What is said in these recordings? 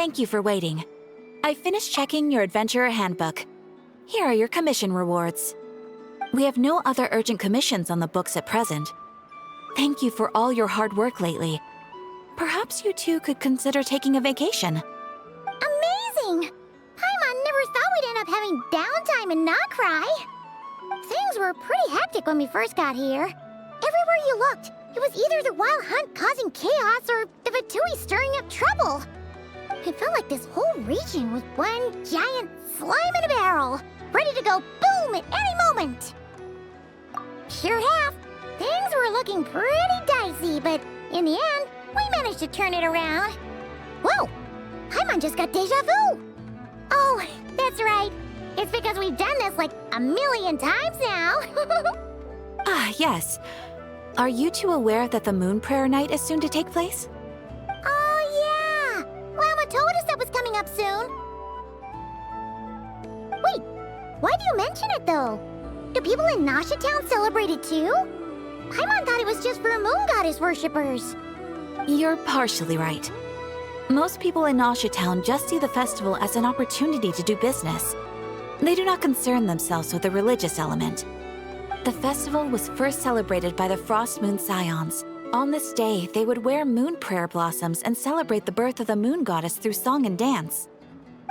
Thank you for waiting. I finished checking your adventurer handbook. Here are your commission rewards. We have no other urgent commissions on the books at present. Thank you for all your hard work lately. Perhaps you two could consider taking a vacation. Amazing! Paimon never thought we'd end up having downtime and not cry. Things were pretty hectic when we first got here. Everywhere you looked, it was either the wild hunt causing chaos or the Fatui stirring up trouble. It felt like this whole region was one giant slime in a barrel, ready to go boom at any moment. Sure have. Things were looking pretty dicey, but in the end, we managed to turn it around. Whoa! Paimon just got deja vu! Oh, that's right. It's because we've done this like a million times now. Yes. Are you two aware that the Moon Prayer Night is soon to take place? Oh, yeah! Mama told us that was coming up soon. Wait, why do you mention it, though? Do people in Nasha Town celebrate it, too? Paimon thought it was just for Moon Goddess worshippers. You're partially right. Most people in Nasha Town just see the festival as an opportunity to do business. They do not concern themselves with the religious element. The festival was first celebrated by the Frost Moon Scions. On this day, they would wear moon prayer blossoms and celebrate the birth of the moon goddess through song and dance.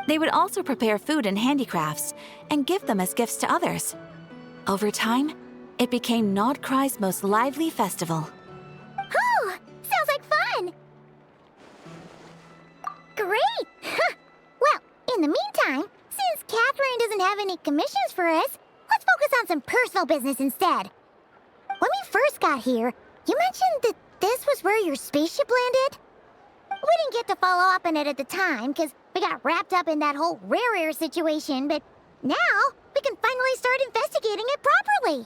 They would also prepare food and handicrafts and give them as gifts to others. Over time, it became Nodcry's most lively festival. Oh, sounds like fun! Great! Well, in the meantime, since Catherine doesn't have any commissions for us, let's focus on some personal business instead. When we first got here, you mentioned that this was where your spaceship landed? We didn't get to follow up on it at the time, because we got wrapped up in that whole rare situation, but now we can finally start investigating it properly.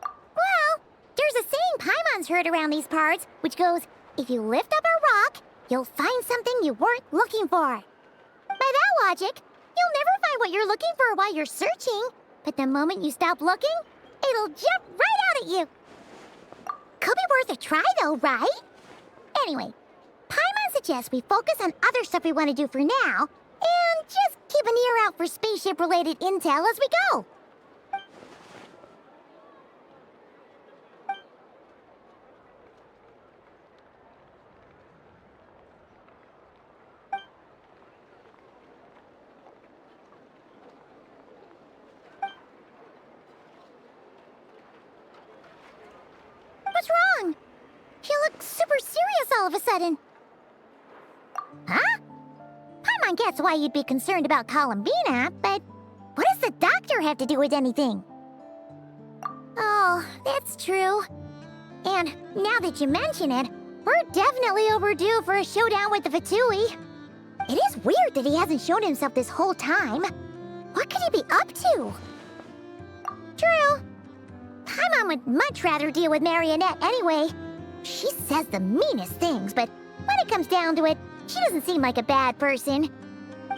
Well, there's a saying Paimon's heard around these parts, which goes, if you lift up a rock, you'll find something you weren't looking for. By that logic, you'll never find what you're looking for while you're searching, but the moment you stop looking, it'll jump right out at you. Could be worth a try though, right? Anyway, Paimon suggests we focus on other stuff we want to do for now, and just keep an ear out for spaceship-related intel as we go. What's wrong? You look super serious all of a sudden. Huh? Paimon gets why you'd be concerned about Columbina, but what does the doctor have to do with anything? Oh, that's true. And now that you mention it, we're definitely overdue for a showdown with the Fatui. It is weird that he hasn't shown himself this whole time. What could he be up to? True. Paimon would much rather deal with Marionette anyway. She says the meanest things, but when it comes down to it, she doesn't seem like a bad person.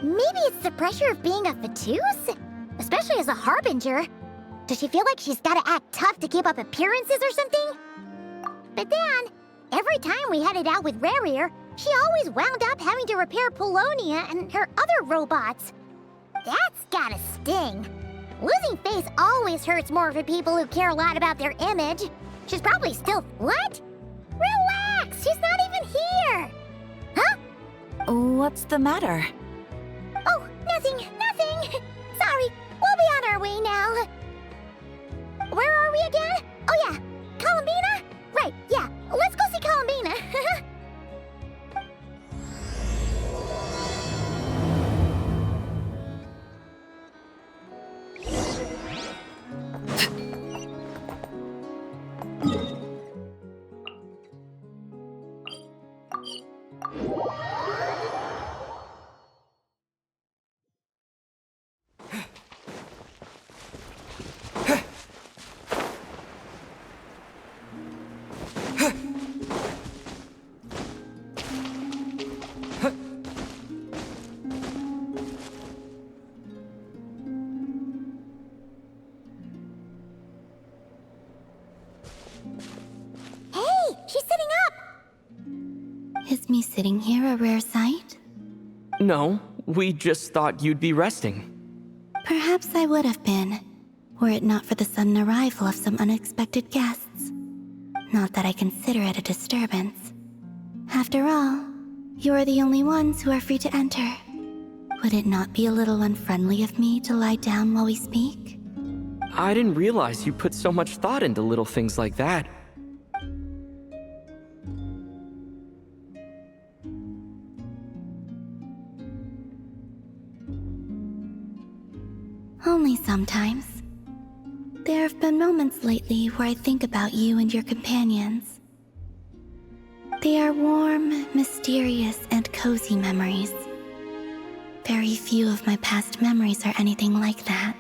Maybe it's the pressure of being a Fatui, especially as a Harbinger. Does she feel like she's gotta act tough to keep up appearances or something? But then, every time we headed out with Rarier, she always wound up having to repair Polonia and her other robots. That's gotta sting. Losing face always hurts more for people who care a lot about their image. She's probably still... What? Relax! She's not even here! Huh? What's the matter? Oh, nothing. Sorry, we'll be on our way now. Where are we again? Oh yeah, Columbina? Right, yeah, let's go see Columbina. Is me sitting here a rare sight? No, we just thought you'd be resting. Perhaps I would have been, were it not for the sudden arrival of some unexpected guests. Not that I consider it a disturbance. After all, you are the only ones who are free to enter. Would it not be a little unfriendly of me to lie down while we speak? I didn't realize you put so much thought into little things like that. Only sometimes. There have been moments lately where I think about you and your companions. They are warm, mysterious, and cozy memories. Very few of my past memories are anything like that.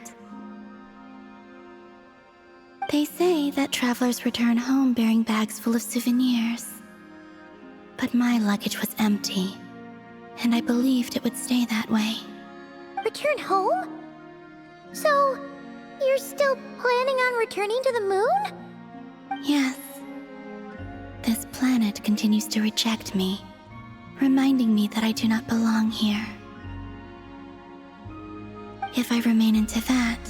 They say that travelers return home bearing bags full of souvenirs. But my luggage was empty, and I believed it would stay that way. Return home? So, you're still planning on returning to the moon? Yes. This planet continues to reject me, reminding me that I do not belong here. If I remain into that,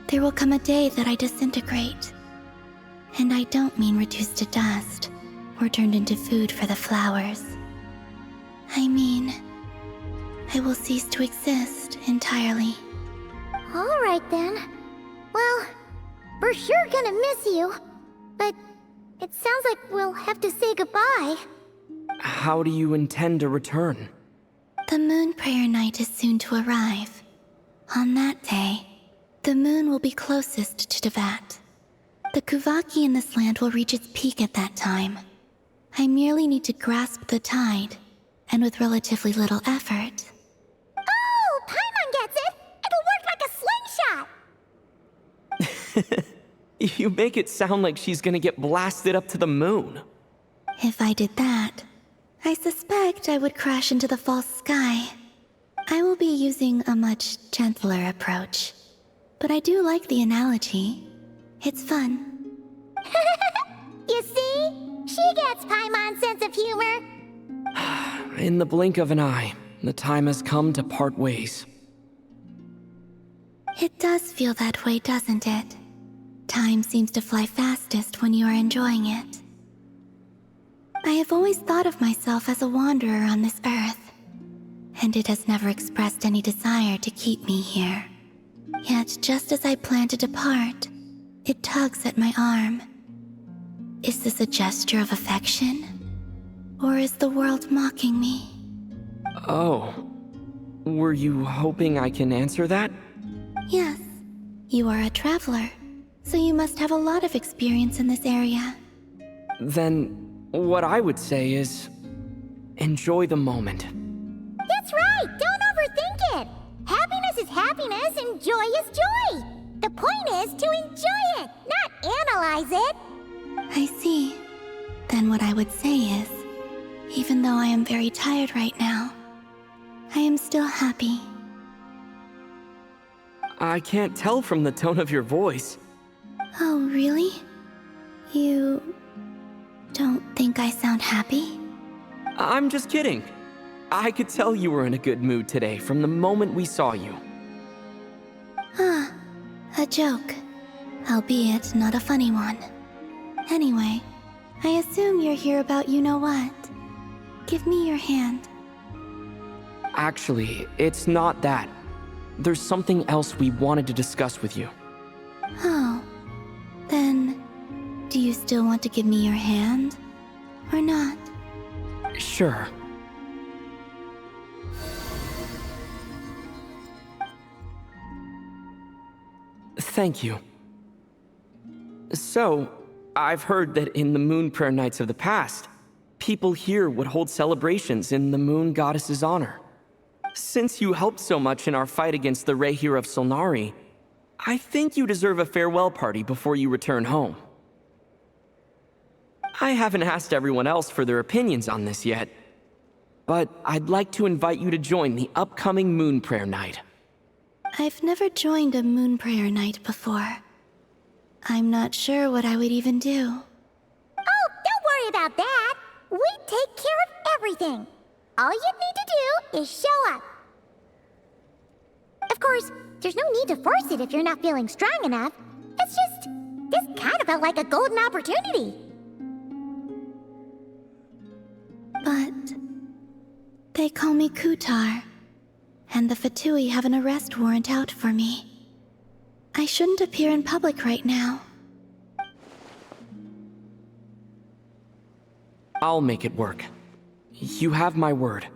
there will come a day that I disintegrate. And I don't mean reduced to dust or turned into food for the flowers. I mean, I will cease to exist entirely. Alright then. Well, we're sure gonna miss you. But it sounds like we'll have to say goodbye. How do you intend to return? The moon prayer night is soon to arrive. On that day, the moon will be closest to Devat. The Kuvaki in this land will reach its peak at that time. I merely need to grasp the tide, and with relatively little effort. Oh, Paimon gets it! It'll work like a slingshot! You make it sound like she's gonna get blasted up to the moon. If I did that, I suspect I would crash into the false sky. I will be using a much gentler approach. But I do like the analogy. It's fun. You see? She gets Paimon's sense of humor. In the blink of an eye, the time has come to part ways. It does feel that way, doesn't it? Time seems to fly fastest when you are enjoying it. I have always thought of myself as a wanderer on this earth, and it has never expressed any desire to keep me here. Yet, just as I plan to depart, it tugs at my arm. Is this a gesture of affection? Or is the world mocking me? Oh. Were you hoping I can answer that? Yes. You are a traveler, so you must have a lot of experience in this area. Then, what I would say is, enjoy the moment. That's right! Don't overthink it! Happiness is happiness and joy is joy! The point is to enjoy it, not analyze it! I see. Then what I would say is, even though I am very tired right now, I am still happy. I can't tell from the tone of your voice. Oh, really? You don't think I sound happy? I'm just kidding. I could tell you were in a good mood today from the moment we saw you. Ah, a joke. Albeit not a funny one. Anyway, I assume you're here about you-know-what. Give me your hand. Actually, it's not that. There's something else we wanted to discuss with you. Oh. Then, do you still want to give me your hand? Or not? Sure. Thank you. So, I've heard that in the moon prayer nights of the past, people here would hold celebrations in the moon goddess's honor. Since you helped so much in our fight against the Rehir of Solnari, I think you deserve a farewell party before you return home. I haven't asked everyone else for their opinions on this yet, but I'd like to invite you to join the upcoming moon prayer night. I've never joined a moon prayer night before. I'm not sure what I would even do. Oh, don't worry about that! We take care of everything! All you need to do is show up. Of course, there's no need to force it if you're not feeling strong enough. It's just, this kind of felt like a golden opportunity. But they call me Kutar, and the Fatui have an arrest warrant out for me. I shouldn't appear in public right now. I'll make it work. You have my word.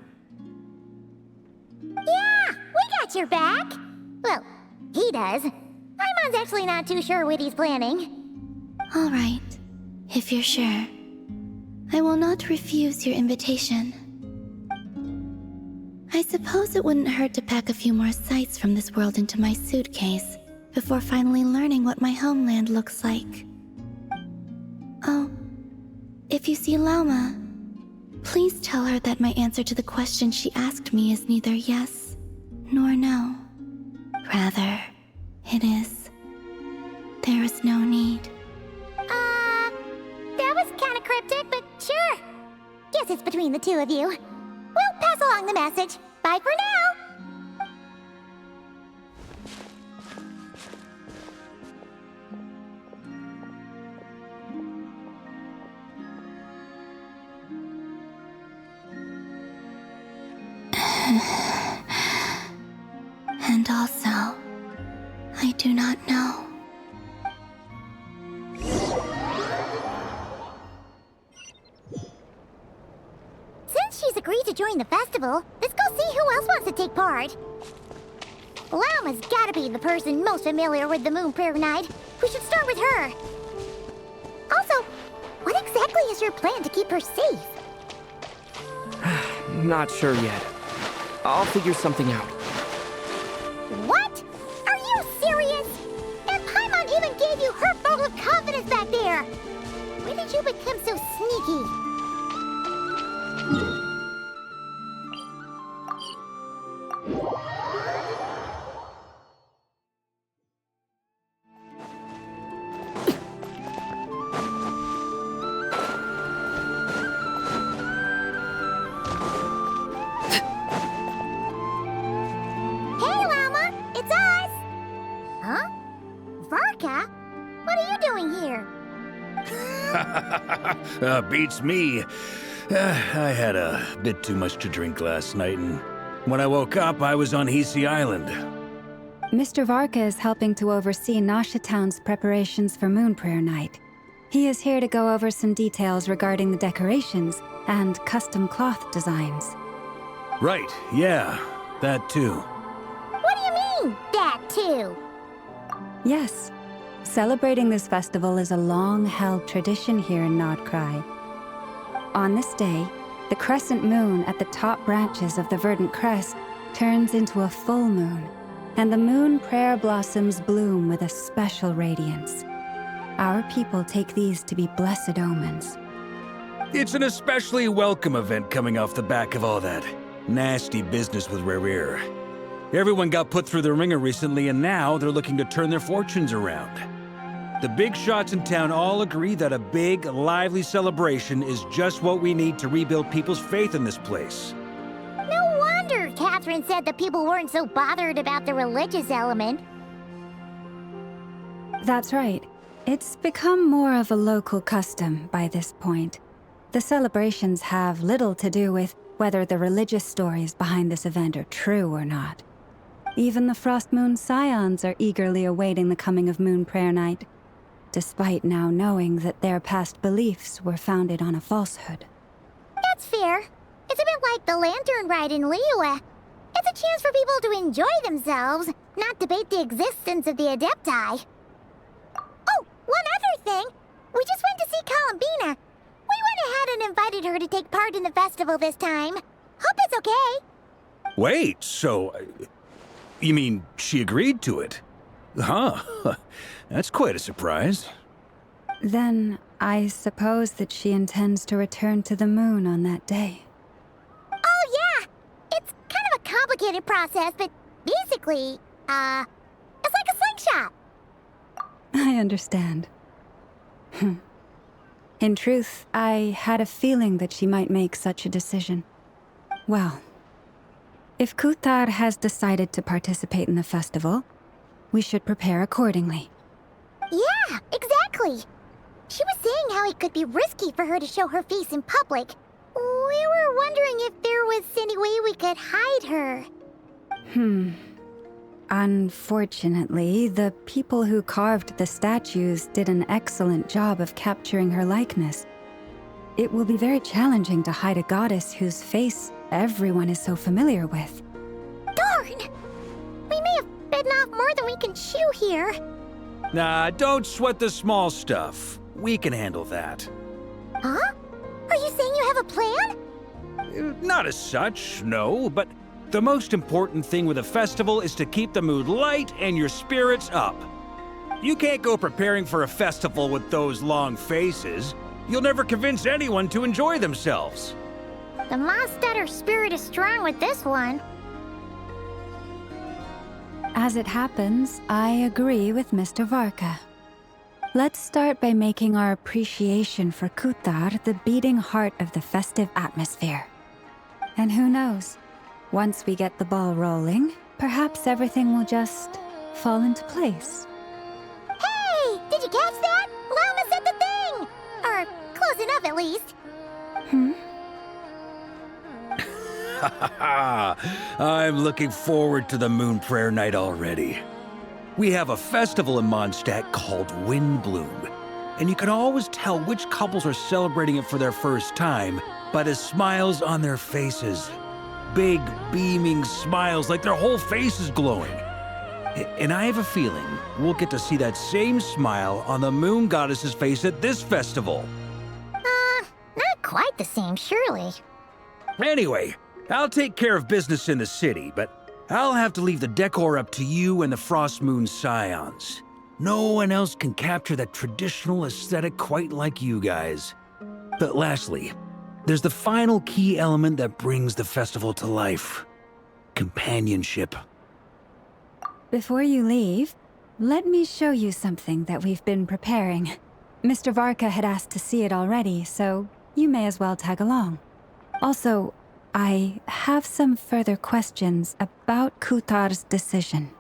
Yeah, we got your back. Well, he does. Paimon's actually not too sure what he's planning. All right, if you're sure. I will not refuse your invitation. I suppose it wouldn't hurt to pack a few more sights from this world into my suitcase before finally learning what my homeland looks like. Oh, if you see Lauma, please tell her that my answer to the question she asked me is neither yes nor no. Rather, it is, there is no need. That was kind of cryptic, but sure. Guess it's between the two of you. We'll pass along the message. Bye for now. And also, I do not know. Since she's agreed to join the festival, let's go see who else wants to take part. Lauma's gotta be the person most familiar with the Moon Prayer Night. We should start with her. Also, what exactly is your plan to keep her safe? Not sure yet. I'll figure something out. What? Are you serious? And Paimon even gave you her vote of confidence back there. When did you become so sneaky? Hey, Llama, it's us. Huh? Varka? What are you doing here? Beats me. I had a bit too much to drink last night, and when I woke up, I was on Hisi Island. Mr. Varka is helping to oversee Nasha Town's preparations for Moon Prayer Night. He is here to go over some details regarding the decorations and custom cloth designs. Right, yeah, that too. What do you mean, that too? Yes, celebrating this festival is a long-held tradition here in Nordkrai. On this day, the crescent moon at the top branches of the verdant crest turns into a full moon, and the moon prayer blossoms bloom with a special radiance. Our people take these to be blessed omens. It's an especially welcome event coming off the back of all that nasty business with Rare. Everyone got put through the ringer recently, and now they're looking to turn their fortunes around. The big shots in town all agree that a big, lively celebration is just what we need to rebuild people's faith in this place. No wonder Catherine said that people weren't so bothered about the religious element. That's right. It's become more of a local custom by this point. The celebrations have little to do with whether the religious stories behind this event are true or not. Even the Frost Moon Scions are eagerly awaiting the coming of Moon Prayer Night, despite now knowing that their past beliefs were founded on a falsehood. That's fair. It's a bit like the Lantern Ride in Liyue. It's a chance for people to enjoy themselves, not debate the existence of the Adepti. Oh, one other thing! We just went to see Columbina. We went ahead and invited her to take part in the festival this time. Hope it's okay. Wait, so... you mean she agreed to it? Huh. That's quite a surprise. Then, I suppose that she intends to return to the moon on that day. Oh, yeah! It's kind of a complicated process, but basically, it's like a slingshot. I understand. In truth, I had a feeling that she might make such a decision. Well, If Kuthar has decided to participate in the festival, we should prepare accordingly. Yeah, exactly. She was saying how it could be risky for her to show her face in public. We were wondering if there was any way we could hide her. Unfortunately, the people who carved the statues did an excellent job of capturing her likeness. It will be very challenging to hide a goddess whose face everyone is so familiar with. Darn! We may have bitten off more than we can chew here. Nah, don't sweat the small stuff. We can handle that. Huh? Are you saying you have a plan? Not as such, no, but the most important thing with a festival is to keep the mood light and your spirits up. You can't go preparing for a festival with those long faces. You'll never convince anyone to enjoy themselves. The Mostetter spirit is strong with this one. As it happens, I agree with Mr. Varka. Let's start by making our appreciation for Kuthar the beating heart of the festive atmosphere. And who knows, once we get the ball rolling, perhaps everything will just fall into place. Hey! Did you catch that? Lama said the thing! Or close enough at least. I'm looking forward to the Moon Prayer Night already. We have a festival in Mondstadt called Windbloom, and you can always tell which couples are celebrating it for their first time by the smiles on their faces. Big, beaming smiles like their whole face is glowing. And I have a feeling we'll get to see that same smile on the Moon Goddess's face at this festival. Not quite the same, surely. Anyway, I'll take care of business in the city, but I'll have to leave the decor up to you and the Frost Moon Scions. No one else can capture that traditional aesthetic quite like you guys. But lastly, there's the final key element that brings the festival to life. Companionship. Before you leave, let me show you something that we've been preparing. Mr. Varka had asked to see it already, so you may as well tag along. Also, I have some further questions about Kuthar's decision.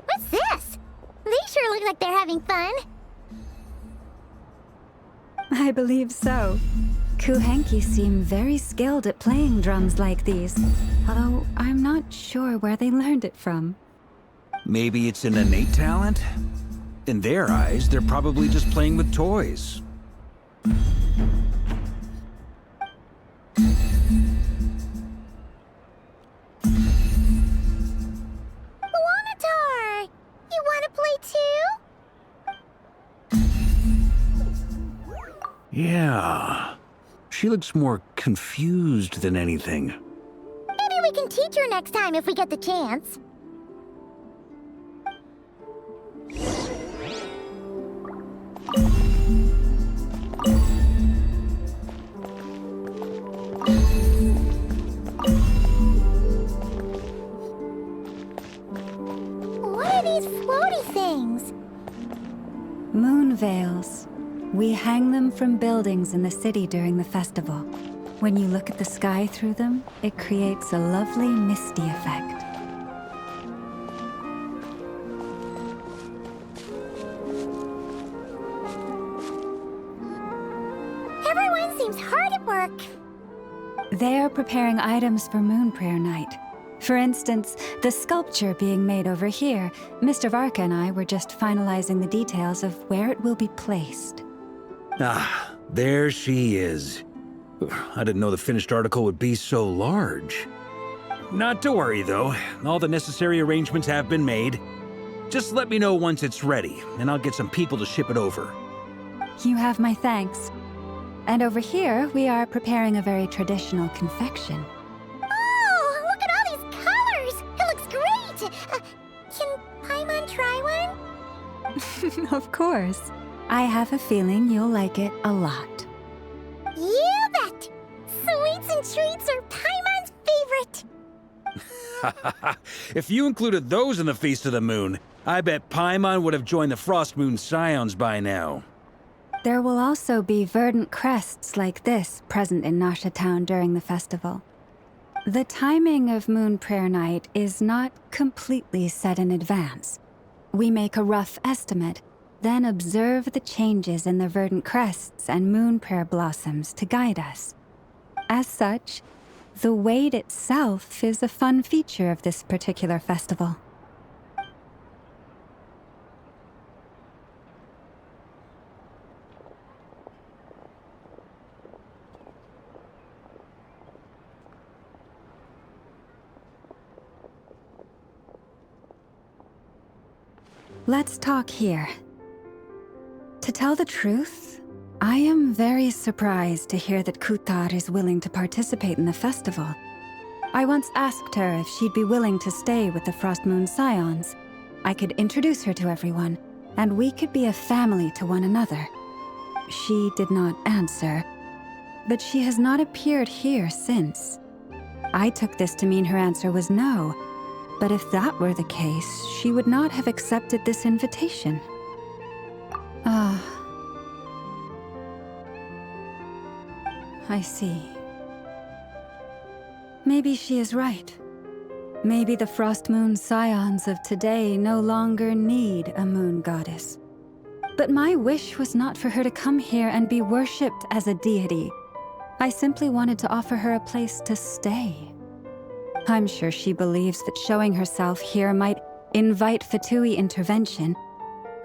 What's this? They sure look like they're having fun. I believe so. Kuhenki seem very skilled at playing drums like these, although I'm not sure where they learned it from. Maybe it's an innate talent? In their eyes, they're probably just playing with toys. Wanatar! You wanna play too? Yeah. She looks more confused than anything. Maybe we can teach her next time if we get the chance. What are these floaty things? Moon veils. We hang them from buildings in the city during the festival. When you look at the sky through them, it creates a lovely misty effect. Everyone seems hard at work. They are preparing items for Moon Prayer Night. For instance, the sculpture being made over here, Mr. Varka and I were just finalizing the details of where it will be placed. Ah, there she is. I didn't know the finished article would be so large. Not to worry, though. All the necessary arrangements have been made. Just let me know once it's ready, and I'll get some people to ship it over. You have my thanks. And over here, we are preparing a very traditional confection. Oh, look at all these colors! It looks great! Can Paimon try one? Of course. I have a feeling you'll like it a lot. You bet! Sweets and treats are Paimon's favorite. If you included those in the Feast of the Moon, I bet Paimon would have joined the Frost Moon Scions by now. There will also be verdant crests like this present in Nasha Town during the festival. The timing of Moon Prayer Night is not completely set in advance. We make a rough estimate, then observe the changes in the verdant crests and moon prayer blossoms to guide us. As such, the wait itself is a fun feature of this particular festival. Let's talk here. To tell the truth, I am very surprised to hear that Kutar is willing to participate in the festival. I once asked her if she'd be willing to stay with the Frost Moon Scions. I could introduce her to everyone, and we could be a family to one another. She did not answer, but she has not appeared here since. I took this to mean her answer was no, but if that were the case, she would not have accepted this invitation. I see. Maybe she is right. Maybe the Frost Moon Scions of today no longer need a moon goddess. But my wish was not for her to come here and be worshipped as a deity. I simply wanted to offer her a place to stay. I'm sure she believes that showing herself here might invite Fatui intervention,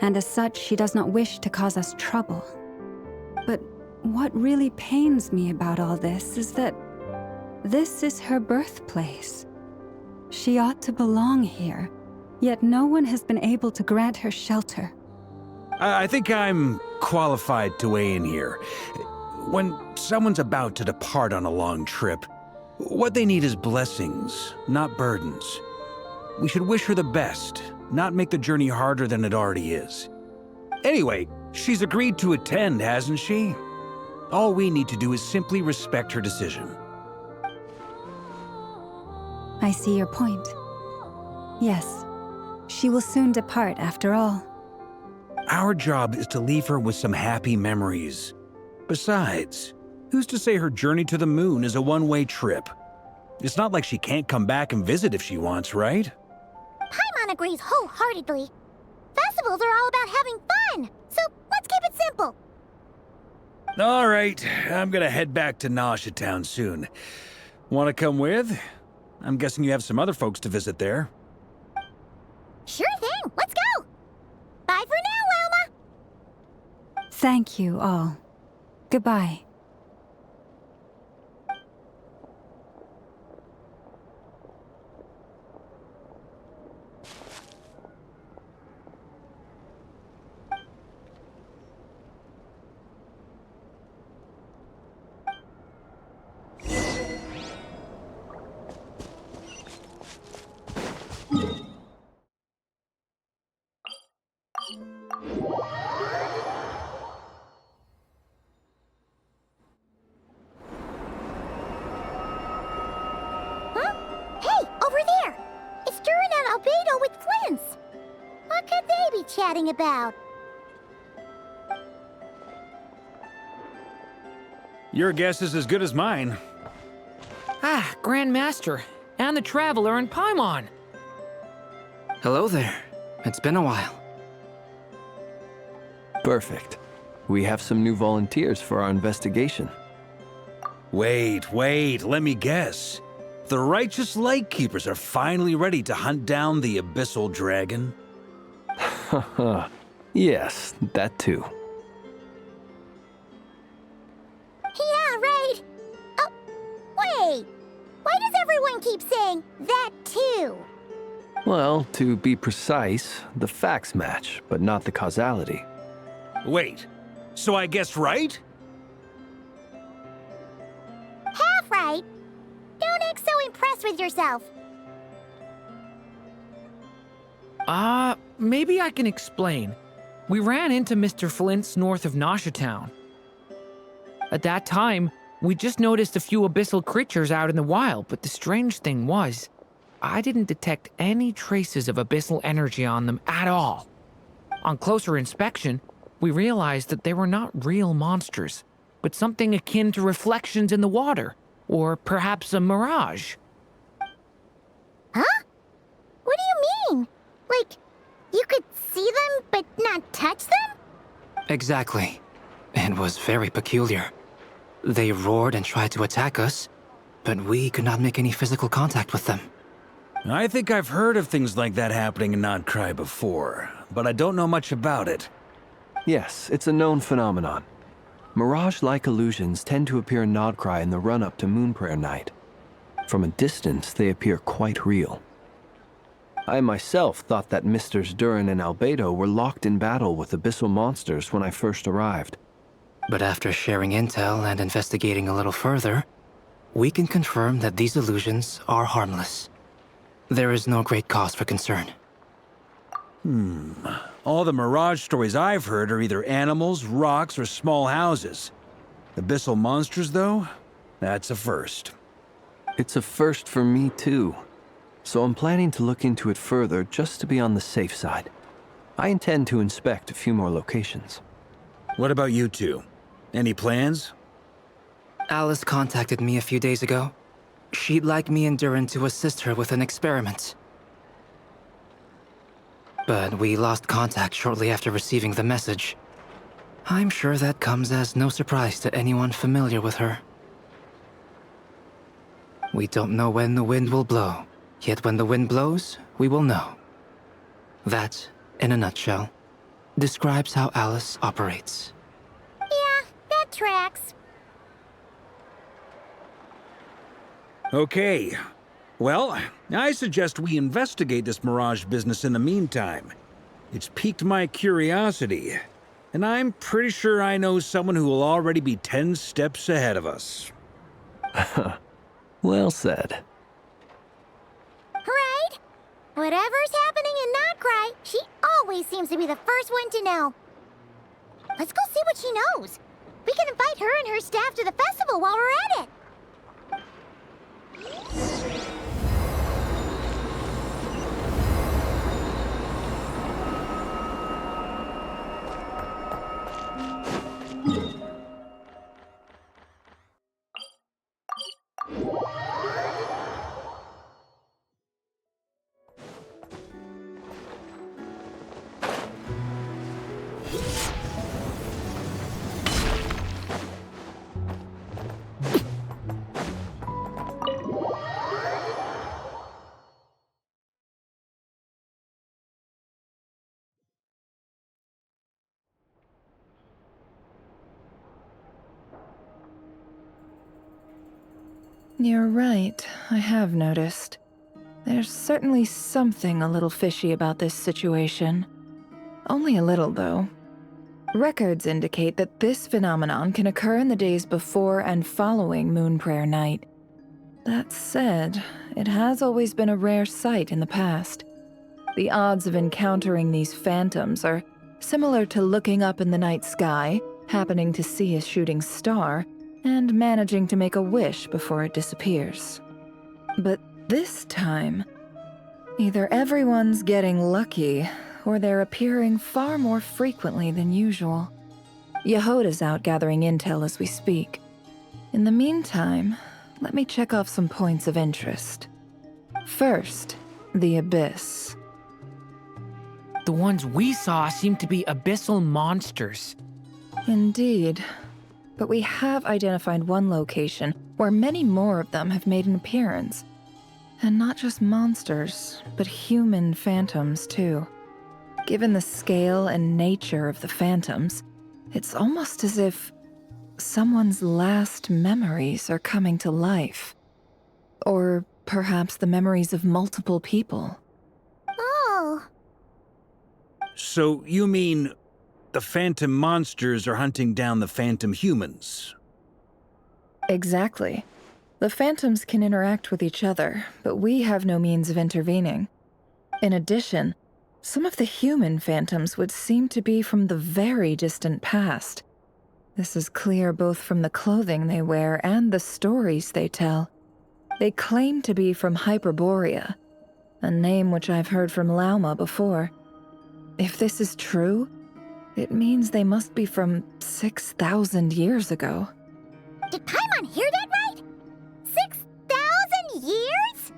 and as such, she does not wish to cause us trouble. But what really pains me about all this is that this is her birthplace. She ought to belong here, yet no one has been able to grant her shelter. I think I'm qualified to weigh in here. When someone's about to depart on a long trip, what they need is blessings, not burdens. We should wish her the best, not make the journey harder than it already is. Anyway, she's agreed to attend, hasn't she? All we need to do is simply respect her decision. I see your point. Yes, she will soon depart after all. Our job is to leave her with some happy memories. Besides, who's to say her journey to the moon is a one-way trip? It's not like she can't come back and visit if she wants, right? Paimon agrees wholeheartedly. Festivals are all about having fun, so let's keep it simple. All right, I'm gonna head back to Nasha Town soon. Wanna come with? I'm guessing you have some other folks to visit there. Sure thing, let's go! Bye for now, Wilma! Thank you all. Goodbye. Huh? Hey, over there! It's Duran and Albedo with Flints! What could they be chatting about? Your guess is as good as mine. Ah, Grand Master, and the Traveler and Paimon. Hello there. It's been a while. Perfect. We have some new volunteers for our investigation. Wait, let me guess. The righteous Lightkeepers are finally ready to hunt down the Abyssal Dragon? Haha. Yes, that too. Yeah, right! Oh, wait! Why does everyone keep saying that too? Well, to be precise, the facts match, but not the causality. Wait, so I guessed right? Half right. Don't act so impressed with yourself. Maybe I can explain. We ran into Mr. Flint's north of Nasha Town. At that time, We just noticed a few abyssal creatures out in the wild, but the strange thing was, I didn't detect any traces of abyssal energy on them at all. On closer inspection, we realized that they were not real monsters, but something akin to reflections in the water, or perhaps a mirage. Huh? What do you mean? Like, you could see them but not touch them? Exactly. It was very peculiar. They roared and tried to attack us, but we could not make any physical contact with them. I think I've heard of things like that happening in Nodcry before, but I don't know much about it. Yes, it's a known phenomenon. Mirage-like illusions tend to appear in Nodcry in the run-up to Moonprayer Night. From a distance, they appear quite real. I myself thought that Misters Durin and Albedo were locked in battle with abyssal monsters when I first arrived. But after sharing intel and investigating a little further, we can confirm that these illusions are harmless. There is no great cause for concern. All the Mirage stories I've heard are either animals, rocks, or small houses. Abyssal monsters, though? That's a first. It's a first for me, too. So I'm planning to look into it further just to be on the safe side. I intend to inspect a few more locations. What about you two? Any plans? Alice contacted me a few days ago. She'd like me and Durin to assist her with an experiment. But we lost contact shortly after receiving the message. I'm sure that comes as no surprise to anyone familiar with her. We don't know when the wind will blow, yet when the wind blows, we will know. That, in a nutshell, describes how Alice operates. Yeah, that tracks. Okay. Well, I suggest we investigate this Mirage business in the meantime. It's piqued my curiosity, and I'm pretty sure I know someone who will already be 10 steps ahead of us. Well said. Right? Whatever's happening in Nodcry, she always seems to be the first one to know. Let's go see what she knows. We can invite her and her staff to the festival while we're at it. You're right, I have noticed. There's certainly something a little fishy about this situation. Only a little, though. Records indicate that this phenomenon can occur in the days before and following Moonprayer Night. That said, it has always been a rare sight in the past. The odds of encountering these phantoms are similar to looking up in the night sky, happening to see a shooting star, and managing to make a wish before it disappears. But this time, either everyone's getting lucky, or they're appearing far more frequently than usual. Yehoda's out gathering intel as we speak. In the meantime, let me check off some points of interest. First, the Abyss. The ones we saw seem to be abyssal monsters. Indeed. But we have identified one location where many more of them have made an appearance. And not just monsters, but human phantoms, too. Given the scale and nature of the phantoms, it's almost as if someone's last memories are coming to life. Or perhaps the memories of multiple people. Oh. So you mean the phantom monsters are hunting down the phantom humans? Exactly. The phantoms can interact with each other, but we have no means of intervening. In addition, some of the human phantoms would seem to be from the very distant past. This is clear both from the clothing they wear and the stories they tell. They claim to be from Hyperborea, a name which I've heard from Lauma before. If this is true, it means they must be from 6,000 years ago. Did Paimon hear that right? 6,000 years?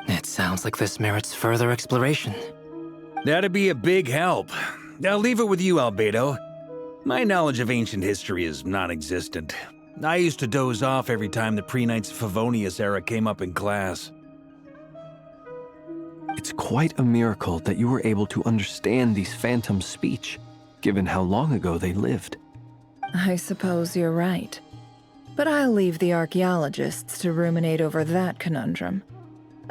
It sounds like this merits further exploration. That'd be a big help. I'll leave it with you, Albedo. My knowledge of ancient history is non-existent. I used to doze off every time the pre-Knights of Favonius era came up in class. It's quite a miracle that you were able to understand these phantoms' speech, given how long ago they lived. I suppose you're right. But I'll leave the archaeologists to ruminate over that conundrum.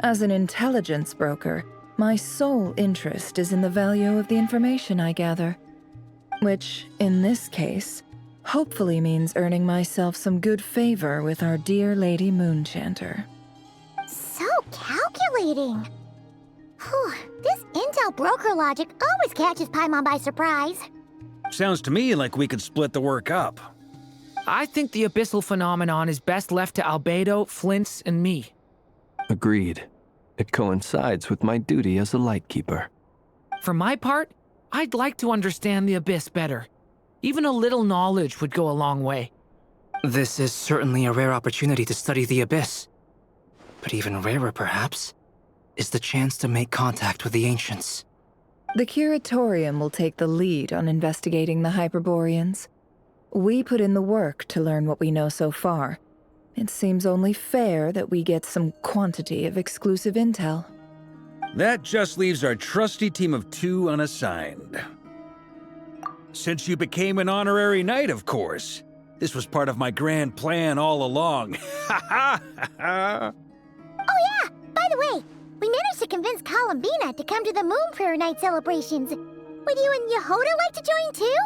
As an intelligence broker, my sole interest is in the value of the information I gather. Which, in this case, hopefully means earning myself some good favor with our dear Lady Moonchanter. So calculating. Whew, this intel broker logic always catches Paimon by surprise. Sounds to me like we could split the work up. I think the abyssal phenomenon is best left to Albedo, Flints, and me. Agreed. It coincides with my duty as a lightkeeper. For my part, I'd like to understand the abyss better. Even a little knowledge would go a long way. This is certainly a rare opportunity to study the abyss. But even rarer, perhaps, is the chance to make contact with the ancients. The Curatorium will take the lead on investigating the Hyperboreans. We put in the work to learn what we know so far. It seems only fair that we get some quantity of exclusive intel. That just leaves our trusty team of 2 unassigned. Since you became an honorary knight, of course. This was part of my grand plan all along. Ha ha ha! Oh yeah, by the way, we managed to convince Columbina to come to the Moon Prayer Night celebrations. Would you and Yehoda like to join too?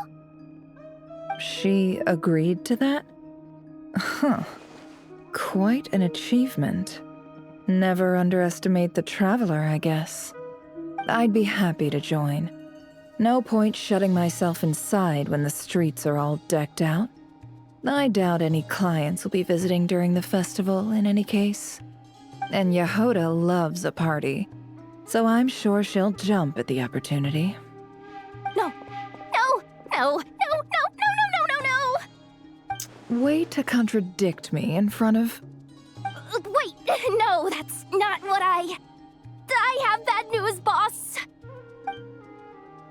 She agreed to that? Huh. Quite an achievement. Never underestimate the traveler, I guess. I'd be happy to join. No point shutting myself inside when the streets are all decked out. I doubt any clients will be visiting during the festival in any case. And Yehoda loves a party, so I'm sure she'll jump at the opportunity. No, no, no, no, no, no, no, no, no, no! Way to contradict me in front of... Wait, no, that's not what I have bad news, boss.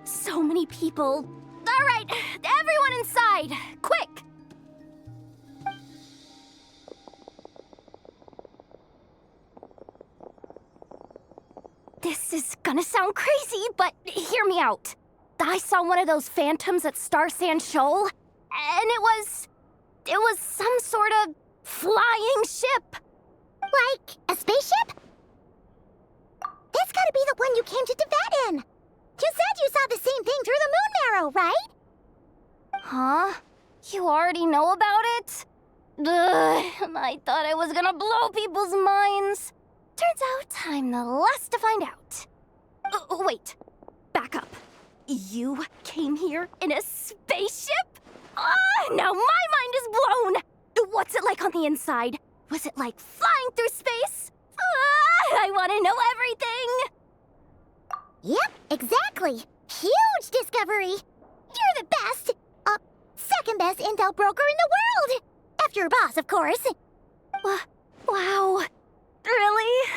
So many people. All right, everyone inside, quick! This is gonna sound crazy, but hear me out. I saw one of those phantoms at Star Sand Shoal, and it was some sort of flying ship. Like a spaceship? That's gotta be the one you came to Tibet in. You said you saw the same thing through the moon marrow, right? Huh? You already know about it? Ugh, I thought I was gonna blow people's minds. Turns out I'm the last to find out. Wait, back up. You came here in a spaceship? Now my mind is blown! What's it like on the inside? Was it like flying through space? I want to know everything! Yep, exactly. Huge discovery. You're the best, second best intel broker in the world. After your boss, of course. Wow. Really?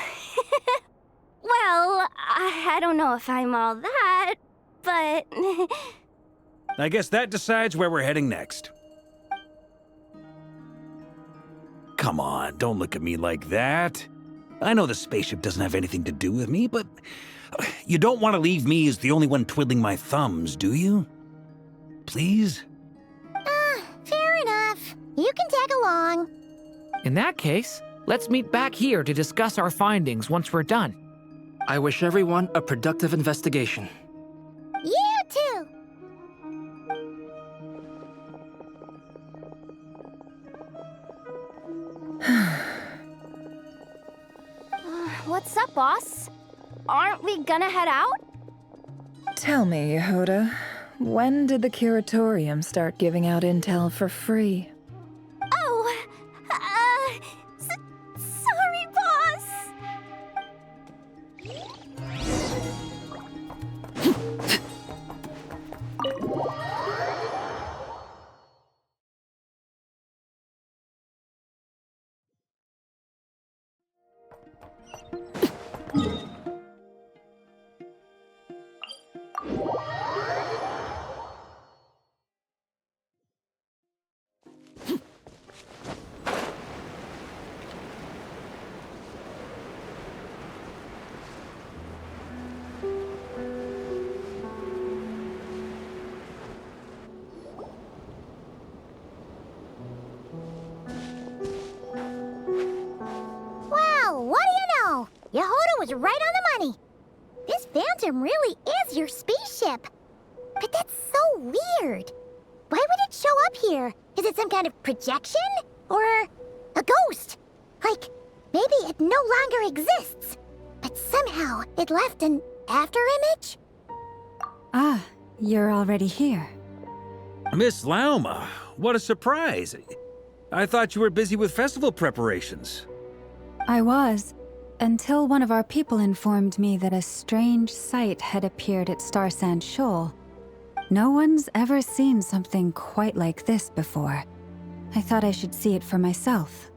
Well, I don't know if I'm all that, but... I guess that decides where we're heading next. Come on, don't look at me like that. I know the spaceship doesn't have anything to do with me, but you don't want to leave me as the only one twiddling my thumbs, do you? Please? Fair enough. You can tag along. In that case, let's meet back here to discuss our findings once we're done. I wish everyone a productive investigation. You too. What's up, boss? Aren't we gonna head out? Tell me, Yehoda, When did the curatorium start giving out intel for free? Oh, sorry, boss. Wow, what do you know? Yehoda was right on the money. This Phantom really is your spaceship. But that's so weird. Why would it show up here? Is it some kind of projection? Or a ghost? Like, maybe it no longer exists. But somehow it left an afterimage? Ah, you're already here. Miss Lauma, what a surprise. I thought you were busy with festival preparations. I was, until one of our people informed me that a strange sight had appeared at Starsand Shoal. No one's ever seen something quite like this before. I thought I should see it for myself.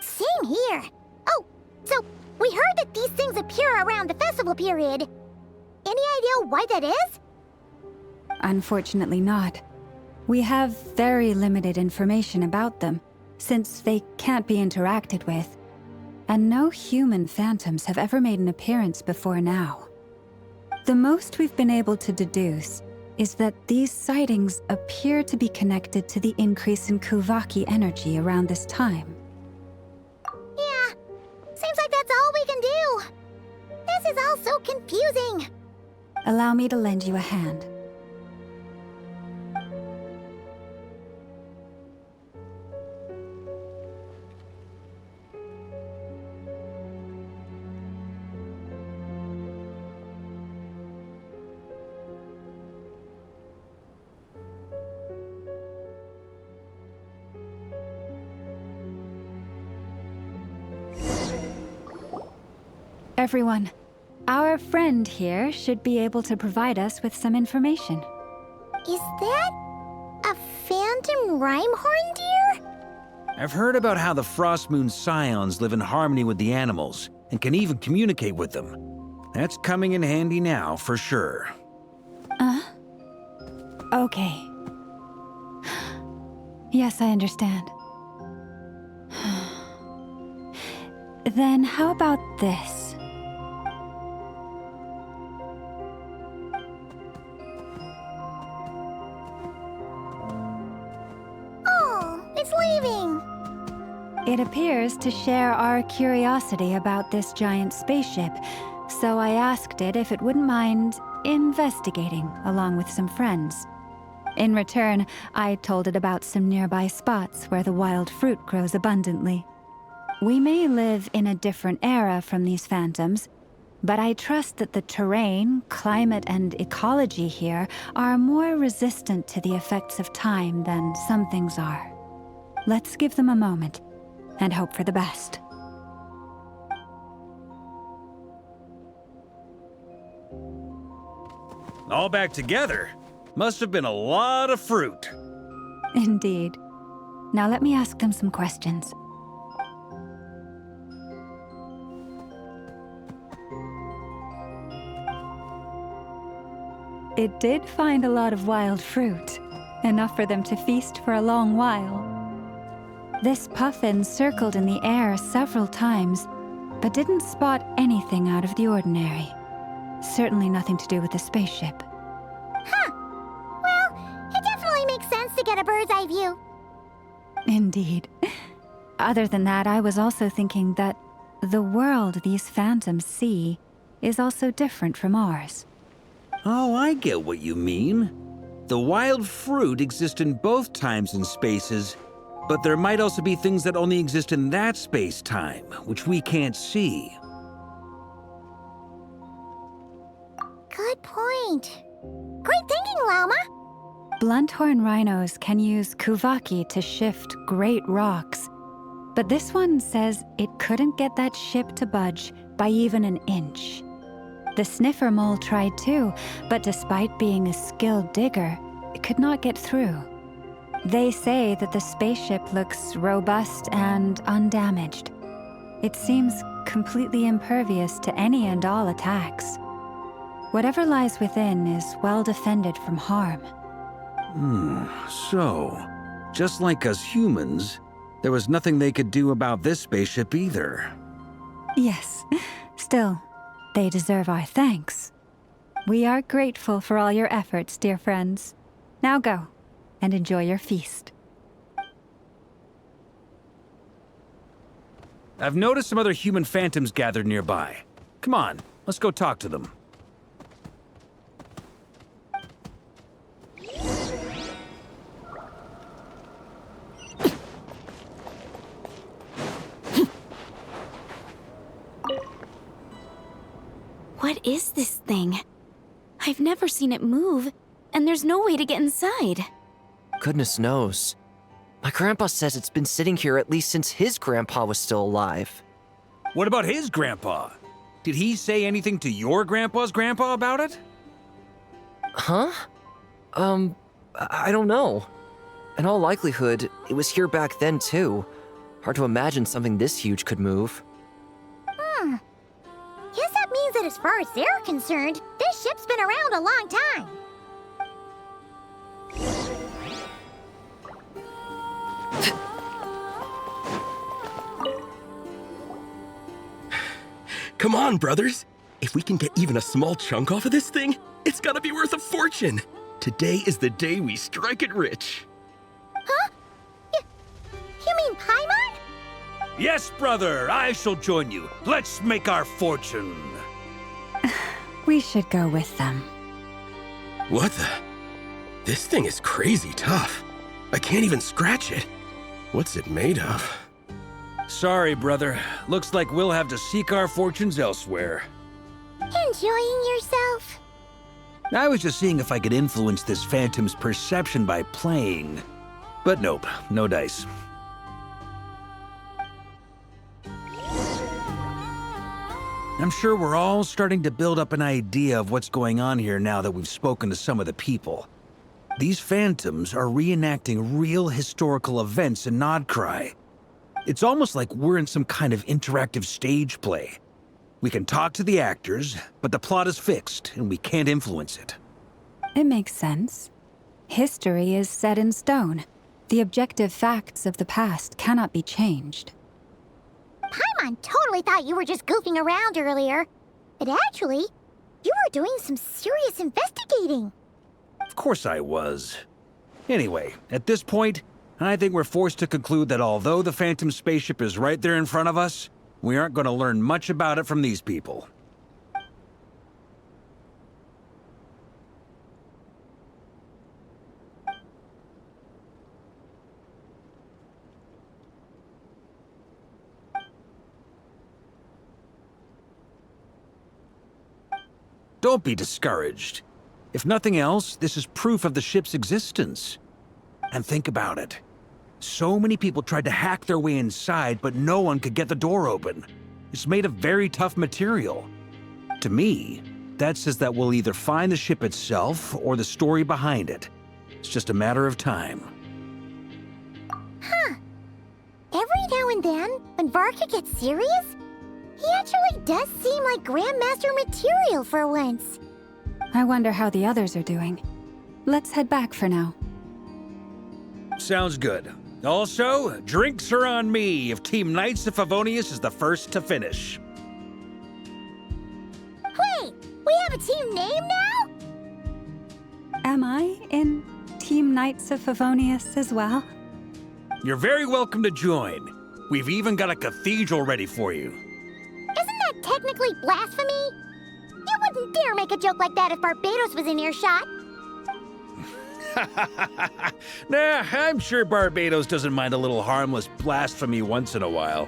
Same here. Oh, so we heard that these things appear around the festival period. Any idea why that is? Unfortunately not. We have very limited information about them, since they can't be interacted with. And no human phantoms have ever made an appearance before now. The most we've been able to deduce is that these sightings appear to be connected to the increase in Kuvaki energy around this time. Yeah, seems like that's all we can do. This is all so confusing. Allow me to lend you a hand. Everyone, our friend here should be able to provide us with some information. Is that a phantom rhymehorn deer? I've heard about how the Frostmoon Scions live in harmony with the animals and can even communicate with them. That's coming in handy now, for sure. Okay. Yes, I understand. Then how about this? Oh, it's leaving. It appears to share our curiosity about this giant spaceship, so I asked it if it wouldn't mind investigating along with some friends. In return, I told it about some nearby spots where the wild fruit grows abundantly. We may live in a different era from these phantoms, but I trust that the terrain, climate, and ecology here are more resistant to the effects of time than some things are. Let's give them a moment and hope for the best. All back together? Must have been a lot of fruit. Indeed. Now let me ask them some questions. It did find a lot of wild fruit, enough for them to feast for a long while. This puffin circled in the air several times, but didn't spot anything out of the ordinary. Certainly nothing to do with the spaceship. Huh. Well, it definitely makes sense to get a bird's eye view. Indeed. Other than that, I was also thinking that the world these phantoms see is also different from ours. Oh, I get what you mean. The wild fruit exist in both times and spaces, but there might also be things that only exist in that space-time, which we can't see. Good point. Great thinking, Lauma. Blunthorn rhinos can use kuvaki to shift great rocks, but this one says it couldn't get that ship to budge by even an inch. The sniffer mole tried too, but despite being a skilled digger, it could not get through. They say that the spaceship looks robust and undamaged. It seems completely impervious to any and all attacks. Whatever lies within is well defended from harm. So, just like us humans, there was nothing they could do about this spaceship either. Yes, still, they deserve our thanks. We are grateful for all your efforts, dear friends. Now go, and enjoy your feast. I've noticed some other human phantoms gathered nearby. Come on, let's go talk to them. What is this thing? I've never seen it move, and there's no way to get inside. Goodness knows. My grandpa says it's been sitting here at least since his grandpa was still alive. What about his grandpa? Did he say anything to your grandpa's grandpa about it? Huh? I don't know. In all likelihood, it was here back then too. Hard to imagine something this huge could move. Guess that means that as far as they're concerned, this ship's been around a long time. Come on, brothers. If we can get even a small chunk off of this thing, it's gotta be worth a fortune. Today is the day we strike it rich. Huh? You mean Paimon? Yes, brother, I shall join you. Let's make our fortune. We should go with them. What the? This thing is crazy tough. I can't even scratch it. What's it made of? Sorry, brother. Looks like we'll have to seek our fortunes elsewhere. Enjoying yourself? I was just seeing if I could influence this phantom's perception by playing. But nope, no dice. I'm sure we're all starting to build up an idea of what's going on here now that we've spoken to some of the people. These phantoms are reenacting real historical events in Nodcry. It's almost like we're in some kind of interactive stage play. We can talk to the actors, but the plot is fixed and we can't influence it. It makes sense. History is set in stone. The objective facts of the past cannot be changed. Paimon totally thought you were just goofing around earlier. But actually, you were doing some serious investigating. Of course I was. Anyway, at this point, I think we're forced to conclude that although the Phantom spaceship is right there in front of us, we aren't going to learn much about it from these people. Don't be discouraged. If nothing else, this is proof of the ship's existence. And think about it. So many people tried to hack their way inside, but no one could get the door open. It's made of very tough material. To me, that says that we'll either find the ship itself or the story behind it. It's just a matter of time. Huh. Every now and then, when Varka gets serious, he actually does seem like Grandmaster material for once. I wonder how the others are doing. Let's head back for now. Sounds good. Also, drinks are on me if Team Knights of Favonius is the first to finish. Wait, we have a team name now? Am I in Team Knights of Favonius as well? You're very welcome to join. We've even got a cathedral ready for you. Isn't that technically blasphemy? You wouldn't dare make a joke like that if Barbados was in earshot. Nah, I'm sure Barbados doesn't mind a little harmless blasphemy once in a while.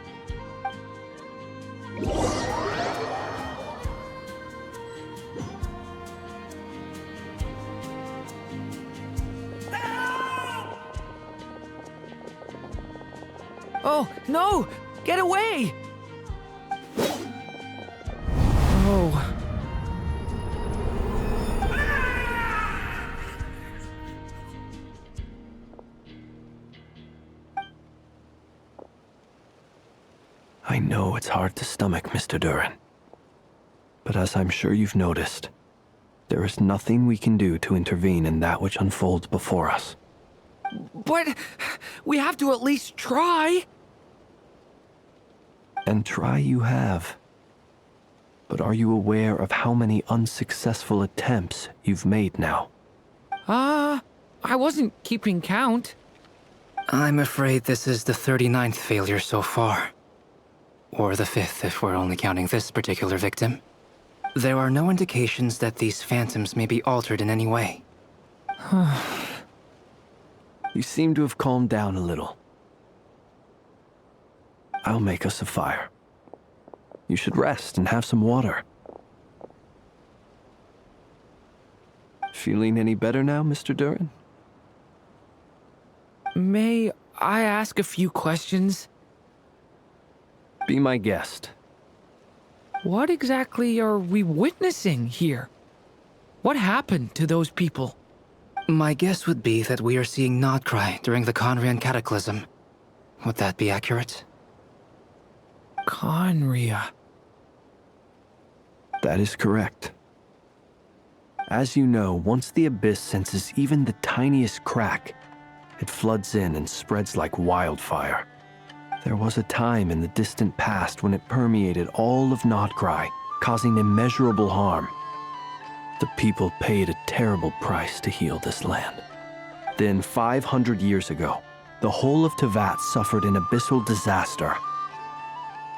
Oh, no! Get away! Oh. I know it's hard to stomach, Mr. Duran. But as I'm sure you've noticed, there is nothing we can do to intervene in that which unfolds before us. But we have to at least try. And try you have. But are you aware of how many unsuccessful attempts you've made now? I wasn't keeping count. I'm afraid this is the 39th failure so far. Or the 5th if we're only counting this particular victim. There are no indications that these phantoms may be altered in any way. You seem to have calmed down a little. I'll make us a fire. You should rest and have some water. Feeling any better now, Mr. Duran? May I ask a few questions? Be my guest. What exactly are we witnessing here? What happened to those people? My guess would be that we are seeing Nodcry during the Conrian Cataclysm. Would that be accurate? Conria. That is correct. As you know, once the Abyss senses even the tiniest crack, it floods in and spreads like wildfire. There was a time in the distant past when it permeated all of Nodcry, causing immeasurable harm. The people paid a terrible price to heal this land. Then, 500 years ago, the whole of Teyvat suffered an abyssal disaster.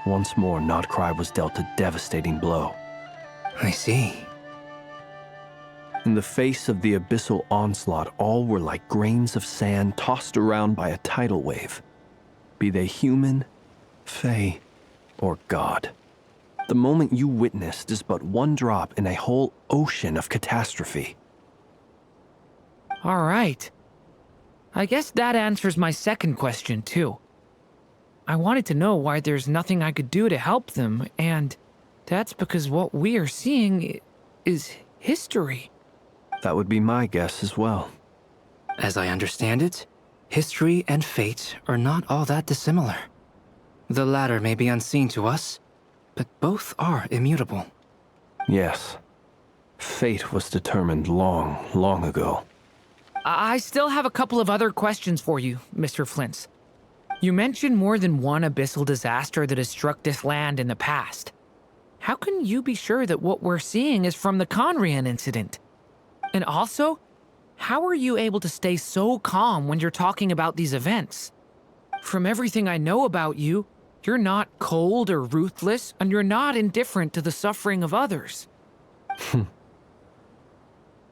Once more, Nodcry was dealt a devastating blow. I see. In the face of the abyssal onslaught, all were like grains of sand tossed around by a tidal wave. Be they human, fae, or god. The moment you witnessed is but one drop in a whole ocean of catastrophe. All right. I guess that answers my second question, too. I wanted to know why there's nothing I could do to help them, and that's because what we are seeing is history. That would be my guess as well. As I understand it, history and fate are not all that dissimilar. The latter may be unseen to us, but both are immutable. Yes. Fate was determined long, long ago. I still have a couple of other questions for you, Mr. Flintz. You mentioned more than one abyssal disaster that has struck this land in the past. How can you be sure that what we're seeing is from the Conrian incident? And also, how are you able to stay so calm when you're talking about these events? From everything I know about you, you're not cold or ruthless, and you're not indifferent to the suffering of others.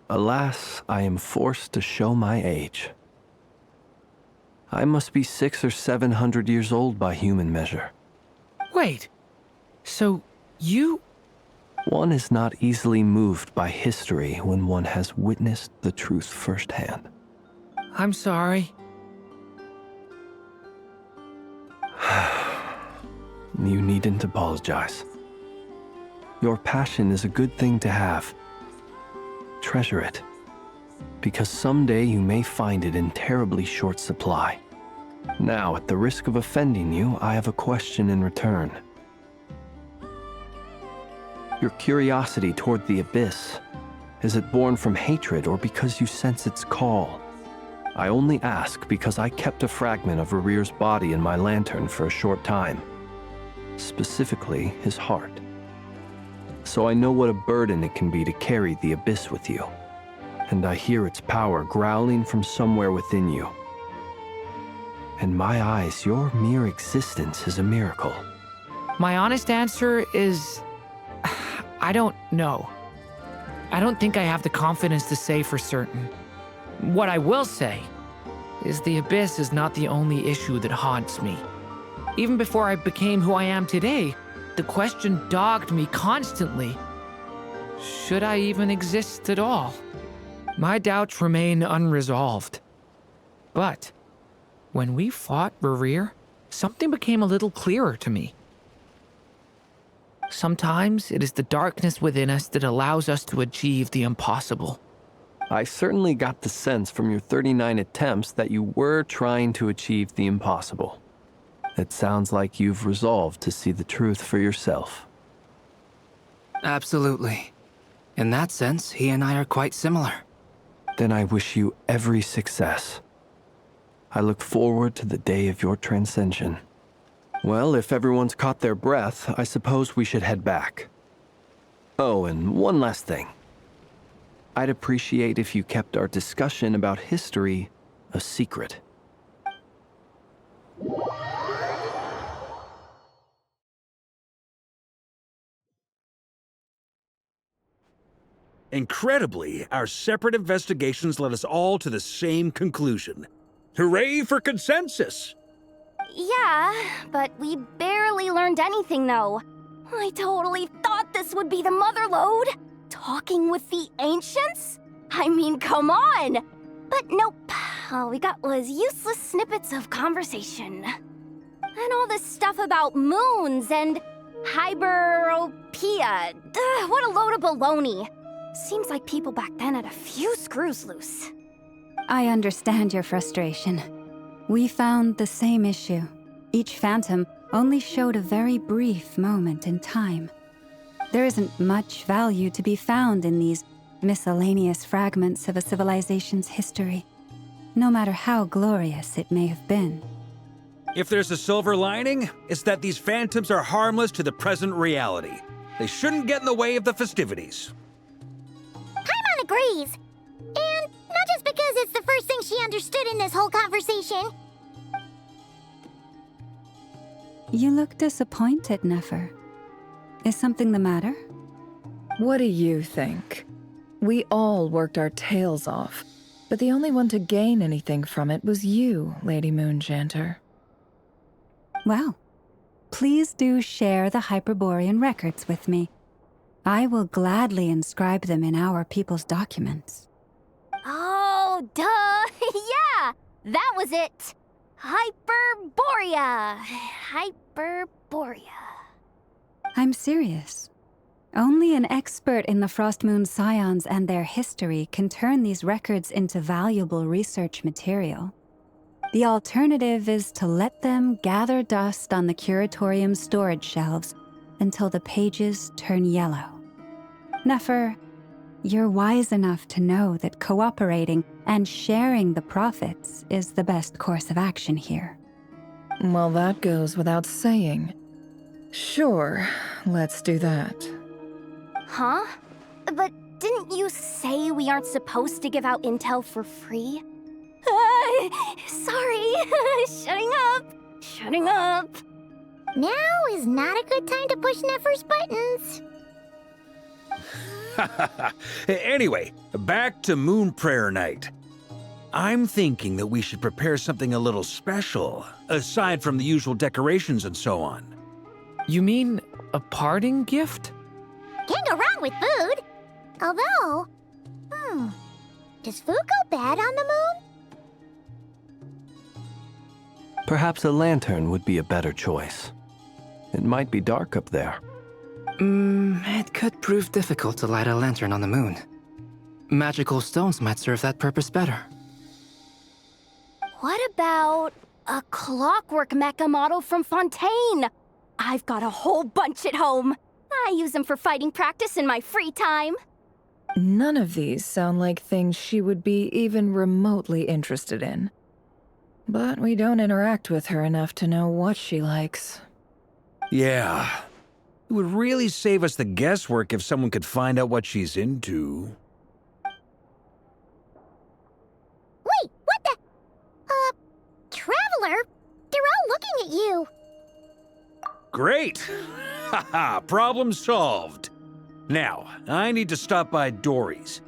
Alas, I am forced to show my age. I must be 600 or 700 years old by human measure. Wait, so you... One is not easily moved by history when one has witnessed the truth firsthand. I'm sorry. You needn't apologize. Your passion is a good thing to have. Treasure it, because someday you may find it in terribly short supply. Now, at the risk of offending you, I have a question in return. Your curiosity toward the Abyss, is it born from hatred or because you sense its call? I only ask because I kept a fragment of Rarir's body in my lantern for a short time. Specifically, his heart. So I know what a burden it can be to carry the Abyss with you. And I hear its power growling from somewhere within you. In my eyes, your mere existence is a miracle. My honest answer is... I don't know. I don't think I have the confidence to say for certain. What I will say is the Abyss is not the only issue that haunts me. Even before I became who I am today, the question dogged me constantly. Should I even exist at all? My doubts remain unresolved. But when we fought Rarir, something became a little clearer to me. Sometimes it is the darkness within us that allows us to achieve the impossible. I certainly got the sense from your 39 attempts that you were trying to achieve the impossible. It sounds like you've resolved to see the truth for yourself. Absolutely. In that sense, he and I are quite similar. Then I wish you every success. I look forward to the day of your transcension. Well, if everyone's caught their breath, I suppose we should head back. Oh, and one last thing. I'd appreciate if you kept our discussion about history a secret. Incredibly, our separate investigations led us all to the same conclusion. Hooray for consensus! Yeah, but we barely learned anything, though. I totally thought this would be the mother lode. Talking with the ancients? I mean, come on! But nope. All we got was useless snippets of conversation. And all this stuff about moons and hyperopia. What a load of baloney. Seems like people back then had a few screws loose. I understand your frustration. We found the same issue. Each phantom only showed a very brief moment in time. There isn't much value to be found in these miscellaneous fragments of a civilization's history, no matter how glorious it may have been. If there's a silver lining, it's that these phantoms are harmless to the present reality. They shouldn't get in the way of the festivities. Paimon agrees. And not just because it's the first thing she understood in this whole conversation. You look disappointed, Nefer. Is something the matter? What do you think? We all worked our tails off, but the only one to gain anything from it was you, Lady Moonjanter. Well, please do share the Hyperborean records with me. I will gladly inscribe them in our people's documents. Oh, duh! Yeah! That was it! Hyperborea! Hyperborea. I'm serious. Only an expert in the Frostmoon Scions and their history can turn these records into valuable research material. The alternative is to let them gather dust on the Curatorium's storage shelves until the pages turn yellow. Nefer, you're wise enough to know that cooperating and sharing the profits is the best course of action here. Well, that goes without saying. Sure, let's do that. Huh? But didn't you say we aren't supposed to give out intel for free? Sorry. Shutting up. Now is not a good time to push Nefer's buttons. Anyway, back to Moon Prayer Night. I'm thinking that we should prepare something a little special, aside from the usual decorations and so on. You mean a parting gift? Can't go wrong with food. Although, does food go bad on the moon? Perhaps a lantern would be a better choice. It might be dark up there. It could prove difficult to light a lantern on the moon. Magical stones might serve that purpose better. What about a clockwork mecha model from Fontaine? I've got a whole bunch at home. I use them for fighting practice in my free time. None of these sound like things she would be even remotely interested in. But we don't interact with her enough to know what she likes. Yeah. It would really save us the guesswork if someone could find out what she's into. Wait, what the? Traveler? They're all looking at you. Great! Haha, problem solved. Now, I need to stop by Dory's.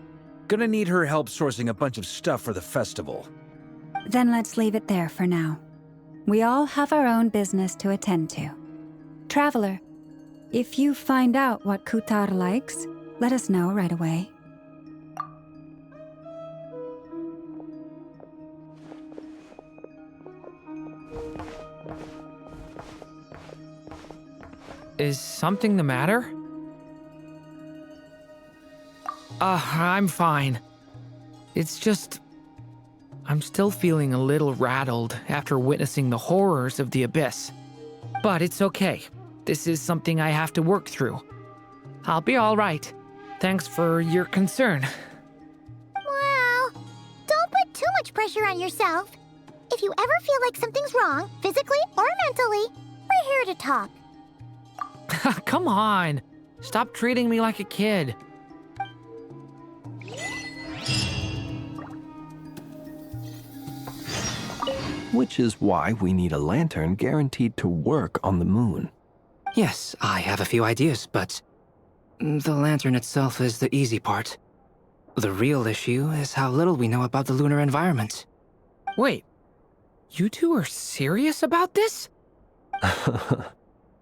Gonna need her help sourcing a bunch of stuff for the festival. Then let's leave it there for now. We all have our own business to attend to. Traveler, if you find out what Kutar likes, let us know right away. Is something the matter? I'm fine. It's just... I'm still feeling a little rattled after witnessing the horrors of the Abyss. But it's okay. This is something I have to work through. I'll be all right. Thanks for your concern. Well, don't put too much pressure on yourself. If you ever feel like something's wrong, physically or mentally, we're here to talk. Come on. Stop treating me like a kid. Which is why we need a lantern guaranteed to work on the moon. Yes, I have a few ideas, but the lantern itself is the easy part. The real issue is how little we know about the lunar environment. Wait, you two are serious about this?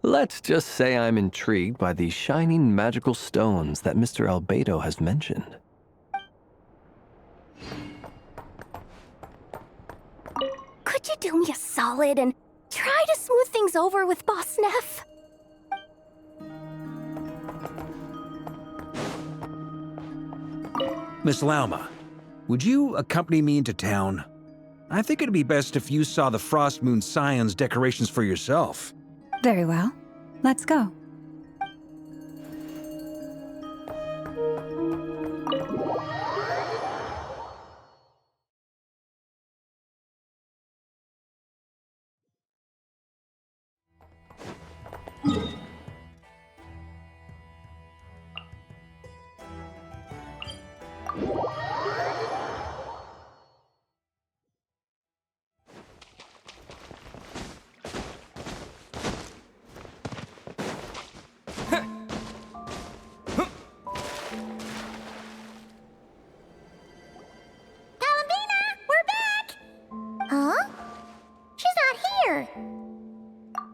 Let's just say I'm intrigued by these shining magical stones that Mr. Albedo has mentioned. Could you do me a solid and try to smooth things over with Boss Neff? Miss Lauma, would you accompany me into town? I think it'd be best if you saw the Frost Moon Scion's decorations for yourself. Very well. Let's go.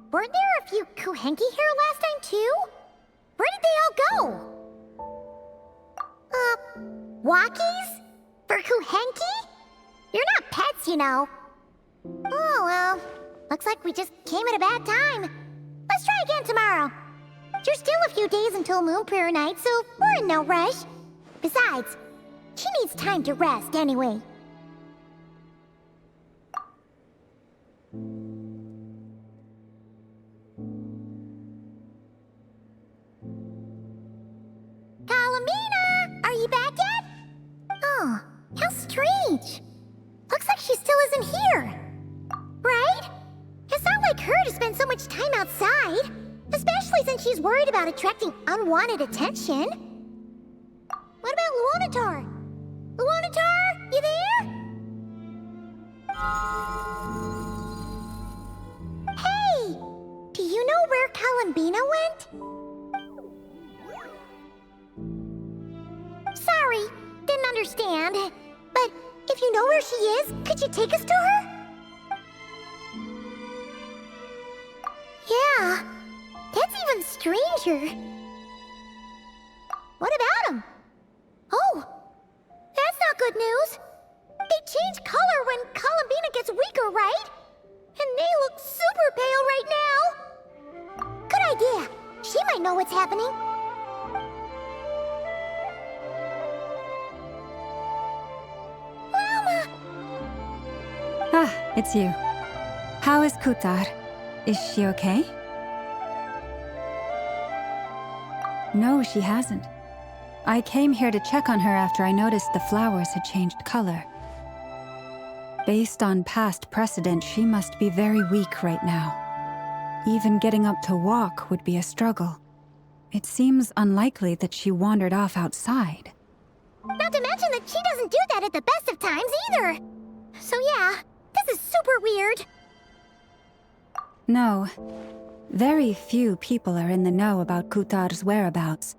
Weren't there a few Kuhenki here last time, too? Where did they all go? Walkies? For Kuhenki? You're not pets, you know. Oh, well. Looks like we just came at a bad time. Let's try again tomorrow. There's still a few days until Moon Prayer Night, so we're in no rush. Besides, she needs time to rest anyway. Kalamina! Are you back yet? Oh, how strange. Looks like she still isn't here. Right? It's not like her to spend so much time outside, especially since she's worried about attracting unwanted attention. What about Luonatar? Luonatar, you there? Hey! Do you know where Kalambina went? Sorry, didn't understand. But if you know where she is, could you take us to her? Yeah, that's even stranger. What about him? Oh, that's not good news. They change color when Kalambina gets weaker, right? And they look super pale right now. Good idea. She might know what's happening. Lama! Ah, it's you. How is Kutar? Is she okay? No, she hasn't. I came here to check on her after I noticed the flowers had changed color. Based on past precedent, she must be very weak right now. Even getting up to walk would be a struggle. It seems unlikely that she wandered off outside. Not to mention that she doesn't do that at the best of times either. So yeah, this is super weird. No. Very few people are in the know about Kutar's whereabouts.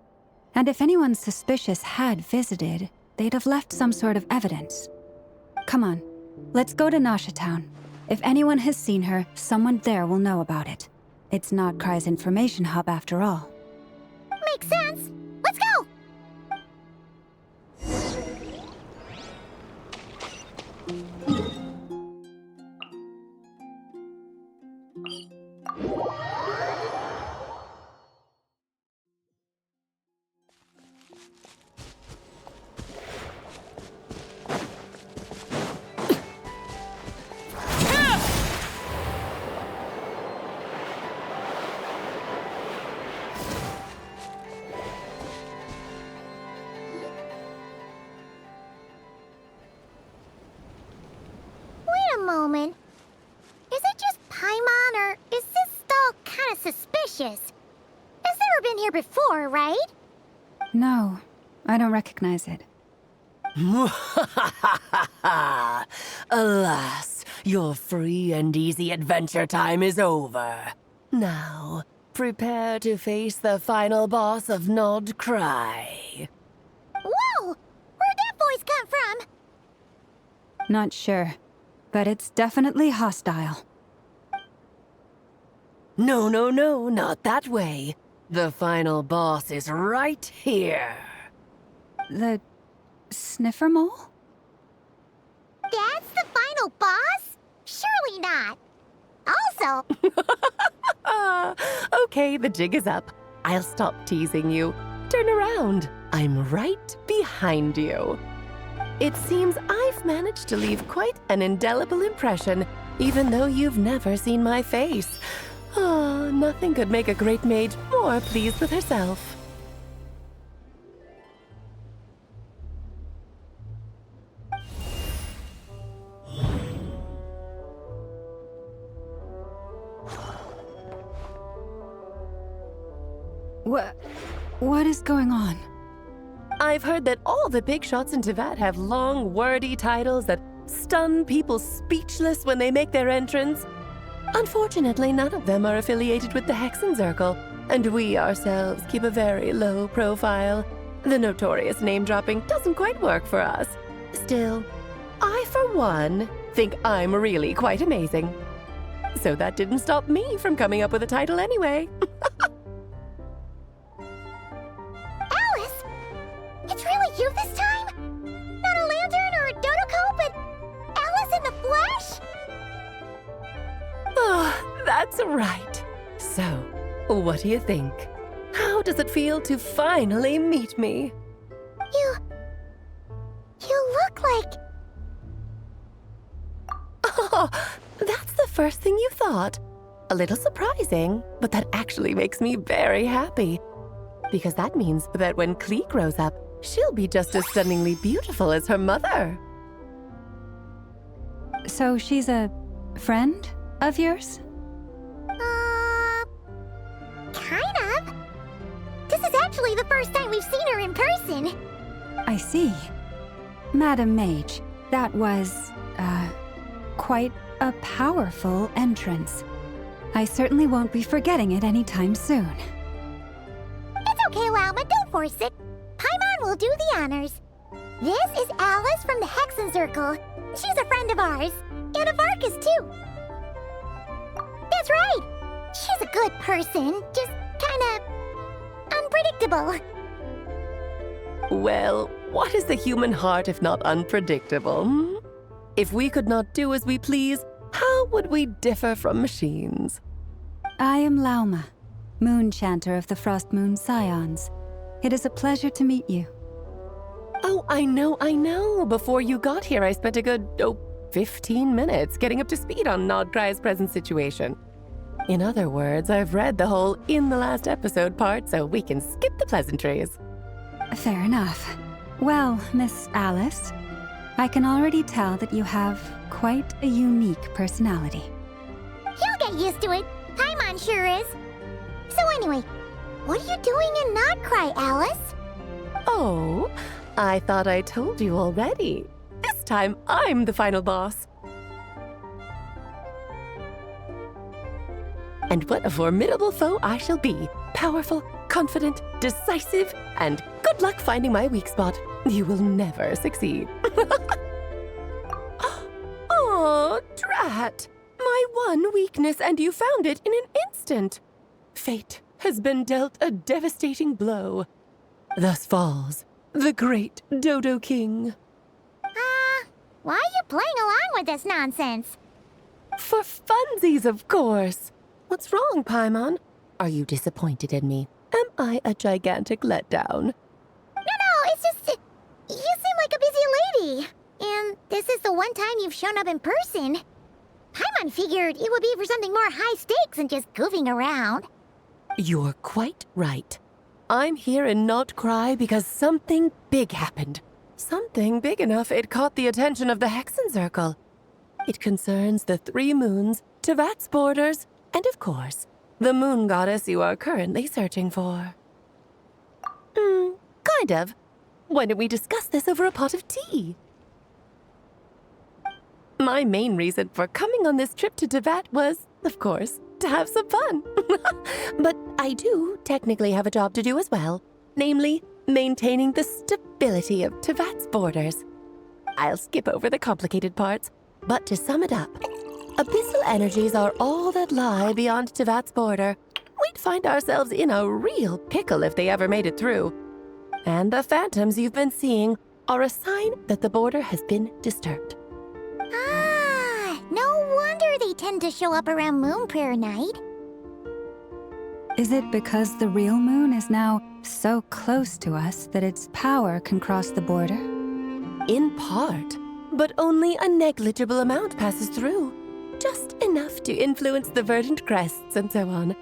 And if anyone suspicious had visited, they'd have left some sort of evidence. Come on, let's go to Nasha Town. If anyone has seen her, someone there will know about it. It's Nodcry's information hub after all. Makes sense. Let's go! moment. Is it just Paimon, or is this stall kind of suspicious? It's never been here before, right? No, I don't recognize it. Alas, your free and easy adventure time is over. Now, prepare to face the final boss of Nod Cry. Whoa! Where'd that voice come from? Not sure, but it's definitely hostile. No, not that way. The final boss is right here. The sniffer mole? That's the final boss? Surely not. Also... Okay, the jig is up. I'll stop teasing you. Turn around. I'm right behind you. It seems I've managed to leave quite an indelible impression, even though you've never seen my face. Ah, nothing could make a great mage more pleased with herself. What is going on? I've heard that all the big shots in Teyvat have long, wordy titles that stun people speechless when they make their entrance. Unfortunately, none of them are affiliated with the Hexenzirkel, and we ourselves keep a very low profile. The notorious name-dropping doesn't quite work for us. Still, I, for one, think I'm really quite amazing. So that didn't stop me from coming up with a title anyway. Alice! It's really you this time? Not a lantern or a dodo but Alice in the flesh? Oh, that's right. So, what do you think? How does it feel to finally meet me? You look like... Oh, that's the first thing you thought. A little surprising, but that actually makes me very happy. Because that means that when Klee grows up, she'll be just as stunningly beautiful as her mother. So she's a friend of yours? Kind of. This is actually the first time we've seen her in person. I see. Madam Mage, that was, quite a powerful entrance. I certainly won't be forgetting it anytime soon. It's okay, Lauma, don't force it. Paimon will do the honors. This is Alice from the Hexenzirkel. She's a friend of ours. And of Arcus, too. That's right. She's a good person, just kinda... unpredictable. Well, what is the human heart if not unpredictable? Hmm? If we could not do as we please, how would we differ from machines? I am Lauma, Moon Chanter of the Frost Moon Scions. It is a pleasure to meet you. Oh, I know. Before you got here, I spent a good, 15 minutes getting up to speed on Nodcry's present situation. In other words, I've read the whole in the last episode part, so we can skip the pleasantries. Fair enough. Well, Miss Alice, I can already tell that you have quite a unique personality. You'll get used to it. Paimon sure is. So anyway, what are you doing in Nodcry, Alice? Oh, I thought I told you already. This time, I'm the final boss. And what a formidable foe I shall be. Powerful, confident, decisive, and good luck finding my weak spot. You will never succeed. Oh, drat! My one weakness, and you found it in an instant. Fate has been dealt a devastating blow. Thus falls the great Dodo King. Why are you playing along with this nonsense? For funsies, of course. What's wrong, Paimon? Are you disappointed in me? Am I a gigantic letdown? No, it's just... you seem like a busy lady. And this is the one time you've shown up in person. Paimon figured it would be for something more high stakes than just goofing around. You're quite right. I'm here in Nodcry because something big happened. Something big enough it caught the attention of the Hexenzirkel. It concerns the 3 moons, Tevat's borders, and of course, the moon goddess you are currently searching for. Kind of. Why don't we discuss this over a pot of tea? My main reason for coming on this trip to Tevat was, of course, to have some fun. But I do technically have a job to do as well, namely, maintaining the stability of Tevat's borders. I'll skip over the complicated parts, but to sum it up, abyssal energies are all that lie beyond Tevat's border. We'd find ourselves in a real pickle if they ever made it through. And the phantoms you've been seeing are a sign that the border has been disturbed. Ah, no wonder they tend to show up around Moon Prayer Night. Is it because the real moon is now so close to us that its power can cross the border? In part, but only a negligible amount passes through. Just enough to influence the verdant crests and so on.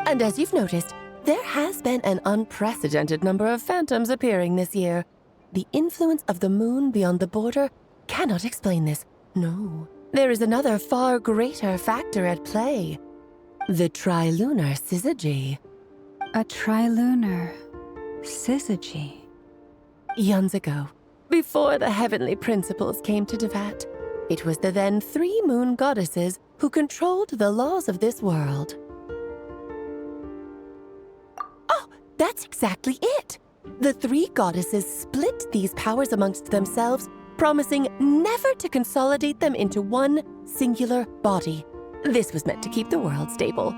And as you've noticed, there has been an unprecedented number of phantoms appearing this year. The influence of the moon beyond the border cannot explain this. No, there is another far greater factor at play. The trilunar syzygy. A trilunar syzygy? Eons ago, before the heavenly principles came to Tevat, it was the then 3 moon goddesses who controlled the laws of this world. Oh, that's exactly it! The 3 goddesses split these powers amongst themselves, promising never to consolidate them into one singular body. This was meant to keep the world stable.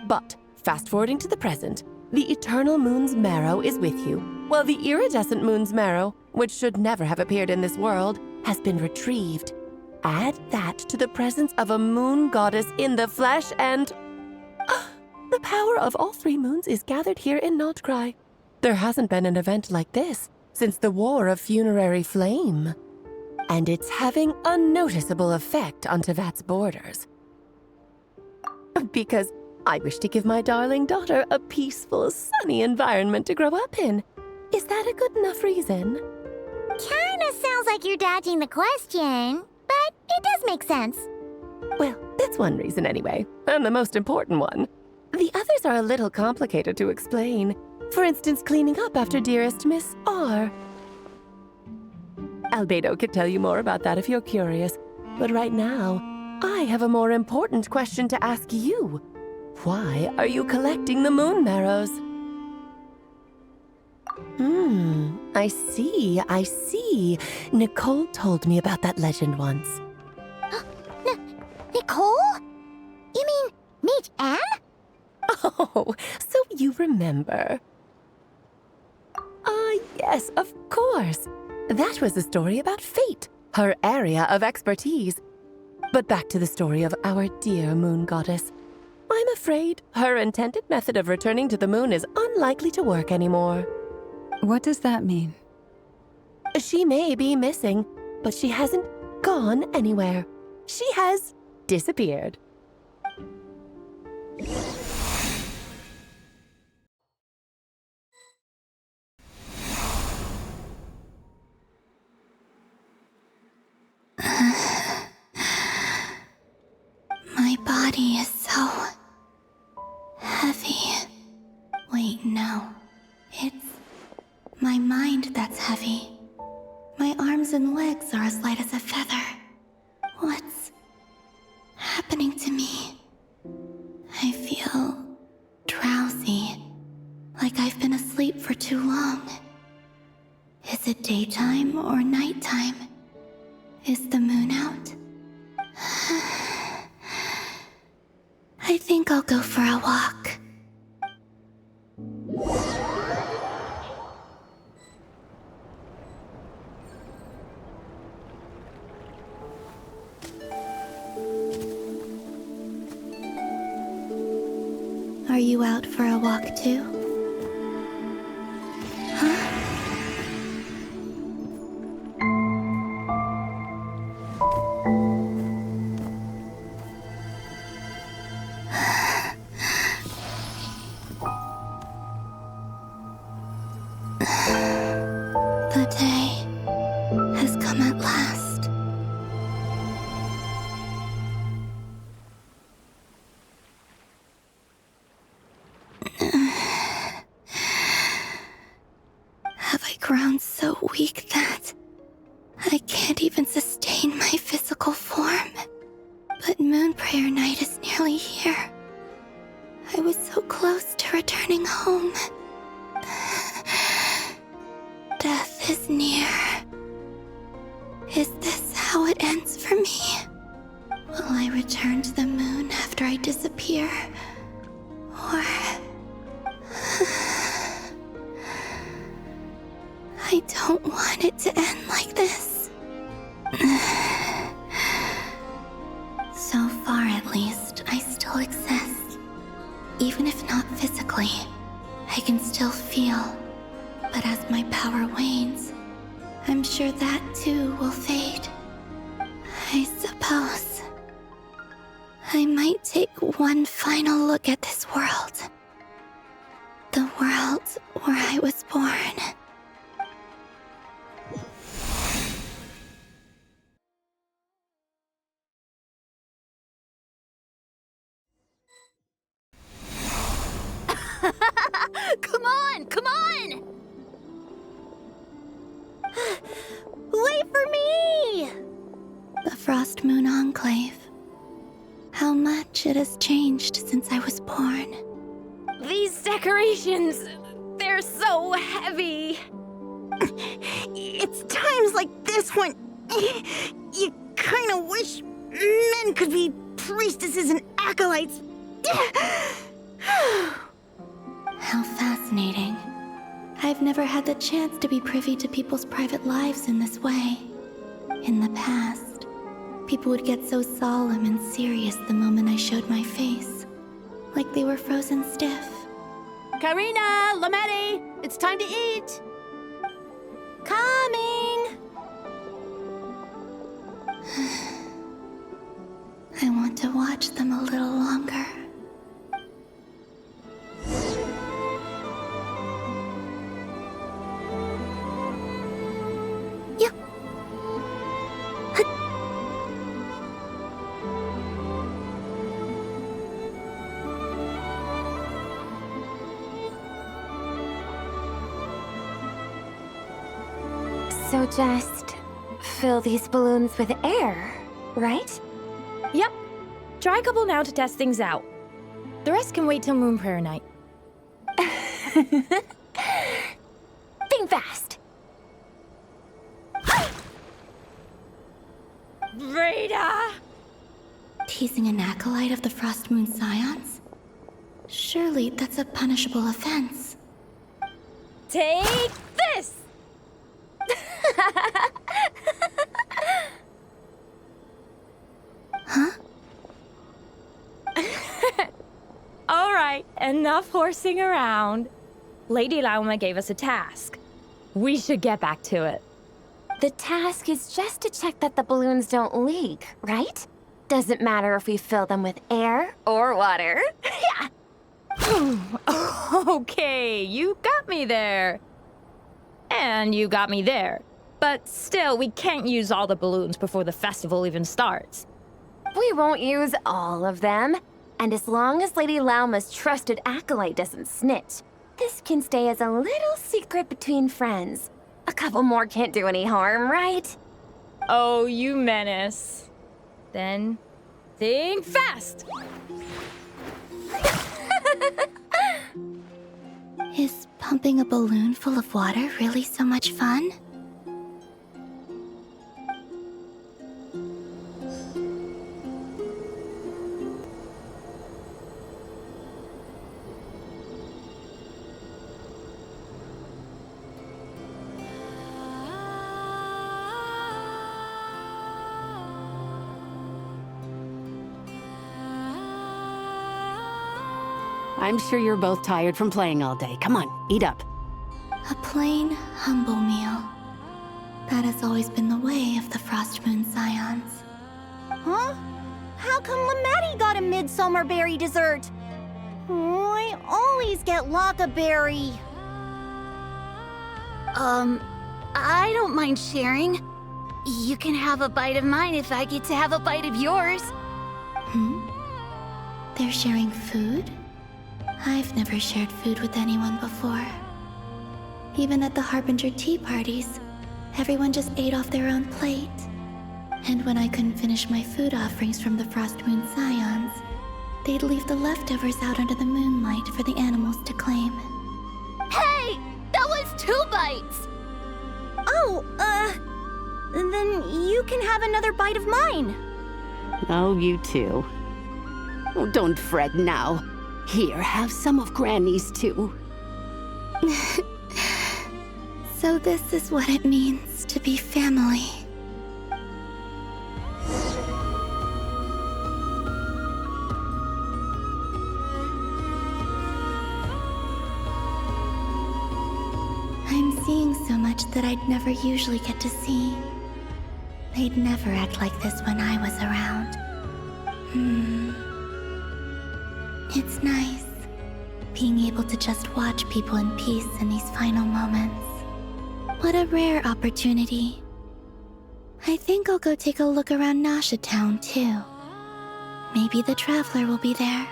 But, fast-forwarding to the present, the eternal moon's marrow is with you, while the iridescent moon's marrow, which should never have appeared in this world, has been retrieved. Add that to the presence of a moon goddess in the flesh and... the power of all 3 moons is gathered here in Notcry. There hasn't been an event like this since the War of Funerary Flame. And it's having a noticeable effect on Tevat's borders. Because I wish to give my darling daughter a peaceful, sunny environment to grow up in. Is that a good enough reason? Kinda sounds like you're dodging the question, but it does make sense. Well, that's one reason anyway, and the most important one. The others are a little complicated to explain. For instance, cleaning up after dearest Miss R. Albedo could tell you more about that if you're curious, but right now, I have a more important question to ask you. Why are you collecting the moon marrows? I see. Nicole told me about that legend once. Nicole? You mean Mage Anne? Oh, so you remember. Yes, of course. That was a story about fate, her area of expertise. But back to the story of our dear moon goddess. I'm afraid her intended method of returning to the moon is unlikely to work anymore. What does that mean? She may be missing, but she hasn't gone anywhere. She has disappeared. My body is so heavy. Wait, no. It's my mind that's heavy. My arms and legs are as light as a feather. What's happening to me? I feel drowsy, like I've been asleep for too long. Is it daytime or nighttime? Is the moon out? I think I'll go for a walk. Are you out for a walk too? Huh? The day has come at last. so weak that I can't even sustain my physical form. But Moon Prayer Night is nearly here. I was so close to returning home. Death is near. Is this how it ends for me? Will I return to the moon after I disappear? Or... I don't want it to end like this. So far, at least, I still exist. Even if not physically, I can still feel. But as my power wanes, I'm sure that too will fade. I suppose I might take one final look at this world. The world where I was born. Come on! Come on! Wait for me! The Frost Moon Enclave. How much it has changed since I was born. These decorations, they're so heavy. It's times like this when you kind of wish men could be priestesses and acolytes. How fascinating. I've never had the chance to be privy to people's private lives in this way. In the past, people would get so solemn and serious the moment I showed my face. Like they were frozen stiff. Karina, Lametti, it's time to eat. Coming! I want to watch them a little longer. So just fill these balloons with air, right? Yep. Try a couple now to test things out. The rest can wait till Moon Prayer Night. Think fast. Rita! Teasing an acolyte of the Frost Moon Scions? Surely that's a punishable offense. Take this! Huh? Alright, enough horsing around. Lady Lauma gave us a task. We should get back to it. The task is just to check that the balloons don't leak, right? Doesn't matter if we fill them with air or water. Yeah. Okay, you got me there. And you got me there. But still, we can't use all the balloons before the festival even starts. We won't use all of them. And as long as Lady Lauma's trusted acolyte doesn't snitch, this can stay as a little secret between friends. A couple more can't do any harm, right? Oh, you menace. Then, think fast! Is pumping a balloon full of water really so much fun? I'm sure you're both tired from playing all day. Come on, eat up. A plain, humble meal. That has always been the way of the Frost Moon Scions. Huh? How come Lametti got a midsummer berry dessert? Oh, I always get Lockaberry. I don't mind sharing. You can have a bite of mine if I get to have a bite of yours. They're sharing food? I've never shared food with anyone before. Even at the Harbinger tea parties, everyone just ate off their own plate. And when I couldn't finish my food offerings from the Frost Moon Scions, they'd leave the leftovers out under the moonlight for the animals to claim. Hey! That was 2 bites! Oh, then you can have another bite of mine. Oh, you too. Oh, don't fret now. Here, have some of Granny's too. So this is what it means to be family. I'm seeing so much that I'd never usually get to see. They'd never act like this when I was around. It's nice, being able to just watch people in peace in these final moments. What a rare opportunity. I think I'll go take a look around Nasha Town, too. Maybe the Traveler will be there.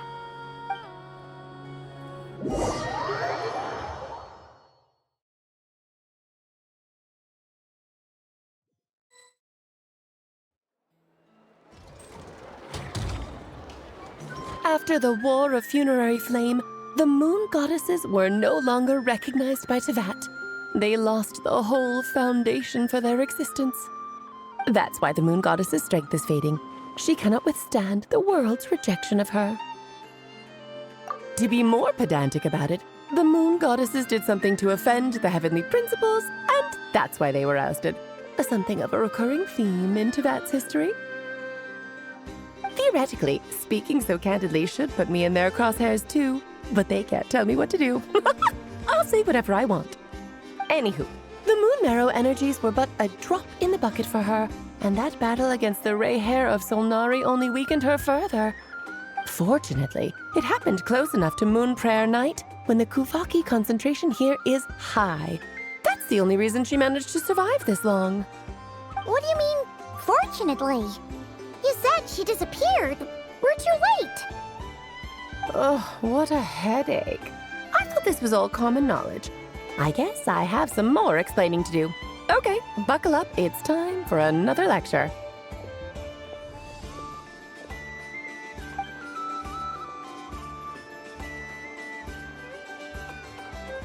After the War of Funerary Flame, the Moon Goddesses were no longer recognized by Teyvat. They lost the whole foundation for their existence. That's why the Moon Goddess's strength is fading. She cannot withstand the world's rejection of her. To be more pedantic about it, the Moon Goddesses did something to offend the heavenly principles, and that's why they were ousted. Something of a recurring theme in Teyvat's history. Theoretically, speaking so candidly should put me in their crosshairs too, but they can't tell me what to do. I'll say whatever I want. Anywho, the Moon Marrow energies were but a drop in the bucket for her, and that battle against the Ray Hair of Solnari only weakened her further. Fortunately, it happened close enough to Moon Prayer Night when the Kuvaki concentration here is high. That's the only reason she managed to survive this long. What do you mean, fortunately? You said she disappeared. We're too late. Oh, what a headache. I thought this was all common knowledge. I guess I have some more explaining to do. Okay, buckle up. It's time for another lecture.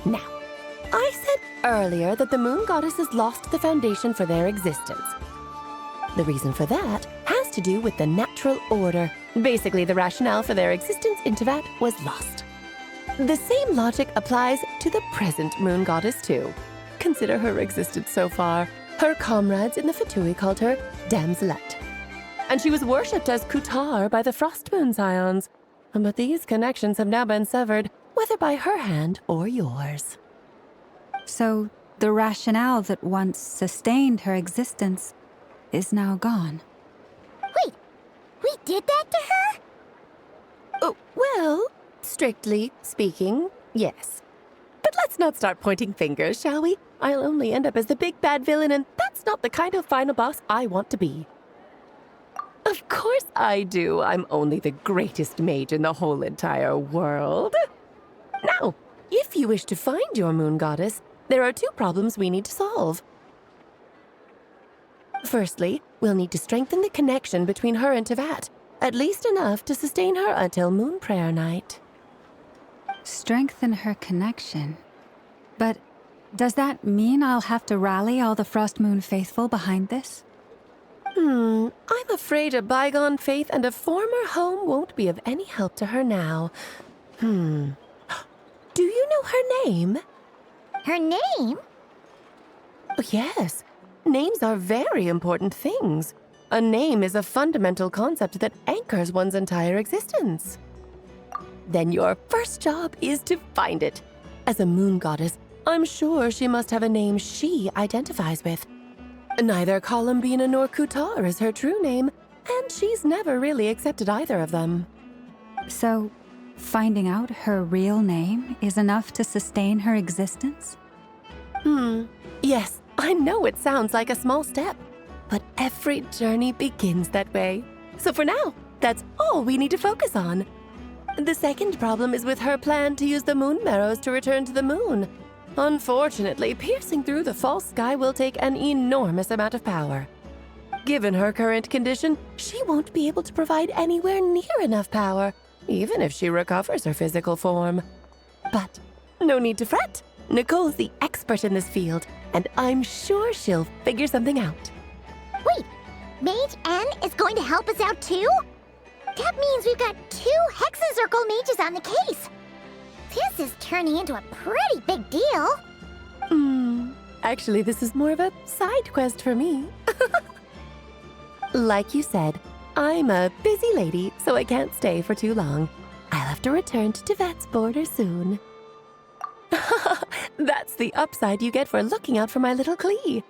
Now, I said earlier that the Moon Goddesses lost the foundation for their existence. The reason for that has to do with the natural order. Basically, the rationale for their existence in Teyvat was lost. The same logic applies to the present Moon Goddess, too. Consider her existence so far. Her comrades in the Fatui called her Damselette. And she was worshipped as Kutar by the Frost Moon Scions. But these connections have now been severed, whether by her hand or yours. So, the rationale that once sustained her existence is now gone. Wait, we did that to her? Oh, well, strictly speaking, yes. But let's not start pointing fingers, shall we? I'll only end up as the big bad villain, and that's not the kind of final boss I want to be. Of course I do. I'm only the greatest mage in the whole entire world. Now, if you wish to find your Moon Goddess, there are 2 problems we need to solve. Firstly, we'll need to strengthen the connection between her and Teyvat, at least enough to sustain her until Moon Prayer Night. Strengthen her connection? But does that mean I'll have to rally all the Frost Moon faithful behind this? I'm afraid a bygone faith and a former home won't be of any help to her now. Do you know her name? Her name? Oh, yes. Names are very important things. A name is a fundamental concept that anchors one's entire existence. Then your first job is to find it. As a Moon Goddess, I'm sure she must have a name she identifies with. Neither Columbina nor Kutar is her true name, and she's never really accepted either of them. So, finding out her real name is enough to sustain her existence? Yes, I know it sounds like a small step, but every journey begins that way. So for now, that's all we need to focus on. The second problem is with her plan to use the Moon Marrows to return to the moon. Unfortunately, piercing through the false sky will take an enormous amount of power. Given her current condition, she won't be able to provide anywhere near enough power, even if she recovers her physical form. But no need to fret. Nicole's the expert in this field, and I'm sure she'll figure something out. Wait, Mage N is going to help us out too? That means we've got 2 Hexacircle mages on the case. This is turning into a pretty big deal. Actually, this is more of a side quest for me. Like you said, I'm a busy lady, so I can't stay for too long. I'll have to return to Tevat's border soon. That's the upside you get for looking out for my little Klee.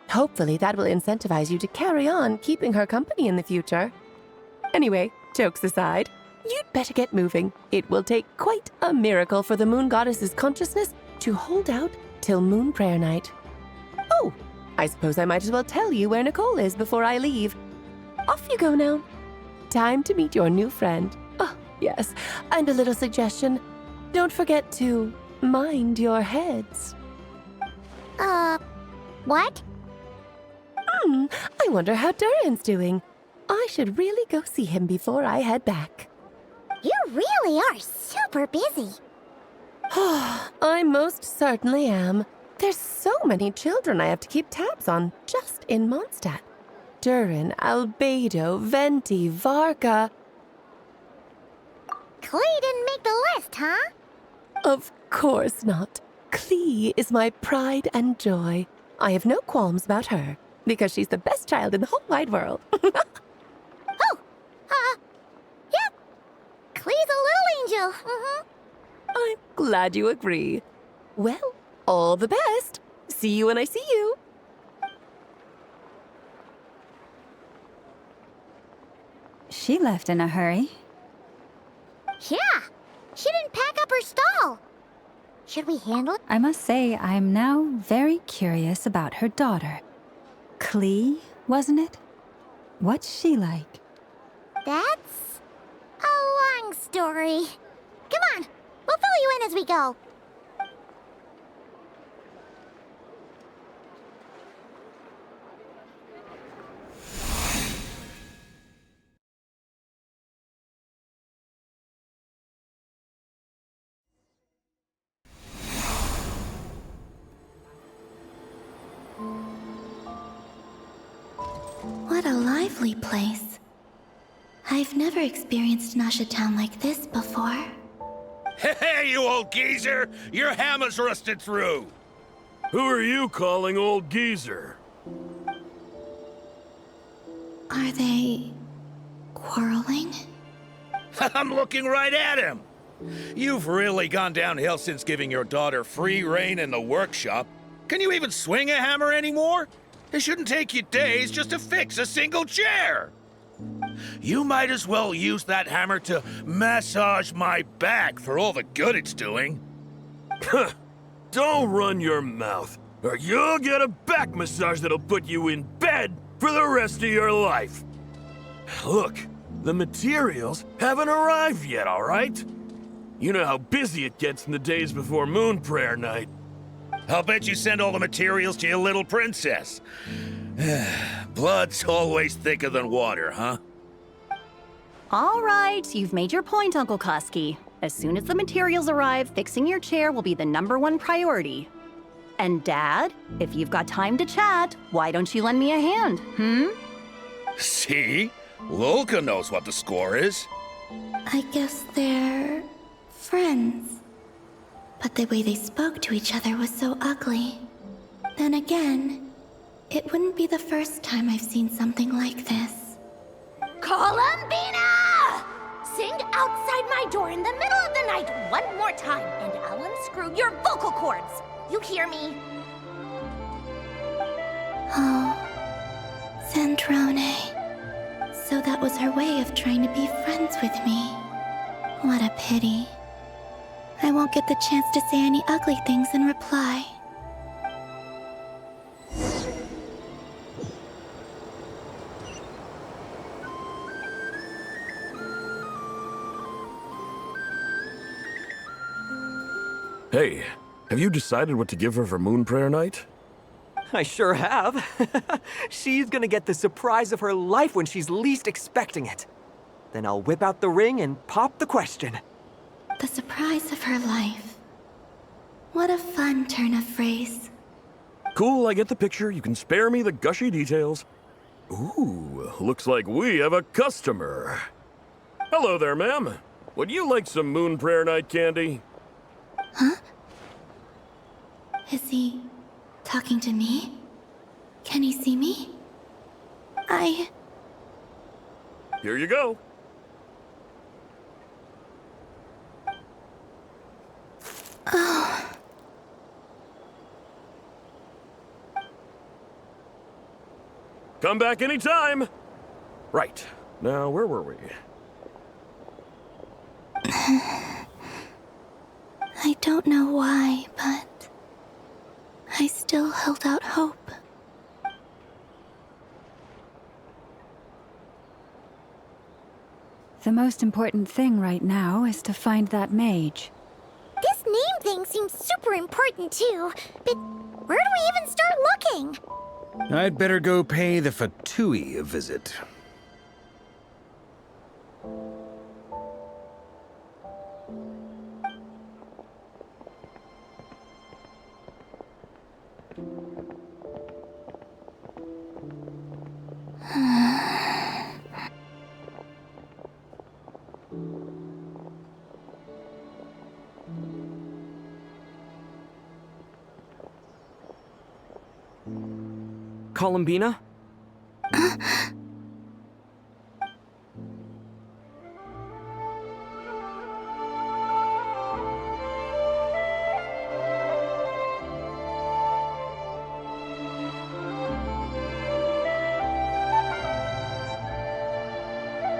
Hopefully that will incentivize you to carry on keeping her company in the future. Anyway, jokes aside, you'd better get moving. It will take quite a miracle for the Moon Goddess's consciousness to hold out till Moon Prayer Night. Oh, I suppose I might as well tell you where Nicole is before I leave. Off you go now. Time to meet your new friend. Oh, yes, and a little suggestion. Don't forget to mind your heads. What? I wonder how Durin's doing. I should really go see him before I head back. You really are super busy. I most certainly am. There's so many children I have to keep tabs on just in Mondstadt. Durin, Albedo, Venti, Varka. Klee didn't make the list, huh? Of course not. Klee is my pride and joy. I have no qualms about her, because she's the best child in the whole wide world. Yeah. Klee's a little angel. I'm glad you agree. Well, all the best. See you when I see you. She left in a hurry. Yeah, she didn't pack up her stall. Should we handle it? I must say, I am now very curious about her daughter. Klee, wasn't it? What's she like? That's a long story. Come on, we'll fill you in as we go. What a lively place. I've never experienced Nasha Town like this before. Hey, you old geezer! Your hammer's rusted through! Who are you calling old geezer? Are they quarreling? I'm looking right at him! You've really gone downhill since giving your daughter free rein in the workshop. Can you even swing a hammer anymore? It shouldn't take you days just to fix a single chair. You might as well use that hammer to massage my back for all the good it's doing. Don't run your mouth, or you'll get a back massage that'll put you in bed for the rest of your life. Look, the materials haven't arrived yet, all right? You know how busy it gets in the days before Moon Prayer Night. I'll bet you send all the materials to your little princess. Blood's always thicker than water, huh? All right, you've made your point, Uncle Koski. As soon as the materials arrive, fixing your chair will be the #1 priority. And Dad, if you've got time to chat, why don't you lend me a hand, See? Lolka knows what the score is. I guess they're friends. But the way they spoke to each other was so ugly. Then again, it wouldn't be the first time I've seen something like this. Columbina! Sing outside my door in the middle of the night one more time, and I'll unscrew your vocal cords. You hear me? Oh, Zandrone. So that was her way of trying to be friends with me. What a pity. I won't get the chance to say any ugly things in reply. Hey, Have you decided what to give her for Moon Prayer Night? I sure have. She's gonna get the surprise of her life when she's least expecting it. Then I'll whip out the ring and pop the question. The surprise of her life. What a fun turn of phrase. Cool, I get the picture. You can spare me the gushy details. Ooh, looks like we have a customer. Hello there, ma'am. Would you like some Moon Prayer Night candy? Huh? Is he talking to me? Can he see me? Here you go. Oh. Come back anytime. Right. Now, where were we? I don't know why, but I still held out hope. The most important thing right now is to find that mage. This name thing seems super important too, but where do we even start looking? I'd better go pay the Fatui a visit. Columbina?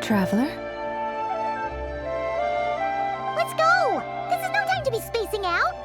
Traveler? Let's go! This is no time to be spacing out!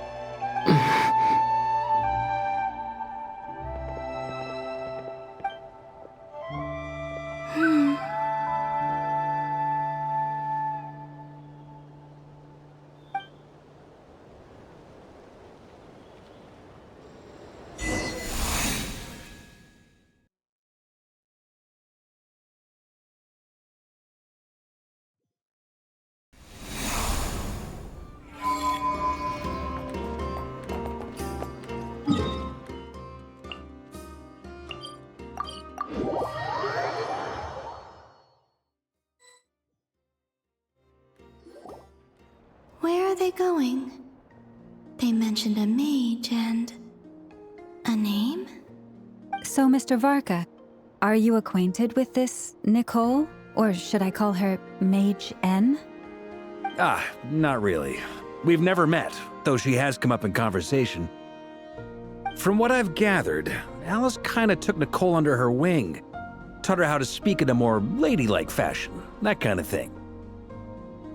Where are they going? They mentioned a mage and a name? So, Mr. Varka, are you acquainted with this Nicole? Or should I call her Mage N? Not really. We've never met, though she has come up in conversation. From what I've gathered, Alice kinda took Nicole under her wing. Taught her how to speak in a more ladylike fashion, that kind of thing.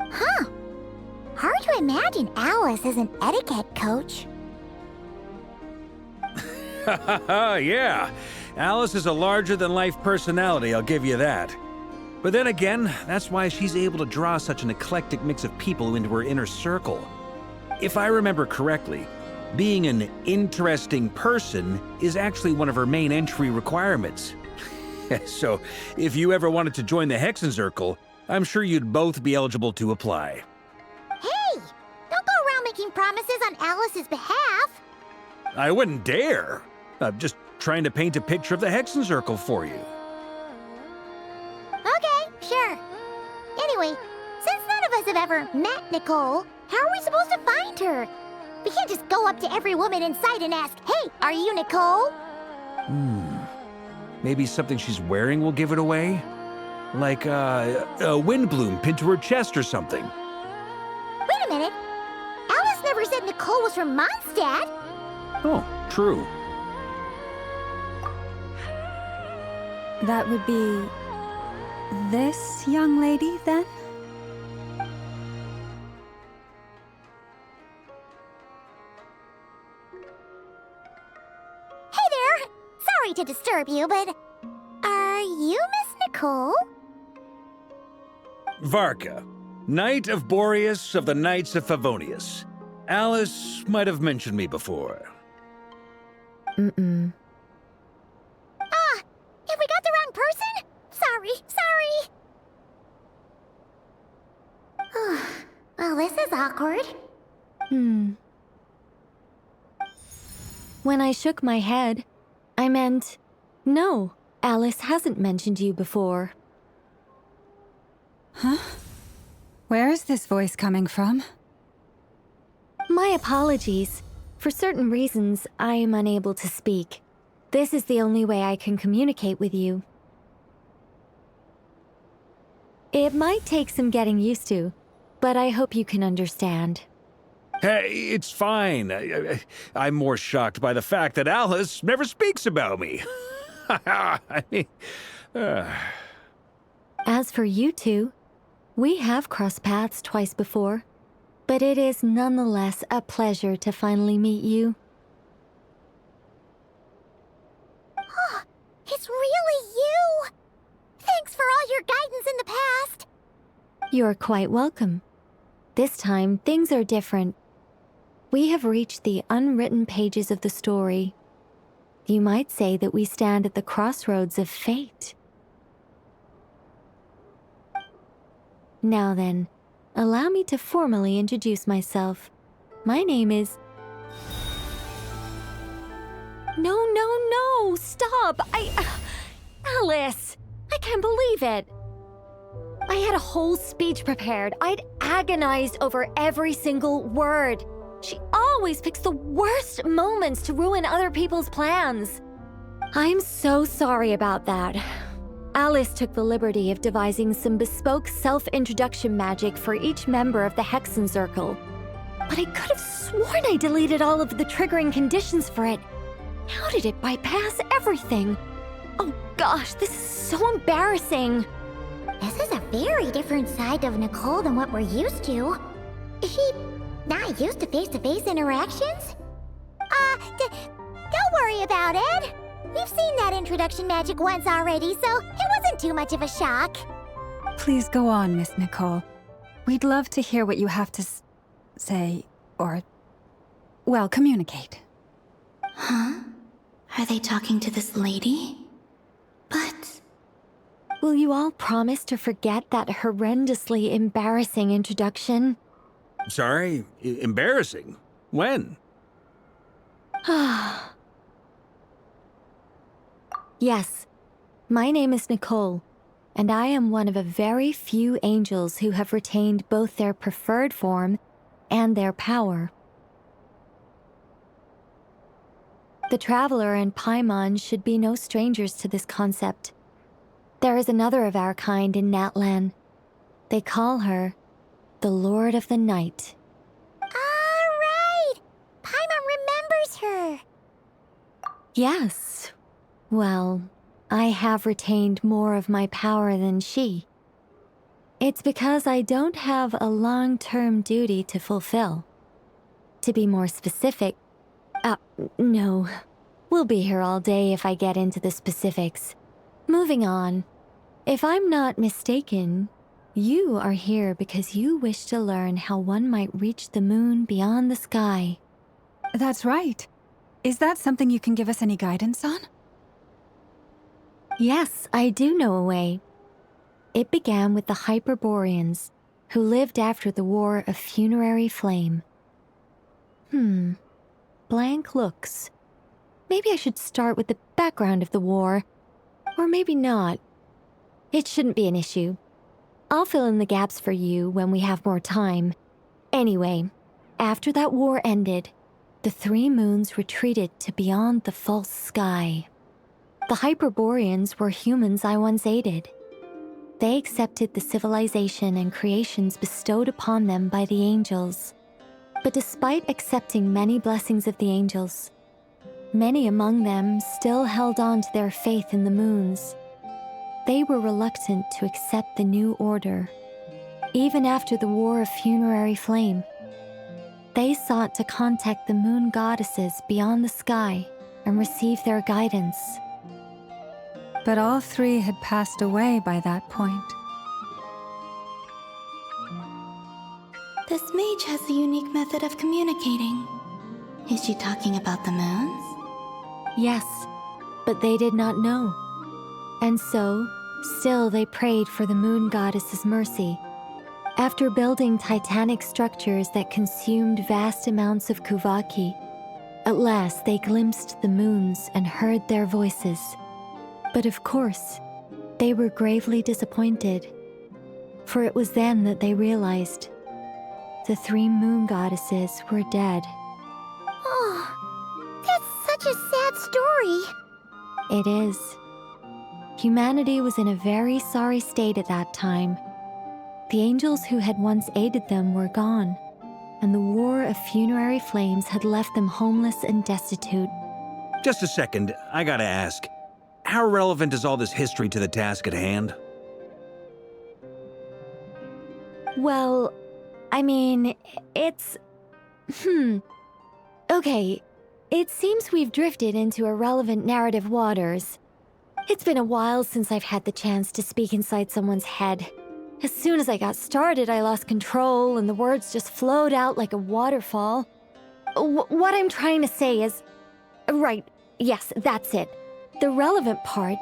Huh. Hard to imagine Alice as an etiquette coach. Yeah, Alice is a larger-than-life personality, I'll give you that. But then again, that's why she's able to draw such an eclectic mix of people into her inner circle. If I remember correctly, being an interesting person is actually one of her main entry requirements. So, if you ever wanted to join the Hexenzirkel, I'm sure you'd both be eligible to apply. Hey! Don't go around making promises on Alice's behalf! I wouldn't dare. I'm just trying to paint a picture of the Hexenzirkel for you. Okay, sure. Anyway, since none of us have ever met Nicole, how are we supposed to find her? We can't just go up to every woman in sight and ask, "Hey, are you Nicole?" Maybe something she's wearing will give it away? Like, a windbloom pinned to her chest or something. Wait a minute. Alice never said Nicole was from Mondstadt. Oh, true. That would be this young lady, then? Hey there! Sorry to disturb you, but are you Miss Nicole? Varka, Knight of Boreas of the Knights of Favonius. Alice might have mentioned me before. Mm-mm. Ah! Have we got the wrong person? Sorry. Well, this is awkward. When I shook my head, I meant, no, Alice hasn't mentioned you before. Huh? Where is this voice coming from? My apologies. For certain reasons, I am unable to speak. This is the only way I can communicate with you. It might take some getting used to, but I hope you can understand. Hey, it's fine. I'm more shocked by the fact that Alice never speaks about me. I mean, As for you two, we have crossed paths twice before, but it is nonetheless a pleasure to finally meet you. It's really you! Thanks for all your guidance in the past! You're quite welcome. This time, things are different. We have reached the unwritten pages of the story. You might say that we stand at the crossroads of fate. Now then, allow me to formally introduce myself. My name is... No, stop! Alice! I can't believe it! I had a whole speech prepared. I'd agonized over every single word. She always picks the worst moments to ruin other people's plans. I'm so sorry about that. Alice took the liberty of devising some bespoke self-introduction magic for each member of the Hexen Circle. But I could have sworn I deleted all of the triggering conditions for it. How did it bypass everything? Oh gosh, this is so embarrassing. This is a very different side of Nicole than what we're used to. Is she not used to face-to-face interactions? Don't worry about it. We've seen that introduction magic once already, so it wasn't too much of a shock. Please go on, Miss Nicole. We'd love to hear what you have to say, or, well, communicate. Huh? Are they talking to this lady? But... Will you all promise to forget that horrendously embarrassing introduction? sorry, embarrassing. When? Yes, my name is Nicole, and I am one of a very few angels who have retained both their preferred form and their power. The Traveler and Paimon should be no strangers to this concept. There is another of our kind in Natlan. They call her the Lord of the Night. Right! Paimon remembers her. Yes. Well, I have retained more of my power than she. It's because I don't have a long-term duty to fulfill. To be more specific, no. We'll be here all day if I get into the specifics. Moving on. If I'm not mistaken, you are here because you wish to learn how one might reach the moon beyond the sky. That's right. Is that something you can give us any guidance on? Yes, I do know a way. It began with the Hyperboreans, who lived after the War of Funerary Flame. Blank looks. Maybe I should start with the background of the war. Or maybe not. It shouldn't be an issue. I'll fill in the gaps for you when we have more time. Anyway, after that war ended, the three moons retreated to beyond the false sky. The Hyperboreans were humans I once aided. They accepted the civilization and creations bestowed upon them by the angels. But despite accepting many blessings of the angels, many among them still held on to their faith in the moons. They were reluctant to accept the new order. Even after the War of Funerary Flame, they sought to contact the moon goddesses beyond the sky and receive their guidance. But all three had passed away by that point. This mage has a unique method of communicating. Is she talking about the moons? Yes, but they did not know. And so, still they prayed for the moon goddess's mercy. After building titanic structures that consumed vast amounts of Kuvaki, at last they glimpsed the moons and heard their voices. But of course, they were gravely disappointed. For it was then that they realized the 3 moon goddesses were dead. Oh, that's such a sad story. It is. Humanity was in a very sorry state at that time. The angels who had once aided them were gone, and the war of funerary flames had left them homeless and destitute. Just a second, I gotta ask. How relevant is all this history to the task at hand? Well, I mean, it's... Okay, it seems we've drifted into irrelevant narrative waters. It's been a while since I've had the chance to speak inside someone's head. As soon as I got started, I lost control and the words just flowed out like a waterfall. What I'm trying to say is... Right, yes, that's it. The relevant part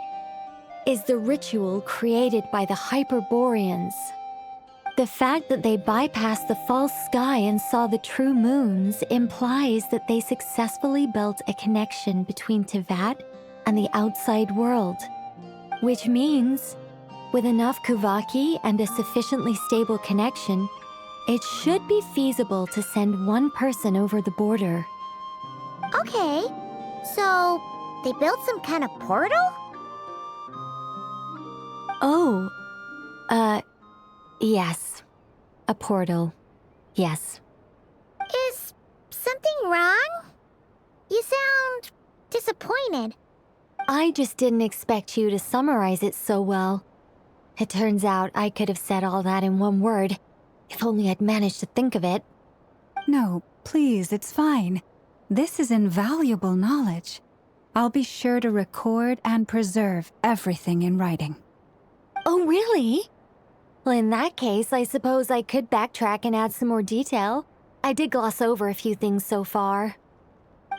is the ritual created by the Hyperboreans. The fact that they bypassed the false sky and saw the true moons implies that they successfully built a connection between Teyvat and the outside world. Which means, with enough Kuvaki and a sufficiently stable connection, it should be feasible to send one person over the border. Okay, so they built some kind of portal? Oh, yes. A portal. Yes. Is something wrong? You sound disappointed. I just didn't expect you to summarize it so well. It turns out I could have said all that in one word, if only I'd managed to think of it. No, please, it's fine. This is invaluable knowledge. I'll be sure to record and preserve everything in writing. Oh, really? Well, in that case, I suppose I could backtrack and add some more detail. I did gloss over a few things so far.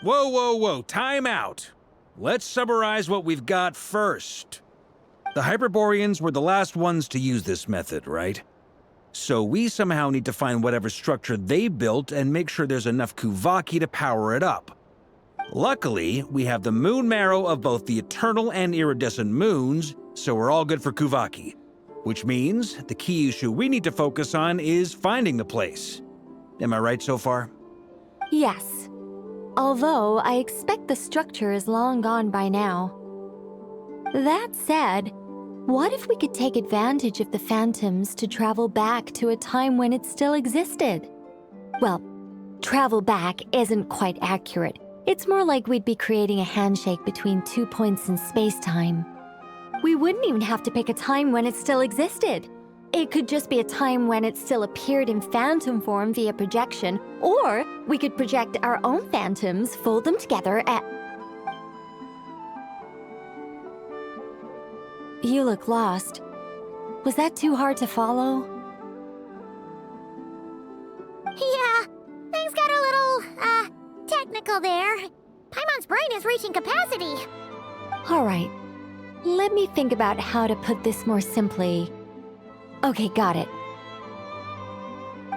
Whoa, whoa, whoa, time out. Let's summarize what we've got first. The Hyperboreans were the last ones to use this method, right? So we somehow need to find whatever structure they built and make sure there's enough Kuvaki to power it up. Luckily, we have the moon marrow of both the eternal and iridescent moons, so we're all good for Kuvaki. Which means the key issue we need to focus on is finding the place. Am I right so far? Yes. Although I expect the structure is long gone by now. That said, what if we could take advantage of the phantoms to travel back to a time when it still existed? Well, travel back isn't quite accurate. It's more like we'd be creating a handshake between 2 points in space-time. We wouldn't even have to pick a time when it still existed. It could just be a time when it still appeared in phantom form via projection, or we could project our own phantoms, fold them together, and... You look lost. Was that too hard to follow? Yeah, things got a little, technical there. Paimon's brain is reaching capacity. All right. Let me think about how to put this more simply. Okay, got it.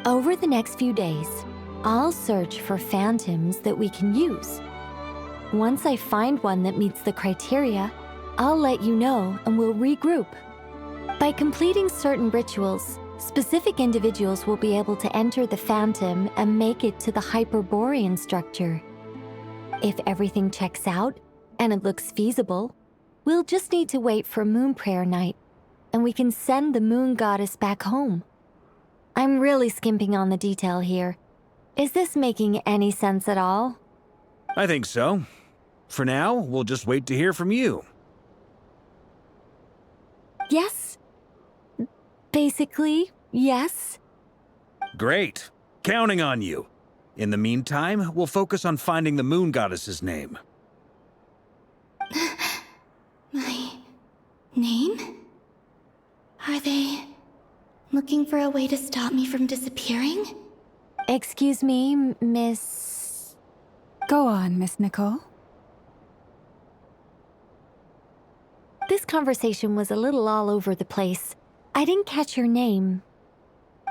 Over the next few days, I'll search for phantoms that we can use. Once I find one that meets the criteria, I'll let you know and we'll regroup. By completing certain rituals, specific individuals will be able to enter the phantom and make it to the Hyperborean structure. If everything checks out and it looks feasible, we'll just need to wait for Moon Prayer Night, and we can send the moon goddess back home. I'm really skimping on the detail here. Is this making any sense at all? I think so. For now, we'll just wait to hear from you. Yes. Basically, yes. Great. Counting on you. In the meantime, we'll focus on finding the moon goddess's name. My name? Are they looking for a way to stop me from disappearing? Excuse me, Miss... Go on, Miss Nicole. This conversation was a little all over the place. I didn't catch your name.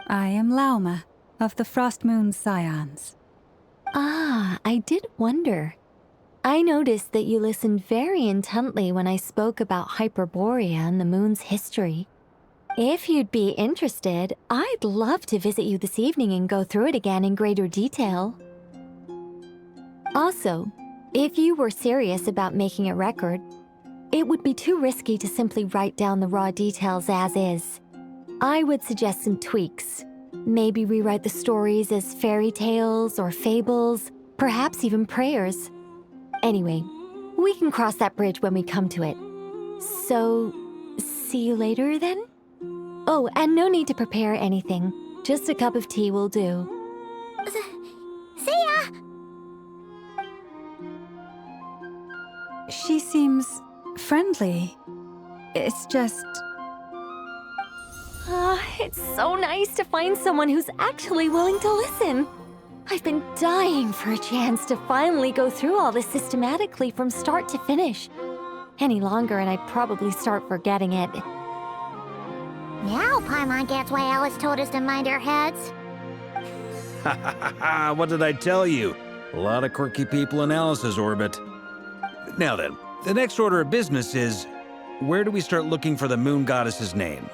I am Lauma, of the Frost Moon Scions. Ah, I did wonder. I noticed that you listened very intently when I spoke about Hyperborea and the moon's history. If you'd be interested, I'd love to visit you this evening and go through it again in greater detail. Also, if you were serious about making a record, it would be too risky to simply write down the raw details as is. I would suggest some tweaks. Maybe rewrite the stories as fairy tales or fables, perhaps even prayers. Anyway, we can cross that bridge when we come to it. So, see you later then? Oh, and no need to prepare anything. Just a cup of tea will do. See ya! She seems friendly. It's just... It's so nice to find someone who's actually willing to listen. I've been dying for a chance to finally go through all this systematically from start to finish. Any longer and I'd probably start forgetting it. Now Paimon gets why Alice told us to mind our heads. Ha ha ha ha! What did I tell you? A lot of quirky people in Alice's orbit. Now then, the next order of business is, where do we start looking for the moon goddess's name?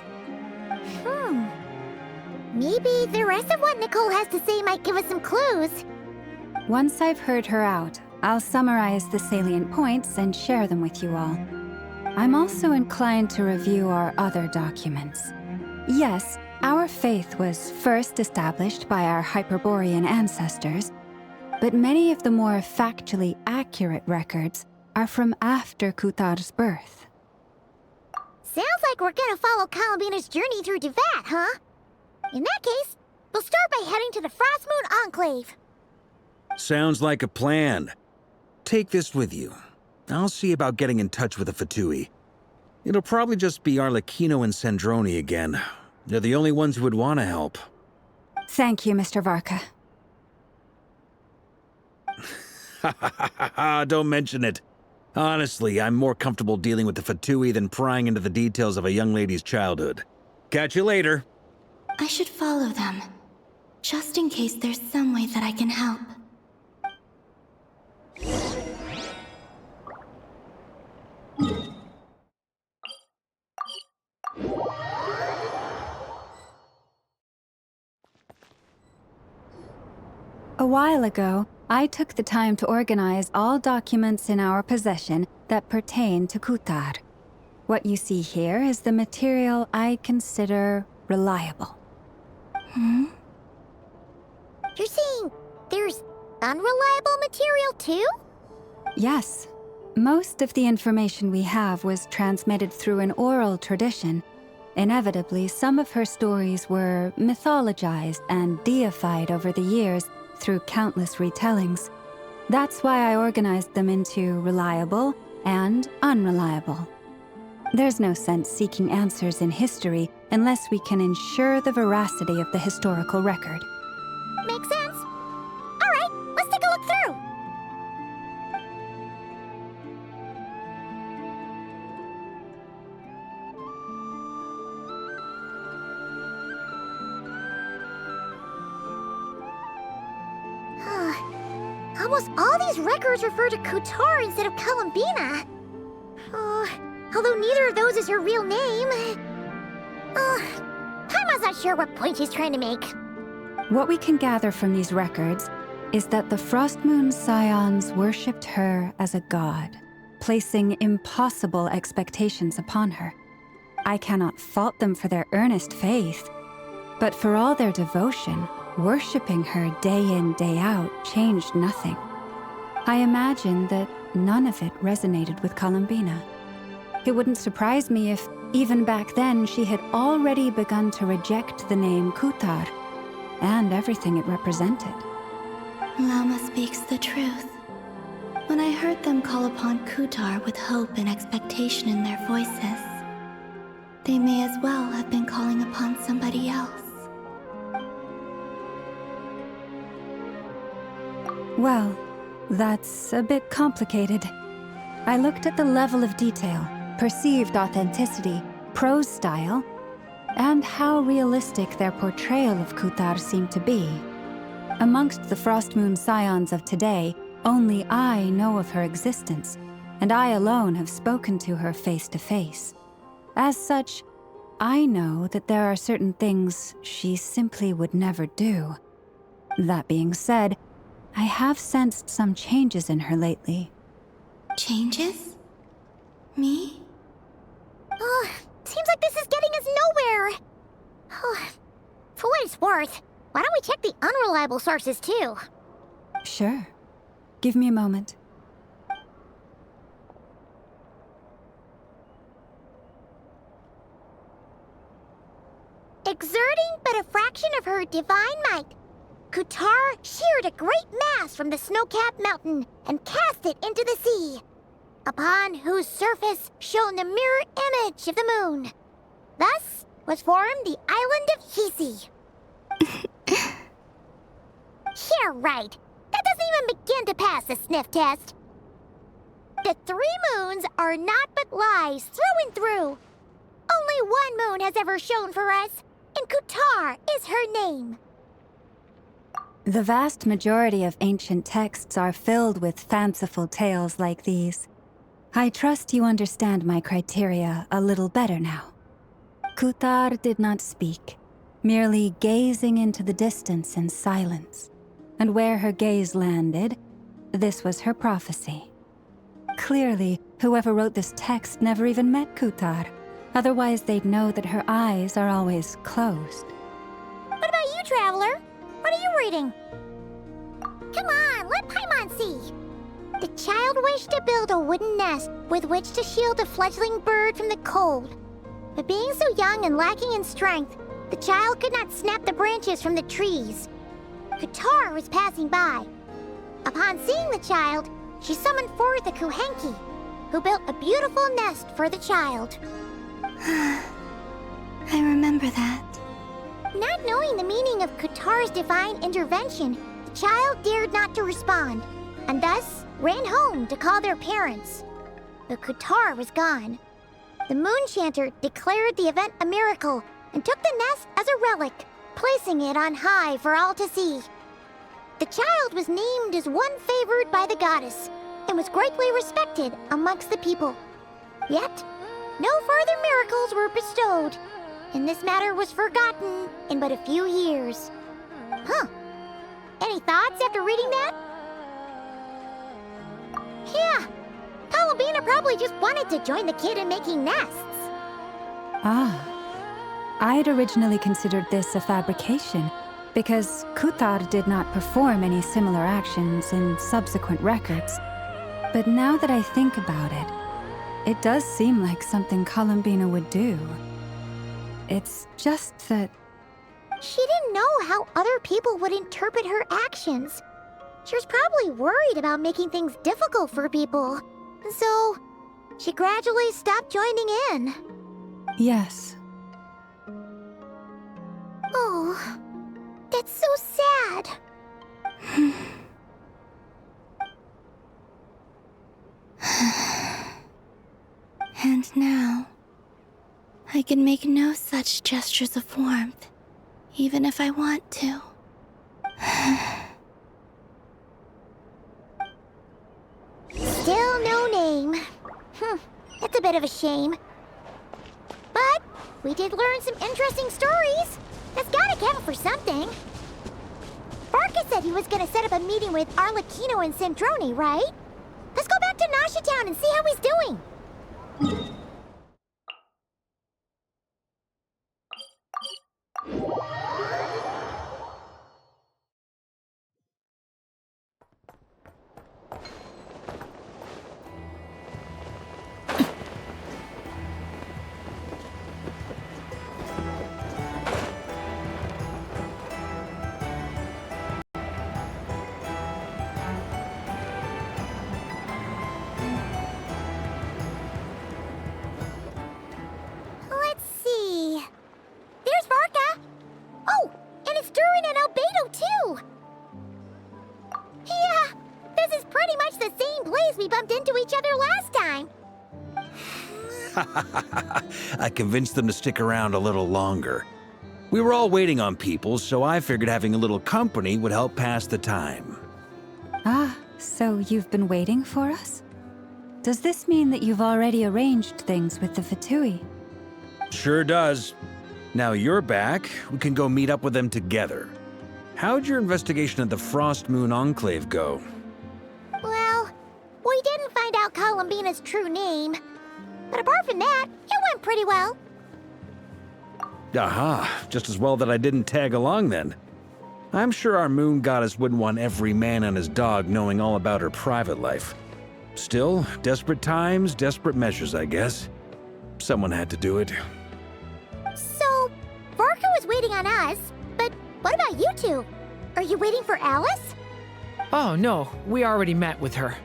Maybe the rest of what Nicole has to say might give us some clues. Once I've heard her out, I'll summarize the salient points and share them with you all. I'm also inclined to review our other documents. Yes, our faith was first established by our Hyperborean ancestors, but many of the more factually accurate records are from after Kutar's birth. Sounds like we're gonna follow Columbina's journey through Devat, huh? In that case, we'll start by heading to the Frost Moon Enclave. Sounds like a plan. Take this with you. I'll see about getting in touch with the Fatui. It'll probably just be Arlecchino and Sandroni again. They're the only ones who would want to help. Thank you, Mr. Varka. Ha ha ha ha ha! Don't mention it. Honestly, I'm more comfortable dealing with the Fatui than prying into the details of a young lady's childhood. Catch you later. I should follow them, just in case there's some way that I can help. A while ago, I took the time to organize all documents in our possession that pertain to Kutar. What you see here is the material I consider reliable. You're saying there's unreliable material too? Yes. Most of the information we have was transmitted through an oral tradition. Inevitably, some of her stories were mythologized and deified over the years through countless retellings. That's why I organized them into reliable and unreliable. There's no sense seeking answers in history unless we can ensure the veracity of the historical record. Makes sense. All right, let's take a look through. Almost all these records refer to Kutar instead of Columbina. Although neither of those is her real name. Paimon's not sure what point she's trying to make. What we can gather from these records is that the Frost Moon Scions worshipped her as a god, placing impossible expectations upon her. I cannot fault them for their earnest faith, but for all their devotion, worshipping her day in, day out changed nothing. I imagine that none of it resonated with Columbina. It wouldn't surprise me if, even back then, she had already begun to reject the name Kutar and everything it represented. Lauma speaks the truth. When I heard them call upon Kutar with hope and expectation in their voices, they may as well have been calling upon somebody else. Well, that's a bit complicated. I looked at the level of detail, perceived authenticity, prose style, and how realistic their portrayal of Kutar seemed to be. Amongst the Frostmoon scions of today, only I know of her existence, and I alone have spoken to her face to face. As such, I know that there are certain things she simply would never do. That being said, I have sensed some changes in her lately. Changes? Me? Oh, seems like this is getting us nowhere. For what it's worth, why don't we check the unreliable sources too? Sure. Give me a moment. Exerting but a fraction of her divine might, Kutar sheared a great mass from the snow-capped mountain and cast it into the sea, upon whose surface shone the mirror image of the moon. Thus was formed the island of Hisi. Yeah, right. That doesn't even begin to pass the sniff test. The 3 moons are naught but lies through and through. Only one moon has ever shone for us, and Kutar is her name. The vast majority of ancient texts are filled with fanciful tales like these. I trust you understand my criteria a little better now. Kutar did not speak, merely gazing into the distance in silence. And where her gaze landed, this was her prophecy. Clearly, whoever wrote this text never even met Kutar. Otherwise, they'd know that her eyes are always closed. What about you, Traveler? What are you reading? Come on, let Paimon see. The child wished to build a wooden nest with which to shield a fledgling bird from the cold. But being so young and lacking in strength, the child could not snap the branches from the trees. Kutar was passing by. Upon seeing the child, she summoned forth a Kuhenki, who built a beautiful nest for the child. I remember that. Not knowing the meaning of Kutar's divine intervention, the child dared not to respond, and thus ran home to call their parents. But Kutar was gone. The Moon Chanter declared the event a miracle and took the nest as a relic, placing it on high for all to see. The child was named as one favored by the goddess and was greatly respected amongst the people. Yet, no further miracles were bestowed, and this matter was forgotten in but a few years. Huh. Any thoughts after reading that? Yeah. Palomina probably just wanted to join the kid in making nests. Ah. I'd originally considered this a fabrication, because Kutar did not perform any similar actions in subsequent records. But now that I think about it, it does seem like something Columbina would do. It's just that... She didn't know how other people would interpret her actions. She was probably worried about making things difficult for people. So, she gradually stopped joining in. Yes. Oh, that's so sad. And now, I can make no such gestures of warmth, even if I want to. Still no name. That's a bit of a shame. But we did learn some interesting stories. That's gotta count for something. Barca said he was gonna set up a meeting with Arlecchino and Centrone, right? Let's go back to Nasha Town and see how he's doing. bumped into each other last time. I convinced them to stick around a little longer. We were all waiting on people, so I figured having a little company would help pass the time. Ah, so you've been waiting for us? Does this mean that you've already arranged things with the Fatui? Sure does. Now you're back, we can go meet up with them together. How'd your investigation of the Frost Moon Enclave go? Well, we didn't find out Columbina's true name. But apart from that, it went pretty well. Aha, just as well that I didn't tag along then. I'm sure our moon goddess wouldn't want every man and his dog knowing all about her private life. Still, desperate times, desperate measures, I guess. Someone had to do it. So, Varka was waiting on us, but what about you two? Are you waiting for Alice? Oh, no. We already met with her.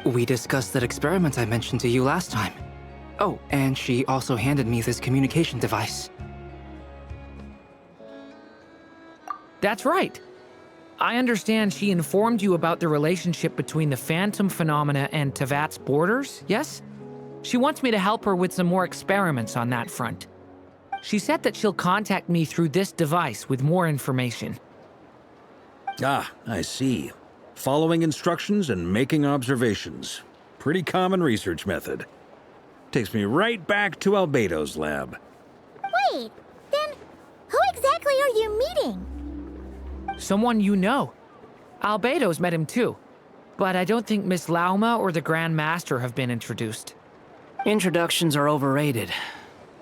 We discussed that experiment I mentioned to you last time. Oh, and she also handed me this communication device. That's right. I understand she informed you about the relationship between the phantom phenomena and Tevat's borders, yes? She wants me to help her with some more experiments on that front. She said that she'll contact me through this device with more information. Ah, I see. Following instructions and making observations. Pretty common research method. Takes me right back to Albedo's lab. Wait, then who exactly are you meeting? Someone you know. Albedo's met him too. But I don't think Miss Lauma or the Grand Master have been introduced. Introductions are overrated,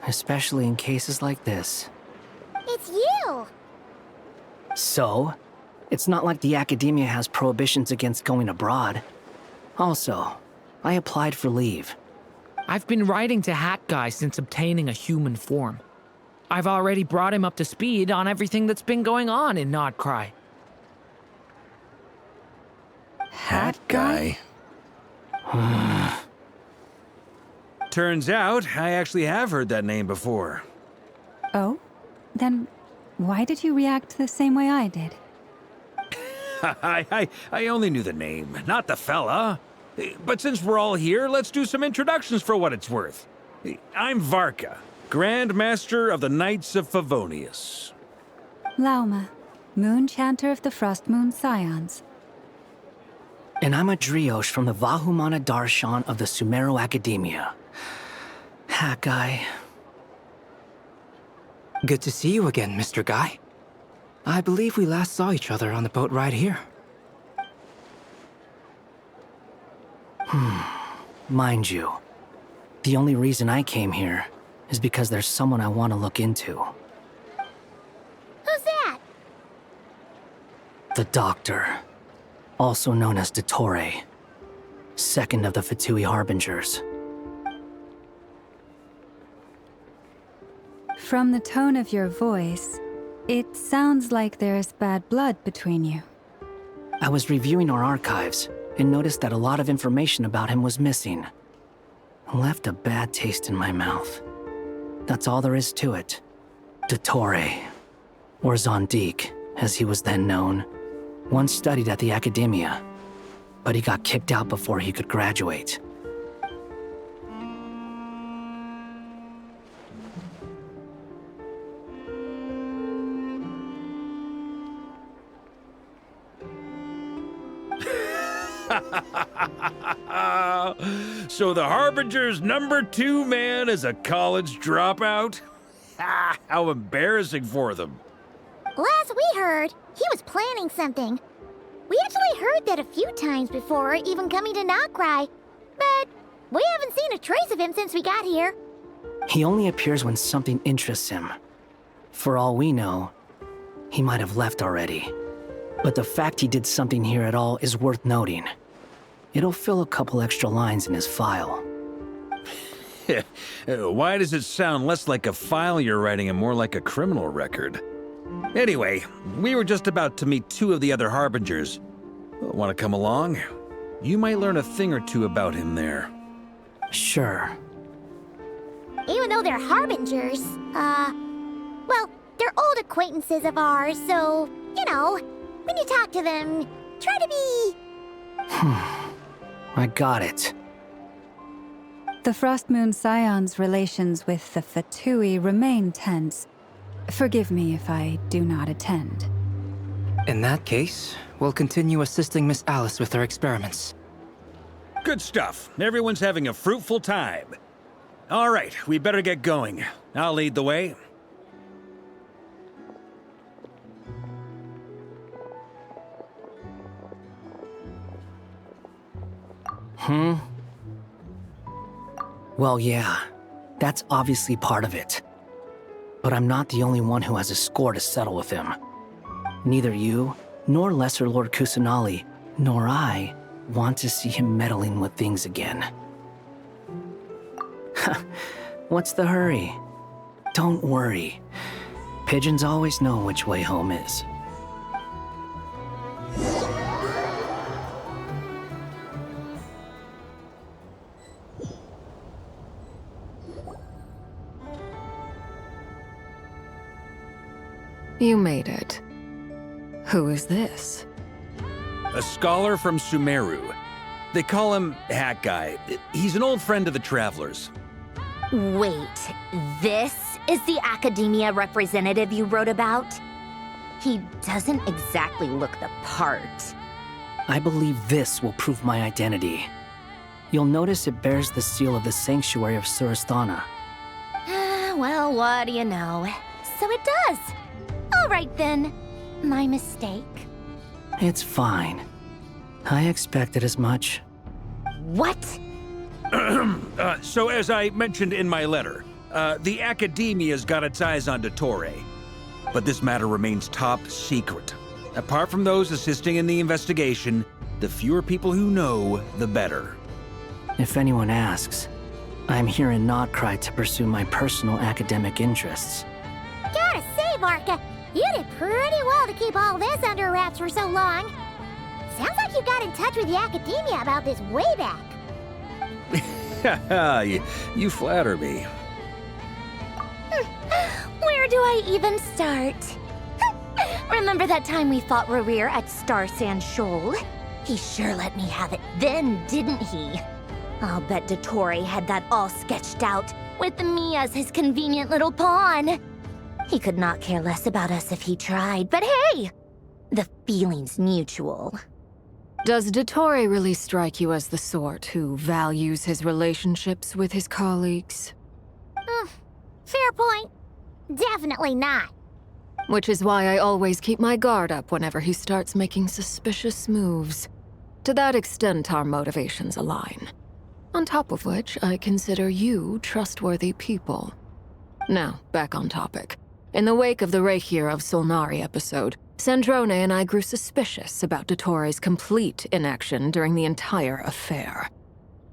especially in cases like this. It's you! So, it's not like the Academia has prohibitions against going abroad. Also, I applied for leave. I've been writing to Hat Guy since obtaining a human form. I've already brought him up to speed on everything that's been going on in Nodcry. Hat Guy? Turns out, I actually have heard that name before. Oh? Then why did you react the same way I did? I only knew the name, not the fella. But since we're all here, let's do some introductions for what it's worth. I'm Varka, Grand Master of the Knights of Favonius. Lauma, Moon Chanter of the Frost Moon Scions. And I'm a Driosh from the Vahumana Darshan of the Sumero Academia. Hat Guy. Good to see you again, Mr. Guy. I believe we last saw each other on the boat ride here. Mind you, the only reason I came here is because there's someone I want to look into. Who's that? The Doctor, also known as Dottore, second of the Fatui Harbingers. From the tone of your voice, it sounds like there's bad blood between you. I was reviewing our archives and noticed that a lot of information about him was missing. Left a bad taste in my mouth. That's all there is to it. Dottore, or Zondik, as he was then known, once studied at the Academia, but he got kicked out before he could graduate. So the Harbinger's #2 man is a college dropout? How embarrassing for them. Last we heard, he was planning something. We actually heard that a few times before, even coming to Nodcry. But we haven't seen a trace of him since we got here. He only appears when something interests him. For all we know, he might have left already. But the fact he did something here at all is worth noting. It'll fill a couple extra lines in his file. Why does it sound less like a file you're writing and more like a criminal record? Anyway, we were just about to meet 2 of the other Harbingers. Want to come along? You might learn a thing or two about him there. Sure. Even though they're Harbingers, well, they're old acquaintances of ours, so, you know, when you talk to them, try to be I got it. The Frost Moon Scion's relations with the Fatui remain tense. Forgive me if I do not attend. In that case, we'll continue assisting Miss Alice with her experiments. Good stuff. Everyone's having a fruitful time. All right, we better get going. I'll lead the way. Well, yeah, that's obviously part of it. But I'm not the only one who has a score to settle with him. Neither you, nor Lesser Lord Kusanali, nor I want to see him meddling with things again. What's the hurry? Don't worry. Pigeons always know which way home is. You made it. Who is this? A scholar from Sumeru. They call him Hat Guy. He's an old friend of the Travelers. Wait, this is the academia representative you wrote about? He doesn't exactly look the part. I believe this will prove my identity. You'll notice it bears the seal of the Sanctuary of Surasthana. Well, what do you know? So it does. All right then. My mistake. It's fine. I expected as much. What? So as I mentioned in my letter, the Academia's got its eyes on Dottore. But this matter remains top secret. Apart from those assisting in the investigation, the fewer people who know, the better. If anyone asks, I'm here in Nodcry to pursue my personal academic interests. Gotta say, Marka, you did pretty well to keep all this under wraps for so long. Sounds like you got in touch with the academia about this way back. You flatter me. Where do I even start? Remember that time we fought Rerir at Star Sand Shoal? He sure let me have it then, didn't he? I'll bet Dottore had that all sketched out, with me as his convenient little pawn. He could not care less about us if he tried, but hey! The feeling's mutual. Does Dottore really strike you as the sort who values his relationships with his colleagues? Fair point. Definitely not. Which is why I always keep my guard up whenever he starts making suspicious moves. To that extent, our motivations align. On top of which, I consider you trustworthy people. Now, back on topic. In the wake of the Reikir of Solnari episode, Sandrone and I grew suspicious about Dottore's complete inaction during the entire affair.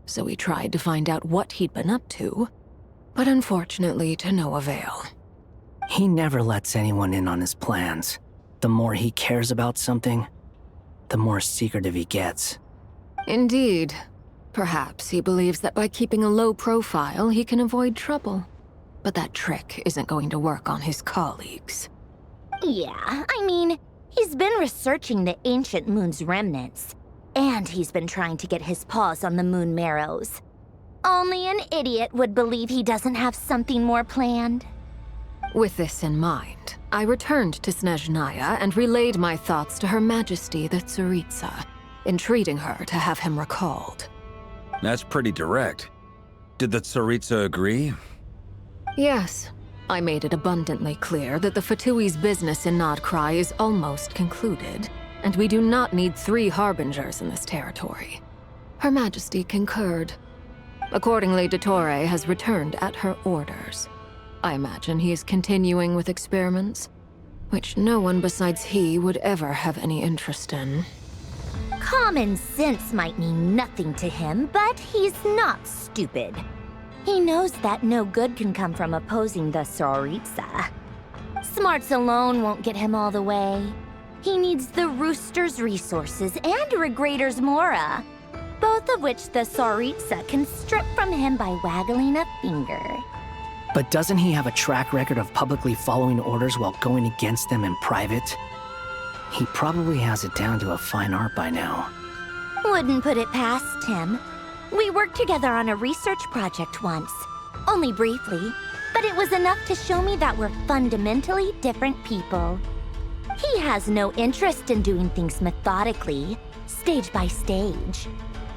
So we tried to find out what he'd been up to, but unfortunately to no avail. He never lets anyone in on his plans. The more he cares about something, the more secretive he gets. Indeed. Perhaps he believes that by keeping a low profile, he can avoid trouble. But that trick isn't going to work on his colleagues. Yeah, I mean, he's been researching the ancient moon's remnants. And he's been trying to get his paws on the moon marrows. Only an idiot would believe he doesn't have something more planned. With this in mind, I returned to Snezhnaya and relayed my thoughts to Her Majesty the Tsaritsa, entreating her to have him recalled. That's pretty direct. Did the Tsaritsa agree? Yes. I made it abundantly clear that the Fatui's business in Nodcry is almost concluded, and we do not need 3 Harbingers in this territory. Her Majesty concurred. Accordingly, Dottore has returned at her orders. I imagine he is continuing with experiments, which no one besides he would ever have any interest in. Common sense might mean nothing to him, but he's not stupid. He knows that no good can come from opposing the Tsaritsa. Smarts alone won't get him all the way. He needs the Rooster's resources and Regrator's Mora, both of which the Tsaritsa can strip from him by waggling a finger. But doesn't he have a track record of publicly following orders while going against them in private? He probably has it down to a fine art by now. Wouldn't put it past him. We worked together on a research project once. Only briefly, but it was enough to show me that we're fundamentally different people. He has no interest in doing things methodically, stage by stage.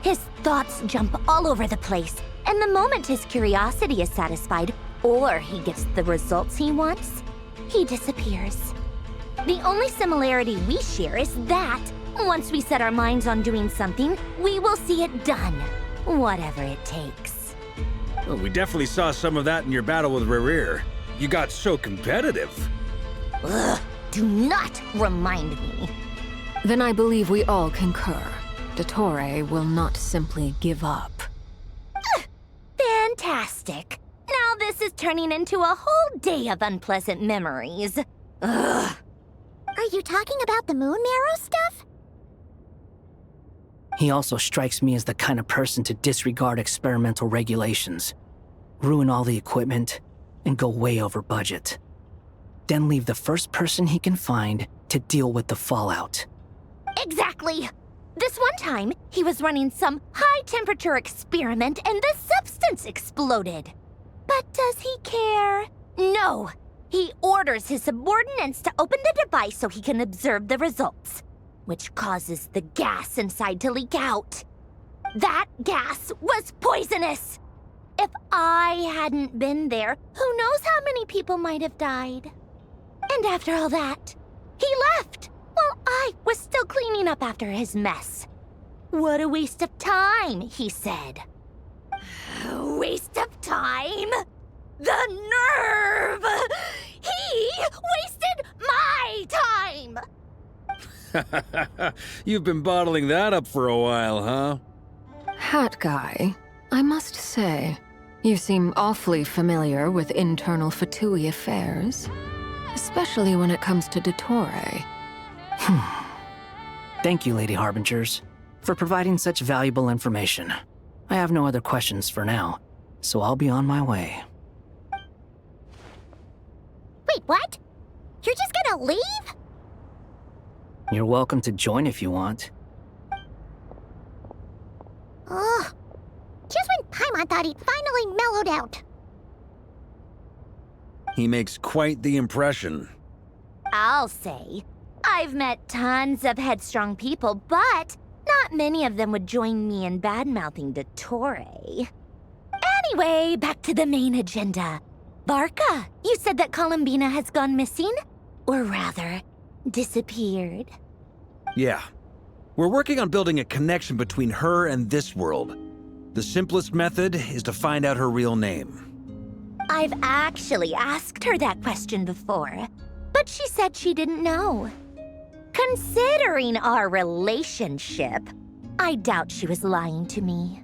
His thoughts jump all over the place, and the moment his curiosity is satisfied, or he gets the results he wants, he disappears. The only similarity we share is that, once we set our minds on doing something, we will see it done, whatever it takes. Well, we definitely saw some of that in your battle with Rerir. You got so competitive. Ugh, do not remind me. Then I believe we all concur. Dottore will not simply give up. Fantastic. Now this is turning into a whole day of unpleasant memories. Ugh. Are you talking about the moon marrow stuff? He also strikes me as the kind of person to disregard experimental regulations, ruin all the equipment, and go way over budget. Then leave the first person he can find to deal with the fallout. Exactly. This one time, he was running some high-temperature experiment and the substance exploded. But does he care? No. He orders his subordinates to open the device so he can observe the results, which causes the gas inside to leak out. That gas was poisonous. If I hadn't been there, who knows how many people might have died. And after all that, he left while I was still cleaning up after his mess. What a waste of time, he said. Waste of time? The nerve! He wasted my time! You've been bottling that up for a while, huh? Hat guy, I must say, you seem awfully familiar with internal Fatui affairs. Especially when it comes to Dottore. Thank you, Lady Harbingers, for providing such valuable information. I have no other questions for now, so I'll be on my way. Wait, what? You're just gonna leave? You're welcome to join if you want. Ugh. Just when Paimon thought he'd finally mellowed out. He makes quite the impression. I'll say. I've met tons of headstrong people, but not many of them would join me in bad-mouthing Dottore. Anyway, back to the main agenda. Barca, you said that Columbina has gone missing? Or rather, disappeared. Yeah. We're working on building a connection between her and this world. The simplest method is to find out her real name. I've actually asked her that question before, but she said she didn't know. Considering our relationship, I doubt she was lying to me.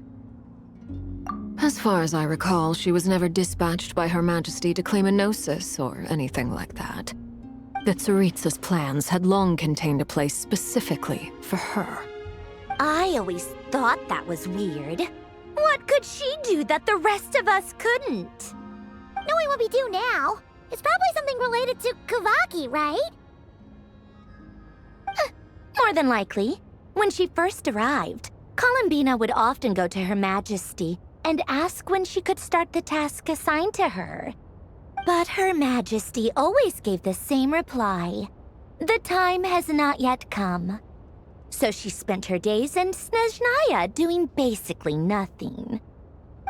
As far as I recall, she was never dispatched by Her Majesty to claim a gnosis or anything like that. The Tsaritsa's plans had long contained a place specifically for her. I always thought that was weird. What could she do that the rest of us couldn't? Knowing what we do now, it's probably something related to Kavaki, right? More than likely. When she first arrived, Columbina would often go to Her Majesty and ask when she could start the task assigned to her. But Her Majesty always gave the same reply. The time has not yet come. So she spent her days in Snezhnaya doing basically nothing.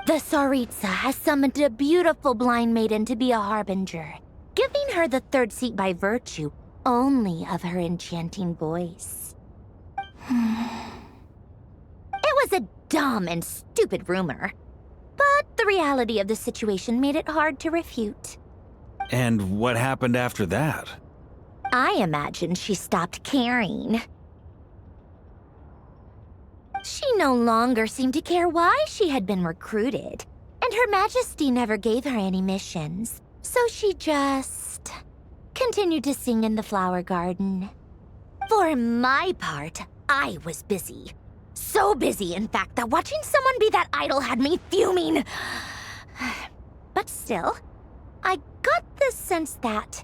The Tsaritsa has summoned a beautiful blind maiden to be a harbinger, giving her the third seat by virtue only of her enchanting voice. It was a dumb and stupid rumor, but the reality of the situation made it hard to refute. And what happened after that? I imagine she stopped caring. She no longer seemed to care why she had been recruited, and Her Majesty never gave her any missions, so she just continued to sing in the flower garden. For my part, I was busy. So busy, in fact, that watching someone be that idol had me fuming. But still, I got the sense that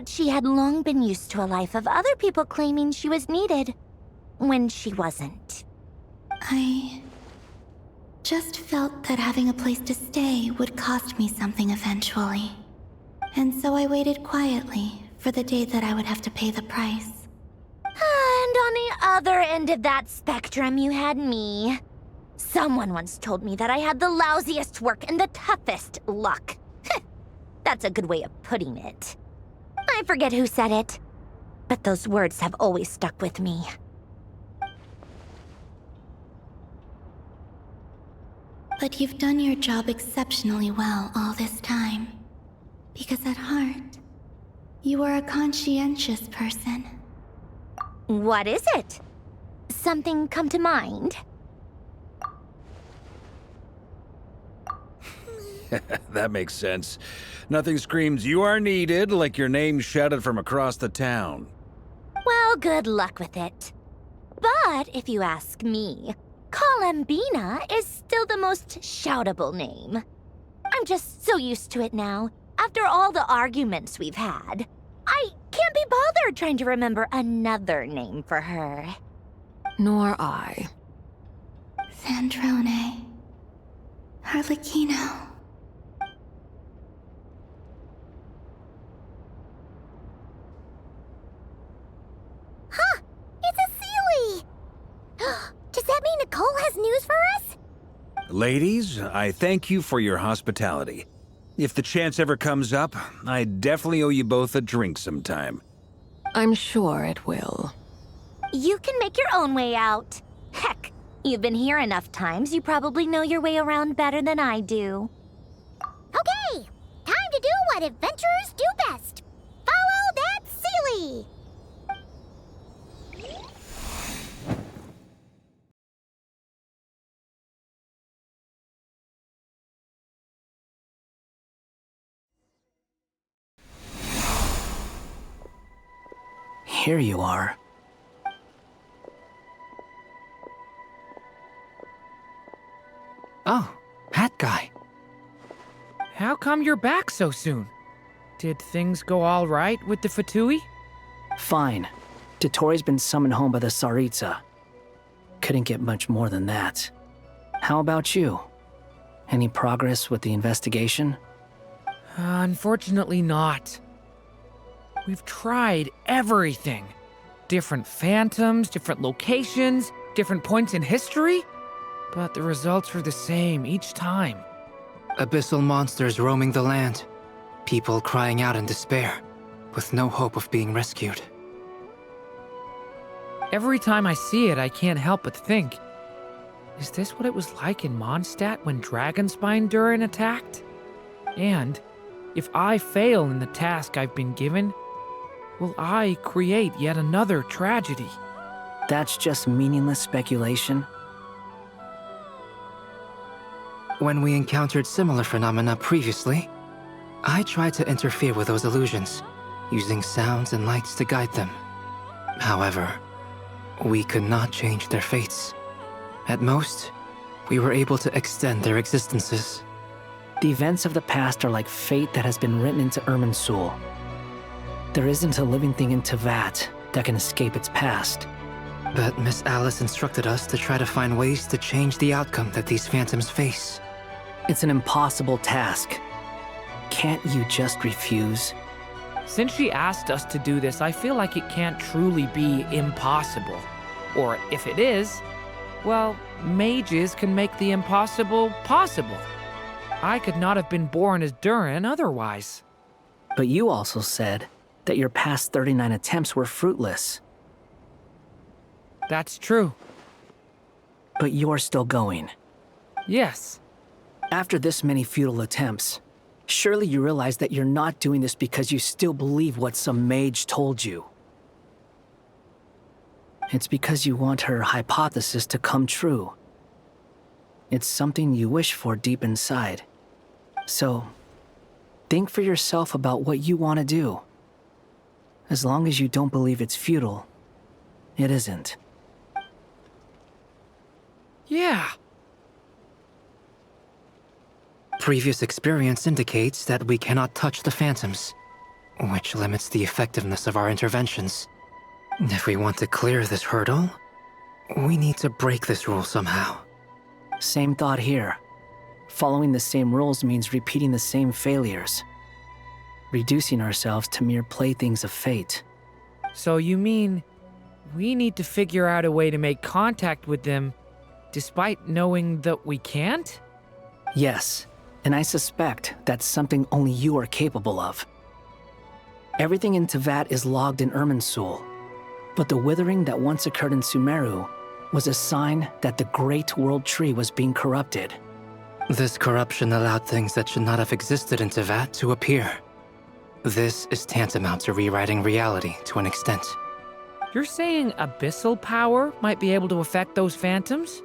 she had long been used to a life of other people claiming she was needed when she wasn't. I just felt that having a place to stay would cost me something eventually. And so I waited quietly for the day that I would have to pay the price. And on the other end of that spectrum, you had me. Someone once told me that I had the lousiest work and the toughest luck. That's a good way of putting it. I forget who said it, but those words have always stuck with me. But you've done your job exceptionally well all this time. Because at heart, you are a conscientious person. What is it? Something come to mind? That makes sense. Nothing screams you are needed like your name shouted from across the town. Well, good luck with it. But if you ask me, Colambina is still the most shoutable name. I'm just so used to it now, after all the arguments we've had. I can't be bothered trying to remember another name for her. Nor I. Sandrone. Harlequino. Huh! It's a Sealy! Does that mean Nicole has news for us? Ladies, I thank you for your hospitality. If the chance ever comes up, I definitely owe you both a drink sometime. I'm sure it will. You can make your own way out. Heck, you've been here enough times, you probably know your way around better than I do. Okay! Time to do what adventurers do best! Follow that Sealy! Here you are. Oh, hat guy. How come you're back so soon? Did things go all right with the Fatui? Fine. Dotori's been summoned home by the Tsaritsa. Couldn't get much more than that. How about you? Any progress with the investigation? Unfortunately not. We've tried everything. Different phantoms, different locations, different points in history. But the results were the same each time. Abyssal monsters roaming the land. People crying out in despair, with no hope of being rescued. Every time I see it, I can't help but think, is this what it was like in Mondstadt when Dragonspine Durin attacked? And if I fail in the task I've been given, will I create yet another tragedy? That's just meaningless speculation. When we encountered similar phenomena previously, I tried to interfere with those illusions, using sounds and lights to guide them. However, we could not change their fates. At most, we were able to extend their existences. The events of the past are like fate that has been written into Irminsul. There isn't a living thing in Teyvat that can escape its past. But Miss Alice instructed us to try to find ways to change the outcome that these phantoms face. It's an impossible task. Can't you just refuse? Since she asked us to do this, I feel like it can't truly be impossible. Or if it is, well, mages can make the impossible possible. I could not have been born as Durin otherwise. But you also said that your past 39 attempts were fruitless. That's true. But you're still going. Yes. After this many futile attempts, surely you realize that you're not doing this because you still believe what some mage told you. It's because you want her hypothesis to come true. It's something you wish for deep inside. So, think for yourself about what you want to do. As long as you don't believe it's futile, it isn't. Yeah. Previous experience indicates that we cannot touch the phantoms, which limits the effectiveness of our interventions. If we want to clear this hurdle, We need to break this rule somehow. Same thought here. Following the same rules means repeating the same failures. Reducing ourselves to mere playthings of fate. So you mean we need to figure out a way to make contact with them despite knowing that we can't? Yes, and I suspect that's something only you are capable of. Everything in Tevat is logged in Irminsul, but the withering that once occurred in Sumeru was a sign that the Great World Tree was being corrupted. This corruption allowed things that should not have existed in Tevat to appear. This is tantamount to rewriting reality to an extent. You're saying abyssal power might be able to affect those phantoms?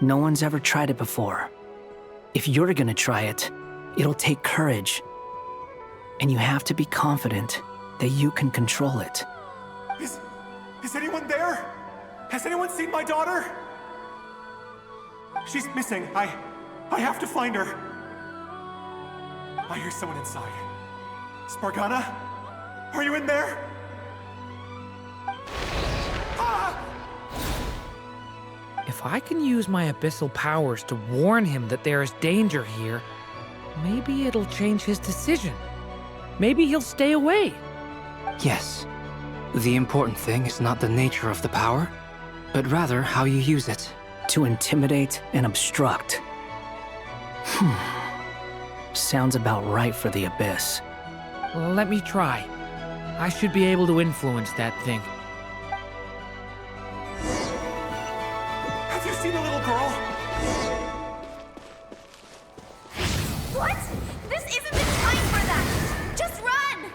No one's ever tried it before. If you're gonna try it, it'll take courage. And you have to be confident that you can control it. Is anyone there? Has anyone seen my daughter? She's missing. I have to find her. I hear someone inside. Spargana? Are you in there? If I can use my abyssal powers to warn him that there is danger here, maybe it'll change his decision. Maybe he'll stay away. Yes. The important thing is not the nature of the power, but rather how you use it. To intimidate and obstruct. Sounds about right for the Abyss. Well, let me try. I should be able to influence that thing. Have you seen a little girl? What? This isn't the time for that! Just run!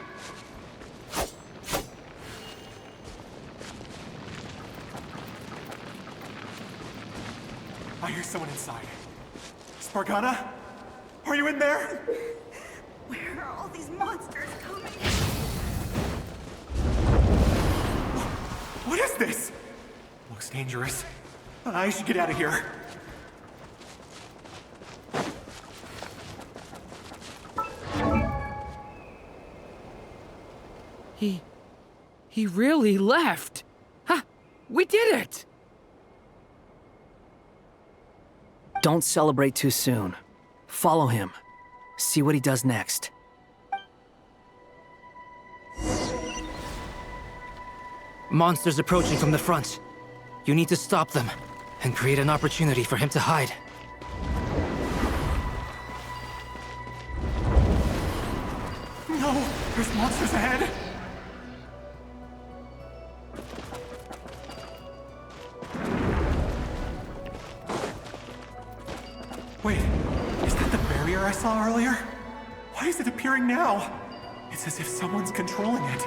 I hear someone inside. Spargana? Are you in there? Where are all these monsters coming? What is this? Looks dangerous. I should get out of here. He really left. Ha! We did it! Don't celebrate too soon. Follow him. See what he does next. Monsters approaching from the front. You need to stop them and create an opportunity for him to hide. No! There's monsters ahead! Wait, is that the barrier I saw earlier? Why is it appearing now? It's as if someone's controlling it.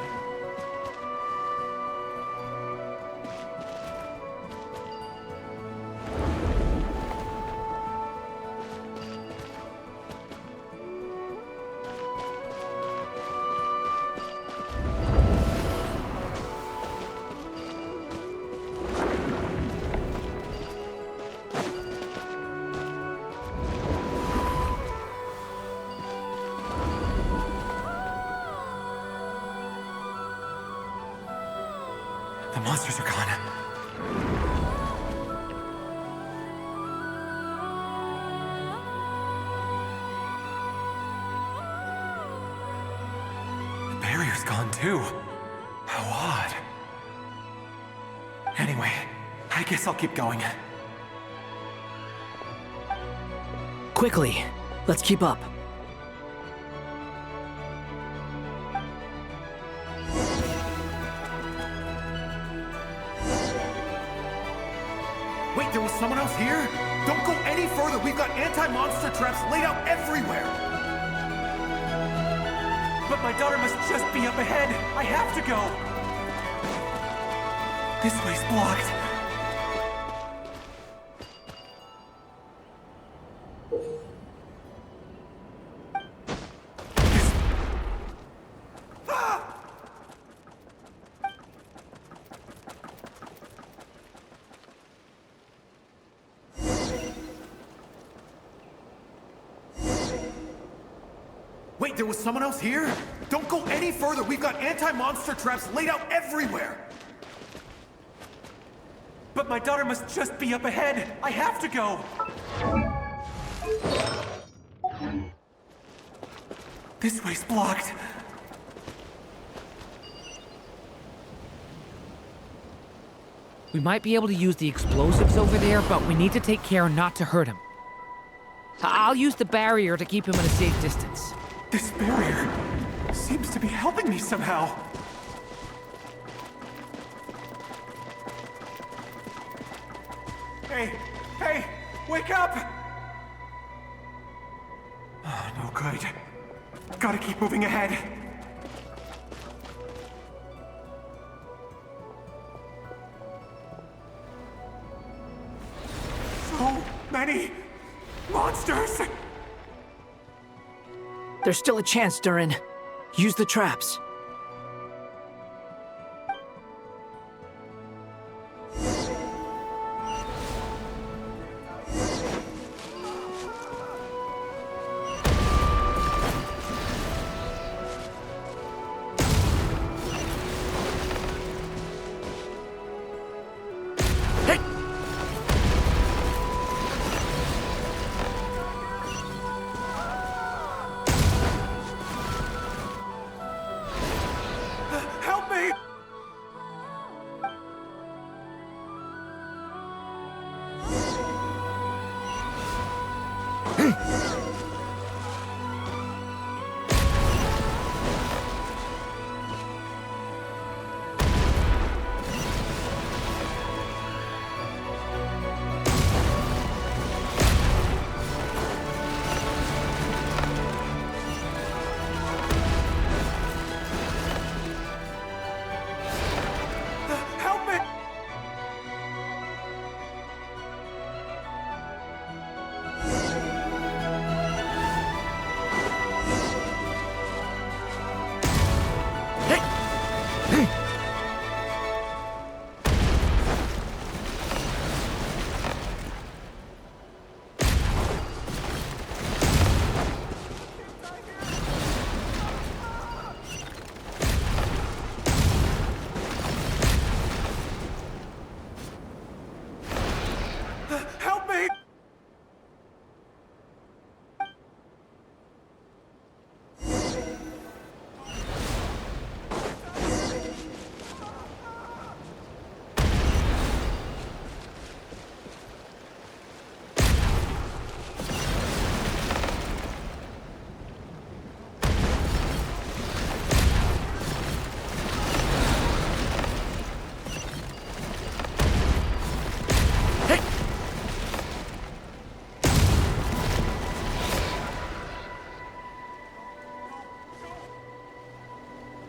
The monsters are gone. The barrier's gone too. How odd. Anyway, I guess I'll keep going. Quickly, let's keep up. Wait, there was someone else here? Don't go any further. We've got anti-monster traps laid out everywhere. But my daughter must just be up ahead. I have to go. This way's blocked. Wait, there was someone else here? Don't go any further. We've got anti-monster traps laid out everywhere. But my daughter must just be up ahead. I have to go. This way's blocked. We might be able to use the explosives over there, but we need to take care not to hurt him. I'll use the barrier to keep him at a safe distance. This barrier seems to be helping me somehow. Hey, wake up! Oh, no good. Gotta keep moving ahead. So many monsters! There's still a chance, Durin. Use the traps.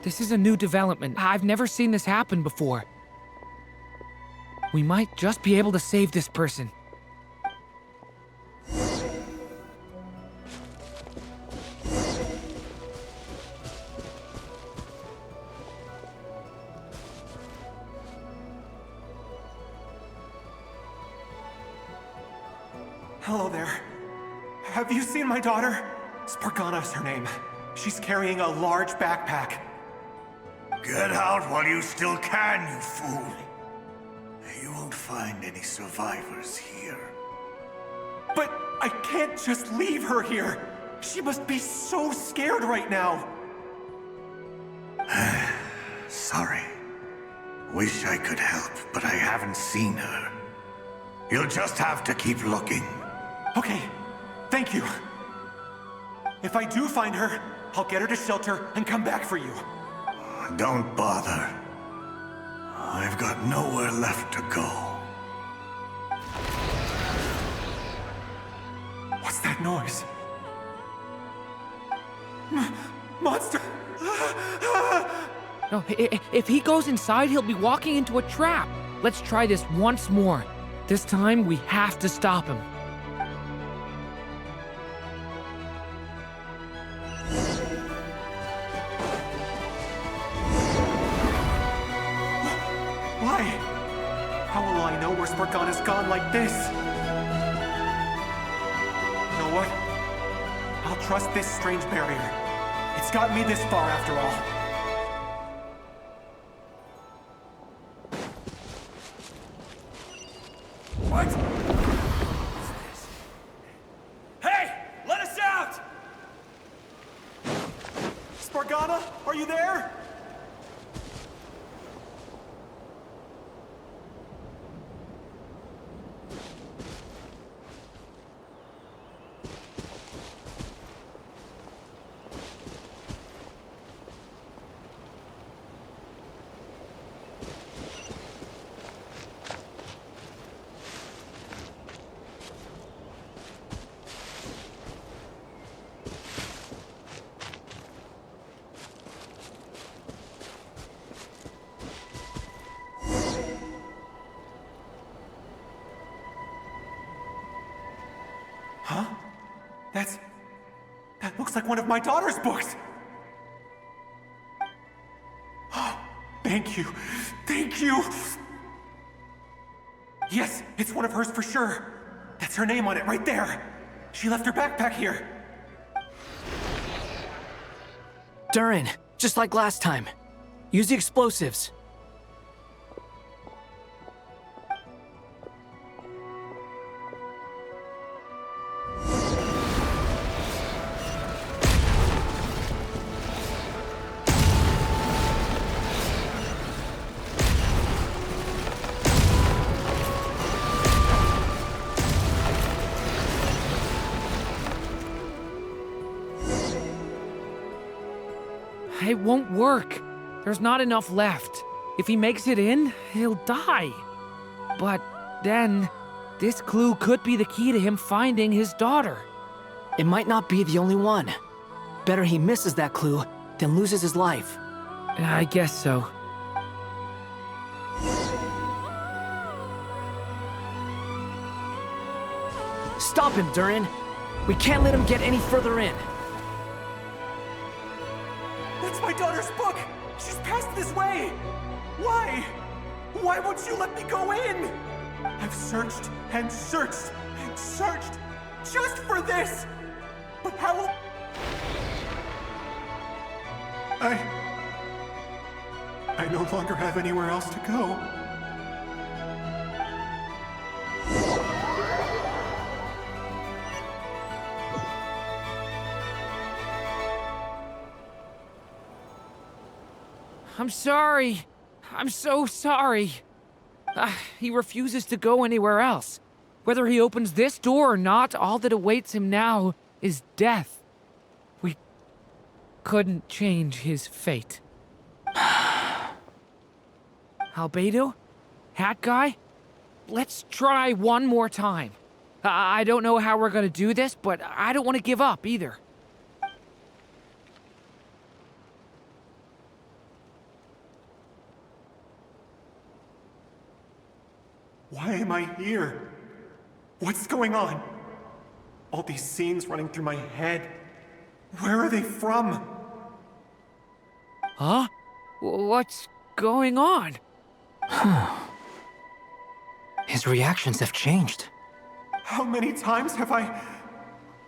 This is a new development. I've never seen this happen before. We might just be able to save this person. Hello there. Have you seen my daughter? Spargana is her name. She's carrying a large backpack. Get out while you still can, you fool. You won't find any survivors here. But I can't just leave her here. She must be so scared right now. Sorry. Wish I could help, but I haven't seen her. You'll just have to keep looking. Okay, thank you. If I do find her, I'll get her to shelter and come back for you. Don't bother. I've got nowhere left to go. What's that noise? Monster! No, if he goes inside, he'll be walking into a trap. Let's try this once more. This time, we have to stop him. Why? How will I know where Spargana's gone like this? You know what? I'll trust this strange barrier. It's got me this far after all. like one of my daughter's books! Oh, thank you. Thank you! Yes, it's one of hers for sure. That's her name on it right there. She left her backpack here. Durin, just like last time. Use the explosives. It won't work. There's not enough left. If he makes it in, he'll die. But then, this clue could be the key to him finding his daughter. It might not be the only one. Better he misses that clue than loses his life. I guess so. Stop him, Durin. We can't let him get any further in. That's my daughter's book! She's passed this way! Why? Why won't you let me go in? I've searched and searched and searched just for this! But how will... I no longer have anywhere else to go. I'm sorry. I'm so sorry. He refuses to go anywhere else. Whether he opens this door or not, all that awaits him now is death. We couldn't change his fate. Albedo? Hat Guy? Let's try one more time. I don't know how we're gonna do this, but I don't want to give up either. Why am I here? What's going on? All these scenes running through my head. Where are they from? Huh? What's going on? His reactions have changed. How many times have I...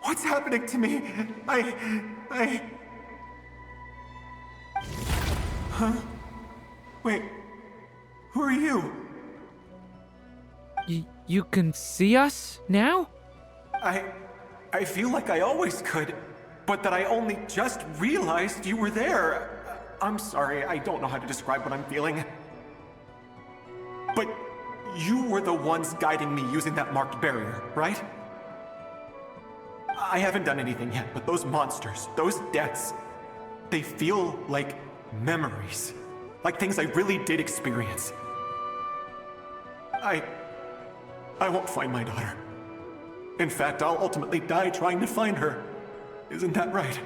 What's happening to me? Huh? Wait. Who are you? You can see us now? I feel like I always could, but that I only just realized you were there. I'm sorry, I don't know how to describe what I'm feeling. But you were the ones guiding me using that marked barrier, right? I haven't done anything yet, but those monsters, those deaths, they feel like memories. Like things I really did experience. I won't find my daughter. In fact, I'll ultimately die trying to find her. Isn't that right?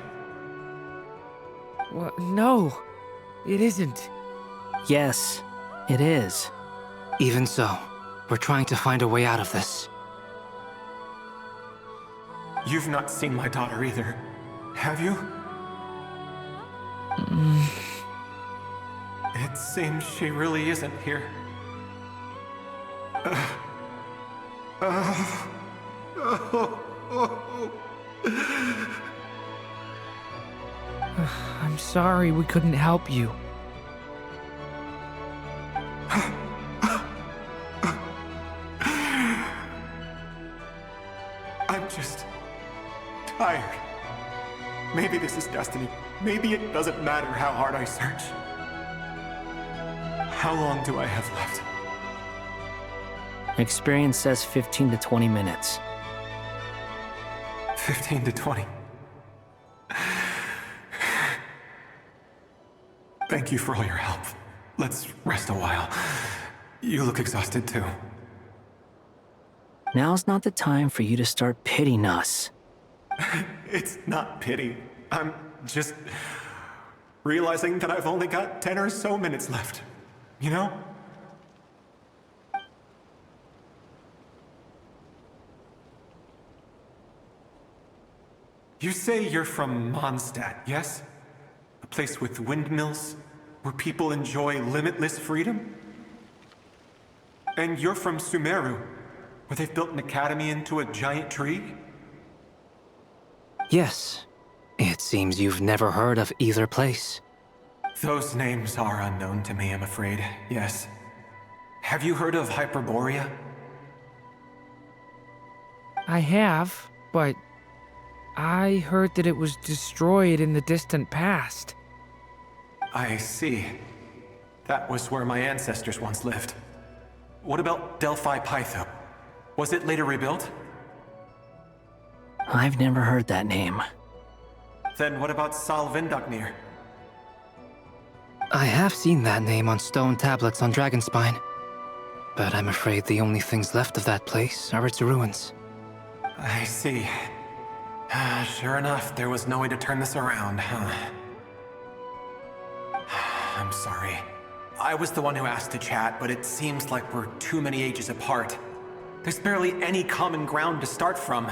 Well, no, it isn't. Yes, it is. Even so, we're trying to find a way out of this. You've not seen my daughter either, have you? It seems she really isn't here. I'm sorry we couldn't help you. I'm just tired. Maybe this is destiny. Maybe it doesn't matter how hard I search. How long do I have left? Experience says 15 to 20 minutes. 15 to 20. Thank you for all your help. Let's rest a while. You look exhausted too. Now's not the time for you to start pitying us. It's not pity. I'm just realizing that I've only got 10 or so minutes left. You know? You say you're from Mondstadt, yes? A place with windmills, where people enjoy limitless freedom? And you're from Sumeru, where they've built an academy into a giant tree? Yes. It seems you've never heard of either place. Those names are unknown to me, I'm afraid, yes. Have you heard of Hyperborea? I have, but I heard that it was destroyed in the distant past. I see. That was where my ancestors once lived. What about Delphi Pytho? Was it later rebuilt? I've never heard that name. Then what about Sal Vindaknir? I have seen that name on stone tablets on Dragonspine. But I'm afraid the only things left of that place are its ruins. I see. Sure enough, there was no way to turn this around, huh? I'm sorry. I was the one who asked to chat, but it seems like we're too many ages apart. There's barely any common ground to start from.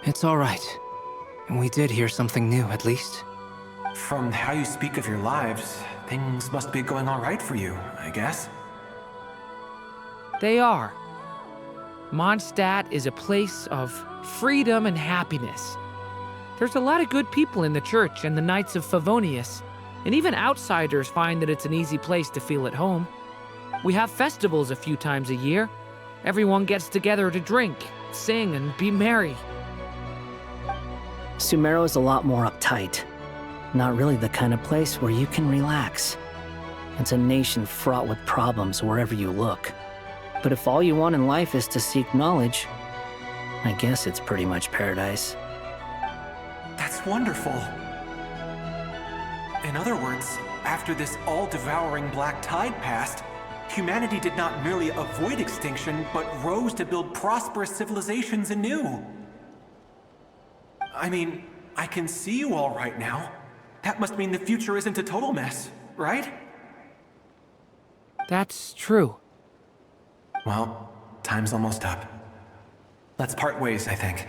It's all right. We did hear something new, at least. From how you speak of your lives, things must be going all right for you, I guess. They are. Mondstadt is a place of freedom and happiness. There's a lot of good people in the church and the Knights of Favonius, and even outsiders find that it's an easy place to feel at home. We have festivals a few times a year. Everyone gets together to drink, sing, and be merry. Sumeru is a lot more uptight. Not really the kind of place where you can relax. It's a nation fraught with problems wherever you look. But if all you want in life is to seek knowledge, I guess it's pretty much paradise. That's wonderful. In other words, after this all-devouring black tide passed, humanity did not merely avoid extinction, but rose to build prosperous civilizations anew. I mean, I can see you all right now. That must mean the future isn't a total mess, right? That's true. Well, time's almost up. Let's part ways, I think.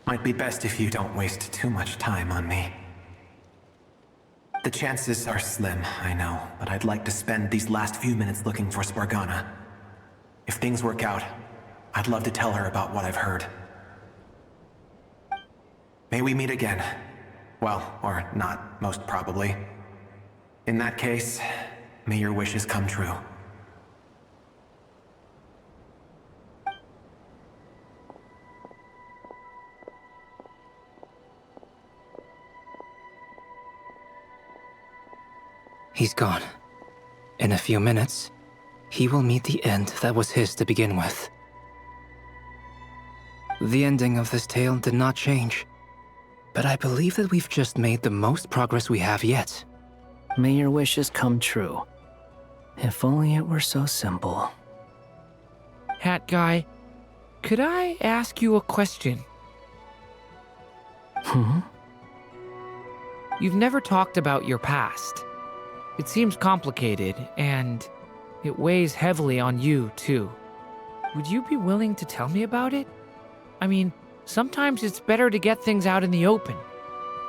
Might be best if you don't waste too much time on me. The chances are slim, I know, but I'd like to spend these last few minutes looking for Spargana. If things work out, I'd love to tell her about what I've heard. May we meet again. Well, or not, most probably. In that case, may your wishes come true. He's gone. In a few minutes, he will meet the end that was his to begin with. The ending of this tale did not change, but I believe that we've just made the most progress we have yet. May your wishes come true. If only it were so simple. Hat Guy, could I ask you a question? You've never talked about your past. It seems complicated, and it weighs heavily on you, too. Would you be willing to tell me about it? I mean, sometimes it's better to get things out in the open.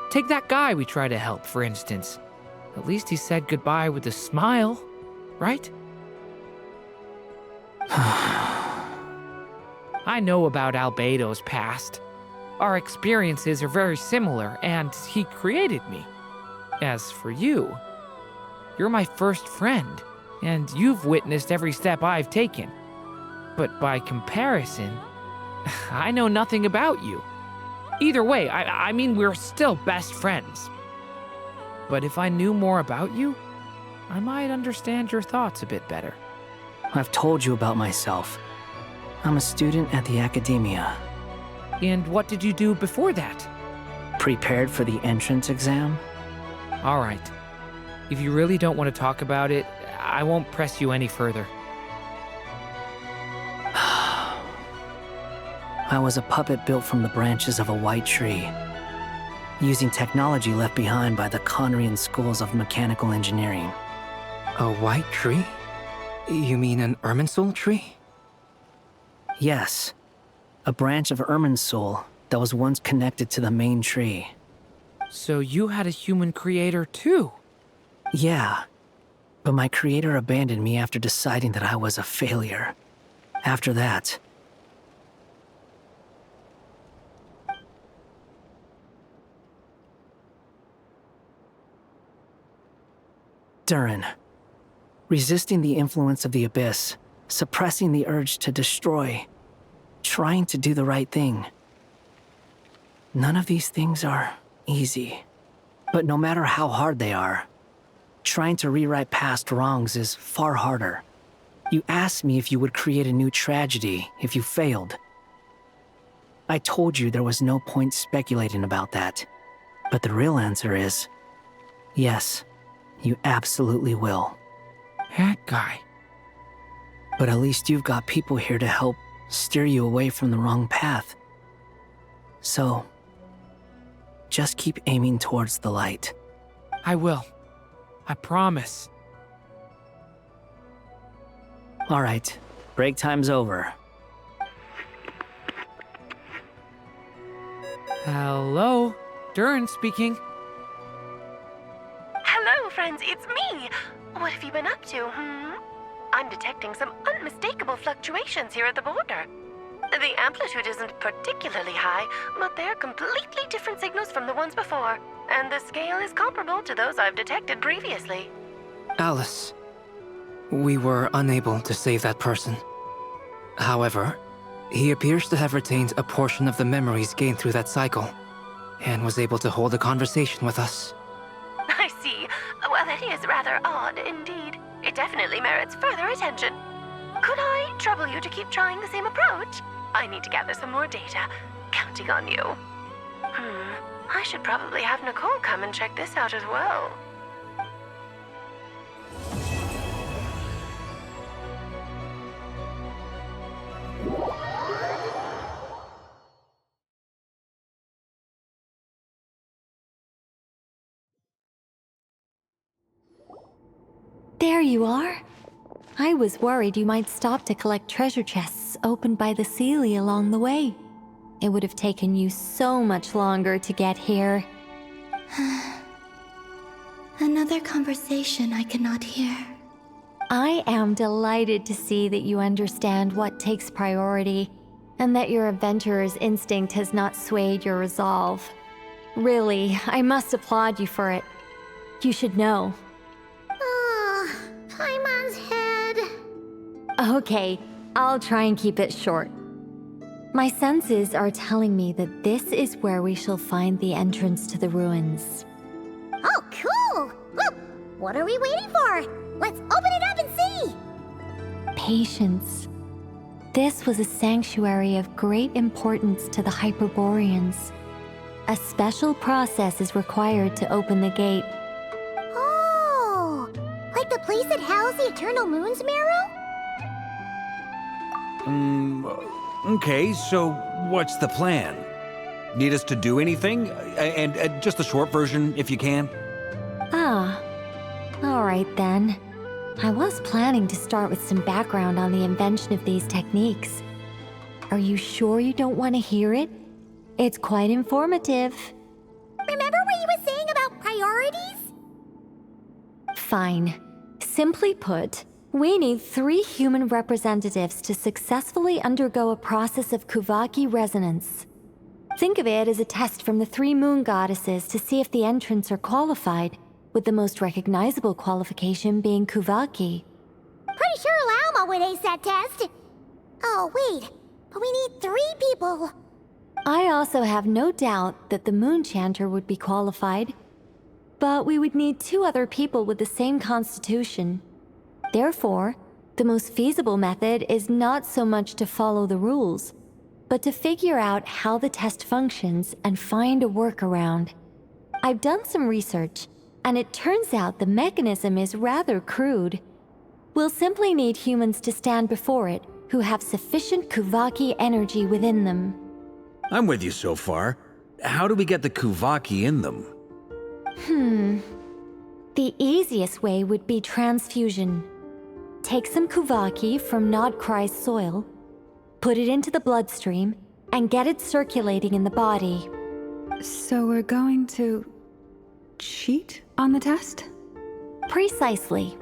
Take that guy we try to help, for instance. At least he said goodbye with a smile, right? I know about Albedo's past. Our experiences are very similar, and he created me. As for you, you're my first friend, and you've witnessed every step I've taken. But by comparison, I know nothing about you. Either way, I mean, we're still best friends. But if I knew more about you, I might understand your thoughts a bit better. I've told you about myself. I'm a student at the academia. And what did you do before that? Prepared for the entrance exam? All right. If you really don't want to talk about it, I won't press you any further. I was a puppet built from the branches of a white tree, using technology left behind by the Conrian schools of mechanical engineering. A white tree? You mean an Irminsul tree? Yes. A branch of Irminsul, that was once connected to the main tree. So you had a human creator too? Yeah, but my creator abandoned me after deciding that I was a failure. After that... Durin. Resisting the influence of the Abyss, suppressing the urge to destroy, trying to do the right thing. None of these things are easy. But no matter how hard they are, trying to rewrite past wrongs is far harder. You asked me if you would create a new tragedy if you failed. I told you there was no point speculating about that. But the real answer is, yes, you absolutely will. That guy. But at least you've got people here to help steer you away from the wrong path. So, just keep aiming towards the light. I will. I promise. All right, break time's over. Hello? Durin speaking. Hello, friends, it's me! What have you been up to, I'm detecting some unmistakable fluctuations here at the border. The amplitude isn't particularly high, but they're completely different signals from the ones before, and the scale is comparable to those I've detected previously. Alice, we were unable to save that person. However, he appears to have retained a portion of the memories gained through that cycle, and was able to hold a conversation with us. I see. Well, that is rather odd indeed. It definitely merits further attention. Could I trouble you to keep trying the same approach? I need to gather some more data. Counting on you. I should probably have Nicole come and check this out as well. There you are. I was worried you might stop to collect treasure chests opened by the Seelie along the way. It would have taken you so much longer to get here. Another conversation I cannot hear. I am delighted to see that you understand what takes priority, and that your adventurer's instinct has not swayed your resolve. Really, I must applaud you for it. You should know. Paimon's head. Okay, I'll try and keep it short. My senses are telling me that this is where we shall find the entrance to the ruins. Oh, cool! Well, what are we waiting for? Let's open it up and see! Patience. This was a sanctuary of great importance to the Hyperboreans. A special process is required to open the gate. Oh! Like the place that housed the Eternal Moon's Marrow? Okay, so what's the plan? Need us to do anything? And just the short version, if you can. Ah. Alright then. I was planning to start with some background on the invention of these techniques. Are you sure you don't want to hear it? It's quite informative. Remember what you were saying about priorities? Fine. Simply put, we need 3 human representatives to successfully undergo a process of Kuvaki resonance. Think of it as a test from the 3 moon goddesses to see if the entrants are qualified, with the most recognizable qualification being Kuvaki. Pretty sure Lauma would ace that test. Oh, wait. But we need 3 people. I also have no doubt that the Moon Chanter would be qualified. But we would need 2 other people with the same constitution. Therefore, the most feasible method is not so much to follow the rules, but to figure out how the test functions and find a workaround. I've done some research, and it turns out the mechanism is rather crude. We'll simply need humans to stand before it who have sufficient Kuvaki energy within them. I'm with you so far. How do we get the Kuvaki in them? The easiest way would be transfusion. Take some Kuvaki from Nodcry's soil, put it into the bloodstream, and get it circulating in the body. So we're going to cheat on the test? Precisely.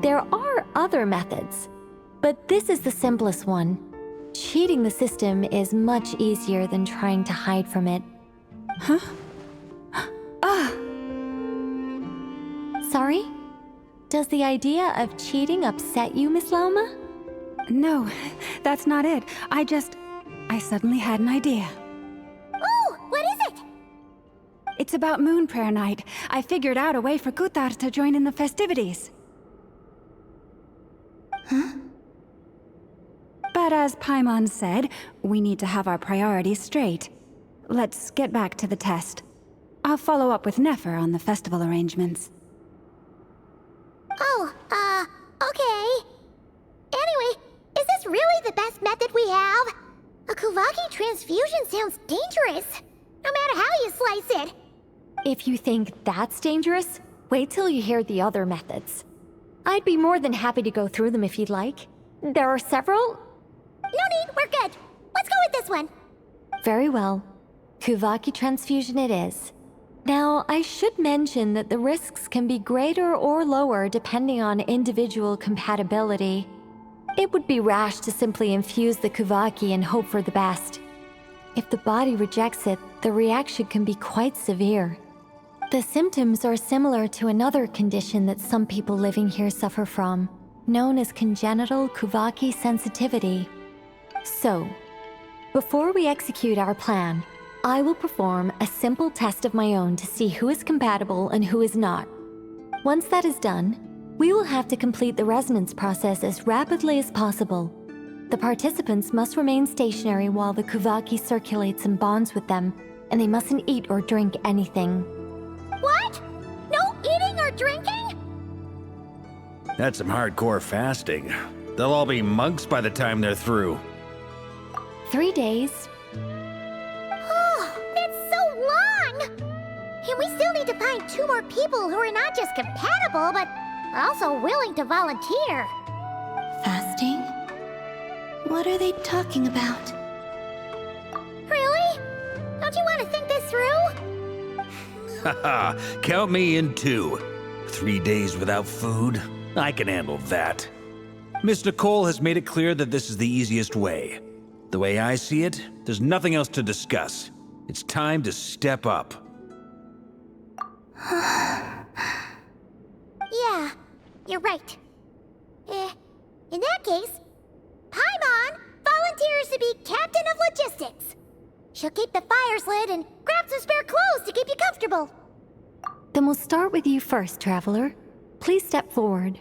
There are other methods, but this is the simplest one. Cheating the system is much easier than trying to hide from it. Huh? Ah! Sorry? Does the idea of cheating upset you, Miss Lauma? No, that's not it. I suddenly had an idea. Ooh, what is it? It's about Moon Prayer Night. I figured out a way for Kuthar to join in the festivities. Huh? But as Paimon said, we need to have our priorities straight. Let's get back to the test. I'll follow up with Nefer on the festival arrangements. Oh, okay. Anyway, is this really the best method we have? A Kuvaki transfusion sounds dangerous, no matter how you slice it. If you think that's dangerous, wait till you hear the other methods. I'd be more than happy to go through them if you'd like. There are several. No need, we're good. Let's go with this one. Very well. Kuvaki transfusion it is. Now, I should mention that the risks can be greater or lower depending on individual compatibility. It would be rash to simply infuse the Kuvaki and hope for the best. If the body rejects it, the reaction can be quite severe. The symptoms are similar to another condition that some people living here suffer from, known as congenital Kuvaki sensitivity. So, before we execute our plan, I will perform a simple test of my own to see who is compatible and who is not. Once that is done, we will have to complete the resonance process as rapidly as possible. The participants must remain stationary while the Kuvaki circulates and bonds with them, and they mustn't eat or drink anything. What? No eating or drinking? That's some hardcore fasting. They'll all be monks by the time they're through. 3 days. Oh, that's so long! And we still need to find 2 more people who are not just compatible, but also willing to volunteer. Fasting? What are they talking about? Really? Don't you want to think this through? Haha, count me in too. 3 days without food? I can handle that. Miss Nicole has made it clear that this is the easiest way. The way I see it, there's nothing else to discuss. It's time to step up. Yeah, you're right. In that case, Paimon volunteers to be captain of logistics. She'll keep the fires lit and grab some spare clothes to keep you comfortable. Then we'll start with you first, Traveler. Please step forward.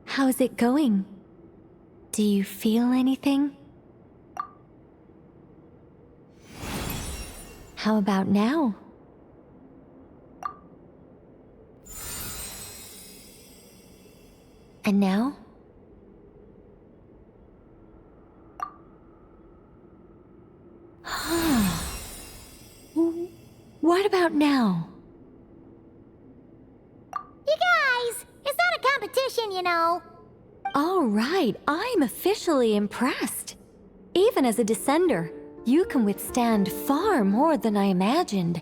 How's it going? Do you feel anything? How about now? And now? What about now? You guys, it's not a competition, you know. All right, I'm officially impressed. Even as a descender, you can withstand far more than I imagined.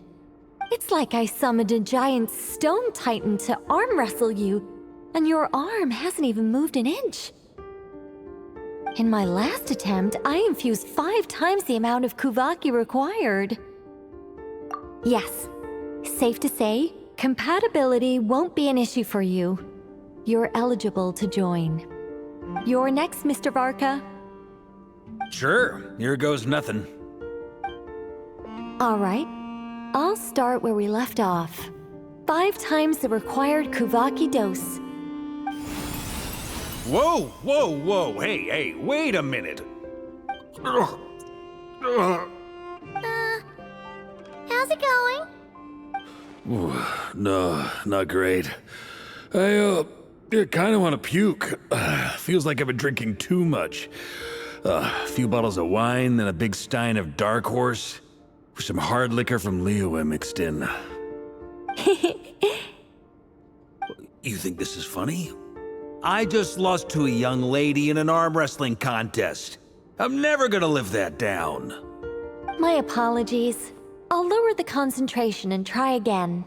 It's like I summoned a giant stone titan to arm wrestle you, and your arm hasn't even moved an inch. In my last attempt, I infused 5 times the amount of Kuvaki required. Yes, safe to say, compatibility won't be an issue for you. You're eligible to join. You're next, Mr. Varka. Sure, here goes nothing. All right, I'll start where we left off. 5 times the required Kuvaki dose. Whoa, whoa, whoa, hey, wait a minute. How's it going? Ooh, no, not great. I kind of want to puke. Feels like I've been drinking too much. A few bottles of wine, then a big stein of Dark Horse. with some hard liquor from Liyue mixed in. You think this is funny? I just lost to a young lady in an arm wrestling contest. I'm never gonna live that down. My apologies. I'll lower the concentration and try again.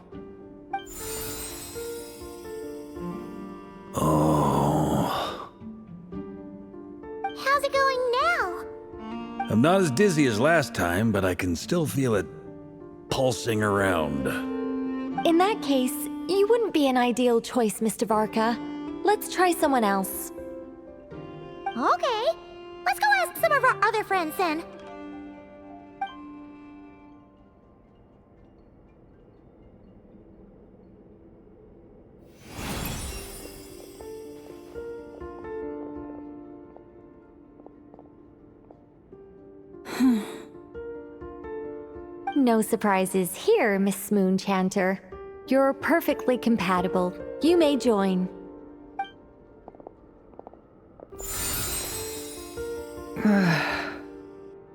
Oh. How's it going now? I'm not as dizzy as last time, but I can still feel it pulsing around. In that case, you wouldn't be an ideal choice, Mr. Varka. Let's try someone else. Okay. Let's go ask some of our other friends then. No surprises here, Miss Moonchanter. You're perfectly compatible. You may join.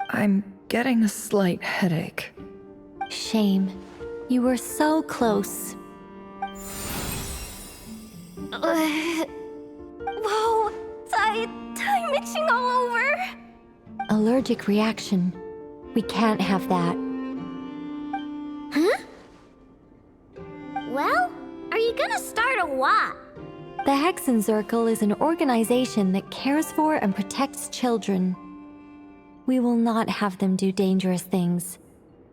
I'm getting a slight headache. Shame. You were so close. Whoa! I'm itching all over! Allergic reaction. We can't have that. Huh? Well, are you gonna start a what? The Hexen Circle is an organization that cares for and protects children. We will not have them do dangerous things.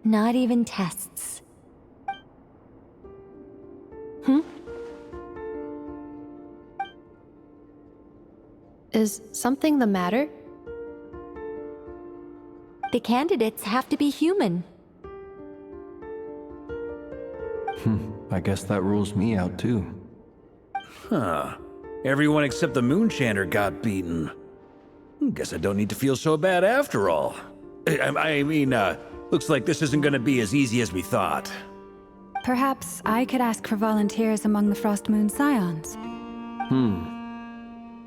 Not even tests. Is something the matter? The candidates have to be human. I guess that rules me out too. Huh. Everyone except the Moonchanter got beaten. Guess I don't need to feel so bad after all. I mean, looks like this isn't gonna be as easy as we thought. Perhaps I could ask for volunteers among the Frost Moon Scions.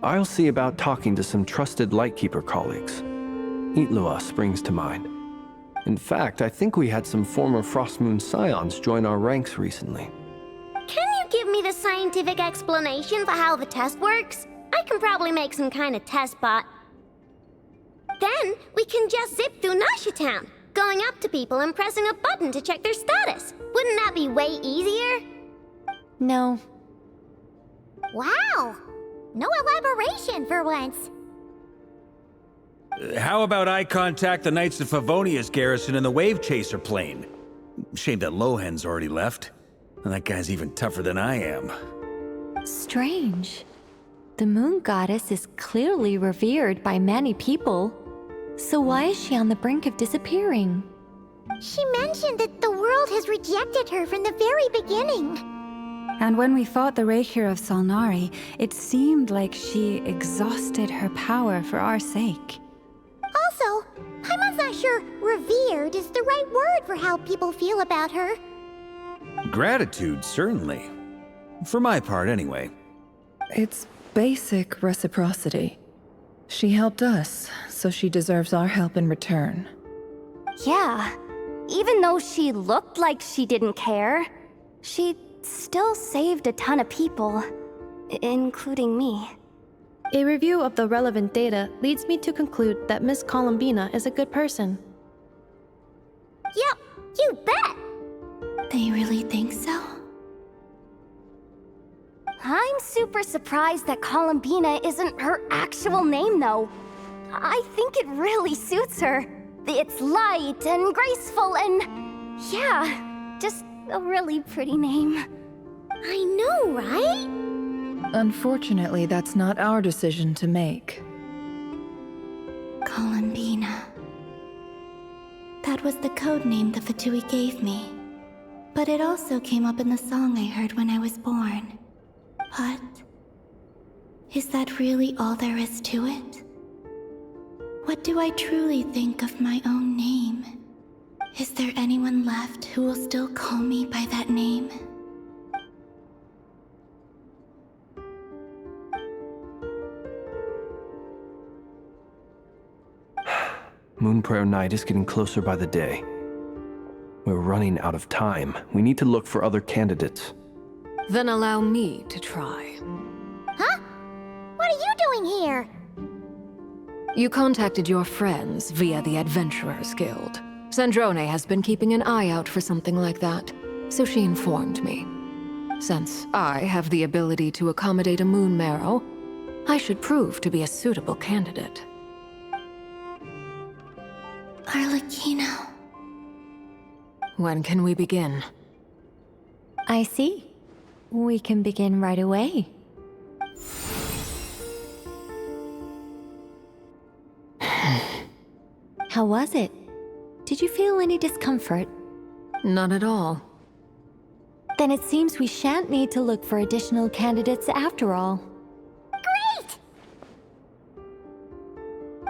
I'll see about talking to some trusted Lightkeeper colleagues. Itlua springs to mind. In fact, I think we had some former Frost Moon Scions join our ranks recently. Can you give me the scientific explanation for how the test works? I can probably make some kind of test bot. Then we can just zip through Nasha Town, going up to people and pressing a button to check their status. Wouldn't that be way easier? No. Wow! No elaboration for once. How about I contact the Knights of Favonia's garrison in the Wave Chaser plane? Shame that Lohan's already left. And that guy's even tougher than I am. Strange. The moon goddess is clearly revered by many people. So why is she on the brink of disappearing? She mentioned that the world has rejected her from the very beginning. And when we fought the Rakier of Solnari, it seemed like she exhausted her power for our sake. Also, I'm not sure revered is the right word for how people feel about her. Gratitude, certainly. For my part, anyway. It's basic reciprocity. She helped us, so she deserves our help in return. Yeah. Even though she looked like she didn't care, she still saved a ton of people, including me. A review of the relevant data leads me to conclude that Miss Columbina is a good person. Yep, you bet! They really think so? I'm super surprised that Columbina isn't her actual name, though. I think it really suits her. It's light and graceful and... yeah, just a really pretty name. I know, right? Unfortunately, that's not our decision to make. Columbina. That was the code name the Fatui gave me. But it also came up in the song I heard when I was born. But... is that really all there is to it? What do I truly think of my own name? Is there anyone left who will still call me by that name? Moon Prayer Night is getting closer by the day. We're running out of time. We need to look for other candidates. Then allow me to try. Huh? What are you doing here? You contacted your friends via the Adventurers Guild. Sandrone has been keeping an eye out for something like that, so she informed me. Since I have the ability to accommodate a moon marrow, I should prove to be a suitable candidate. Arlecchino. When can we begin? I see. We can begin right away. How was it? Did you feel any discomfort? Not at all. Then it seems we shan't need to look for additional candidates after all. Great!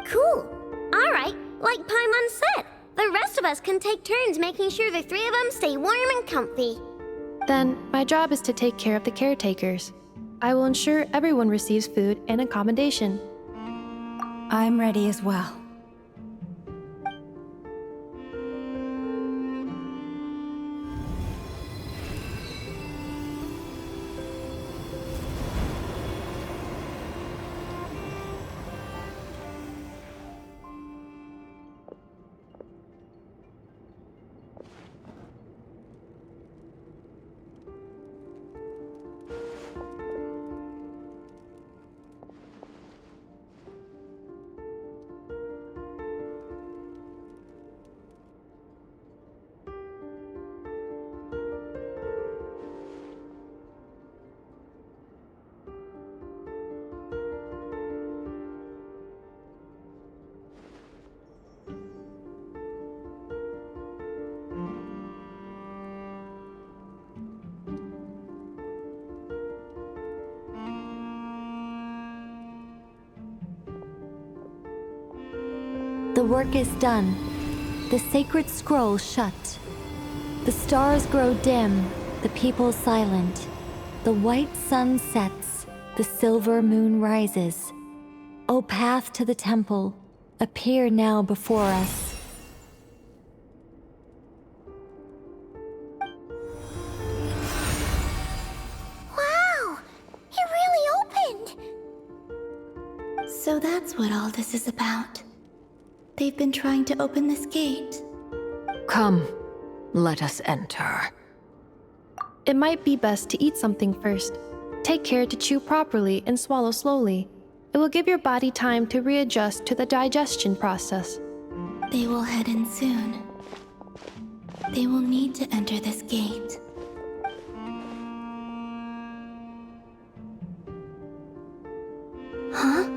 Cool. Alright, like Paimon said, the rest of us can take turns making sure the three of them stay warm and comfy. Then, my job is to take care of the caretakers. I will ensure everyone receives food and accommodation. I'm ready as well. The work is done. The sacred scroll shut. The stars grow dim, the people silent. The white sun sets, the silver moon rises. O path to the temple, appear now before us. Wow! It really opened! So that's what all this is about. They've been trying to open this gate. Come, let us enter. It might be best to eat something first. Take care to chew properly and swallow slowly. It will give your body time to readjust to the digestion process. They will head in soon. They will need to enter this gate. Huh?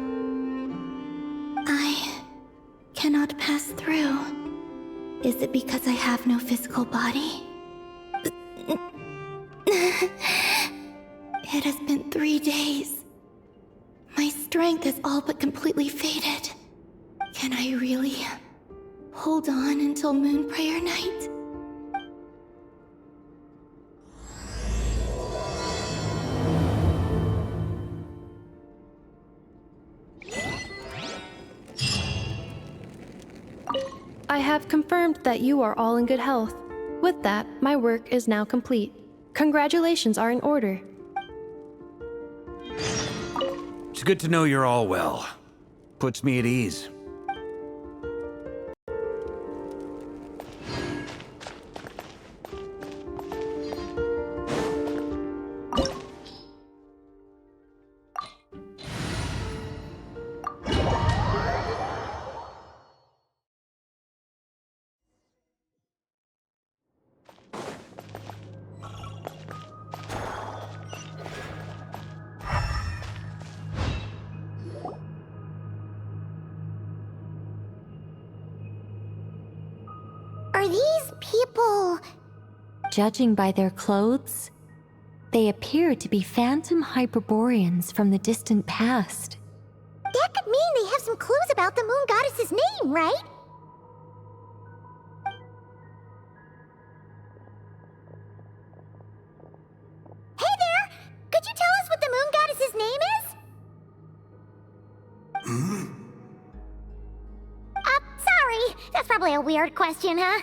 I cannot pass through. Is it because I have no physical body? It has been 3 days. My strength has all but completely faded. Can I really hold on until Moon Prayer Night? I have confirmed that you are all in good health. With that, my work is now complete. Congratulations are in order. It's good to know you're all well. Puts me at ease. Are these people... Judging by their clothes, they appear to be phantom Hyperboreans from the distant past. That could mean they have some clues about the moon goddess's name, right? Hey there! Could you tell us what the moon goddess's name is? Sorry. That's probably a weird question, huh?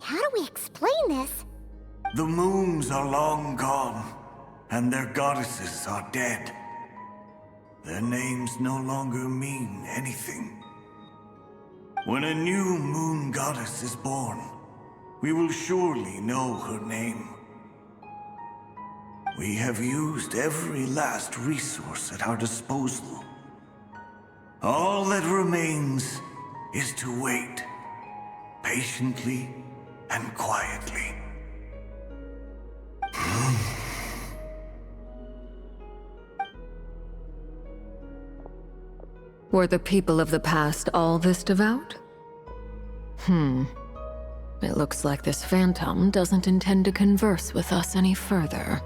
How do we explain this? The moons are long gone, and their goddesses are dead. Their names no longer mean anything. When a new moon goddess is born, we will surely know her name. We have used every last resource at our disposal. All that remains is to wait, patiently and quietly. Were the people of the past all this devout? It looks like this phantom doesn't intend to converse with us any further.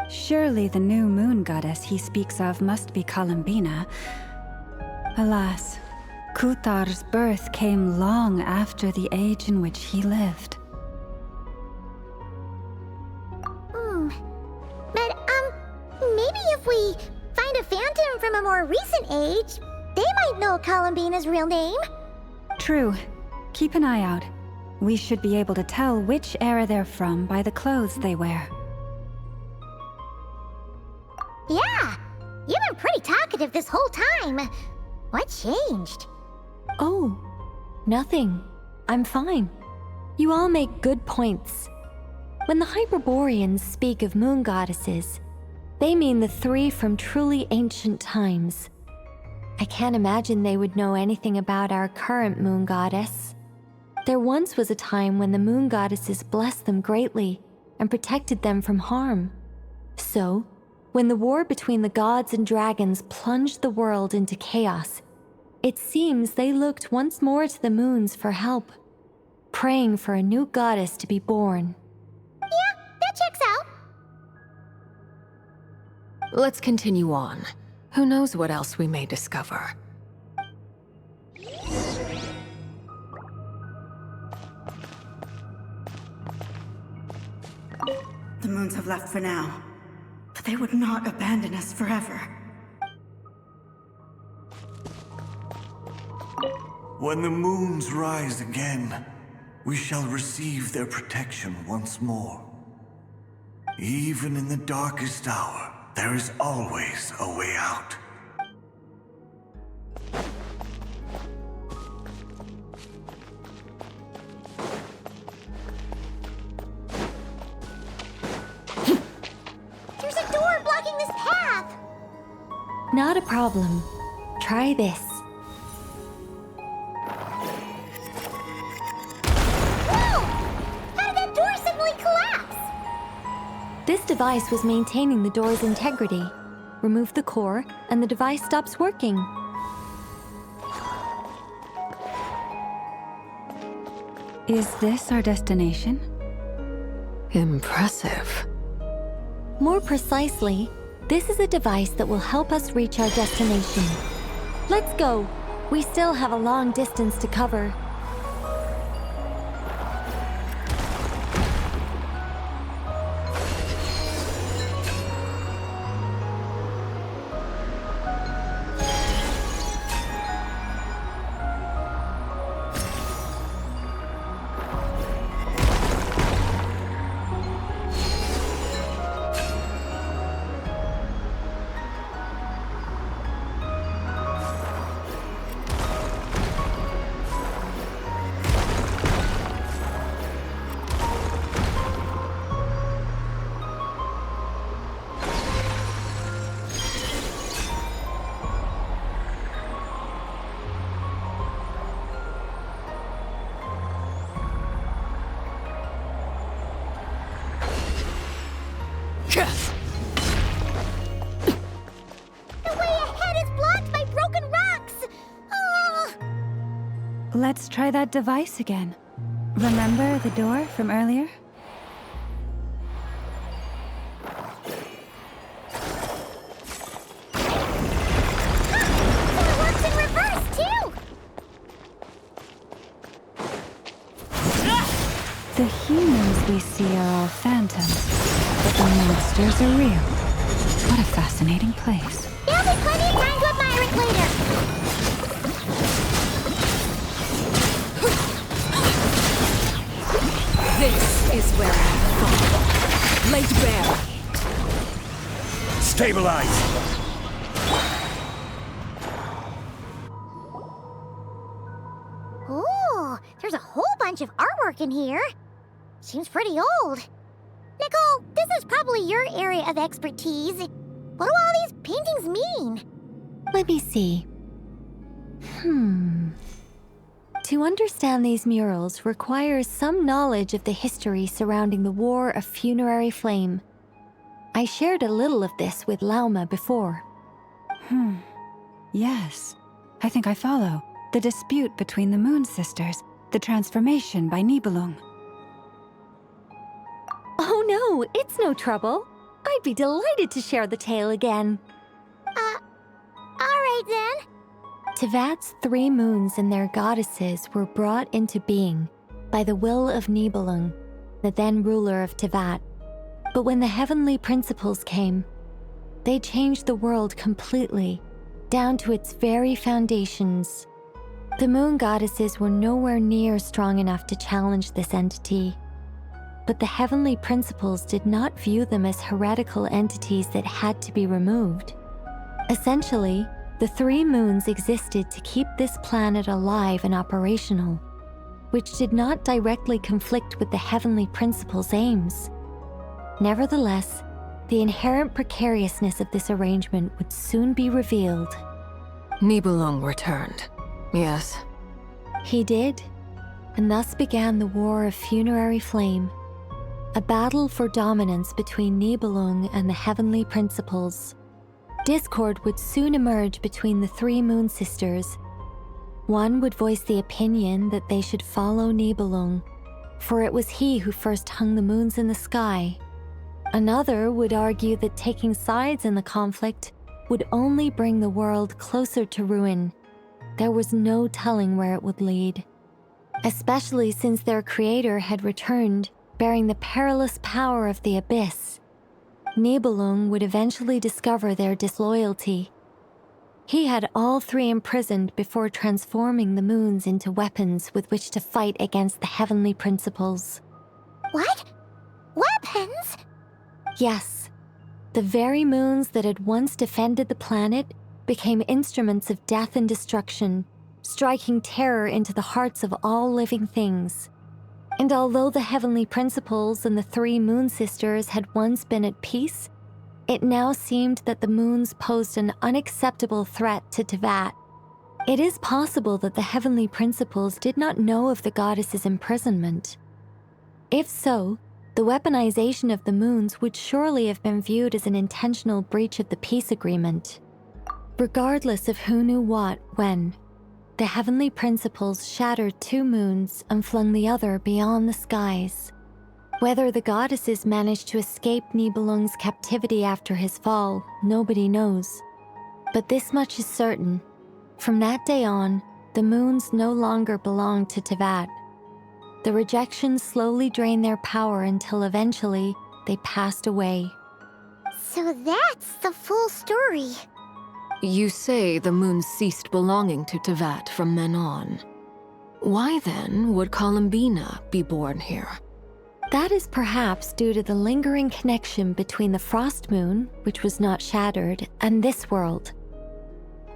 Surely the new moon goddess he speaks of must be Columbina. Alas, Kuthar's birth came long after the age in which he lived. But, maybe if we find a phantom from a more recent age, they might know Columbina's real name. True. Keep an eye out. We should be able to tell which era they're from by the clothes they wear. Yeah, you've been pretty talkative this whole time. What changed? Oh, nothing. I'm fine. You all make good points. When the Hyperboreans speak of moon goddesses, they mean the three from truly ancient times. I can't imagine they would know anything about our current moon goddess. There once was a time when the moon goddesses blessed them greatly and protected them from harm. So, when the war between the gods and dragons plunged the world into chaos, it seems they looked once more to the moons for help, praying for a new goddess to be born. Yeah, that checks out. Let's continue on. Who knows what else we may discover? The moons have left for now, but they would not abandon us forever. When the moons rise again, we shall receive their protection once more. Even in the darkest hour, there is always a way out. There's a door blocking this path! Not a problem. Try this. Whoa! How did that door suddenly collapse? This device was maintaining the door's integrity. Remove the core, and the device stops working. Is this our destination? Impressive. More precisely, this is a device that will help us reach our destination. Let's go. We still have a long distance to cover. Let's try that device again. Remember the door from earlier? It works in reverse, too! The humans we see are all phantoms, but the monsters are real. What a fascinating place. There'll be plenty of time to admire it later! laid bare. Stabilize! Ooh, there's a whole bunch of artwork in here. Seems pretty old. Nicole, this is probably your area of expertise. What do all these paintings mean? Let me see. To understand these murals requires some knowledge of the history surrounding the War of Funerary Flame. I shared a little of this with Lauma before. Yes, I think I follow. The dispute between the Moon Sisters, the transformation by Nibelung. Oh no, it's no trouble. I'd be delighted to share the tale again. Alright then. Tevat's 3 moons and their goddesses were brought into being by the will of Nibelung, the then ruler of Tevat. But when the heavenly principles came, they changed the world completely, down to its very foundations. The moon goddesses were nowhere near strong enough to challenge this entity. But the heavenly principles did not view them as heretical entities that had to be removed. Essentially, the 3 moons existed to keep this planet alive and operational, which did not directly conflict with the heavenly principles' aims. Nevertheless, the inherent precariousness of this arrangement would soon be revealed. Nibelung returned, yes. He did, and thus began the War of Funerary Flame, a battle for dominance between Nibelung and the heavenly principles. Discord would soon emerge between the 3 Moon Sisters. One would voice the opinion that they should follow Nibelung, for it was he who first hung the moons in the sky. Another would argue that taking sides in the conflict would only bring the world closer to ruin. There was no telling where it would lead, especially since their creator had returned, bearing the perilous power of the abyss. Nibelung would eventually discover their disloyalty. He had all 3 imprisoned before transforming the moons into weapons with which to fight against the heavenly principles. What? Weapons? Yes. The very moons that had once defended the planet became instruments of death and destruction, striking terror into the hearts of all living things. And although the heavenly principles and the 3 Moon Sisters had once been at peace, it now seemed that the moons posed an unacceptable threat to Tevat. It is possible that the heavenly principles did not know of the goddess's imprisonment. If so, the weaponization of the moons would surely have been viewed as an intentional breach of the peace agreement. Regardless of who knew what, when, the heavenly principles shattered 2 moons and flung the other beyond the skies. Whether the goddesses managed to escape Nibelung's captivity after his fall, nobody knows. But this much is certain. From that day on, the moons no longer belonged to Tevat. The rejection slowly drained their power until eventually they passed away. So that's the full story. You say the moons ceased belonging to Tevat from then on. Why then would Columbina be born here? That is perhaps due to the lingering connection between the Frost Moon, which was not shattered, and this world.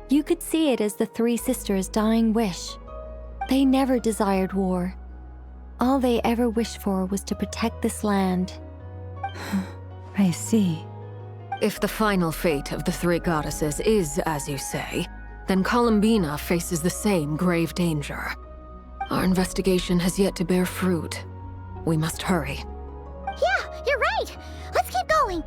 You could see it as the 3 sisters' dying wish. They never desired war. All they ever wished for was to protect this land. I see. If the final fate of the 3 goddesses is as you say, then Columbina faces the same grave danger. Our investigation has yet to bear fruit. We must hurry. Yeah, you're right. Let's keep going.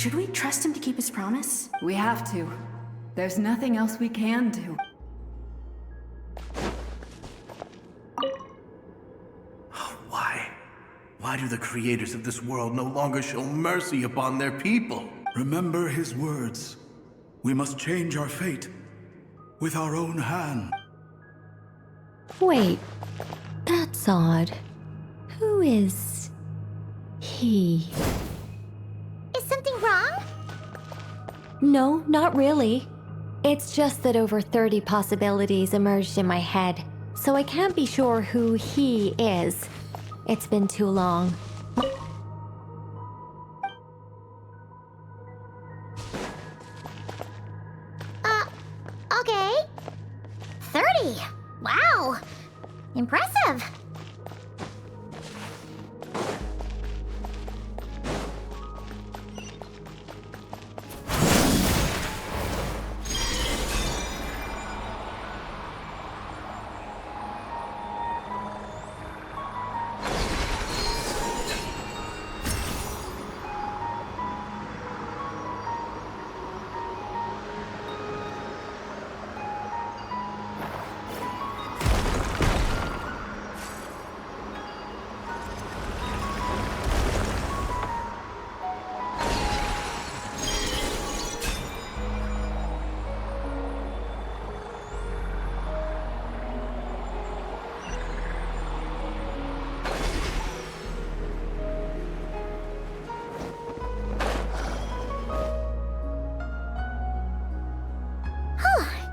Should we trust him to keep his promise? We have to. There's nothing else we can do. do the creators of this world no longer show mercy upon their people? Remember his words. We must change our fate with our own hand. Wait, that's odd. Who is he? Is something wrong? No, not really. It's just that over 30 possibilities emerged in my head, so I can't be sure who he is. It's been too long. Okay. 30. Wow. Impressive.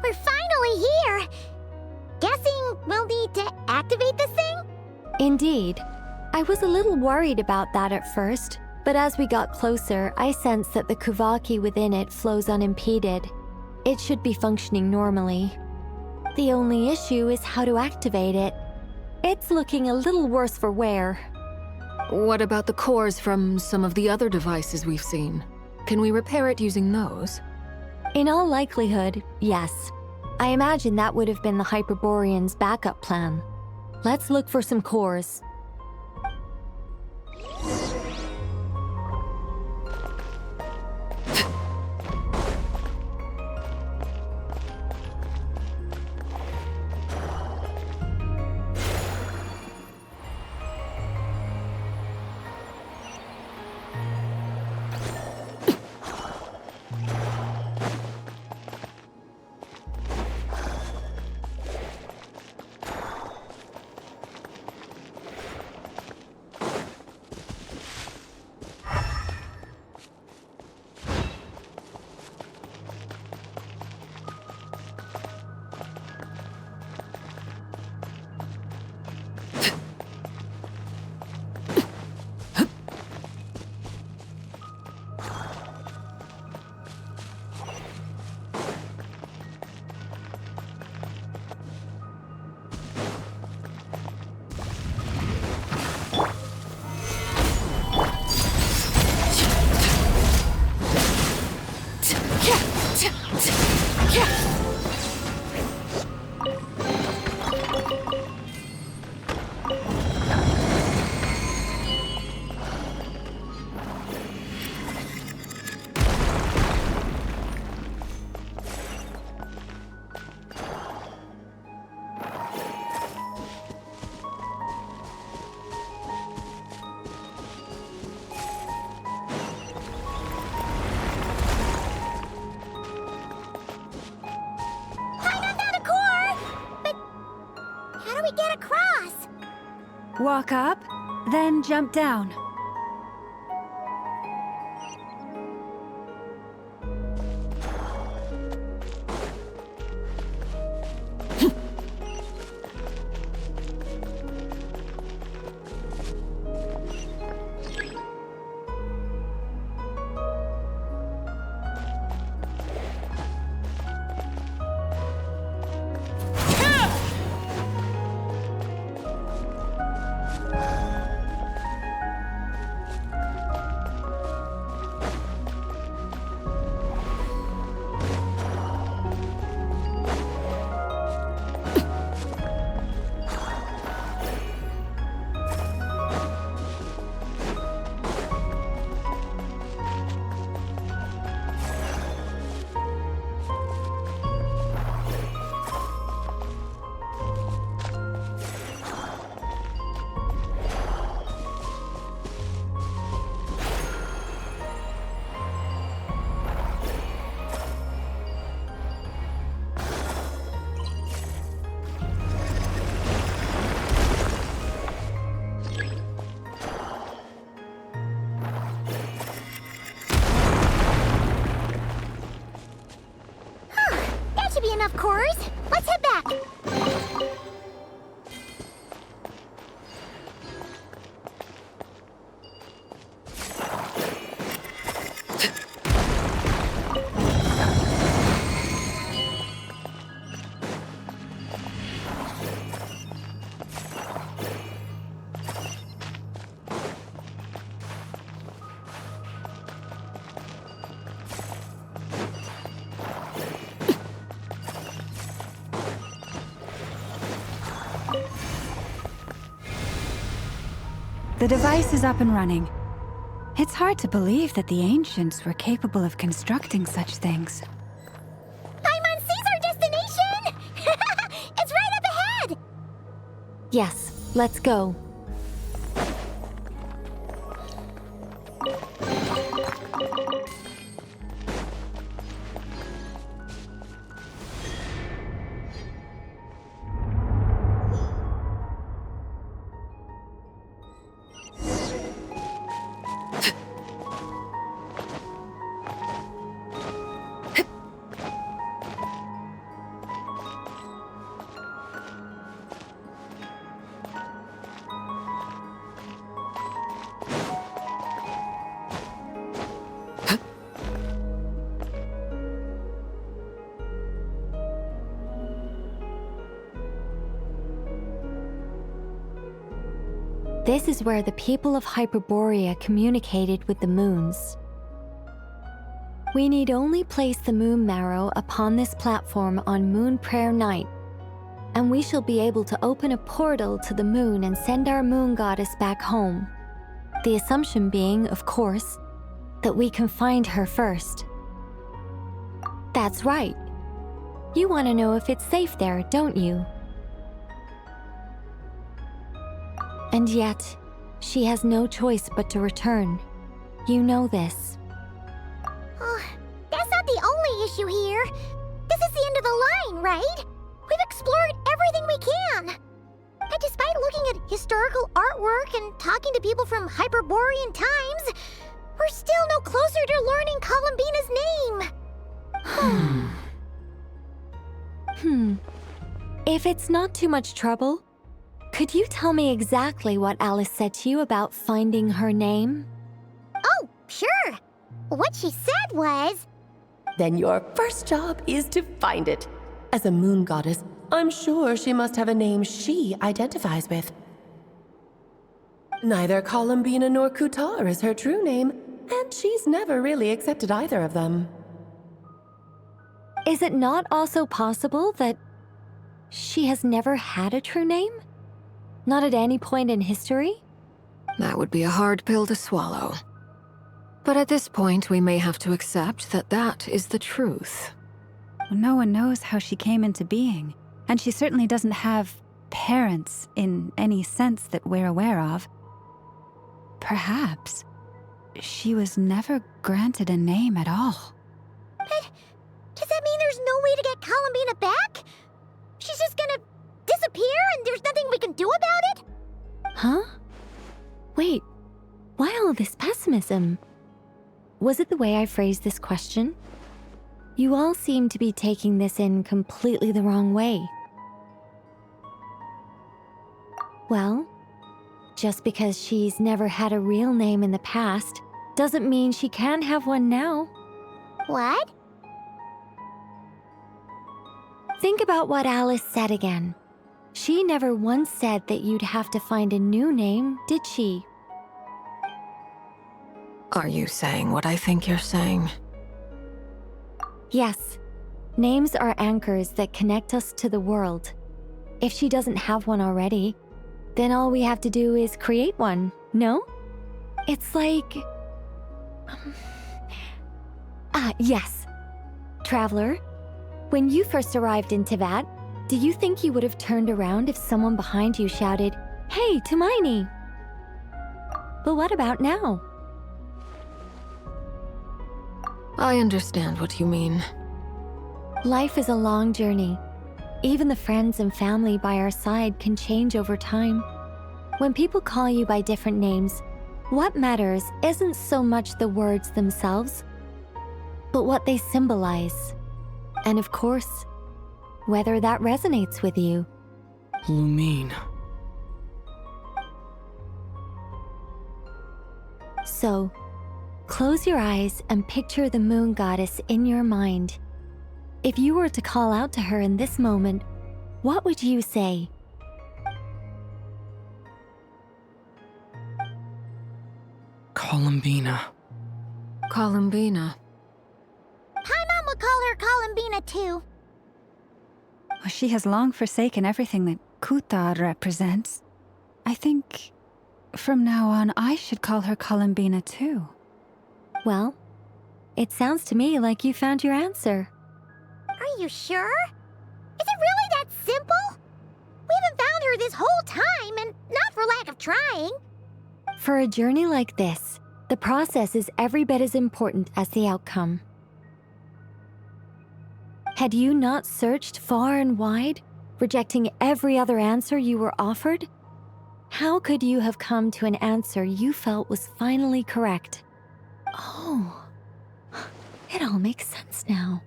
We're finally here! Guessing we'll need to activate this thing? Indeed. I was a little worried about that at first, but as we got closer, I sensed that the Kuvaki within it flows unimpeded. It should be functioning normally. The only issue is how to activate it. It's looking a little worse for wear. What about the cores from some of the other devices we've seen? Can we repair it using those? In all likelihood, yes. I imagine that would have been the Hyperborean's backup plan. Let's look for some cores. Walk up, then jump down. course. Let's head back. The device is up and running. It's hard to believe that the ancients were capable of constructing such things. Paimon's our destination! It's right up ahead! Yes, let's go. This is where the people of Hyperborea communicated with the moons. We need only place the moon marrow upon this platform on Moon Prayer Night, and we shall be able to open a portal to the moon and send our moon goddess back home. The assumption being, of course, that we can find her first. That's right. You want to know if it's safe there, don't you? And yet, she has no choice but to return. You know this. Oh, that's not the only issue here. This is the end of the line, right? We've explored everything we can. And despite looking at historical artwork and talking to people from Hyperborean times, we're still no closer to learning Columbina's name. If it's not too much trouble, could you tell me exactly what Alice said to you about finding her name? Oh, sure. What she said was... Then your first job is to find it. As a moon goddess, I'm sure she must have a name she identifies with. Neither Columbina nor Kutar is her true name, and she's never really accepted either of them. Is it not also possible that she has never had a true name? Not at any point in history? That would be a hard pill to swallow. But at this point, we may have to accept that that is the truth. No one knows how she came into being, and she certainly doesn't have parents in any sense that we're aware of. Perhaps she was never granted a name at all. But does that mean there's no way to get Columbina back? She's just gonna disappear and there's nothing we can do about it? Huh? Wait, why all this pessimism? Was it the way I phrased this question? You all seem to be taking this in completely the wrong way. Well, just because she's never had a real name in the past doesn't mean she can't have one now. What? Think about what Alice said again. She never once said that you'd have to find a new name, did she? Are you saying what I think you're saying? Yes. Names are anchors that connect us to the world. If she doesn't have one already, then all we have to do is create one, no? It's like... yes. Traveler, when you first arrived in Teyvat, do you think you would have turned around if someone behind you shouted, "Hey, Tumaini"? But what about now? I understand what you mean. Life is a long journey. Even the friends and family by our side can change over time. When people call you by different names, what matters isn't so much the words themselves, but what they symbolize. And of course, whether that resonates with you. Lumine. So, close your eyes and picture the moon goddess in your mind. If you were to call out to her in this moment, what would you say? Columbina. Columbina. Paimon would call her Columbina too. Well, she has long forsaken everything that Kuthar represents. I think from now on I should call her Columbina too. Well, it sounds to me like you found your answer. Are you sure? Is it really that simple? We haven't found her this whole time, and not for lack of trying. For a journey like this, the process is every bit as important as the outcome. Had you not searched far and wide, rejecting every other answer you were offered? How could you have come to an answer you felt was finally correct? Oh, it all makes sense now.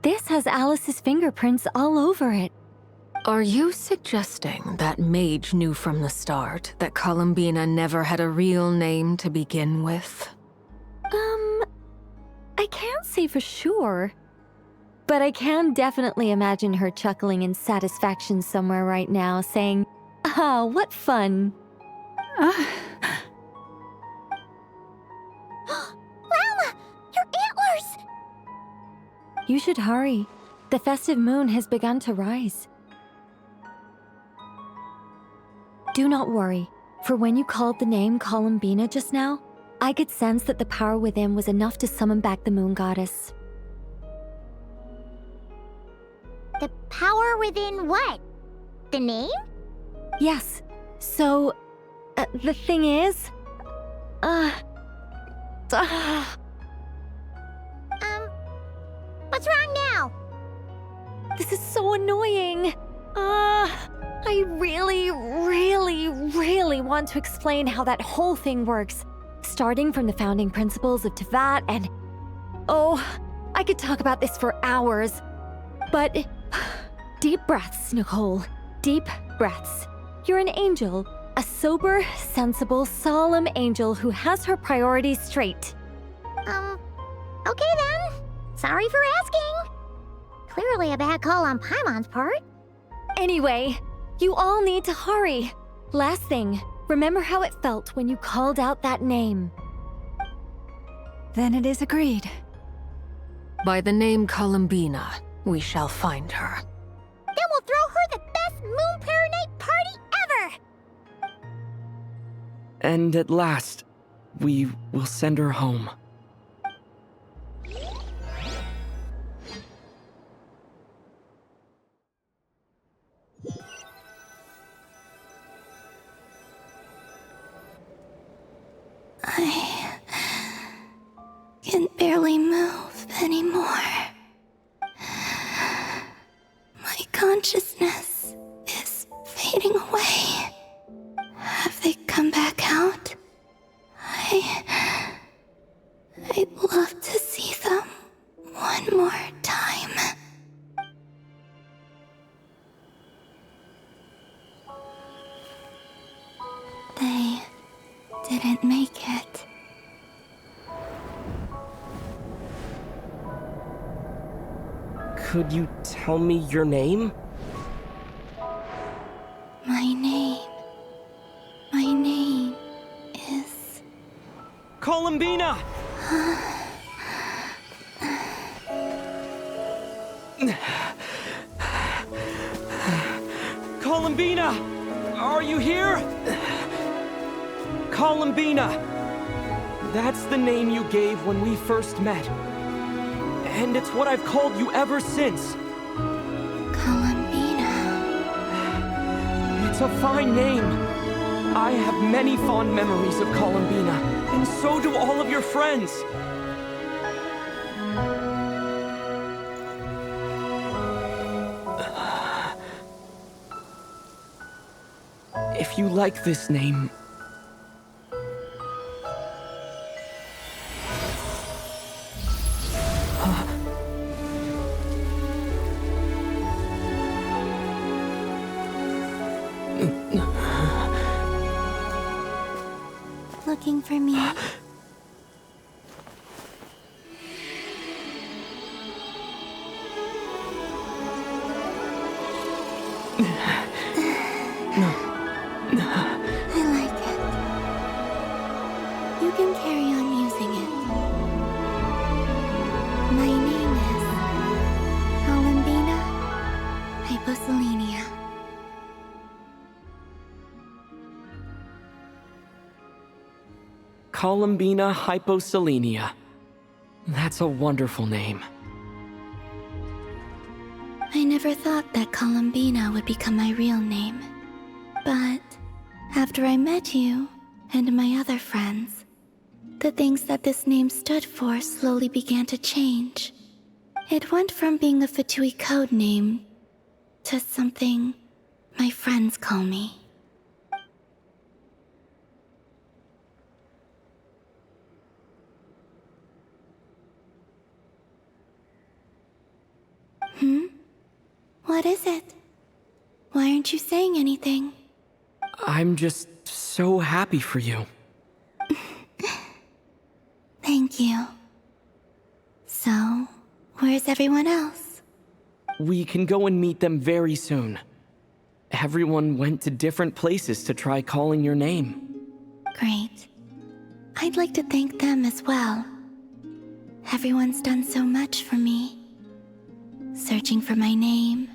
This has Alice's fingerprints all over it. Are you suggesting that Mage knew from the start that Columbina never had a real name to begin with? I can't say for sure. But I can definitely imagine her chuckling in satisfaction somewhere right now, saying, "Ah, what fun." Llama! Your antlers! You should hurry. The festive moon has begun to rise. Do not worry, for when you called the name Columbina just now, I could sense that the power within was enough to summon back the moon goddess. The power within what? The name? Yes. So, the thing is... What's wrong now? This is so annoying. I really want to explain how that whole thing works. Starting from the founding principles of Tevat and... Oh, I could talk about this for hours. But... Deep breaths, Nicole. Deep breaths. You're an angel. A sober, sensible, solemn angel who has her priorities straight. Okay then. Sorry for asking. Clearly a bad call on Paimon's part. Anyway, you all need to hurry. Last thing, remember how it felt when you called out that name. Then it is agreed. By the name Columbina, we shall find her. Then we'll throw her the best Moon Pair Night party ever! And at last, we will send her home. I can barely move anymore. My consciousness is fading away. Have they come back out? I'd love to see them one more time. They didn't make it. Could you tell me your name? My name is... Columbina! Columbina! Are you here? Columbina! That's the name you gave when we first met. And it's what I've called you ever since. Columbina. It's a fine name. I have many fond memories of Columbina, and so do all of your friends. If you like this name, looking for me? I like it. You can carry on using it. My name is Columbina Hyposelenia. Columbina Hyposelenia. That's a wonderful name. I never thought that Columbina would become my real name. But after I met you and my other friends, the things that this name stood for slowly began to change. It went from being a Fatui code name to something my friends call me. What is it? Why aren't you saying anything? I'm just so happy for you. Thank you. So, where's everyone else? We can go and meet them very soon. Everyone went to different places to try calling your name. Great. I'd like to thank them as well. Everyone's done so much for me. Searching for my name,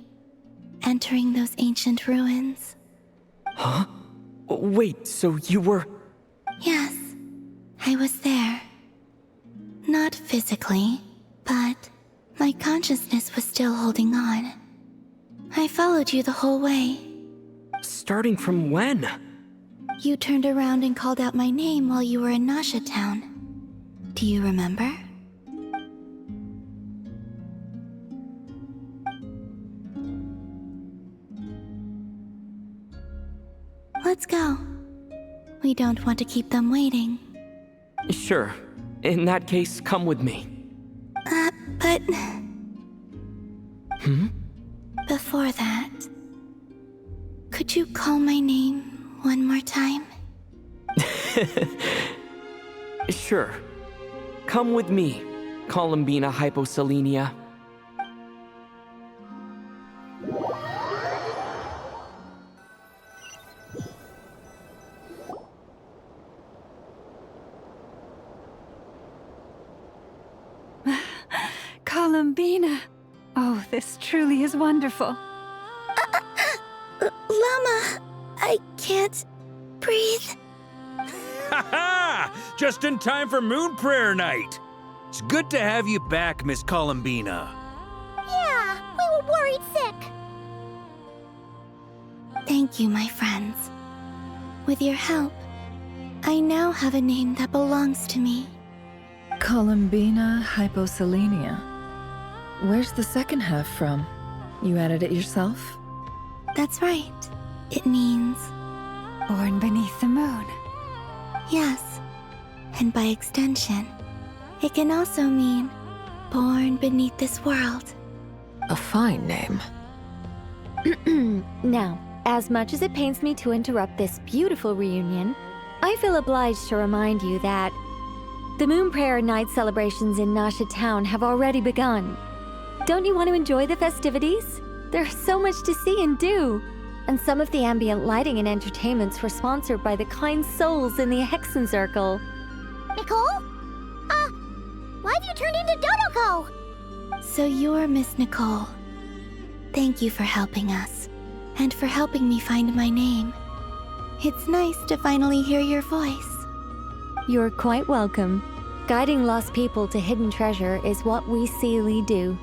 entering those ancient ruins. Huh? Wait, so you were... Yes, I was there. Not physically, but my consciousness was still holding on. I followed you the whole way. Starting from when? You turned around and called out my name while you were in Nasha Town. Do you remember? Let's go. We don't want to keep them waiting. Sure. In that case, come with me. But... Hmm? Before that... Could you call my name one more time? Sure. Come with me, Columbina Hyposelenia. Columbina! Oh, this truly is wonderful. Llama, I can't breathe. Ha ha! Just in time for Moon Prayer Night. It's good to have you back, Miss Columbina. Yeah, we were worried sick. Thank you, my friends. With your help, I now have a name that belongs to me. Columbina Hyposelenia. Where's the second half from? You added it yourself? That's right. It means... Born beneath the moon. Yes. And by extension, it can also mean born beneath this world. A fine name. Now, as much as it pains me to interrupt this beautiful reunion, I feel obliged to remind you that the Moon Prayer Night celebrations in Nasha Town have already begun. Don't you want to enjoy the festivities? There's so much to see and do. And some of the ambient lighting and entertainments were sponsored by the kind souls in the Hexen Circle. Nicole? Why have you turned into Dodoko? So you're Miss Nicole. Thank you for helping us, and for helping me find my name. It's nice to finally hear your voice. You're quite welcome. Guiding lost people to hidden treasure is what we Seelie do.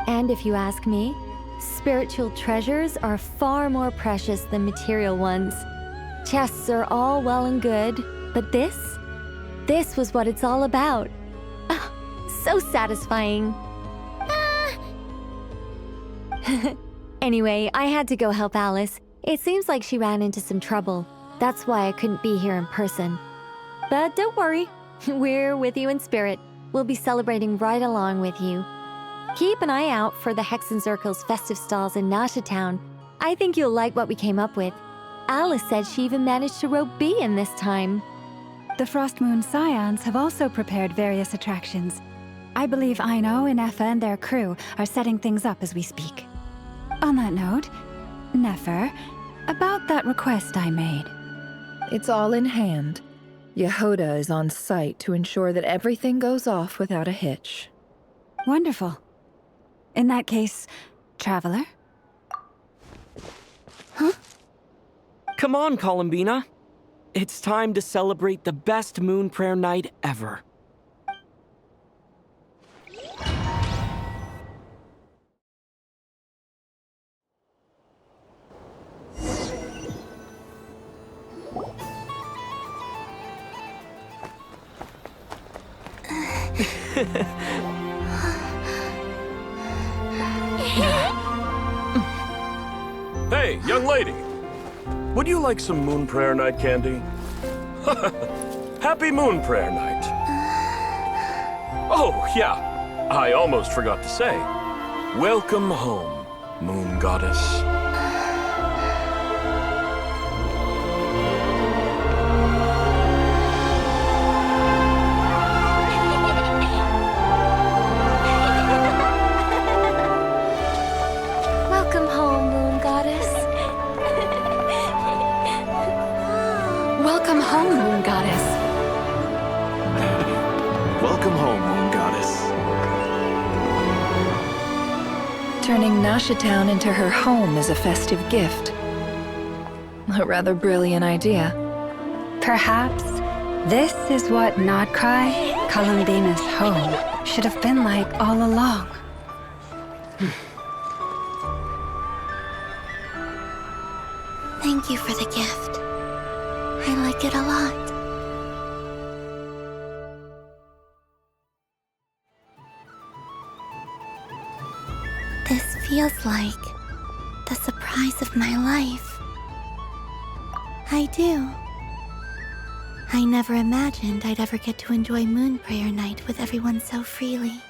And if you ask me, spiritual treasures are far more precious than material ones. Chests are all well and good, but this was what it's all about. Ah, so satisfying. Anyway, I had to go help Alice. It seems like she ran into some trouble. That's why I couldn't be here in person. But don't worry, we're with you in spirit. We'll be celebrating right along with you. Keep an eye out for the Hexen Circle's festive stalls in Nasha Town. I think you'll like what we came up with. Alice said she even managed to rope B in this time. The Frost Moon Scions have also prepared various attractions. I believe Aino, Nefer, and their crew are setting things up as we speak. On that note, Nefer, about that request I made. It's all in hand. Yehoda is on site to ensure that everything goes off without a hitch. Wonderful. In that case, Traveler? Huh? Come on, Columbina. It's time to celebrate the best moon prayer night ever. Hey, young lady. Would you like some Moon Prayer Night candy? Happy Moon Prayer Night. Oh, yeah. I almost forgot to say. Welcome home, Moon Goddess. Welcome home, Moon Goddess. Welcome home, Moon Goddess. Welcome home, Moon Goddess. Turning Nasha Town into her home is a festive gift. A rather brilliant idea. Perhaps this is what Notcry, Columbina's home, should have been like all along. Thank you for the gift. I like it a lot. This feels like the surprise of my life. I do. I never imagined I'd ever get to enjoy Moon Prayer Night with everyone so freely.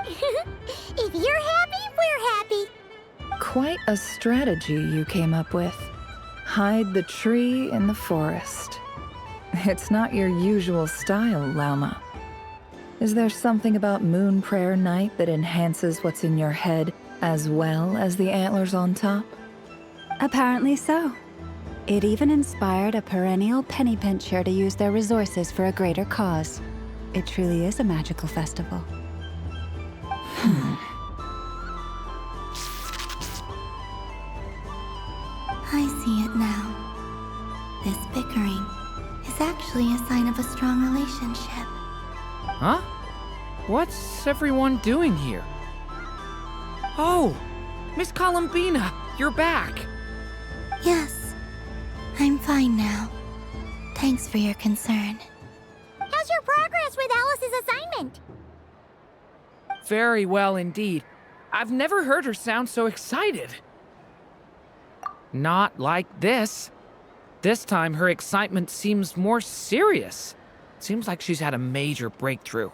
If you're happy, we're happy. Quite a strategy you came up with. Hide the tree in the forest. It's not your usual style, Lauma. Is there something about Moon Prayer Night that enhances what's in your head as well as the antlers on top? Apparently so. It even inspired a perennial penny pincher to use their resources for a greater cause. It truly is a magical festival. I see it now. This bickering is actually a sign of a strong relationship. Huh? What's everyone doing here? Oh, Miss Columbina, you're back. Yes, I'm fine now. Thanks for your concern. How's your progress with Alice's assignment? Very well indeed. I've never heard her sound so excited. Not like this. This time, her excitement seems more serious. Seems like she's had a major breakthrough.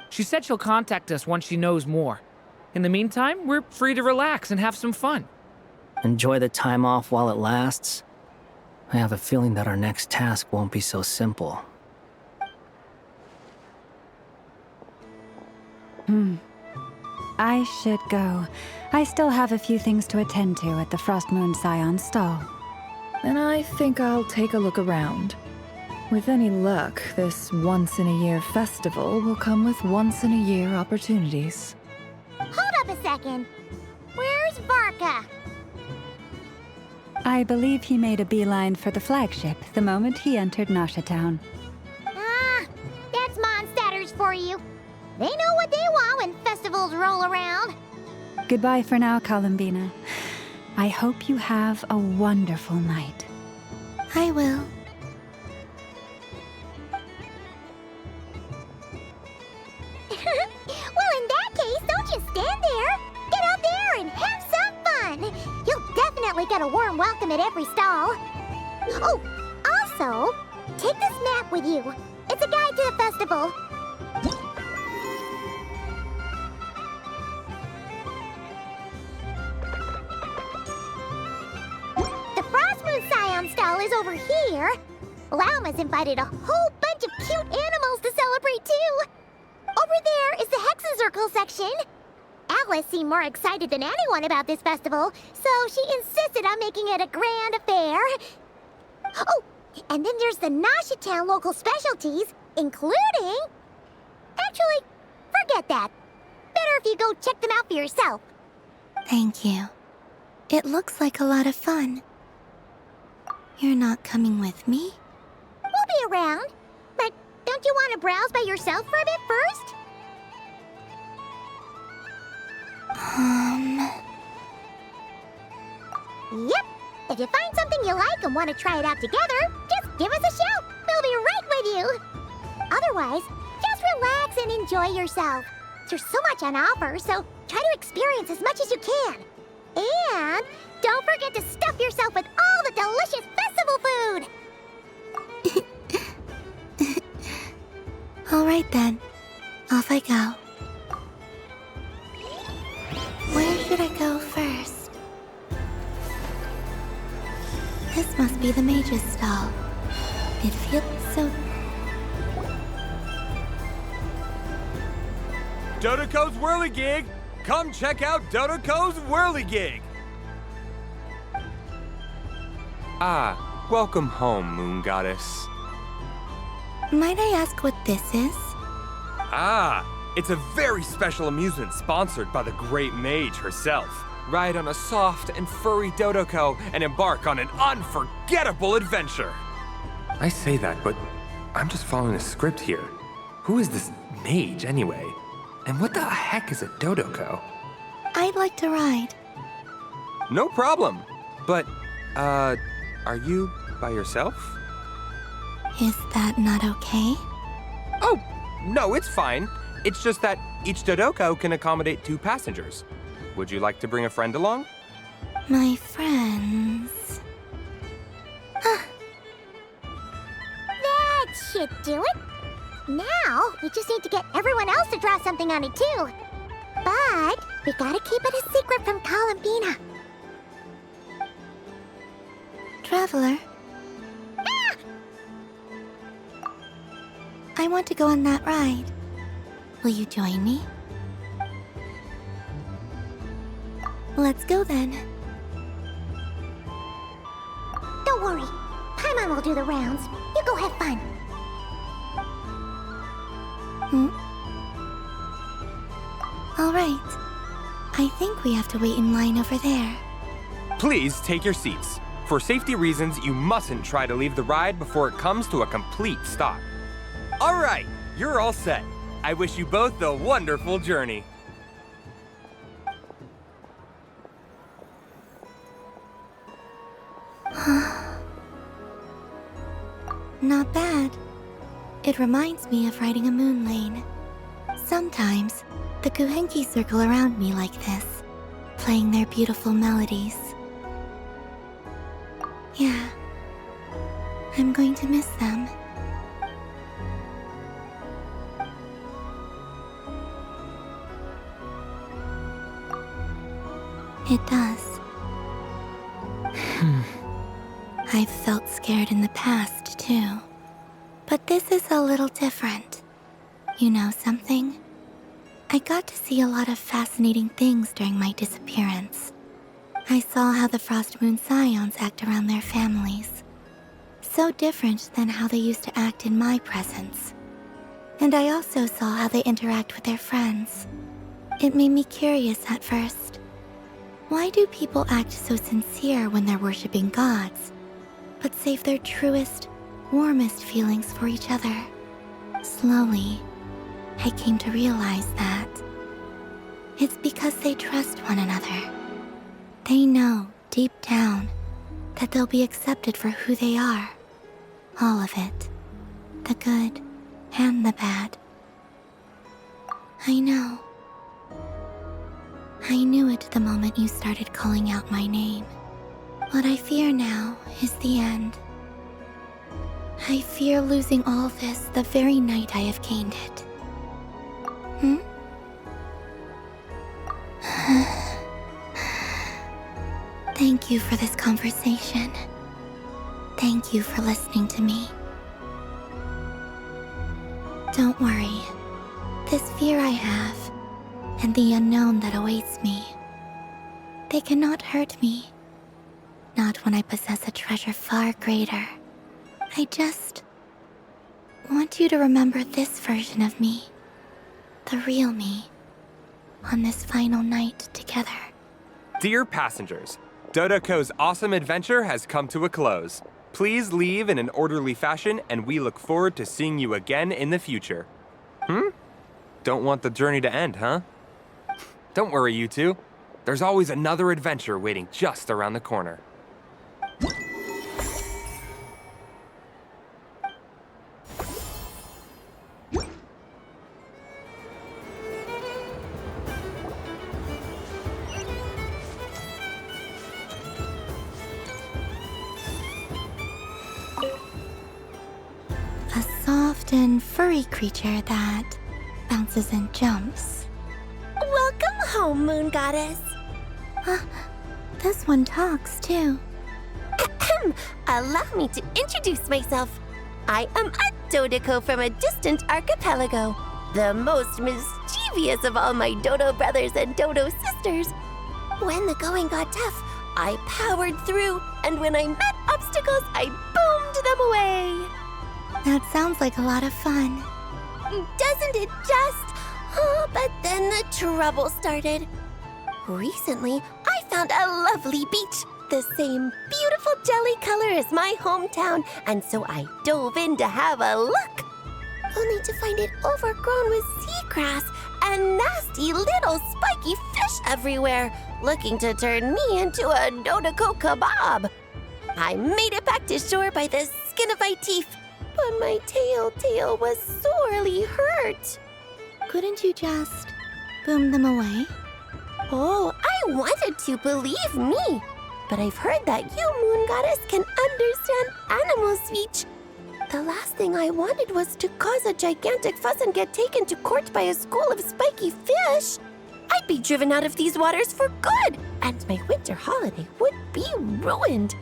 She said she'll contact us once she knows more. In the meantime, we're free to relax and have some fun. Enjoy the time off while it lasts. I have a feeling that our next task won't be so simple. I should go. I still have a few things to attend to at the Frost Moon Scion stall. And I think I'll take a look around. With any luck, this once-in-a-year festival will come with once-in-a-year opportunities. Hold up a second. Where's Varka? I believe he made a beeline for the flagship the moment he entered Nasha Town. Ah, that's Mondstadters for you. They know what they want when festivals roll around. Goodbye for now, Columbina. I hope you have a wonderful night. I will. Well, in that case, don't just stand there. Get out there and have some fun. You'll definitely get a warm welcome at every stall. Oh, also, take this map with you. It's a guide to the festival. The Frost Moon Scion stall is over here. Lauma's invited a whole bunch of cute animals to celebrate too. Over there is the Hexacircle section. Alice seemed more excited than anyone about this festival, so she insisted on making it a grand affair. Oh, and then there's the Nashitown local specialties, including... Actually, forget that. Better if you go check them out for yourself. Thank you. It looks like a lot of fun. You're not coming with me? We'll be around. But don't you want to browse by yourself for a bit first? Yep. If you find something you like and want to try it out together, just give us a shout. We'll be right with you. Otherwise, just relax and enjoy yourself. There's so much on offer, so try to experience as much as you can. And don't forget to stuff yourself with all the delicious festival food! All right then. Off I go. Where should I go first? This must be the mage's stall. It feels so... Dodoco's Whirligig! Come check out Dodoco's Whirligig! Ah, welcome home, Moon Goddess. Might I ask what this is? Ah, it's a very special amusement sponsored by the great mage herself. Ride on a soft and furry Dodoco and embark on an unforgettable adventure. I say that, but I'm just following a script here. Who is this mage, anyway? And what the heck is a Dodoco? I'd like to ride. No problem. But, are you by yourself? Is that not okay? Oh, no, it's fine. It's just that each Dodoco can accommodate 2 passengers. Would you like to bring a friend along? My friends... That should do it. Now, we just need to get everyone else to draw something on it too. But we gotta keep it a secret from Columbina. Traveler? Ah! I want to go on that ride. Will you join me? Let's go then. Don't worry. Paimon will do the rounds. You go have fun. All right. I think we have to wait in line over there. Please take your seats. For safety reasons, you mustn't try to leave the ride before it comes to a complete stop. All right, you're all set. I wish you both a wonderful journey. Not bad. It reminds me of riding a moon lane. Sometimes, the Kuhenki circle around me like this, playing their beautiful melodies. Yeah, I'm going to miss them. It does. I've felt scared in the past, too. But this is a little different. You know something? I got to see a lot of fascinating things during my disappearance. I saw how the Frost Moon Scions act around their families. So different than how they used to act in my presence. And I also saw how they interact with their friends. It made me curious at first. Why do people act so sincere when they're worshipping gods, but save their truest, warmest feelings for each other? Slowly, I came to realize that it's because they trust one another. They know, deep down, that they'll be accepted for who they are. All of it. The good and the bad. I know. I knew it the moment you started calling out my name. What I fear now is the end. I fear losing all this the very night I have gained it. Thank you for this conversation. Thank you for listening to me. Don't worry. This fear I have, and the unknown that awaits me, they cannot hurt me. Not when I possess a treasure far greater. I just want you to remember this version of me, the real me, on this final night together. Dear passengers, Dodoco's awesome adventure has come to a close. Please leave in an orderly fashion, and we look forward to seeing you again in the future. Don't want the journey to end, huh? Don't worry, you two. There's always another adventure waiting just around the corner. A soft and furry creature that bounces and jumps. Welcome home, Moon Goddess. This one talks too. Allow me to introduce myself. I am a Dodoco from a distant archipelago, the most mischievous of all my Dodo brothers and Dodo sisters. When the going got tough, I powered through, and when I met obstacles, I boomed them away. That sounds like a lot of fun. Doesn't it just? Oh, but then the trouble started. Recently, I found a lovely beach, the same beautiful jelly color as my hometown, and so I dove in to have a look. Only to find it overgrown with seagrass and nasty little spiky fish everywhere, looking to turn me into a Dodoco kebab. I made it back to shore by the skin of my teeth, but my tail was sorely hurt. Couldn't you just boom them away? Oh, I wanted to, believe me. But I've heard that you, Moon Goddess, can understand animal speech. The last thing I wanted was to cause a gigantic fuss and get taken to court by a school of spiky fish. I'd be driven out of these waters for good, and my winter holiday would be ruined.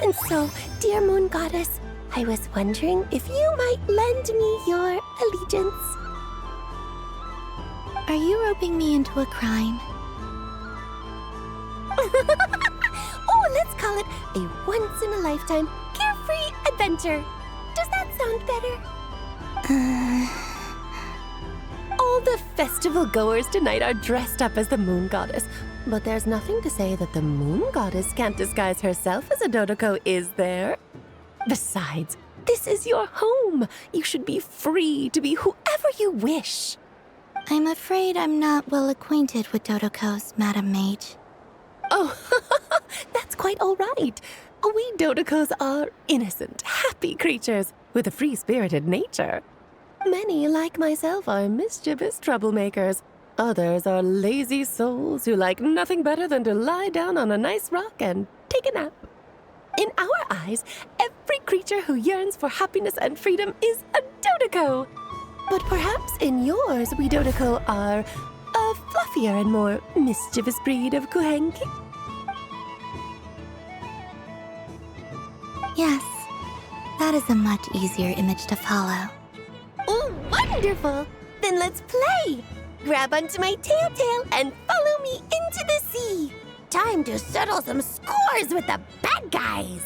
And so, dear Moon Goddess, I was wondering if you might lend me your allegiance. Are you roping me into a crime? Oh, let's call it a once-in-a-lifetime carefree adventure. Does that sound better? All the festival goers tonight are dressed up as the Moon Goddess, but there's nothing to say that the Moon Goddess can't disguise herself as a Dodoco, is there? Besides, this is your home. You should be free to be whoever you wish. I'm afraid I'm not well acquainted with Dodocos, Madam Mage. Oh, that's quite all right. We Dodocos are innocent, happy creatures with a free-spirited nature. Many, like myself, are mischievous troublemakers. Others are lazy souls who like nothing better than to lie down on a nice rock and take a nap. In our eyes, every creature who yearns for happiness and freedom is a Dodoco. But perhaps in yours, we Dodoco are a fluffier and more mischievous breed of Kuhenki. Yes, that is a much easier image to follow. Oh, wonderful! Then let's play! Grab onto my tail and follow me into the sea! Time to settle some scores with the bad guys!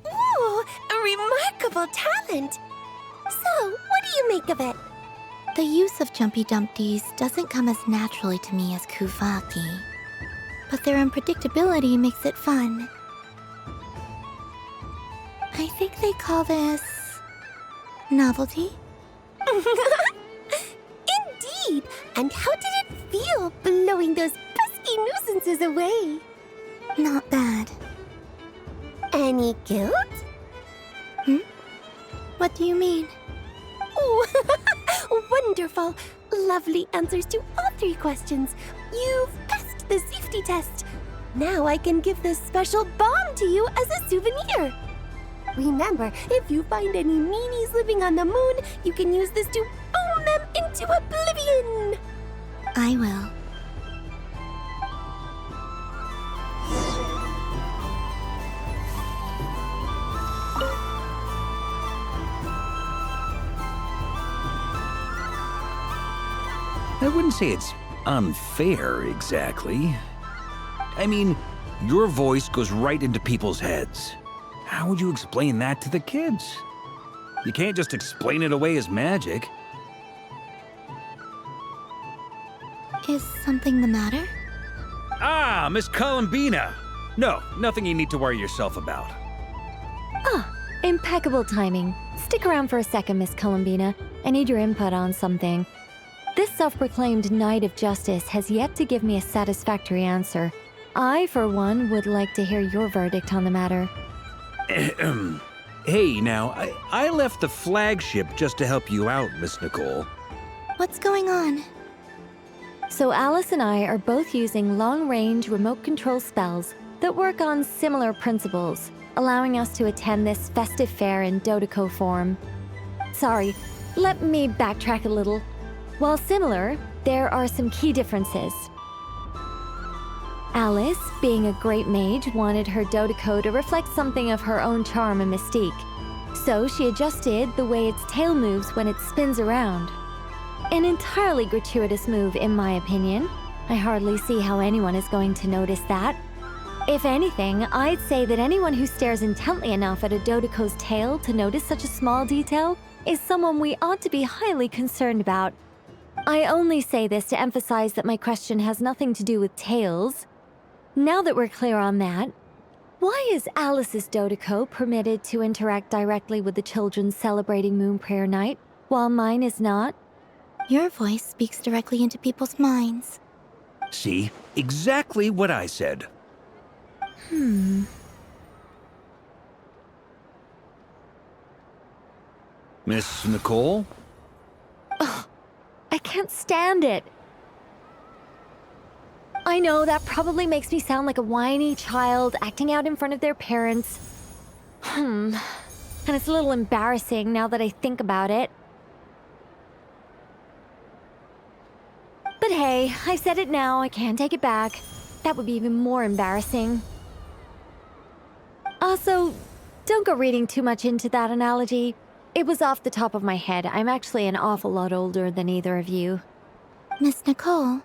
Ooh, a remarkable talent! So, what do you make of it? The use of Jumpy Dumpties doesn't come as naturally to me as Kuvaki, but their unpredictability makes it fun. I think they call this... novelty? Indeed! And how did it feel blowing those pesky nuisances away? Not bad. Any guilt? What do you mean? Oh, wonderful! Lovely answers to all 3 questions. You've passed the safety test. Now I can give this special bomb to you as a souvenir. Remember, if you find any meanies living on the moon, you can use this to boom them into oblivion! I will. I wouldn't say it's unfair, exactly. I mean, your voice goes right into people's heads. How would you explain that to the kids? You can't just explain it away as magic. Is something the matter? Ah, Miss Columbina! No, nothing you need to worry yourself about. Ah, impeccable timing. Stick around for a second, Miss Columbina. I need your input on something. This self-proclaimed Knight of Justice has yet to give me a satisfactory answer. I, for one, would like to hear your verdict on the matter. Hey, now, I left the flagship just to help you out, Miss Nicole. What's going on? So Alice and I are both using long-range remote control spells that work on similar principles, allowing us to attend this festive fair in Dodoko form. Sorry, let me backtrack a little. While similar, there are some key differences. Alice, being a great mage, wanted her Dodoko to reflect something of her own charm and mystique. So she adjusted the way its tail moves when it spins around. An entirely gratuitous move, in my opinion. I hardly see how anyone is going to notice that. If anything, I'd say that anyone who stares intently enough at a Dodoko's tail to notice such a small detail is someone we ought to be highly concerned about. I only say this to emphasize that my question has nothing to do with tails. Now that we're clear on that, why is Alice's Dodoko permitted to interact directly with the children celebrating Moon Prayer Night, while mine is not? Your voice speaks directly into people's minds. See? Exactly what I said. Miss Nicole? Ugh, I can't stand it. I know that probably makes me sound like a whiny child acting out in front of their parents. And it's a little embarrassing now that I think about it. But hey, I said it now, I can't take it back. That would be even more embarrassing. Also, don't go reading too much into that analogy. It was off the top of my head. I'm actually an awful lot older than either of you. Miss Nicole,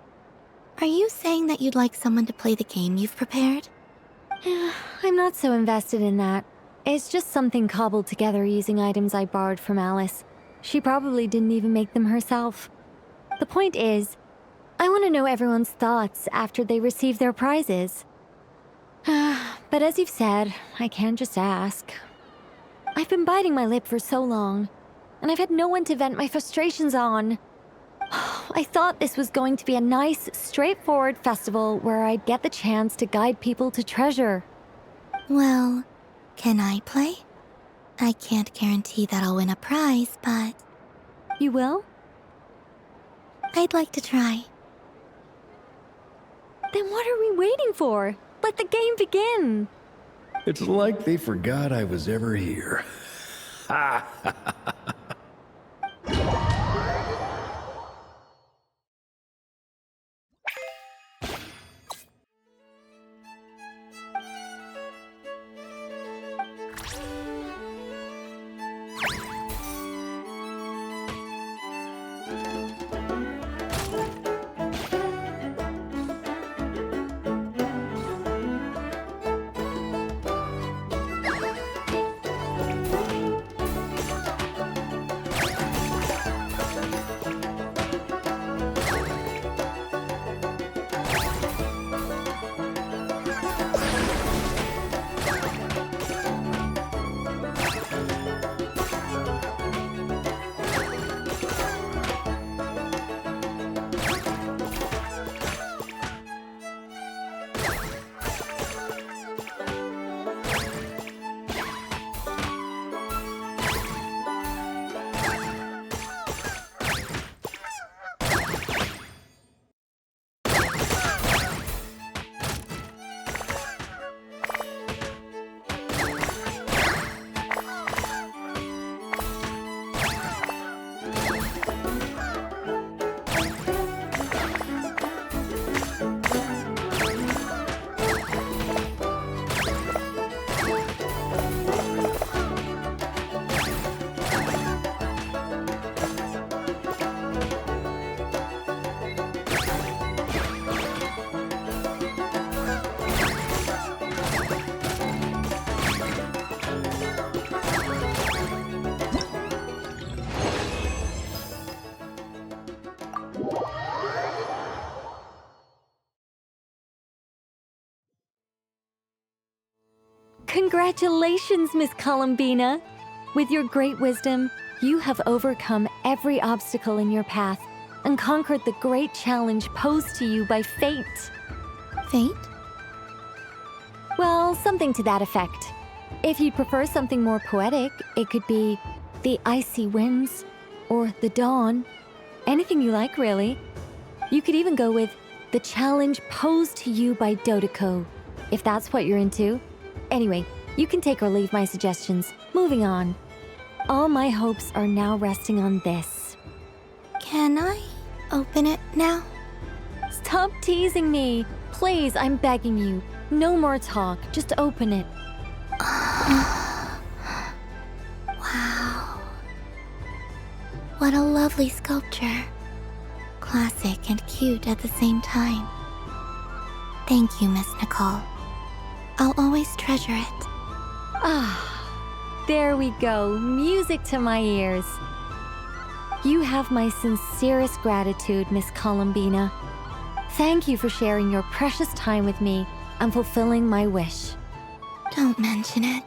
are you saying that you'd like someone to play the game you've prepared? I'm not so invested in that. It's just something cobbled together using items I borrowed from Alice. She probably didn't even make them herself. The point is, I want to know everyone's thoughts after they receive their prizes. But as you've said, I can't just ask. I've been biting my lip for so long, and I've had no one to vent my frustrations on. I thought this was going to be a nice, straightforward festival where I'd get the chance to guide people to treasure. Well, can I play? I can't guarantee that I'll win a prize, but... You will? I'd like to try. Then what are we waiting for? Let the game begin! It's like they forgot I was ever here. Ha ha ha ha. Congratulations, Miss Columbina! With your great wisdom, you have overcome every obstacle in your path and conquered the great challenge posed to you by fate. Fate? Well, something to that effect. If you'd prefer something more poetic, it could be the icy winds or the dawn. Anything you like, really. You could even go with the challenge posed to you by Dodoko, if that's what you're into. Anyway, you can take or leave my suggestions. Moving on. All my hopes are now resting on this. Can I open it now? Stop teasing me. Please, I'm begging you. No more talk. Just open it. Wow. What a lovely sculpture. Classic and cute at the same time. Thank you, Miss Nicole. I'll always treasure it. Ah, there we go. Music to my ears. You have my sincerest gratitude, Miss Columbina. Thank you for sharing your precious time with me and fulfilling my wish. Don't mention it.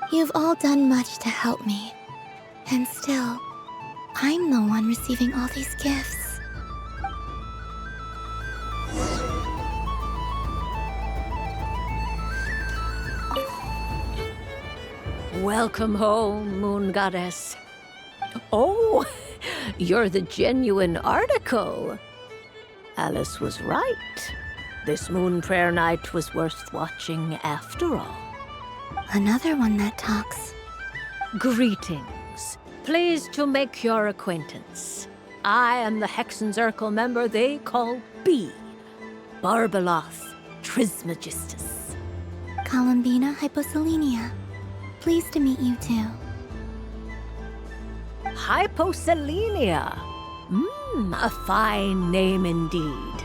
You've all done much to help me. And still, I'm the one receiving all these gifts. Welcome home, Moon Goddess. Oh, you're the genuine article. Alice was right. This Moon Prayer Night was worth watching after all. Another one that talks. Greetings. Pleased to make your acquaintance. I am the Hexenzirkel member they call B. Barbeloth Trismegistus. Columbina Hyposelenia. Pleased to meet you too. Hyposelenia. A fine name indeed.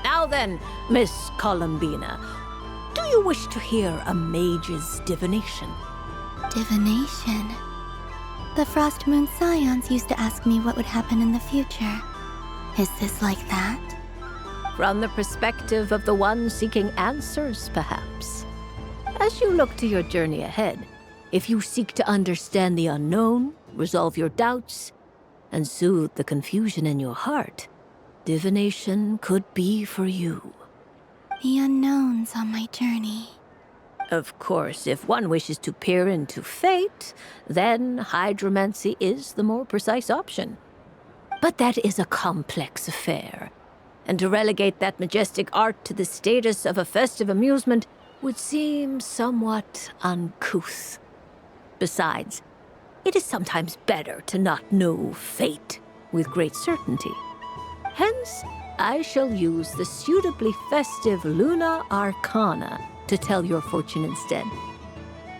Now then, Miss Columbina, do you wish to hear a mage's divination? Divination? The Frost Moon Scions used to ask me what would happen in the future. Is this like that? From the perspective of the one seeking answers, perhaps. As you look to your journey ahead, if you seek to understand the unknown, resolve your doubts, and soothe the confusion in your heart, divination could be for you. The unknowns on my journey. Of course, if one wishes to peer into fate, then hydromancy is the more precise option. But that is a complex affair, and to relegate that majestic art to the status of a festive amusement would seem somewhat uncouth. Besides, it is sometimes better to not know fate with great certainty. Hence, I shall use the suitably festive Luna Arcana to tell your fortune instead.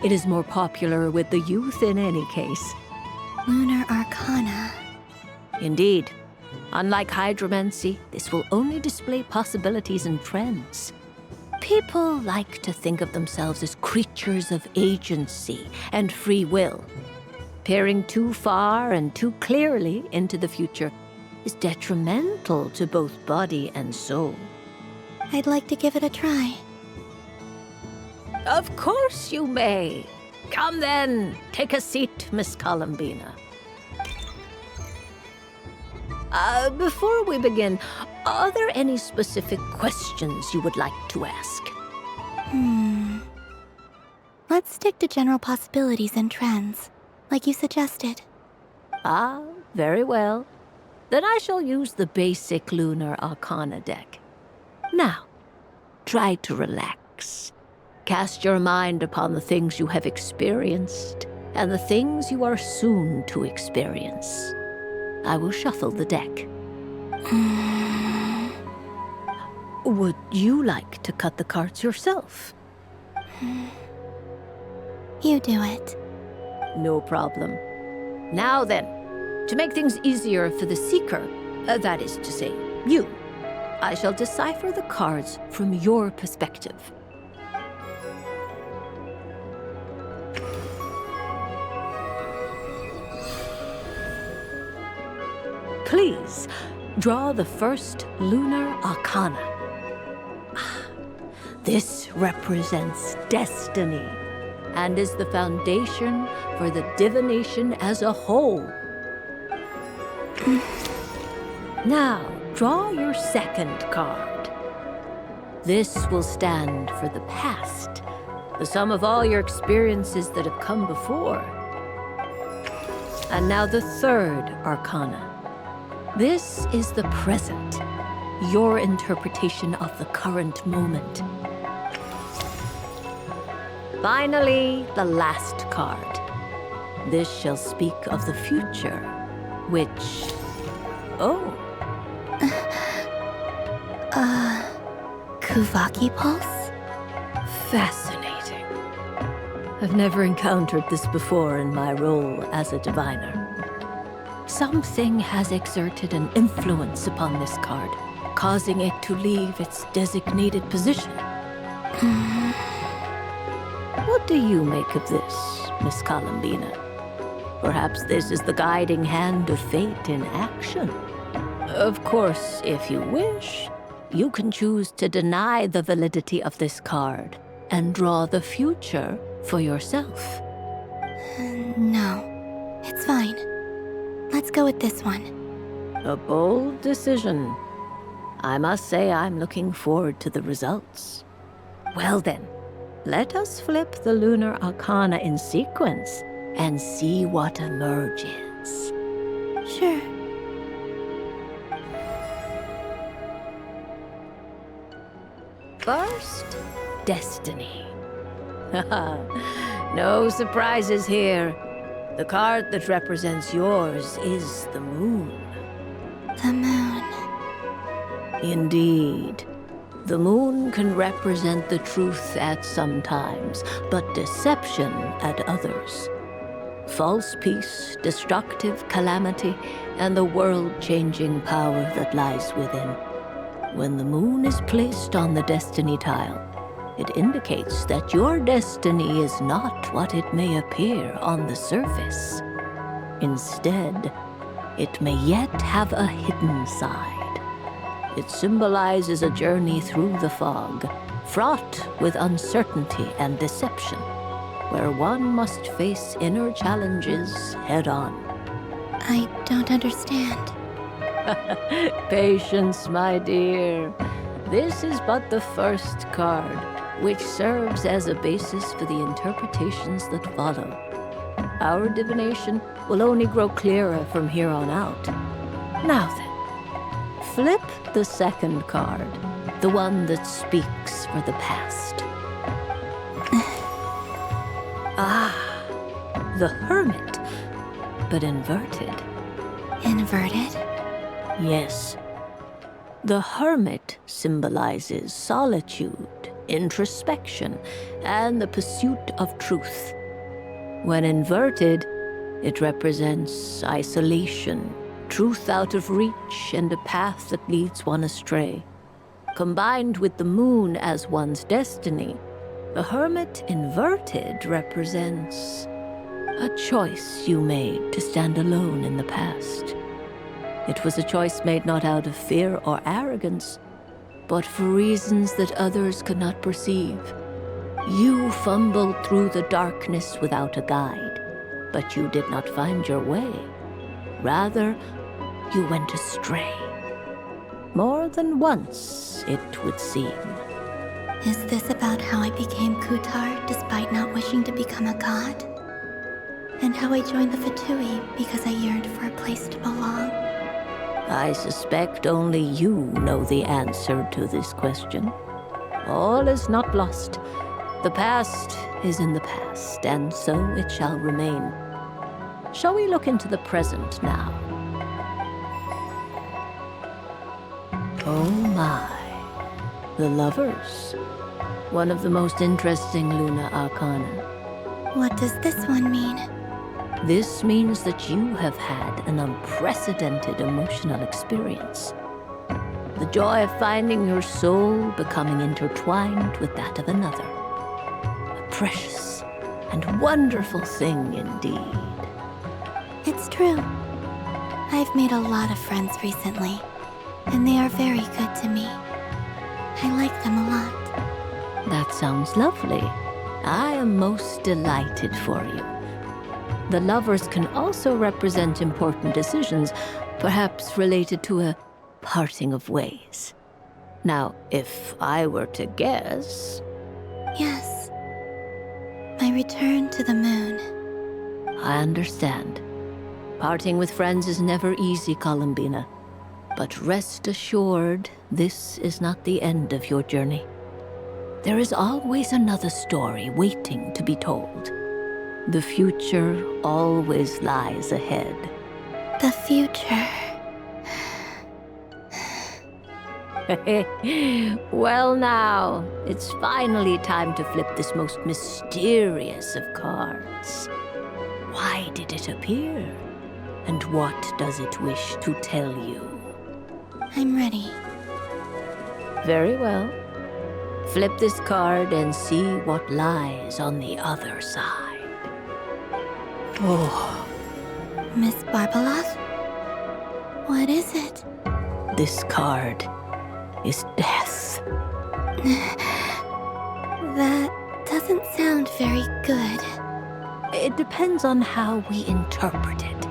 It is more popular with the youth in any case. Lunar Arcana. Indeed. Unlike hydromancy, this will only display possibilities and trends. People like to think of themselves as creatures of agency and free will. Peering too far and too clearly into the future is detrimental to both body and soul. I'd like to give it a try. Of course you may. Come then, take a seat, Miss Columbina. Before we begin, are there any specific questions you would like to ask? Let's stick to general possibilities and trends, like you suggested. Ah, very well. Then I shall use the basic Lunar Arcana deck. Now, try to relax. Cast your mind upon the things you have experienced and the things you are soon to experience. I will shuffle the deck. Would you like to cut the cards yourself? You do it. No problem. Now then, to make things easier for the seeker, that is to say, you, I shall decipher the cards from your perspective. Please, draw the first Lunar Arcana. This represents destiny and is the foundation for the divination as a whole. Now, draw your second card. This will stand for the past, the sum of all your experiences that have come before. And now the third Arcana. This is the present, your interpretation of the current moment. Finally, the last card. This shall speak of the future, which... Oh. Kuvaki Pulse? Fascinating. I've never encountered this before in my role as a diviner. Something has exerted an influence upon this card, causing it to leave its designated position. What do you make of this, Miss Columbina? Perhaps this is the guiding hand of fate in action. Of course, if you wish, you can choose to deny the validity of this card and draw the future for yourself. No, it's fine. Let's go with this one. A bold decision. I must say I'm looking forward to the results. Well then, let us flip the Lunar Arcana in sequence and see what emerges. Sure. First, Destiny. No surprises here. The card that represents yours is the moon. The moon. Indeed. The moon can represent the truth at some times, but deception at others. False peace, destructive calamity, and the world-changing power that lies within. When the moon is placed on the destiny tile, it indicates that your destiny is not what it may appear on the surface. Instead, it may yet have a hidden side. It symbolizes a journey through the fog, fraught with uncertainty and deception, where one must face inner challenges head-on. I don't understand. Patience, my dear. This is but the first card, which serves as a basis for the interpretations that follow. Our divination will only grow clearer from here on out. Now then, Flip the second card, the one that speaks for the past. The Hermit, but inverted. Inverted? Yes. The Hermit symbolizes solitude, introspection, and the pursuit of truth. When inverted, it represents isolation, truth out of reach, and a path that leads one astray. Combined with the moon as one's destiny, the Hermit inverted represents a choice you made to stand alone in the past. It was a choice made not out of fear or arrogance, but for reasons that others could not perceive. You fumbled through the darkness without a guide, but you did not find your way. Rather, you went astray. More than once, it would seem. Is this about how I became Kutar despite not wishing to become a god? And how I joined the Fatui because I yearned for a place to belong? I suspect only you know the answer to this question. All is not lost. The past is in the past, and so it shall remain. Shall we look into the present now? Oh my. The Lovers. One of the most interesting Luna Arcana. What does this one mean? This means that you have had an unprecedented emotional experience. The joy of finding your soul becoming intertwined with that of another. A precious and wonderful thing indeed. It's true. I've made a lot of friends recently, and they are very good to me. I like them a lot. That sounds lovely. I am most delighted for you. The Lovers can also represent important decisions, perhaps related to a parting of ways. Now, if I were to guess... Yes. My return to the moon. I understand. Parting with friends is never easy, Columbina. But rest assured, this is not the end of your journey. There is always another story waiting to be told. The future always lies ahead. The future. Well now, it's finally time to flip this most mysterious of cards. Why did it appear? And what does it wish to tell you? I'm ready. Very well. Flip this card and see what lies on the other side. Oh. Miss Barbeloth? What is it? This card is death. That doesn't sound very good. It depends on how we interpret it.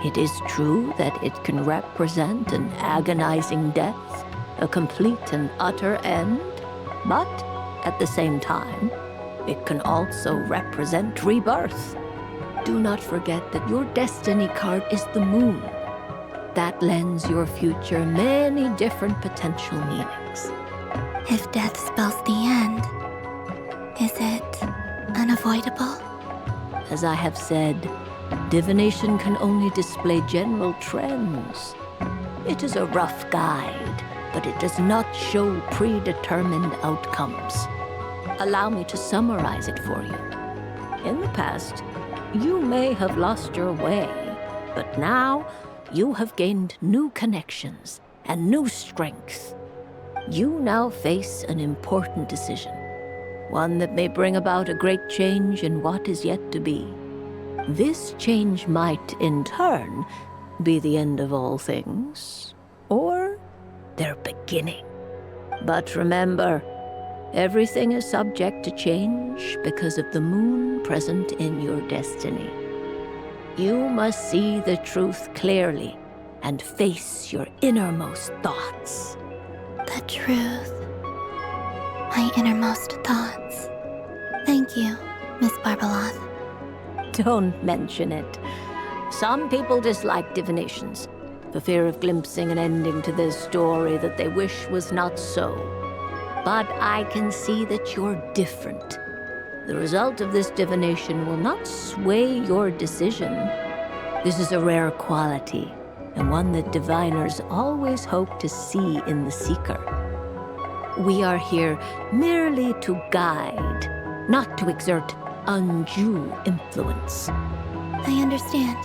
It is true that it can represent an agonizing death, a complete and utter end, but at the same time, it can also represent rebirth. Do not forget that your destiny card is the moon. That lends your future many different potential meanings. If death spells the end, is it unavoidable? As I have said, divination can only display general trends. It is a rough guide, but it does not show predetermined outcomes. Allow me to summarize it for you. In the past, you may have lost your way, but now you have gained new connections and new strength. You now face an important decision, one that may bring about a great change in what is yet to be. This change might, in turn, be the end of all things, or their beginning. But remember, everything is subject to change because of the moon present in your destiny. You must see the truth clearly and face your innermost thoughts. The truth. My innermost thoughts. Thank you, Miss Barbeloth. Don't mention it. Some people dislike divinations. for fear of glimpsing an ending to their story that they wish was not so. But I can see that you're different. The result of this divination will not sway your decision. This is a rare quality, and one that diviners always hope to see in the seeker. We are here merely to guide, not to exert undue influence. I understand.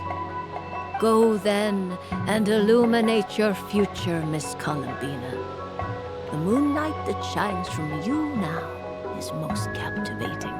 Go then and illuminate your future, Miss Columbina. The moonlight that shines from you now is most captivating.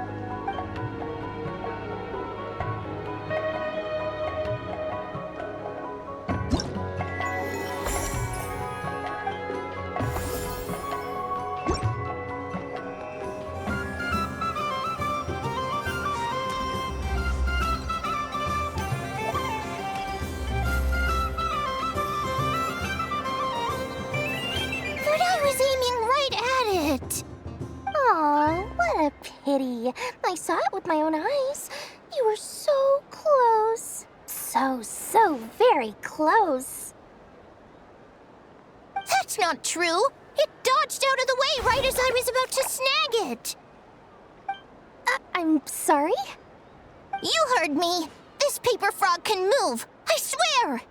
Aw, what a pity. I saw it with my own eyes. You were so close. So very close. That's not true. It dodged out of the way right as I was about to snag it. I'm sorry? You heard me. This paper frog can move. I swear.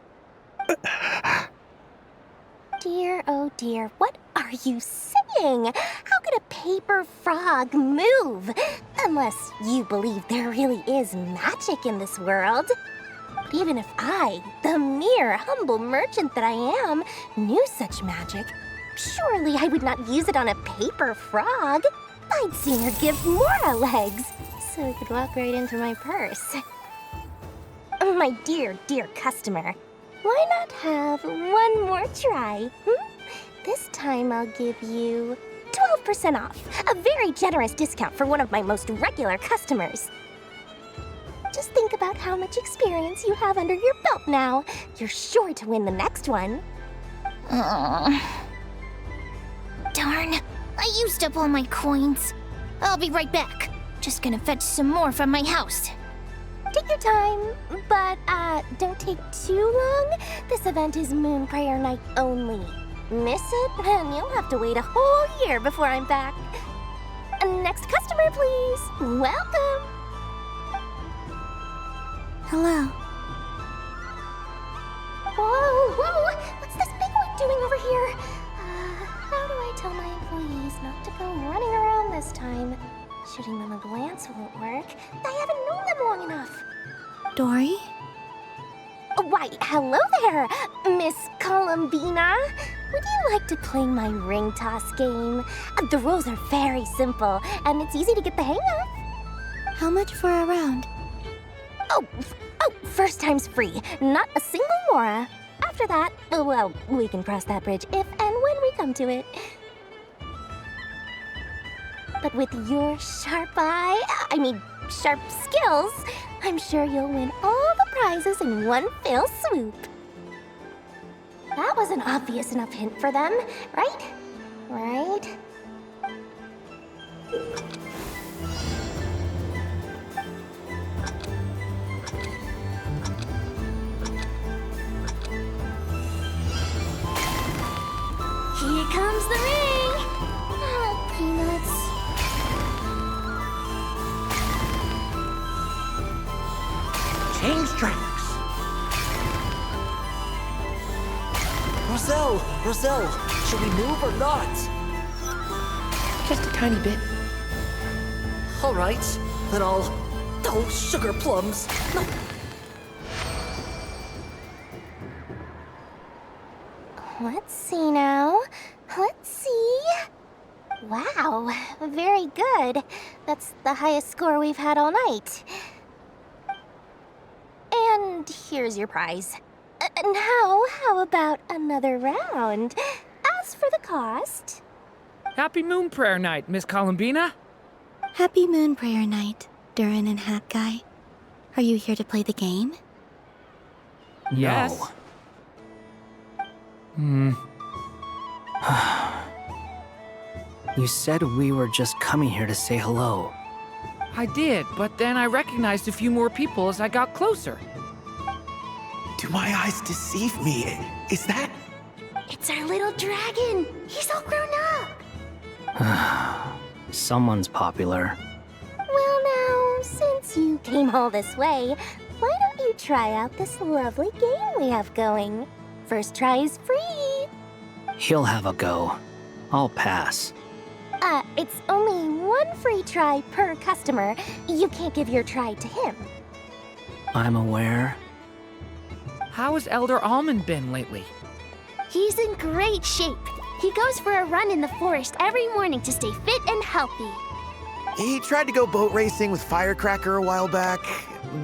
Dear, oh dear, what are you saying? How could a paper frog move? Unless you believe there really is magic in this world. But even if I, the mere humble merchant that I am, knew such magic, surely I would not use it on a paper frog. I'd sooner give Mora legs, so I could walk right into my purse. My dear, dear customer, why not have one more try? This time I'll give you 12% off, a very generous discount for one of my most regular customers. Just think about how much experience you have under your belt now. You're sure to win the next one. Darn, I used up all my coins. I'll be right back. Just gonna fetch some more from my house. Take your time, but don't take too long. This event is Moon Prayer Night only. Miss it, and you'll have to wait a whole year before I'm back. Next customer, please. Welcome. Hello. Whoa! What's this big one doing over here? How do I tell my employees not to go running around this time? Shooting them a glance won't work. I haven't known them long enough. Dory? Why, hello there, Miss Columbina. Would you like to play my ring toss game? The rules are very simple, and it's easy to get the hang of. How much for a round? Oh, first time's free. Not a single mora. After that, well, we can cross that bridge if and when we come to it. But with your sharp skills, I'm sure you'll win all the prizes in one fell swoop. That was an obvious enough hint for them, right? Right? Here comes the ring! Oh, peanuts. Change tracks! Roselle, should we move or not? Just a tiny bit. All right, then I'll... Oh, sugar plums! No. Let's see now. Let's see. Wow, very good. That's the highest score we've had all night. And here's your prize. Now, how about another round? As for the cost... Happy Moon Prayer Night, Miss Columbina. Happy Moon Prayer Night, Durin and Hat Guy. Are you here to play the game? Yes. You said we were just coming here to say hello. I did, but then I recognized a few more people as I got closer. Do my eyes deceive me? Is that... It's our little dragon. He's all grown up. Someone's popular. Well now, since you came all this way, why don't you try out this lovely game we have going? First try is free. He'll have a go. I'll pass. It's only one free try per customer. You can't give your try to him. I'm aware. How has Elder Almond been lately? He's in great shape. He goes for a run in the forest every morning to stay fit and healthy. He tried to go boat racing with Firecracker a while back,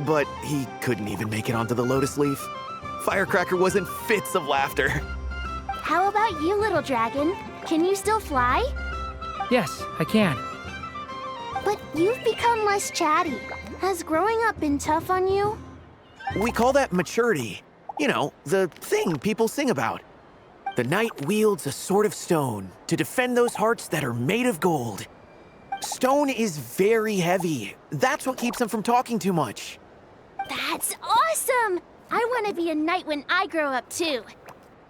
but he couldn't even make it onto the Lotus Leaf. Firecracker was in fits of laughter. How about you, little dragon? Can you still fly? Yes, I can. But you've become less chatty. Has growing up been tough on you? We call that maturity. You know, the thing people sing about. The knight wields a sword of stone to defend those hearts that are made of gold. Stone is very heavy. That's what keeps him from talking too much. That's awesome! I want to be a knight when I grow up too.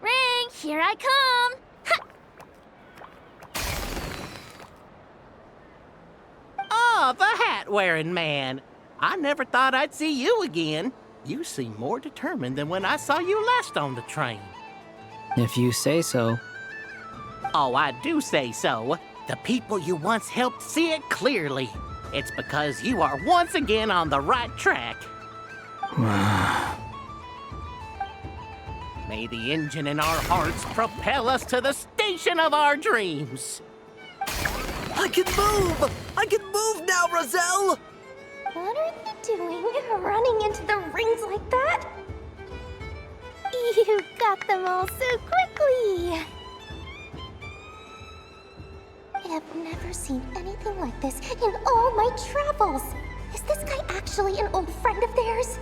Ring, here I come! Oh, the hat-wearing man. I never thought I'd see you again. You seem more determined than when I saw you last on the train. If you say so. Oh, I do say so. The people you once helped see it clearly. It's because you are once again on the right track. May the engine in our hearts propel us to the station of our dreams. I can move! I can move now, Roselle! What are you doing, running into the rings like that? You got them all so quickly! I have never seen anything like this in all my travels! Is this guy actually an old friend of theirs?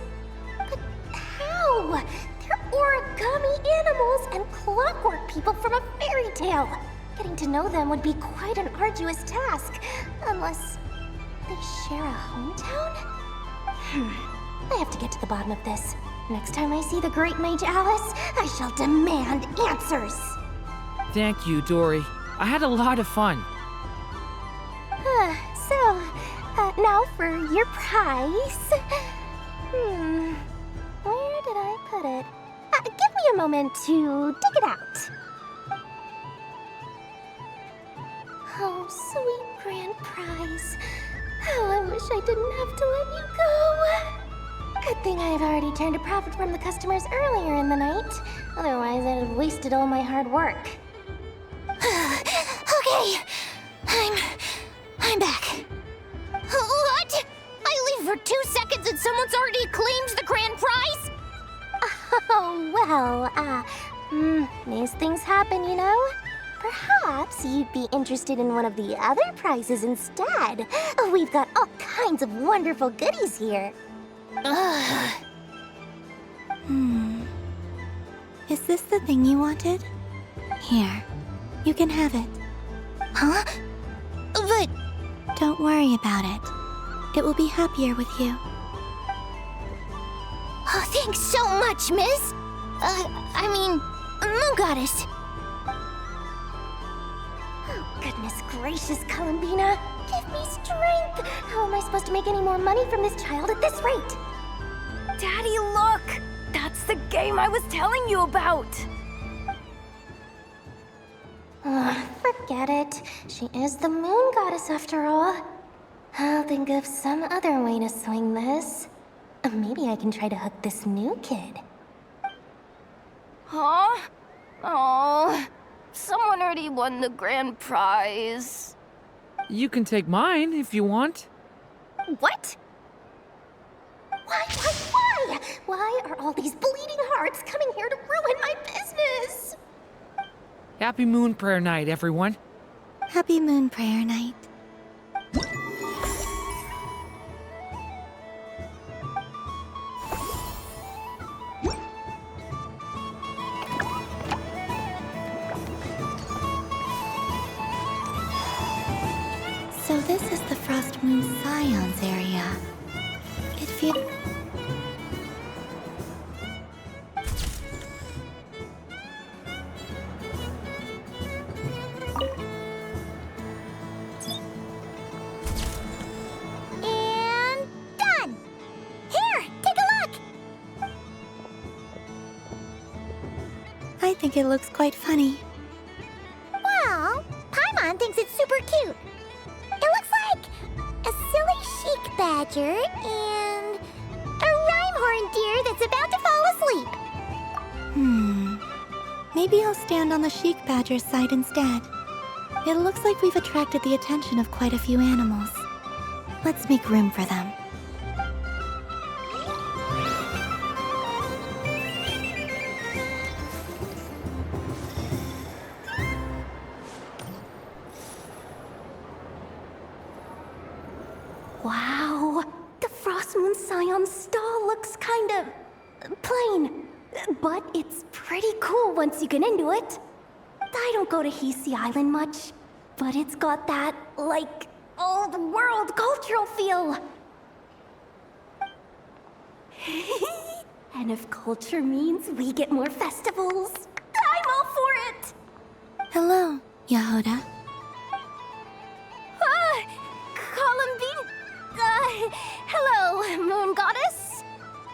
But how? They're origami animals and clockwork people from a fairy tale! Getting to know them would be quite an arduous task, unless they share a hometown? I have to get to the bottom of this. Next time I see the Great Mage Alice, I shall demand answers. Thank you, Dory. I had a lot of fun. Now for your prize. Where did I put it? Give me a moment to dig it out. Oh, sweet grand prize. How I wish I didn't have to let you go. Good thing I've already turned a profit from the customers earlier in the night. Otherwise, I'd have wasted all my hard work. Okay, I'm back. What? I leave for 2 seconds and someone's already claimed the grand prize? Oh, well, these things happen, you know? Perhaps you'd be interested in one of the other prizes instead. We've got all kinds of wonderful goodies here. Is this the thing you wanted? Here, you can have it. Huh? But... Don't worry about it. It will be happier with you. Oh, thanks so much, miss. Moon Goddess. Oh, goodness gracious, Columbina. Give me strength. How am I supposed to make any more money from this child at this rate? Daddy, look! That's the game I was telling you about! Forget it. She is the Moon Goddess after all. I'll think of some other way to swing this. Maybe I can try to hook this new kid. Huh? Oh, someone already won the grand prize. You can take mine if you want. What? Why? Why are all these bleeding hearts coming here to ruin my business? Happy Moon Prayer Night, everyone. Happy Moon Prayer Night. So this is the Frost Moon Scions area. It feels... think it looks quite funny. Well, Paimon thinks it's super cute. It looks like a silly chic badger and a rhyme-horn deer that's about to fall asleep. Maybe I'll stand on the chic badger's side instead. It looks like we've attracted the attention of quite a few animals. Let's make room for them. Wow, the Frost Moon Scion stall looks kind of plain, but it's pretty cool once you get into it. I don't go to Hisi Island much, but it's got that, like, old world cultural feel. And if culture means we get more festivals, I'm all for it! Hello, Yehoda. Columbine! Hello, Moon Goddess!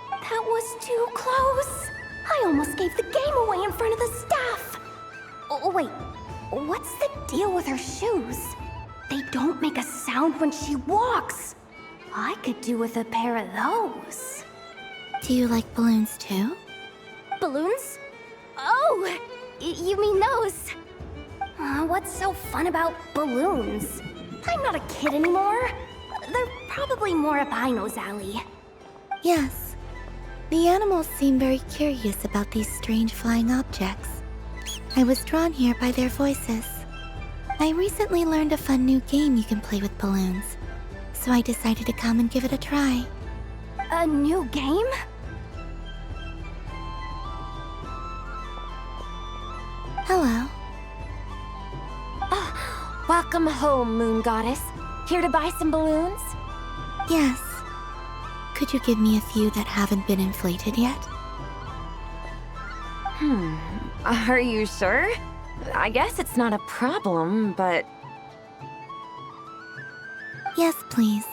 That was too close. I almost gave the game away in front of the staff. Oh, wait, what's the deal with her shoes? They don't make a sound when she walks. I could do with a pair of those. Do you like balloons too? Balloons? Oh, you mean those? What's so fun about balloons? I'm not a kid anymore. They're probably more up Aino's alley. Yes. The animals seem very curious about these strange flying objects. I was drawn here by their voices. I recently learned a fun new game you can play with balloons, so I decided to come and give it a try. A new game? Hello. Welcome home, Moon Goddess. Here to buy some balloons? Yes. Could you give me a few that haven't been inflated yet? Are you sure? I guess it's not a problem, but... Yes, please.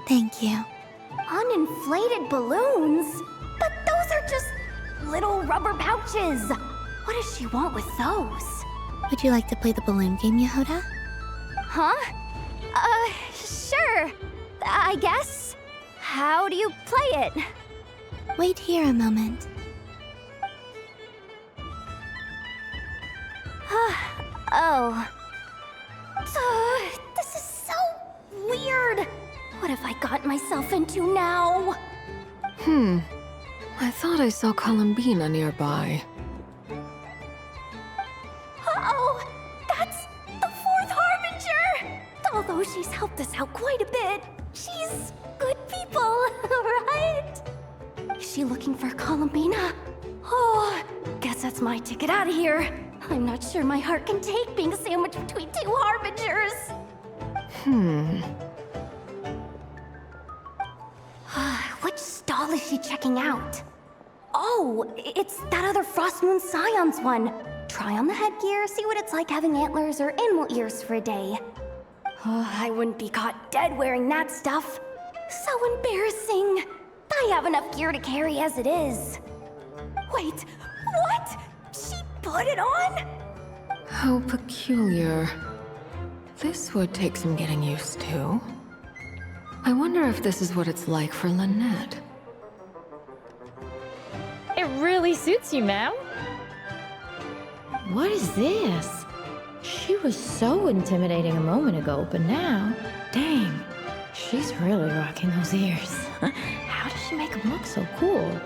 Thank you. Uninflated balloons? But those are just little rubber pouches. What does she want with those? Would you like to play the balloon game, Yehoda? Huh? Sure. I guess. How do you play it? Wait here a moment. Oh. This is so weird. What have I got myself into now? I thought I saw Columbina nearby. Oh, that's the fourth Harbinger! Although she's helped us out quite a bit, she's good people, right? Is she looking for Columbina? Oh, guess that's my ticket out of here. I'm not sure my heart can take being sandwiched between two Harbingers. Which stall is she checking out? Oh, it's that other Frost Moon Scion's one. Try on the headgear, see what it's like having antlers or animal ears for a day. I wouldn't be caught dead wearing that stuff. So embarrassing. I have enough gear to carry as it is. Wait, what? She put it on? How peculiar. This would take some getting used to. I wonder if this is what it's like for Lynette. It really suits you, ma'am. What is this? She was so intimidating a moment ago, but now, dang, she's really rocking those ears. How does she make them look so cool?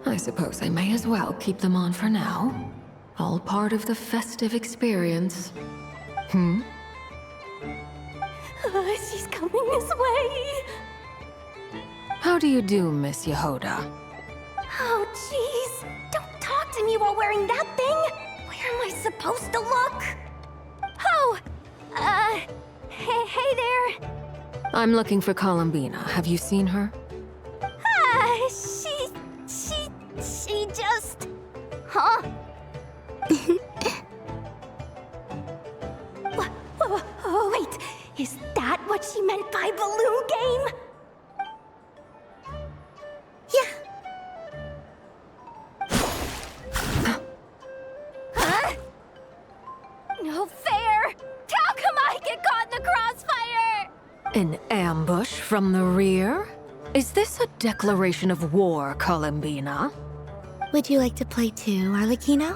I suppose I may as well keep them on for now. All part of the festive experience. She's coming this way. How do you do, Miss Yehoda? Oh, jeez. Don't talk to me while wearing that thing. Where am I supposed to look? Oh, hey there. I'm looking for Columbina. Have you seen her? She just... Huh? Wait, is that what she meant by balloon game? Yeah. An ambush from the rear? Is this a declaration of war, Columbina? Would you like to play too, Arlecchino?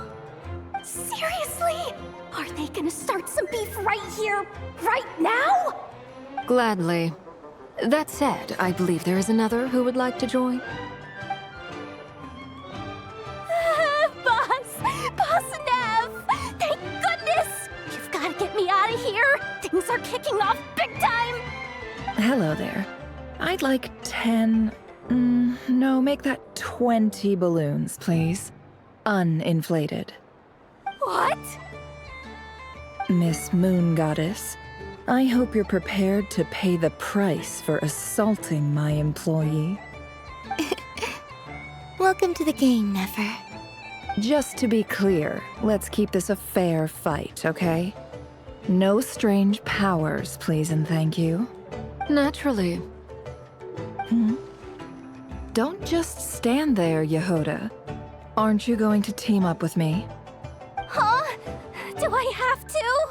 Seriously? Are they gonna start some beef right here, right now? Gladly. That said, I believe there is another who would like to join. Boss Nev! Thank goodness! You've gotta get me out of here! Things are kicking off big time! Hello there. I'd like 10... no, make that 20 balloons, please. Uninflated. What? Miss Moon Goddess, I hope you're prepared to pay the price for assaulting my employee. Welcome to the game, Nefer. Just to be clear, let's keep this a fair fight, okay? No strange powers, please and thank you. Naturally. Don't just stand there, Yehoda. Aren't you going to team up with me? Huh? Do I have to?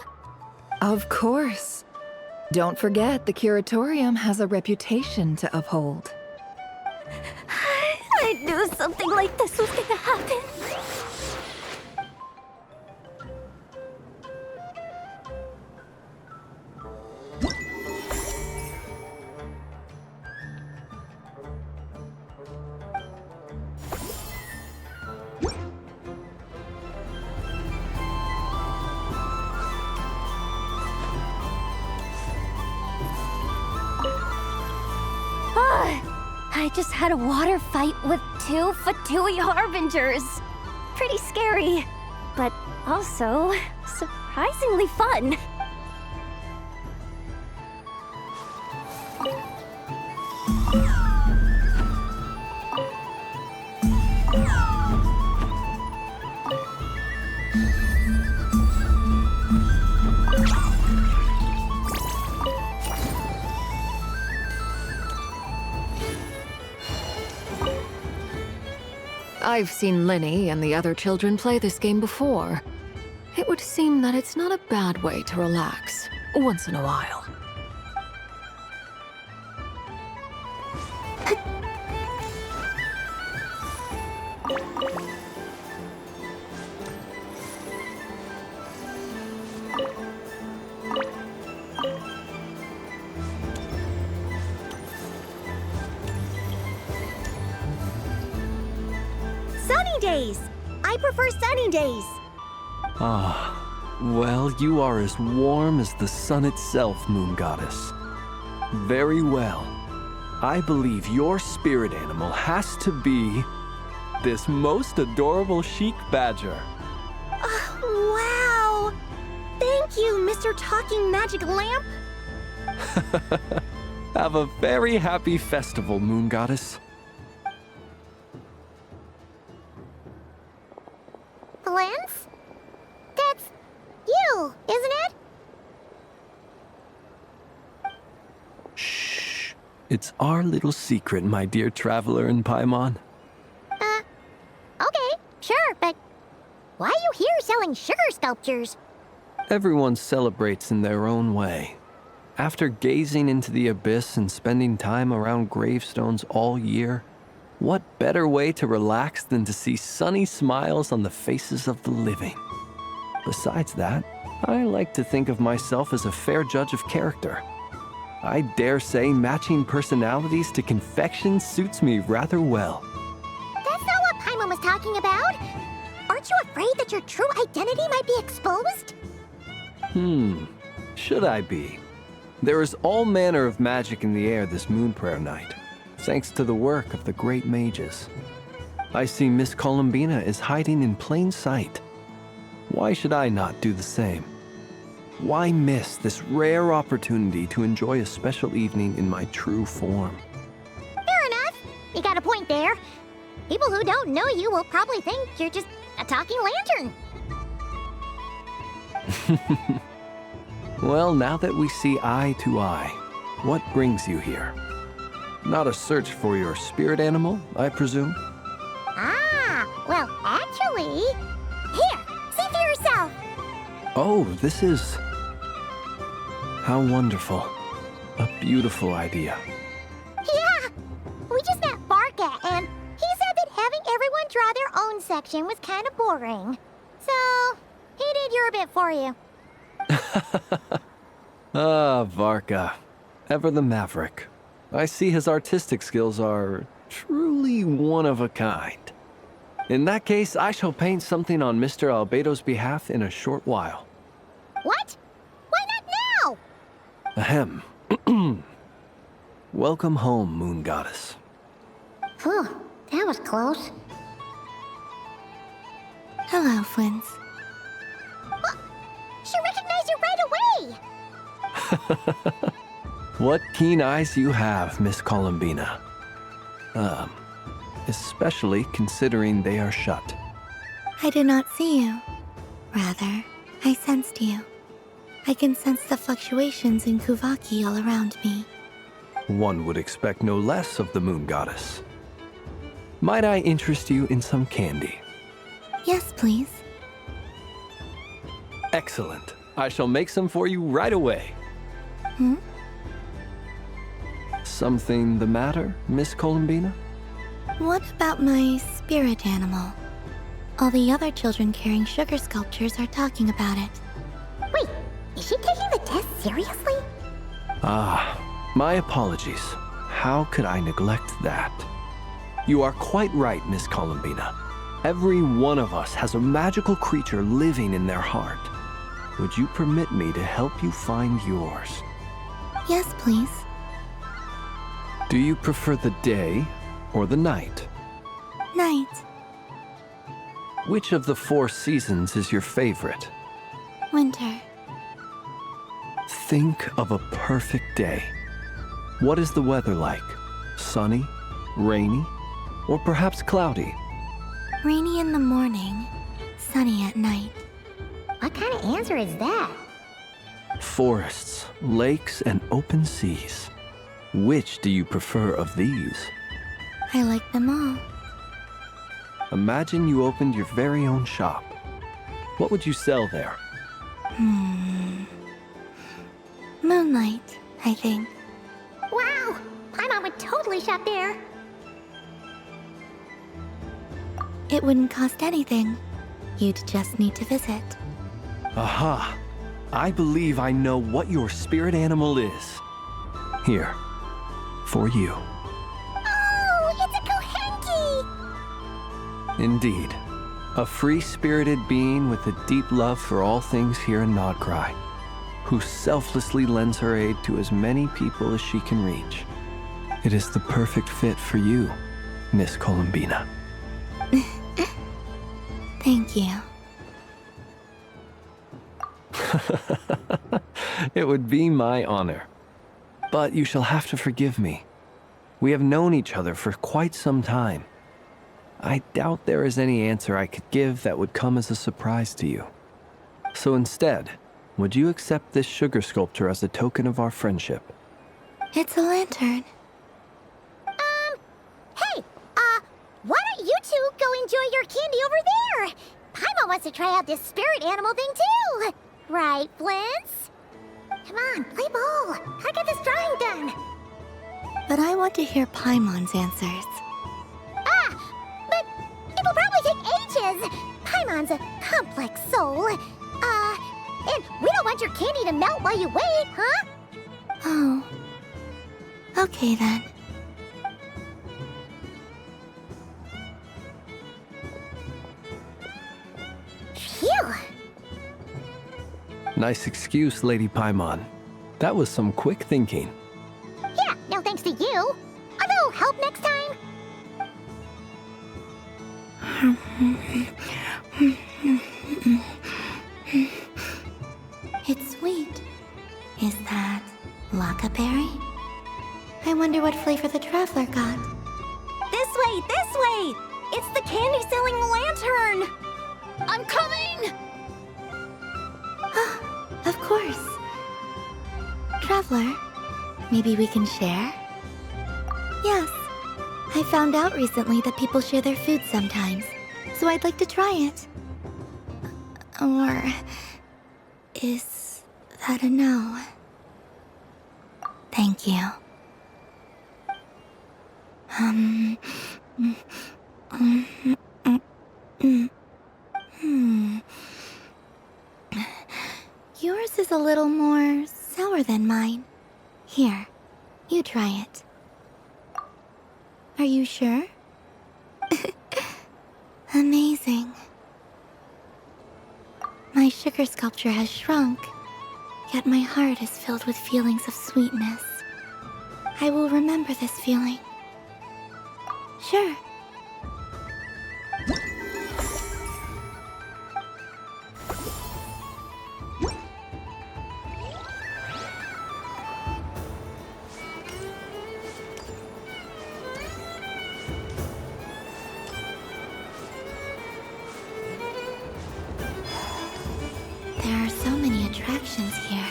Of course. Don't forget, the Curatorium has a reputation to uphold. I knew something like this was gonna happen. I just had a water fight with 2 Fatui Harbingers. Pretty scary, but also surprisingly fun. I've seen Lenny and the other children play this game before. It would seem that it's not a bad way to relax, once in a while. Sunny days! I prefer sunny days. Ah, well, you are as warm as the sun itself, Moon Goddess. Very well. I believe your spirit animal has to be this most adorable chic badger. Wow! Thank you, Mr. Talking Magic Lamp. Have a very happy festival, Moon Goddess. Lance? That's you, isn't it? Shh. It's our little secret, my dear traveler in Paimon. Okay, sure, but why are you here selling sugar sculptures? Everyone celebrates in their own way. After gazing into the abyss and spending time around gravestones all year, what better way to relax than to see sunny smiles on the faces of the living? Besides that, I like to think of myself as a fair judge of character. I dare say matching personalities to confection suits me rather well. That's not what Paimon was talking about. Aren't you afraid that your true identity might be exposed? Should I be? There is all manner of magic in the air this moon prayer night, thanks to the work of the great mages. I see Miss Columbina is hiding in plain sight. Why should I not do the same? Why miss this rare opportunity to enjoy a special evening in my true form? Fair enough. You got a point there. People who don't know you will probably think you're just a talking lantern. Well, now that we see eye to eye, what brings you here? Not a search for your spirit animal, I presume? Ah, well, actually... Here, see for yourself. Oh, this is... How wonderful. A beautiful idea. Yeah! We just met Barca, and he said that having everyone draw their own section was kind of boring. So, he did your bit for you. Ah, Varka. Ever the maverick. I see his artistic skills are truly one of a kind. In that case, I shall paint something on Mr. Albedo's behalf in a short while. What? Why not now? Ahem. Welcome home, Moon Goddess. Phew, that was close. Hello, Flint. She recognized you right away! What keen eyes you have, Miss Columbina. Especially considering they are shut. I did not see you. Rather, I sensed you. I can sense the fluctuations in Kuvaki all around me. One would expect no less of the Moon Goddess. Might I interest you in some candy? Yes, please. Excellent. I shall make some for you right away. Hmm? Something the matter, Miss Columbina? What about my spirit animal? All the other children carrying sugar sculptures are talking about it. Wait, is she taking the test seriously? Ah, my apologies. How could I neglect that? You are quite right, Miss Columbina. Every one of us has a magical creature living in their heart. Would you permit me to help you find yours? Yes, please. Do you prefer the day or the night? Night. Which of the 4 seasons is your favorite? Winter. Think of a perfect day. What is the weather like? Sunny, rainy, or perhaps cloudy? Rainy in the morning, sunny at night. What kind of answer is that? Forests, lakes, and open seas. Which do you prefer of these? I like them all. Imagine you opened your very own shop. What would you sell there? Moonlight, I think. Wow! Paimon would totally shop there. It wouldn't cost anything. You'd just need to visit. Aha! I believe I know what your spirit animal is. Here, for you. Oh, it's a Kohenki! Indeed. A free-spirited being with a deep love for all things here in Nodcry, who selflessly lends her aid to as many people as she can reach. It is the perfect fit for you, Miss Columbina. Thank you. It would be my honor. But you shall have to forgive me. We have known each other for quite some time. I doubt there is any answer I could give that would come as a surprise to you. So instead, would you accept this sugar sculpture as a token of our friendship? It's a lantern. Hey, why don't you two go enjoy your candy over there? Paimon wants to try out this spirit animal thing too. Right, Flints? Come on, play ball. I got this drawing done. But I want to hear Paimon's answers. But it'll probably take ages. Paimon's a complex soul. And we don't want your candy to melt while you wait, huh? Oh. Okay then. Phew. Nice excuse, Lady Paimon. That was some quick thinking. Yeah, no thanks to you. A little help next time. It's sweet. Is that Lakaberry? I wonder what flavor the traveler got. This way, this way! It's the candy-selling lantern! I'm coming! Of course. Traveler, maybe we can share? Yes. I found out recently that people share their food sometimes, so I'd like to try it. Or is that a no? Thank you. Yours is a little more sour than mine. Here, you try it. Are you sure? Amazing. My sugar sculpture has shrunk, yet my heart is filled with feelings of sweetness. I will remember this feeling. Sure. There are so many attractions here.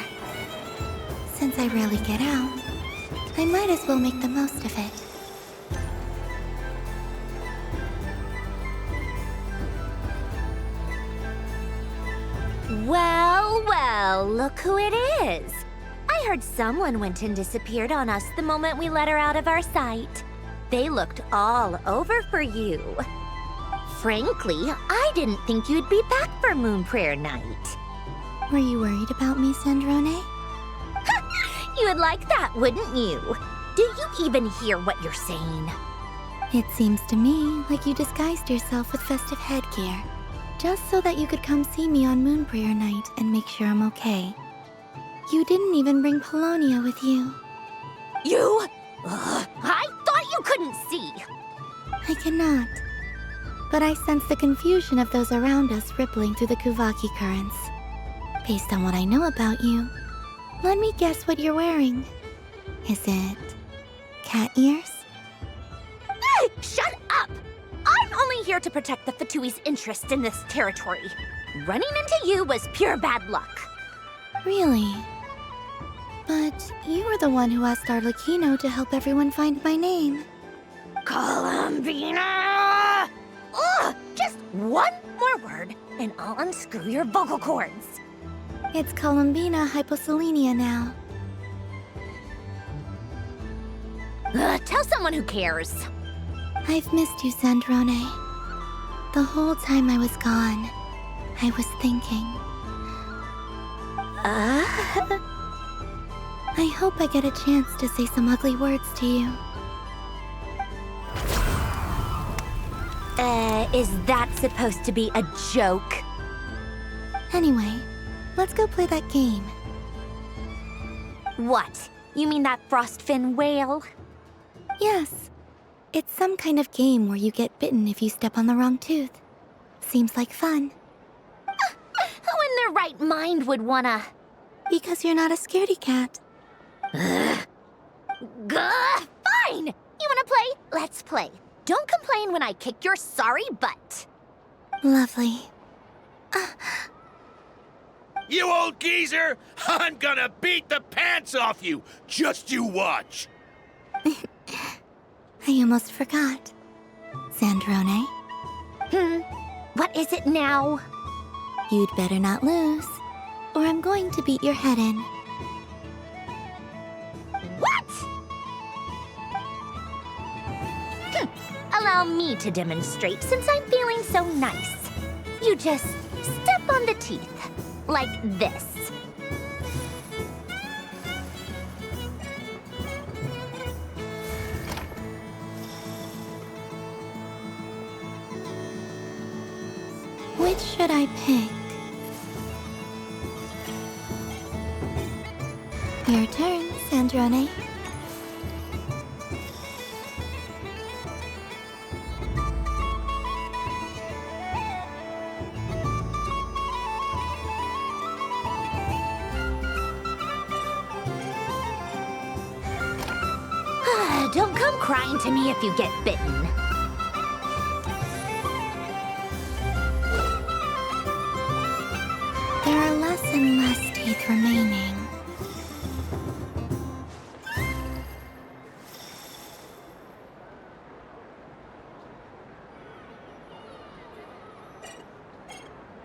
Since I rarely get out, I might as well make the most of it. Well, well, look who it is. I heard someone went and disappeared on us the moment we let her out of our sight. They looked all over for you. Frankly, I didn't think you'd be back for Moon Prayer Night. Were you worried about me, Sandrone? You would like that, wouldn't you? Do you even hear what you're saying? It seems to me like you disguised yourself with festive headgear, just so that you could come see me on Moon Prayer Night and make sure I'm okay. You didn't even bring Polonia with you. You? I thought you couldn't see. I cannot. But I sense the confusion of those around us rippling through the Kuvaki currents. Based on what I know about you, let me guess what you're wearing. Is it cat ears? Shut up! I'm only here to protect the Fatui's interest in this territory. Running into you was pure bad luck. Really? But you were the one who asked Arlecchino to help everyone find my name. Columbina! Ugh! Just one more word, and I'll unscrew your vocal cords. It's Columbina Hyposelenia now. Tell someone who cares. I've missed you, Sandrone. The whole time I was gone, I was thinking. I hope I get a chance to say some ugly words to you. Is that supposed to be a joke? Anyway, let's go play that game. What? You mean that frostfin whale? Yes. It's some kind of game where you get bitten if you step on the wrong tooth. Seems like fun. Who in their right mind would wanna... Because you're not a scaredy cat. Fine! You wanna play? Let's play. Don't complain when I kick your sorry butt. Lovely. You old geezer! I'm gonna beat the pants off you! Just you watch! I almost forgot. Sandrone? What is it now? You'd better not lose, or I'm going to beat your head in. What? Allow me to demonstrate since I'm feeling so nice. You just step on the teeth, like this. Which should I pick? Your turn, Sandrone. Don't come crying to me if you get bitten. There are less and less teeth remaining.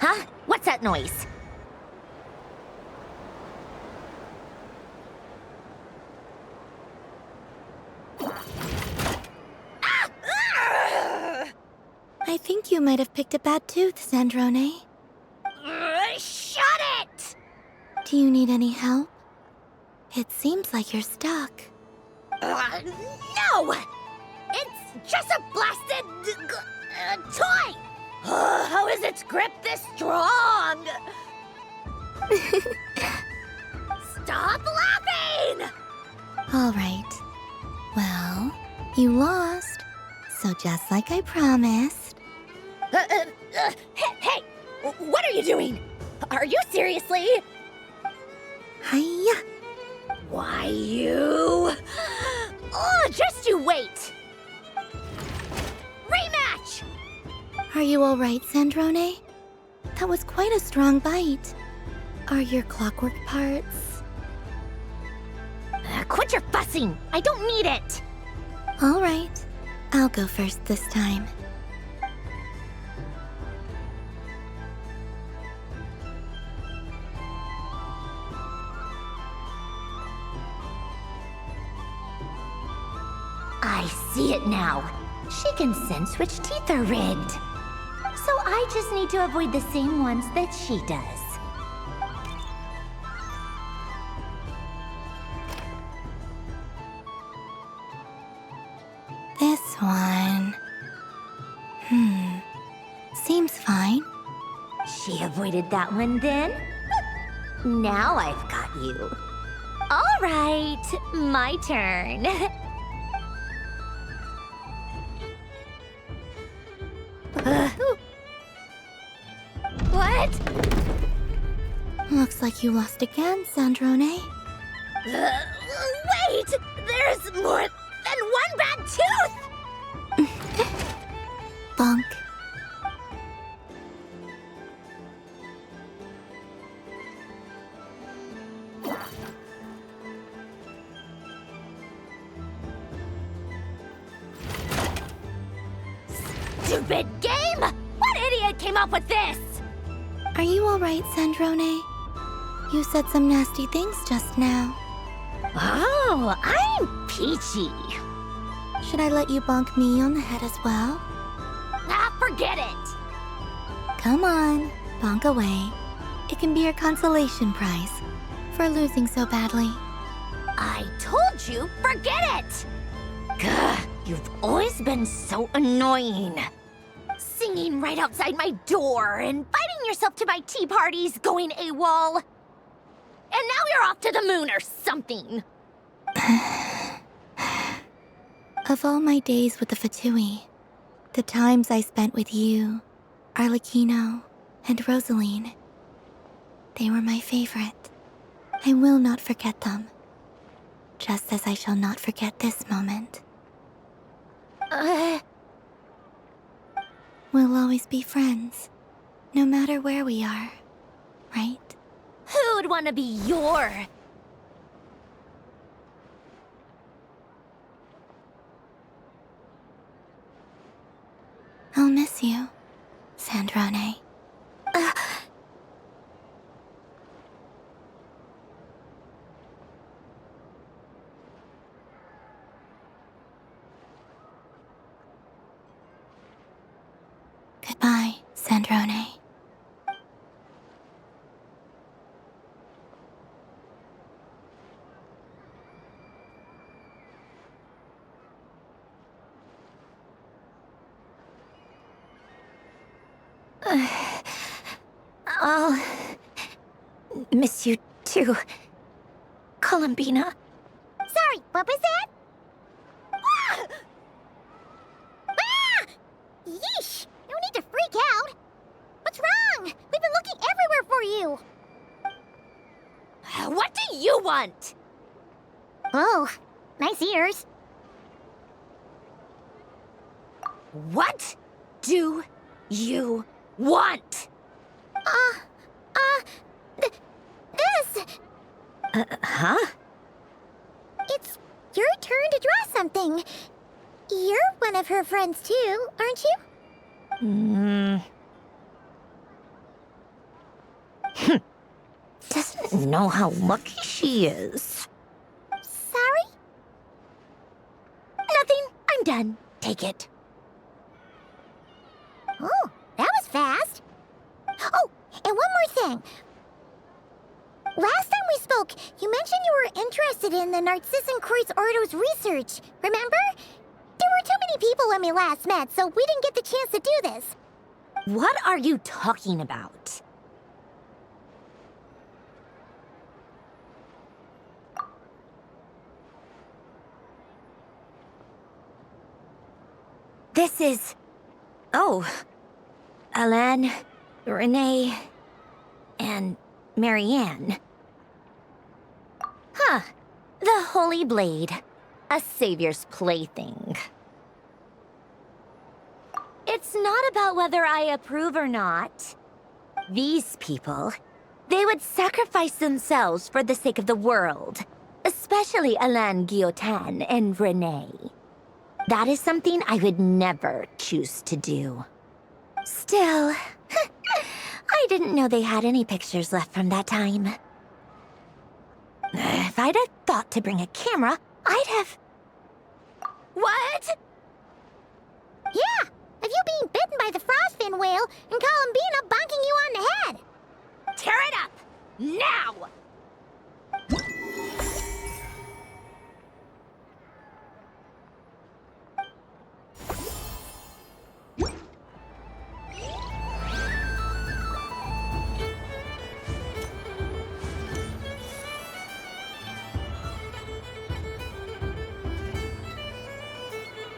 Huh? What's that noise? might have picked a bad tooth, Sandrone. Shut it! Do you need any help? It seems like you're stuck. No! It's just a blasted toy! How is its grip this strong? Stop laughing! All right. Well, you lost. So just like I promised. Hey! What are you doing? Are you seriously? Hiya! Why, you... Oh, just you wait! Rematch! Are you all right, Sandrone? That was quite a strong bite. Are your clockwork parts? Quit your fussing! I don't need it! All right. I'll go first this time. I see it now. She can sense which teeth are rigged. So I just need to avoid the same ones that she does. This one. Seems fine. She avoided that one then? Now I've got you. All right, my turn. What? Looks like you lost again, Sandrone. Wait! There's more than one bad tooth! Bonk. Stupid game! What idiot came up with this? Are you all right, Sandrone? You said some nasty things just now. Oh, I'm peachy. Should I let you bonk me on the head as well? Ah, forget it! Come on, bonk away. It can be your consolation prize for losing so badly. I told you, forget it! Gah, you've always been so annoying. Singing right outside my door, inviting yourself to my tea parties, going AWOL. And now you're off to the moon or something. Of all my days with the Fatui, the times I spent with you, Arlecchino, and Rosaline, they were my favorite. I will not forget them. Just as I shall not forget this moment. We'll always be friends, no matter where we are, right? Who'd want to be your... I'll miss you, Sandrone. Goodbye, Sandrone. I'll miss you too, Columbina. Sorry, what was that? Ah! Ah! Yeesh! No need to freak out. What's wrong? We've been looking everywhere for you. What do you want? Oh, nice ears. What do you want? This. Huh? It's your turn to draw something. You're one of her friends too, aren't you? Doesn't know how lucky she is. Sorry? Nothing. I'm done. Take it. Oh. thing. Last time we spoke, you mentioned you were interested in the Narcissan Kreuz Ordo's research, remember? There were too many people when we last met, so we didn't get the chance to do this. What are you talking about? This is... Oh. Alain, Renee, and Marianne. Huh. The Holy Blade. A savior's plaything. It's not about whether I approve or not. These people, they would sacrifice themselves for the sake of the world. Especially Alain Guillotin and Renee. That is something I would never choose to do. Still, I didn't know they had any pictures left from that time. If I'd have thought to bring a camera, I'd have... What? Yeah, of you being bitten by the frostfin whale and Columbina bonking you on the head. Tear it up! Now!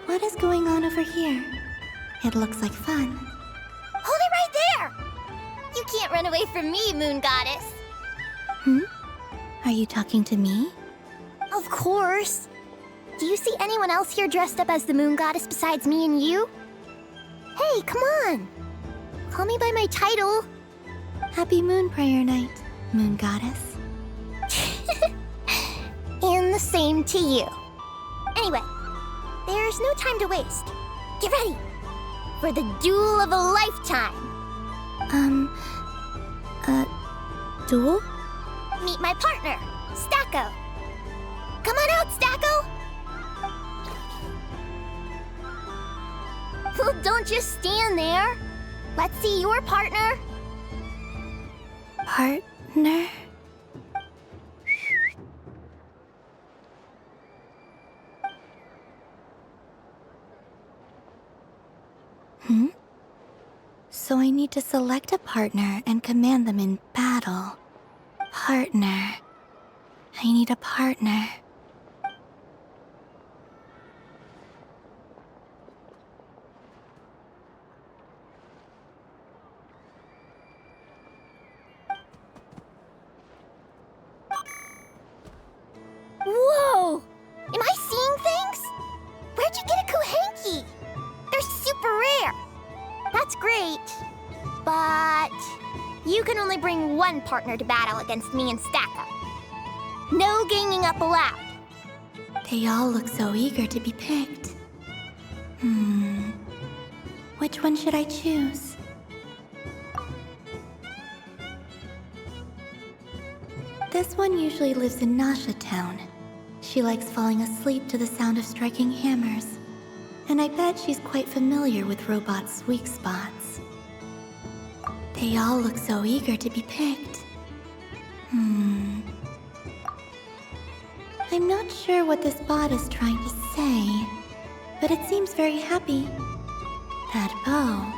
What is going on over here? It looks like fun. Hold it right there! You can't run away from me, Moon Goddess. Are you talking to me? Of course. Do you see anyone else here dressed up as the Moon Goddess besides me and you? Hey, come on! Call me by my title. Happy Moon Prayer Night, Moon Goddess. And the same to you. Anyway, there's no time to waste. Get ready for the duel of a lifetime. Duel? Meet my partner, Stacko. Come on out, Stacko! Well, don't just stand there. Let's see your partner. Partner? So I need to select a partner and command them in battle. Partner. I need a partner. Whoa! Am I seeing things? Where'd you get a Kuhenki? They're super rare. That's great. But you can only bring one partner to battle against me and Stacko. No ganging up allowed. They all look so eager to be picked. Which one should I choose? This one usually lives in Nasha Town. She likes falling asleep to the sound of striking hammers. And I bet she's quite familiar with robots' weak spots. They all look so eager to be picked. I'm not sure what this bot is trying to say, but it seems very happy. That bow.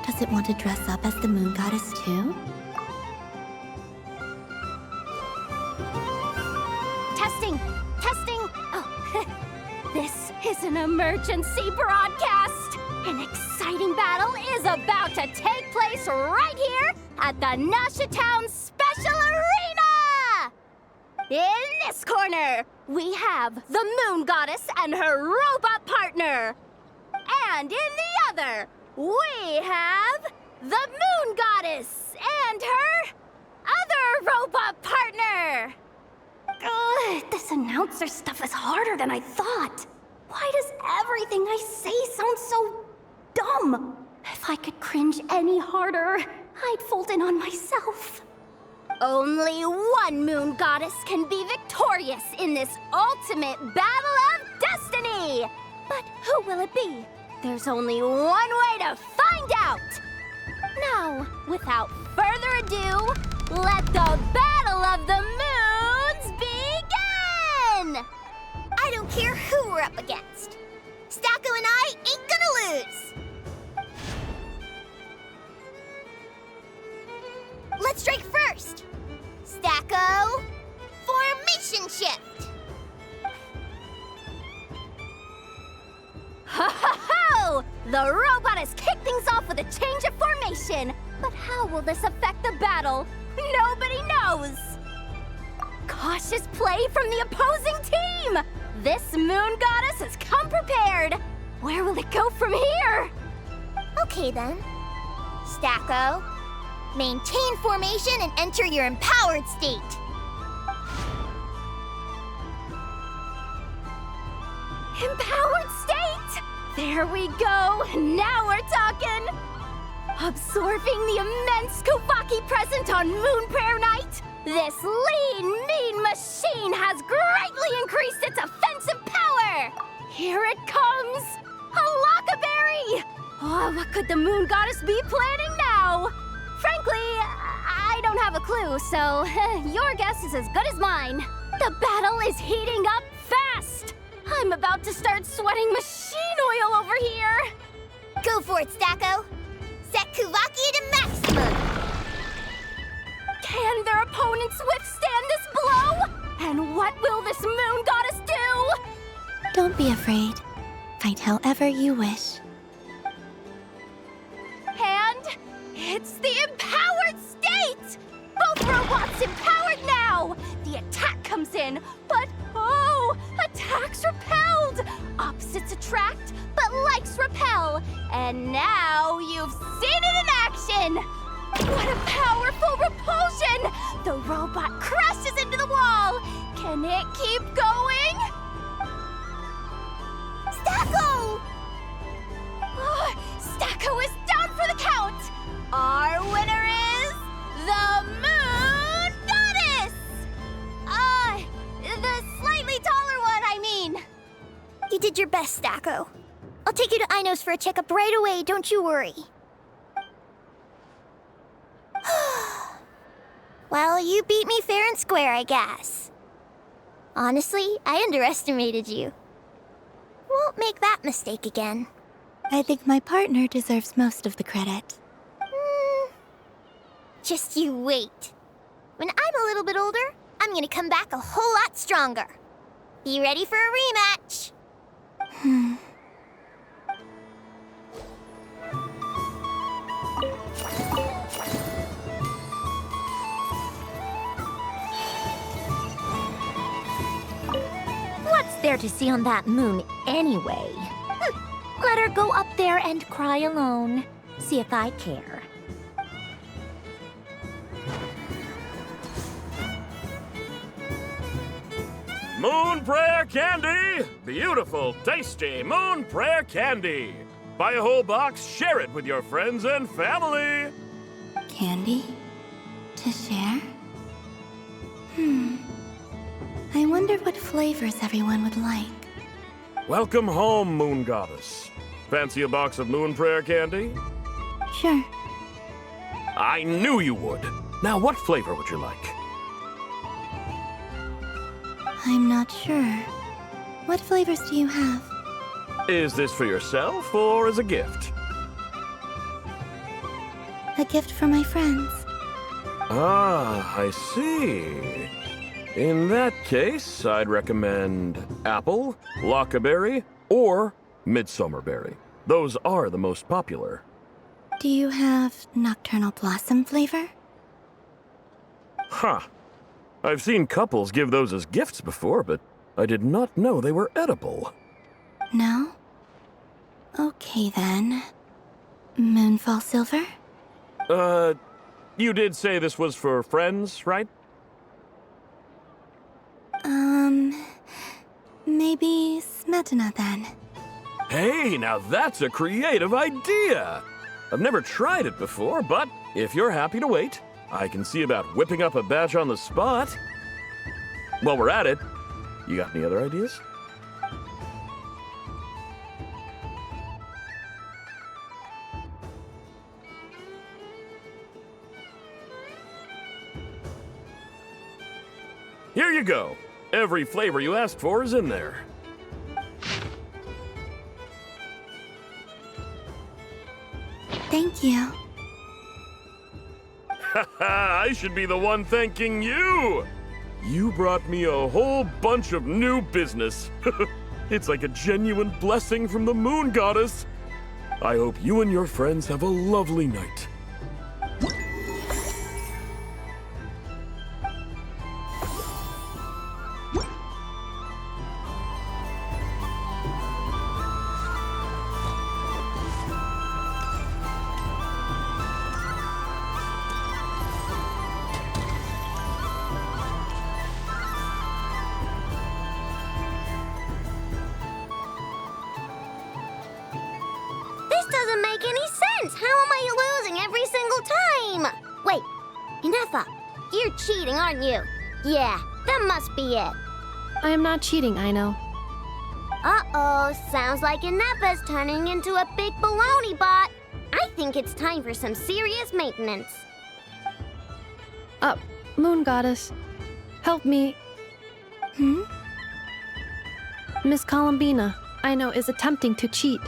Does it want to dress up as the Moon Goddess too? Testing! Oh, this is an emergency broadcast! An exciting battle is about to take place right here at the Nasha Town Special Arena! In this corner, we have the Moon Goddess and her robot partner. And in the other, we have the Moon Goddess and her other robot partner. Ugh, this announcer stuff is harder than I thought. Why does everything I say sound so dumb? If I could cringe any harder, I'd fold in on myself. Only one Moon Goddess can be victorious in this ultimate battle of destiny! But who will it be? There's only one way to find out! Now, without further ado, let the Battle of the Moons begin! I don't care who we're up against. Stacko and I ain't gonna lose! Let's strike first! Stacko, formation shift! Ho ho ho! The robot has kicked things off with a change of formation! But how will this affect the battle? Nobody knows! Cautious play from the opposing team! This moon goddess has come prepared! Where will it go from here? Okay then. Stacko, maintain formation and enter your empowered state. Empowered state! There we go! Now we're talking! Absorbing the immense Kuvaki present on Moon Prayer Night, this lean, mean machine has greatly increased its offensive power! Here it comes! A Lockaberry! Oh, what could the Moon Goddess be planning now? Frankly, I don't have a clue, so your guess is as good as mine. The battle is heating up fast! I'm about to start sweating machine oil over here! Go for it, Stacko! Set Kuvaki to maximum! Can their opponents withstand this blow? And what will this moon goddess do? Don't be afraid. Fight however you wish. And it's the empowered state! Both robots empowered now! The attack comes in, but oh, attacks repelled! Opposites attract, but likes repel. And now you've seen it in action! What a powerful repulsion! The robot crashes into the wall! Can it keep going? Stacko! Oh, Stacko is down for the count! Our winner is the Moon Goddess! The slightly taller one, I mean. You did your best, Stacko. I'll take you to Ainos for a checkup right away, don't you worry. Well, you beat me fair and square, I guess. Honestly, I underestimated you. Won't make that mistake again. I think my partner deserves most of the credit. Just you wait. When I'm a little bit older, I'm gonna come back a whole lot stronger. Be ready for a rematch. What's there to see on that moon anyway? Let her go up there and cry alone. See if I care. Moon Prayer Candy! Beautiful, tasty Moon Prayer Candy! Buy a whole box, share it with your friends and family! Candy? To share? I wonder what flavors everyone would like. Welcome home, Moon Goddess. Fancy a box of Moon Prayer Candy? Sure. I knew you would. Now, what flavor would you like? I'm not sure. What flavors do you have? Is this for yourself or as a gift? A gift for my friends. Ah, I see. In that case, I'd recommend apple, lockaberry, or midsummerberry. Those are the most popular. Do you have nocturnal blossom flavor? Huh. I've seen couples give those as gifts before, but I did not know they were edible. No? Okay then. Moonfall silver? You did say this was for friends, right? Maybe Smetana then. Hey, now that's a creative idea! I've never tried it before, but if you're happy to wait, I can see about whipping up a batch on the spot. While we're at it, you got any other ideas? Here you go. Every flavor you asked for is in there. Thank you. Haha, I should be the one thanking you! You brought me a whole bunch of new business. It's like a genuine blessing from the Moon Goddess. I hope you and your friends have a lovely night. This doesn't make any sense! How am I losing every single time? Wait, Inefa, you're cheating, aren't you? Yeah, that must be it. I am not cheating, Aino. Uh-oh, sounds like Inefa's turning into a big baloney bot. I think it's time for some serious maintenance. Moon Goddess, help me. Miss Columbina, Aino is attempting to cheat.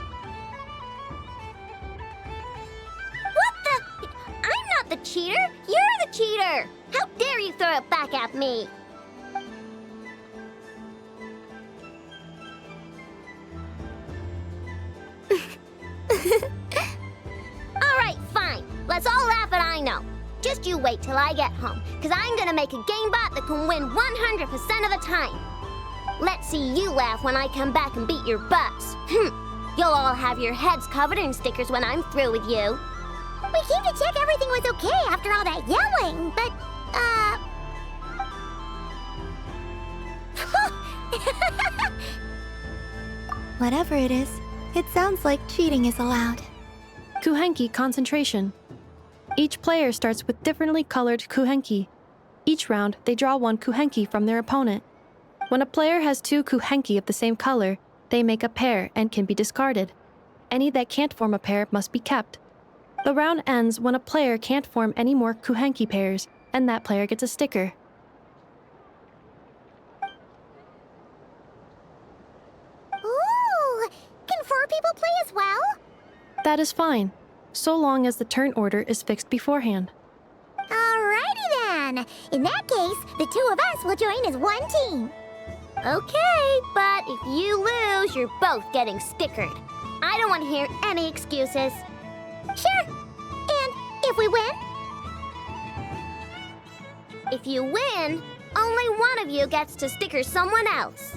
What the? I'm not the cheater! You're the cheater! How dare you throw it back at me? Alright, fine. Let's all laugh at Aino. Just you wait till I get home, because I'm gonna make a game bot that can win 100% of the time. Let's see you laugh when I come back and beat your butts. You'll all have your heads covered in stickers when I'm through with you. We came to check everything was okay after all that yelling, but, Whatever it is, it sounds like cheating is allowed. Kuhenki concentration. Each player starts with differently colored kuhenki. Each round, they draw one kuhenki from their opponent. When a player has two kuhenki of the same color, they make a pair and can be discarded. Any that can't form a pair must be kept. The round ends when a player can't form any more kuhenki pairs, and that player gets a sticker. ooh, can 4 people play as well? That is fine, so long as the turn order is fixed beforehand. Alrighty then. In that case, the 2 of us will join as one team. Okay, but if you lose, you're both getting stickered. I don't want to hear any excuses. Sure. And if we win? If you win, only one of you gets to sticker someone else.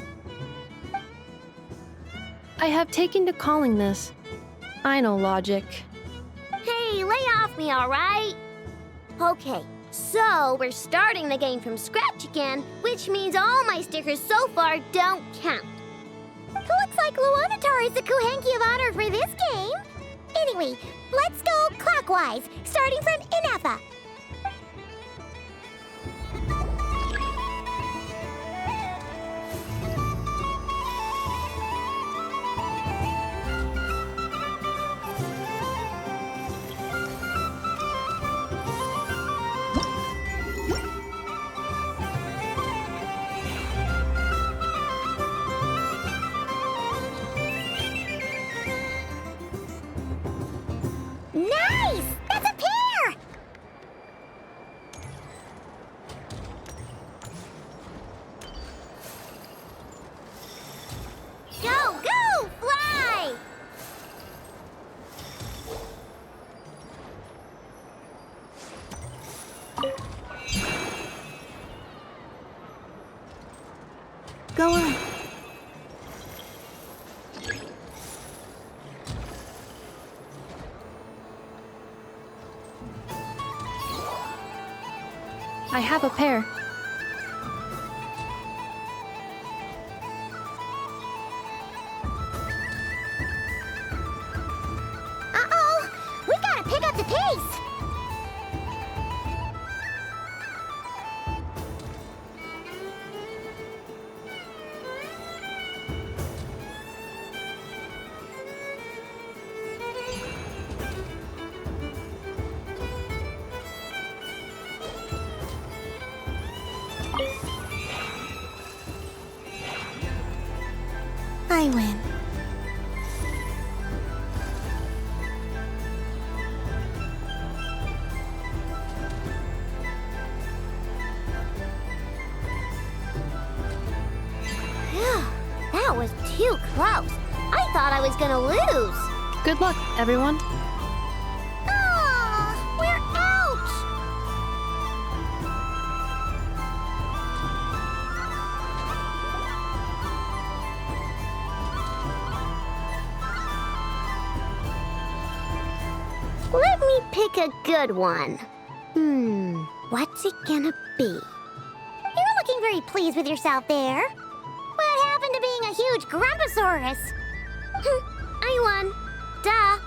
I have taken to calling this. I know logic. Hey, lay off me, all right? Okay, so we're starting the game from scratch again, which means all my stickers so far don't count. Looks like Luanatar is the Kuhenki of honor for this game. Anyway, let's go clockwise, starting from Inefa. Nice! That's a pair! Go, go! Fly! Go on. I have a pair. Uh-oh! We gotta pick up the pace! I win. That was too close. I thought I was gonna lose. Good luck, everyone. We're out! Let me pick a good one. What's it gonna be? You're looking very pleased with yourself there. What happened to being a huge Grumposaurus? I won. Duh.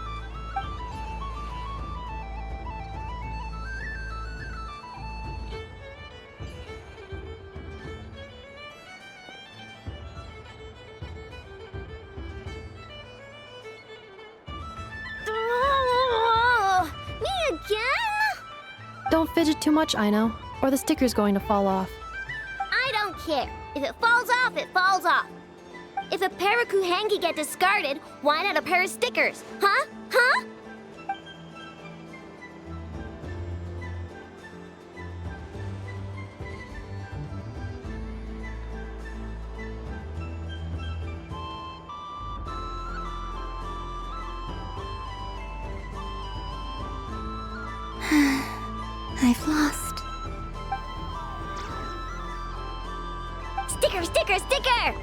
Me again? Don't fidget too much, Ino, or the sticker's going to fall off. I don't care. If it falls off, it falls off. If a pair of Kuhenki get discarded, why not a pair of stickers? Huh? Huh? I've lost. Sticker, sticker, sticker!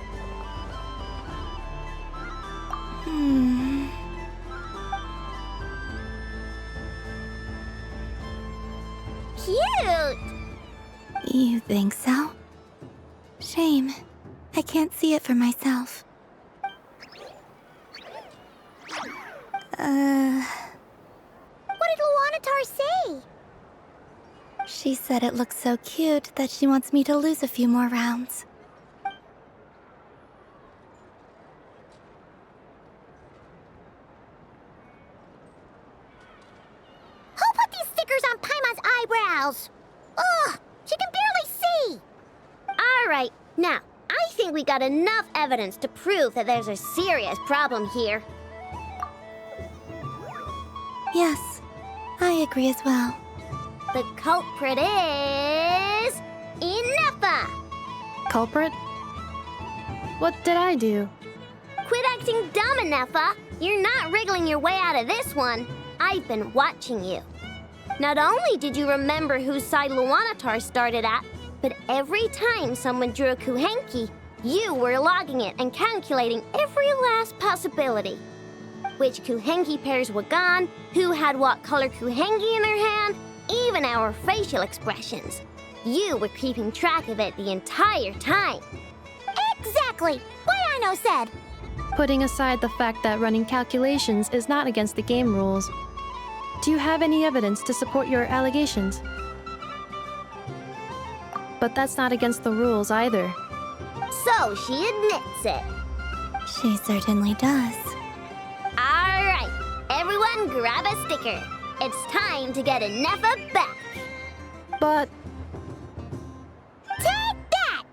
Cute! You think so? Shame. I can't see it for myself. What did Luanatar say? She said it looks so cute that she wants me to lose a few more rounds. Who put these stickers on Paimon's eyebrows? Ugh, she can barely see. All right, now, I think we got enough evidence to prove that there's a serious problem here. Yes, I agree as well. The culprit is... Inefa! Culprit? What did I do? Quit acting dumb, Inefa! You're not wriggling your way out of this one. I've been watching you. Not only did you remember whose side Luanatar started at, but every time someone drew a Kuhenki, you were logging it and calculating every last possibility. Which Kuhenki pairs were gone, who had what color Kuhenki in their hand, even our facial expressions. You were keeping track of it the entire time. Exactly! What Ino said! Putting aside the fact that running calculations is not against the game rules, do you have any evidence to support your allegations? But that's not against the rules either. So she admits it. She certainly does. All right, everyone grab a sticker. It's time to get Inefa back. But... Take that!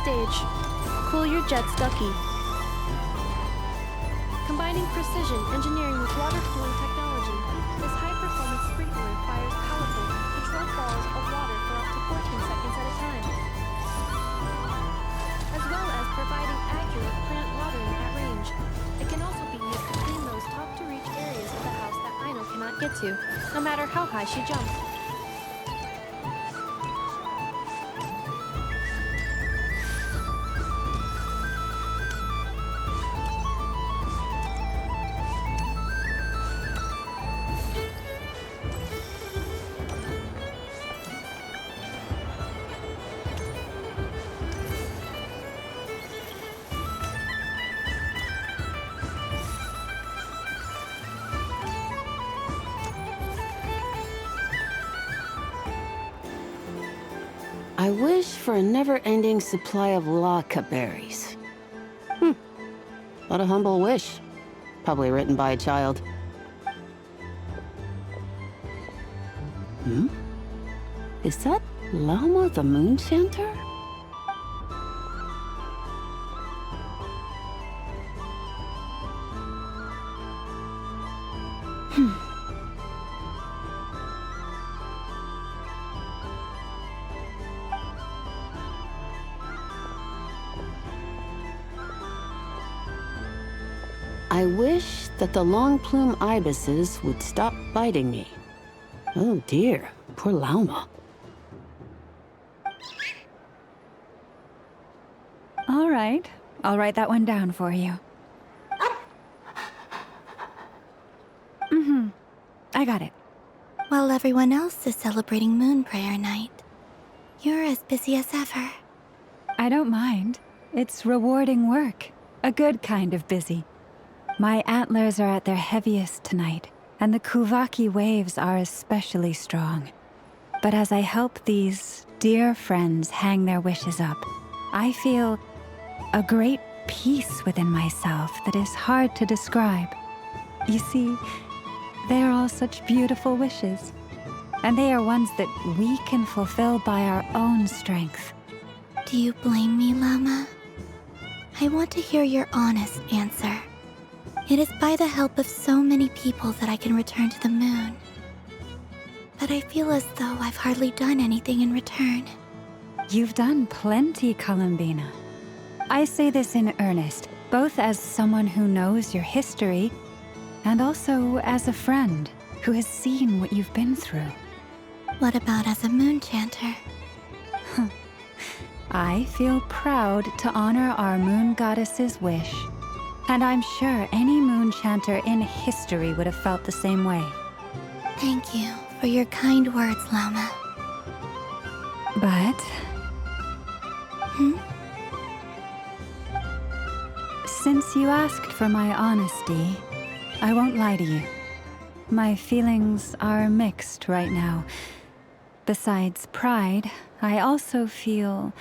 stage. Cool your jets, Ducky. Combining precision engineering with water cooling technology, this high-performance sprinkler fires powerful, controlled balls of water for up to 14 seconds at a time, as well as providing accurate plant watering at range. It can also be used to clean those top-to-reach areas of the house that Aino cannot get to, no matter how high she jumps. I wish for a never-ending supply of laka berries. What a humble wish. Probably written by a child. Is that Lauma the Moon Chanter? I wish that the long plume ibises would stop biting me. Oh dear, poor Lauma. All right, I'll write that one down for you. I got it. While everyone else is celebrating Moon Prayer Night, you're as busy as ever. I don't mind. It's rewarding work. A good kind of busy. My antlers are at their heaviest tonight, and the Kuvaki waves are especially strong. But as I help these dear friends hang their wishes up, I feel a great peace within myself that is hard to describe. You see, they are all such beautiful wishes, and they are ones that we can fulfill by our own strength. Do you blame me, Llama? I want to hear your honest answer. It is by the help of so many people that I can return to the moon. But I feel as though I've hardly done anything in return. You've done plenty, Columbina. I say this in earnest, both as someone who knows your history, and also as a friend who has seen what you've been through. What about as a moon chanter? I feel proud to honor our moon goddess's wish. And I'm sure any moon chanter in history would have felt the same way. Thank you for your kind words, Llama. But... Since you asked for my honesty, I won't lie to you. My feelings are mixed right now. Besides pride, I also feel...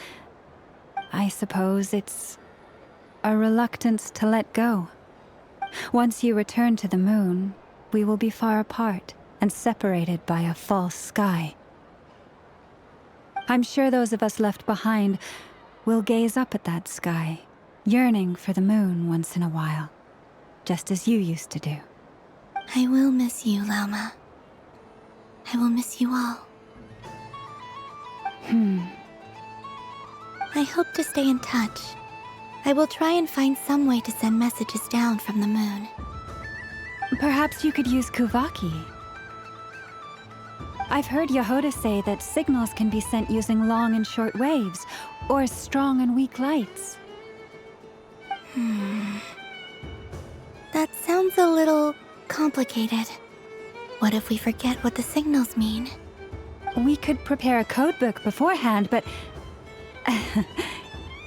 I suppose it's... a reluctance to let go. Once you return to the moon, we will be far apart and separated by a false sky. I'm sure those of us left behind will gaze up at that sky, yearning for the moon once in a while, just as you used to do. I will miss you, Llama. I will miss you all. I hope to stay in touch. I will try and find some way to send messages down from the moon. Perhaps you could use Kuvaki. I've heard Yehoda say that signals can be sent using long and short waves, or strong and weak lights. That sounds a little complicated. What if we forget what the signals mean? We could prepare a codebook beforehand, but...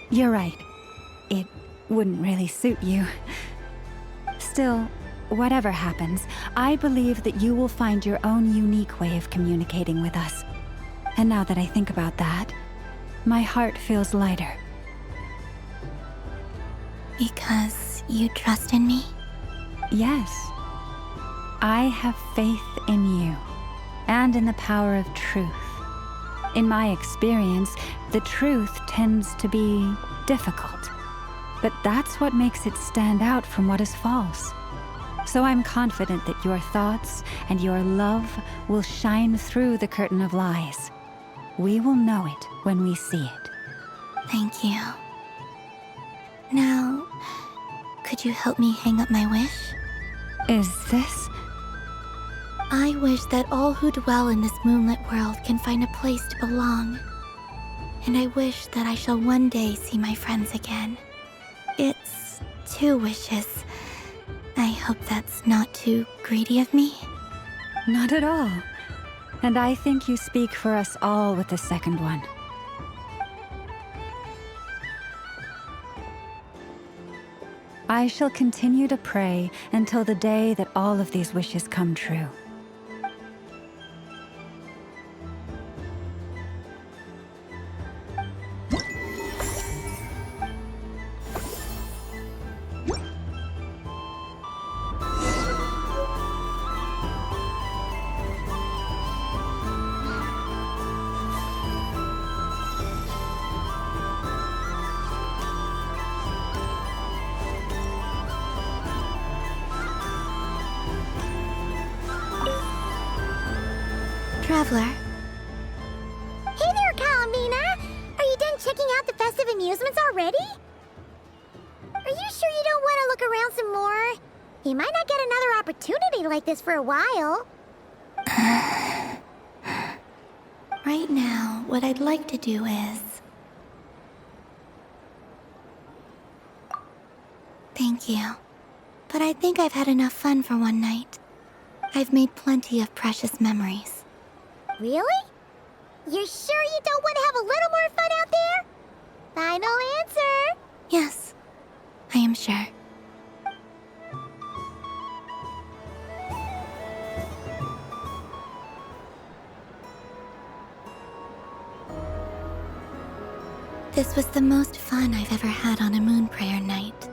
You're right. It wouldn't really suit you. Still, whatever happens, I believe that you will find your own unique way of communicating with us. And now that I think about that, my heart feels lighter. Because you trust in me? Yes. I have faith in you, and in the power of truth. In my experience, the truth tends to be difficult. But that's what makes it stand out from what is false. So I'm confident that your thoughts and your love will shine through the curtain of lies. We will know it when we see it. Thank you. Now, could you help me hang up my wish? Is this? I wish that all who dwell in this moonlit world can find a place to belong. And I wish that I shall one day see my friends again. It's 2 wishes. I hope that's not too greedy of me. Not at all. And I think you speak for us all with the second one. I shall continue to pray until the day that all of these wishes come true. Traveler. Hey there, Columbina! Are you done checking out the festive amusements already? Are you sure you don't want to look around some more? You might not get another opportunity like this for a while. Right now, what I'd like to do is... Thank you. But I think I've had enough fun for one night. I've made plenty of precious memories. Really? You're sure you don't want to have a little more fun out there? Final answer? Yes, I am sure. This was the most fun I've ever had on a moon prayer night.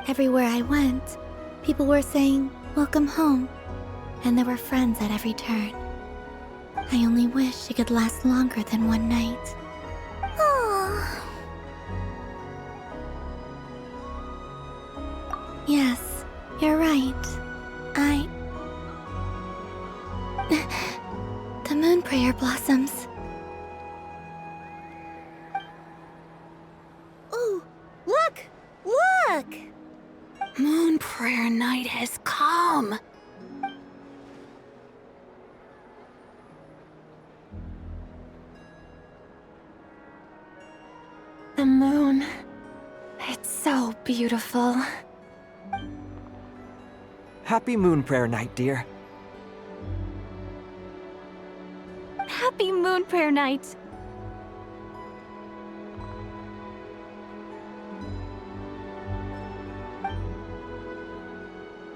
Everywhere I went, people were saying, "Welcome home," and there were friends at every turn. I only wish it could last longer than one night. Oh. Yes, you're right. The moon prayer blossoms. Ooh, look! Look! Moon prayer night has come. The moon. It's so beautiful. Happy Moon Prayer Night, dear. Happy Moon Prayer Night.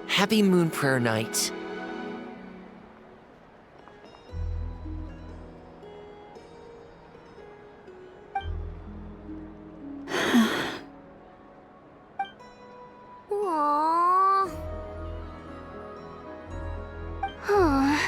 Happy Moon Prayer Night. Aww. Huh.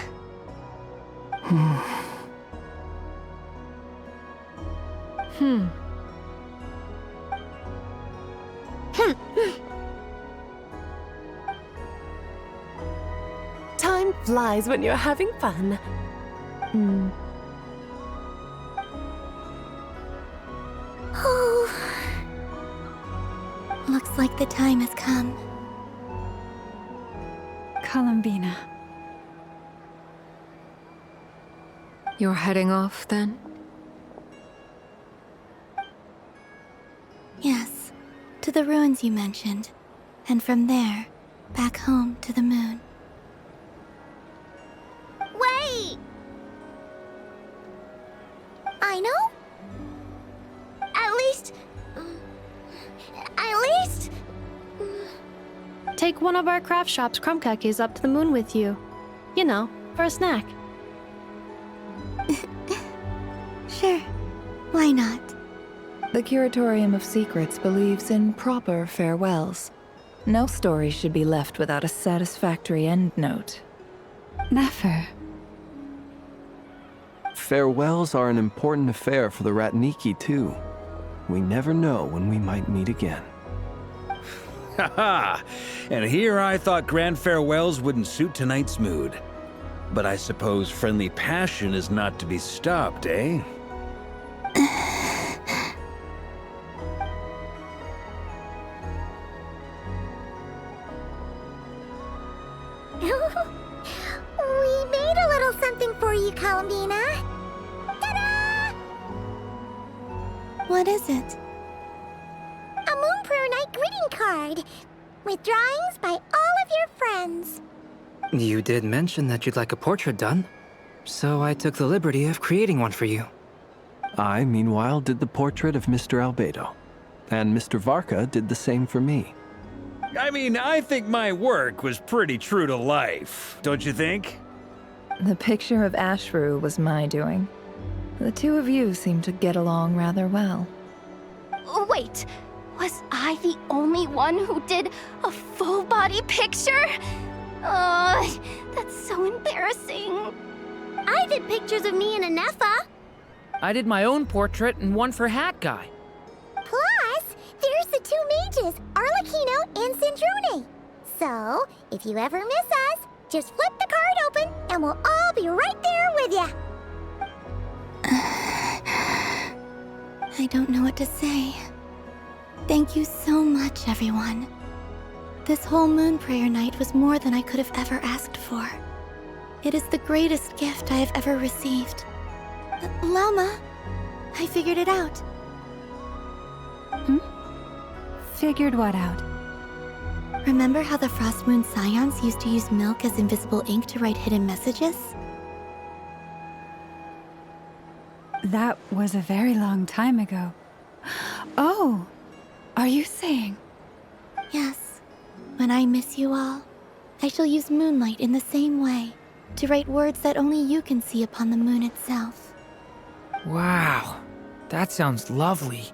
Time flies when you're having fun. Oh. Looks like the time has come. Columbina. You're heading off, then? Yes, to the ruins you mentioned. And from there, back home to the moon. Wait! I know? At least... Take one of our craft shop's crumb cookies up to the moon with you. You know, for a snack. Sure. Why not? The Curatorium of Secrets believes in proper farewells. No story should be left without a satisfactory endnote. Never. Farewells are an important affair for the Ratniki, too. We never know when we might meet again. Haha! And here I thought grand farewells wouldn't suit tonight's mood. But I suppose friendly passion is not to be stopped, eh? We made a little something for you, Columbina. Ta-da! What is it? A Moon Prayer Night greeting card with drawings by all of your friends. You did mention that you'd like a portrait done, so I took the liberty of creating one for you. I, meanwhile, did the portrait of Mr. Albedo, and Mr. Varka did the same for me. I mean, I think my work was pretty true to life, don't you think? The picture of Ashru was my doing. The two of you seem to get along rather well. Wait, was I the only one who did a full body picture? That's so embarrassing. I did pictures of me and Anefa. I did my own portrait and one for Hat Guy. Plus, there's the two mages, Arlecchino and Sandrone. So, if you ever miss us, just flip the card open and we'll all be right there with you. I don't know what to say. Thank you so much, everyone. This whole Moon Prayer Night was more than I could have ever asked for. It is the greatest gift I have ever received. Lama, I figured it out. Figured what out? Remember how the Frost Moon Scions used to use milk as invisible ink to write hidden messages? That was a very long time ago. Oh, are you saying? Yes. When I miss you all, I shall use moonlight in the same way to write words that only you can see upon the moon itself. Wow, that sounds lovely.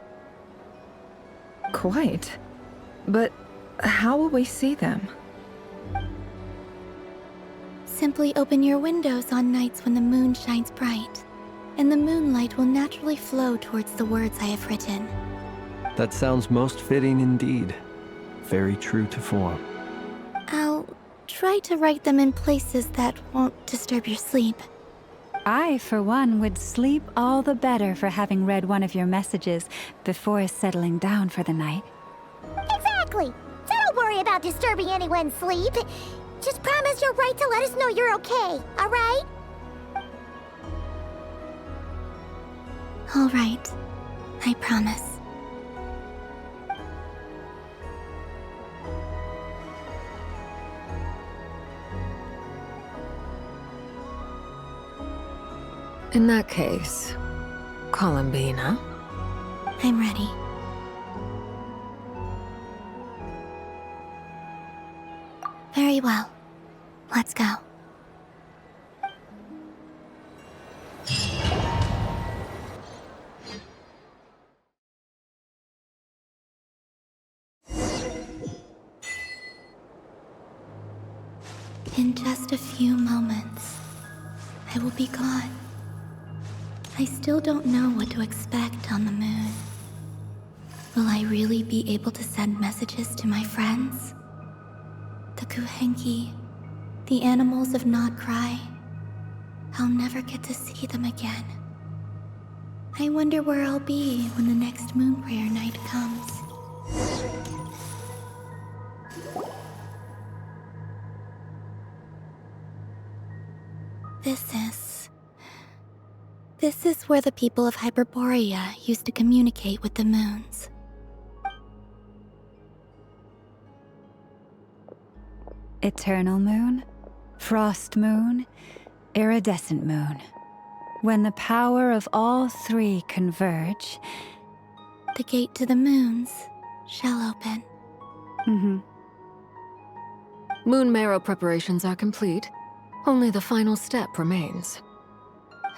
Quite. But how will we see them? Simply open your windows on nights when the moon shines bright, and the moonlight will naturally flow towards the words I have written. That sounds most fitting indeed. Very true to form. I'll try to write them in places that won't disturb your sleep. I, for one, would sleep all the better for having read one of your messages before settling down for the night. Exactly. So don't worry about disturbing anyone's sleep. Just promise you'll write to let us know you're okay, all right? All right. I promise. In that case, Columbina? I'm ready. Very well. Let's go. In just a few moments, I will be gone. I still don't know what to expect on the moon. Will I really be able to send messages to my friends? The Kuhenki, the animals of Not Cry. I'll never get to see them again. I wonder where I'll be when the next Moon Prayer Night comes. This is where the people of Hyperborea used to communicate with the moons. Eternal moon, frost moon, iridescent moon. When the power of all three converge, the gate to the moons shall open. Moon marrow preparations are complete. Only the final step remains.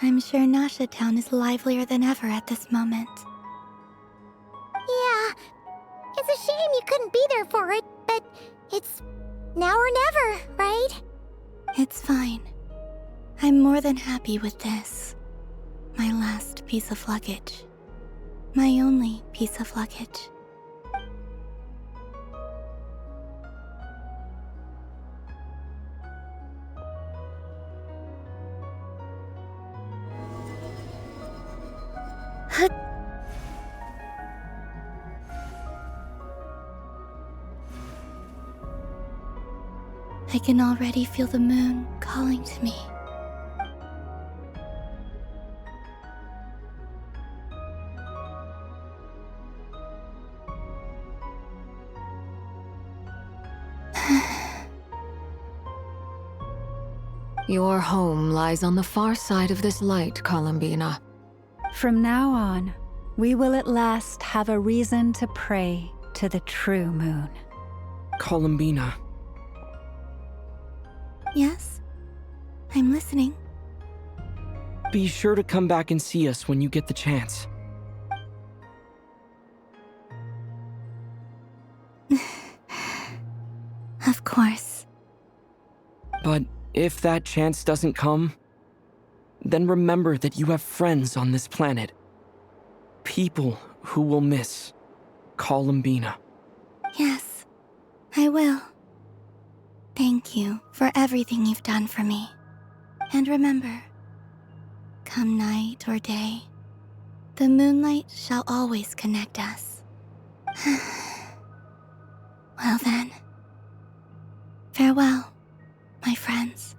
I'm sure Nasha Town is livelier than ever at this moment. Yeah, it's a shame you couldn't be there for it, but it's now or never, right? It's fine. I'm more than happy with this. My last piece of luggage. My only piece of luggage. I can already feel the moon calling to me. Your home lies on the far side of this light, Columbina. From now on, we will at last have a reason to pray to the true moon. Columbina. Yes? I'm listening. Be sure to come back and see us when you get the chance. Of course. But if that chance doesn't come, then remember that you have friends on this planet. People who will miss Columbina. Yes, I will. Thank you for everything you've done for me. And remember, come night or day, the moonlight shall always connect us. Well then, farewell, my friends.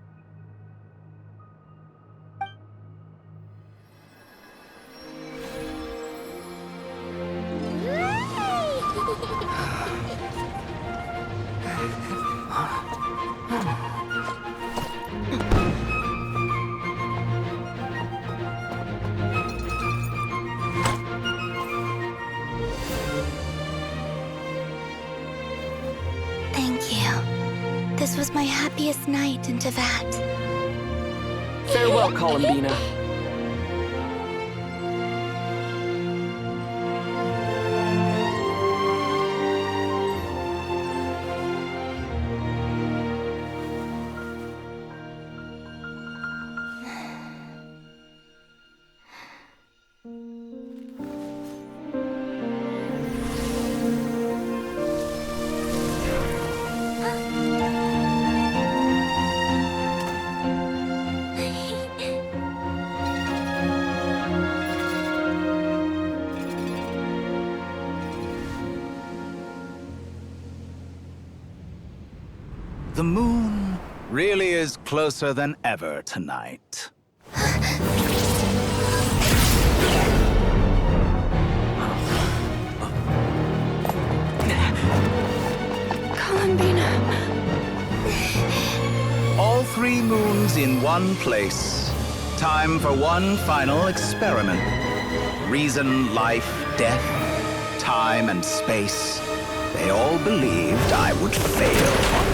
Thank you. This was my happiest night in Tevat. Farewell, Columbina. The moon really is closer than ever tonight. Columbina. All 3 moons in one place. Time for one final experiment. Reason, life, death, time, and space. They all believed I would fail.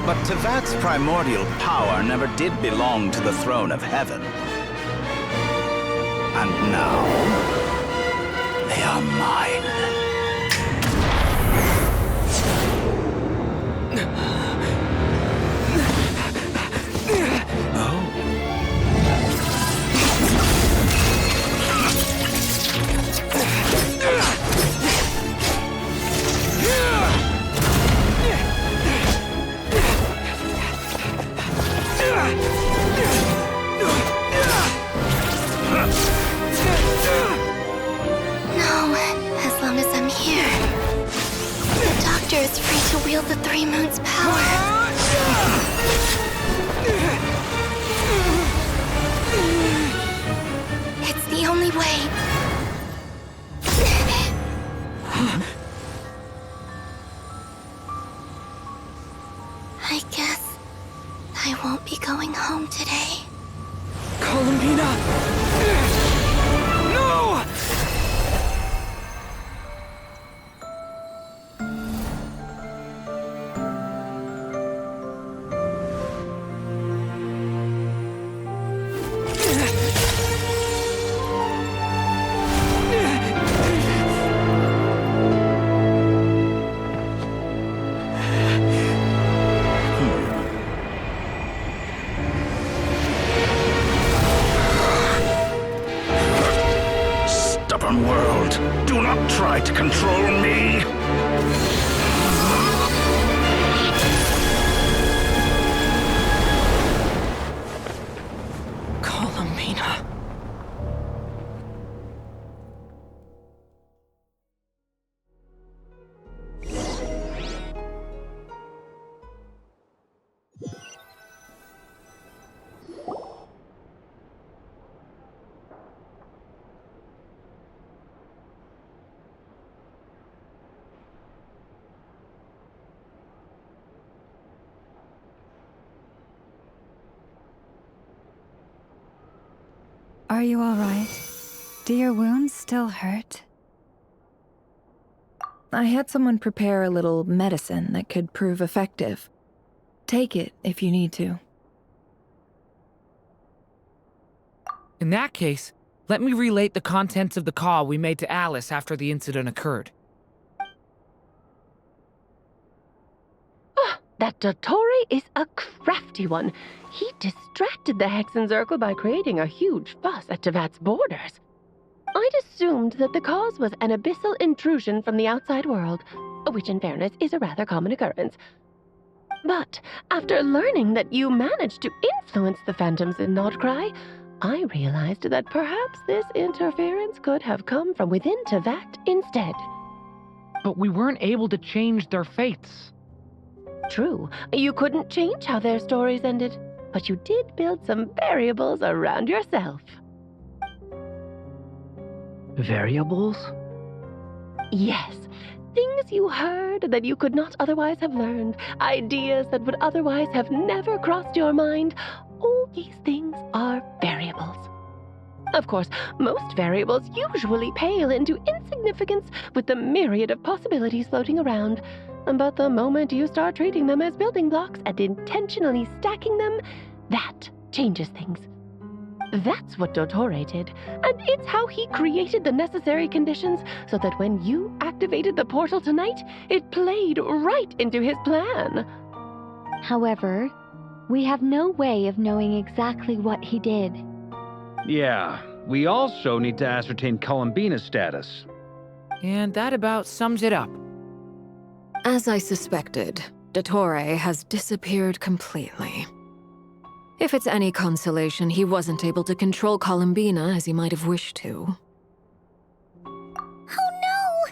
But Tevat's primordial power never did belong to the throne of heaven. And now, they are mine. Is free to wield the 3 moons' power. It's the only way. I guess I won't be going home today. Columbina! No! can't control me! Columbina. Are you all right? Do your wounds still hurt? I had someone prepare a little medicine that could prove effective. Take it if you need to. In that case, let me relate the contents of the call we made to Alice after the incident occurred. That Dottore is a crafty one. He distracted the Hexenzirkel by creating a huge fuss at Tevat's borders. I'd assumed that the cause was an abyssal intrusion from the outside world, which in fairness is a rather common occurrence. But after learning that you managed to influence the phantoms in Nordcry, I realized that perhaps this interference could have come from within Tevat instead. But we weren't able to change their fates. True, you couldn't change how their stories ended, but you did build some variables around yourself. Variables? Yes, things you heard that you could not otherwise have learned, ideas that would otherwise have never crossed your mind. All these things are variables. Of course, most variables usually pale into insignificance with the myriad of possibilities floating around. But the moment you start treating them as building blocks and intentionally stacking them, that changes things. That's what Dottore did, and it's how he created the necessary conditions so that when you activated the portal tonight, it played right into his plan. However, we have no way of knowing exactly what he did. Yeah, we also need to ascertain Columbina's status. And that about sums it up. As I suspected, Dottore has disappeared completely. If it's any consolation, he wasn't able to control Columbina as he might have wished to. Oh no!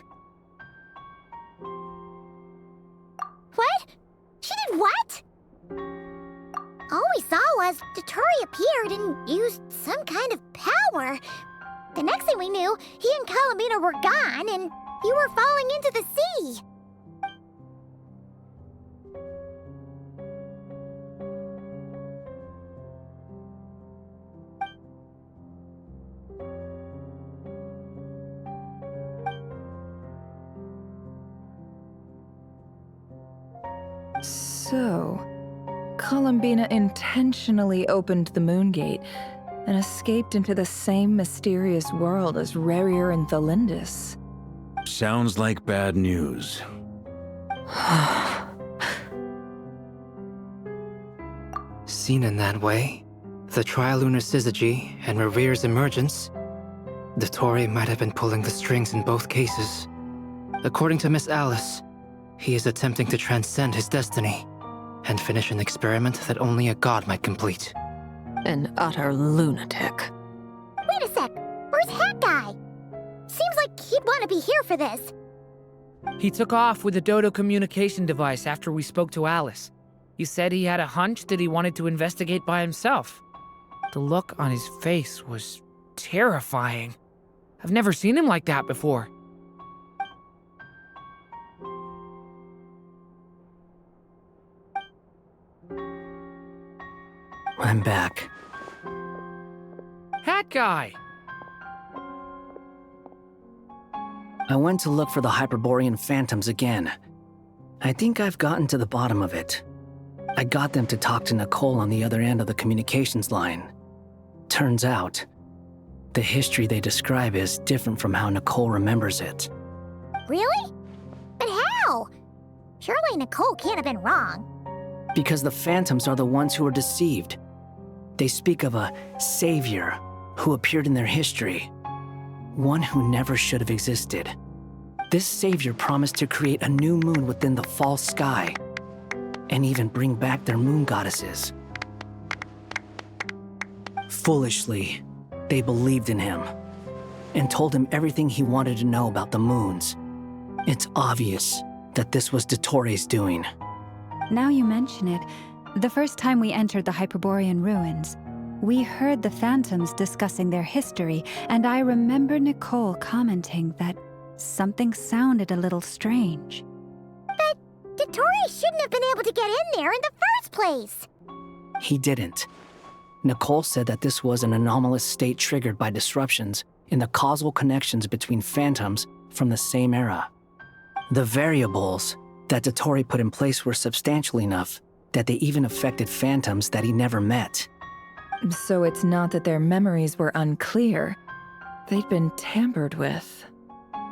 What? She did what? All we saw was Dottore appeared and used some kind of power. The next thing we knew, he and Columbina were gone and you were falling into the sea. So, Columbina intentionally opened the Moon Gate and escaped into the same mysterious world as Rarier and Thalindus. Sounds like bad news. Seen in that way, the Trilunar Syzygy and Rarier's emergence, Dottore might have been pulling the strings in both cases. According to Miss Alice, he is attempting to transcend his destiny and finish an experiment that only a god might complete. An utter lunatic. Wait a sec, where's Hat Guy? Seems like he'd want to be here for this. He took off with a Dodo communication device after we spoke to Alice. He said he had a hunch that he wanted to investigate by himself. The look on his face was terrifying. I've never seen him like that before. I'm back. Hat Guy! I went to look for the Hyperborean phantoms again. I think I've gotten to the bottom of it. I got them to talk to Nicole on the other end of the communications line. Turns out, the history they describe is different from how Nicole remembers it. Really? But how? Surely Nicole can't have been wrong. Because the phantoms are the ones who are deceived. They speak of a savior who appeared in their history. One who never should have existed. This savior promised to create a new moon within the false sky, and even bring back their moon goddesses. Foolishly, they believed in him, and told him everything he wanted to know about the moons. It's obvious that this was Dottoro's doing. Now you mention it, the first time we entered the Hyperborean ruins, we heard the phantoms discussing their history, and I remember Nicole commenting that something sounded a little strange. But Dottori shouldn't have been able to get in there in the first place! He didn't. Nicole said that this was an anomalous state triggered by disruptions in the causal connections between phantoms from the same era. The variables that Dottori put in place were substantial enough that they even affected phantoms that he never met. So it's not that their memories were unclear. They'd been tampered with.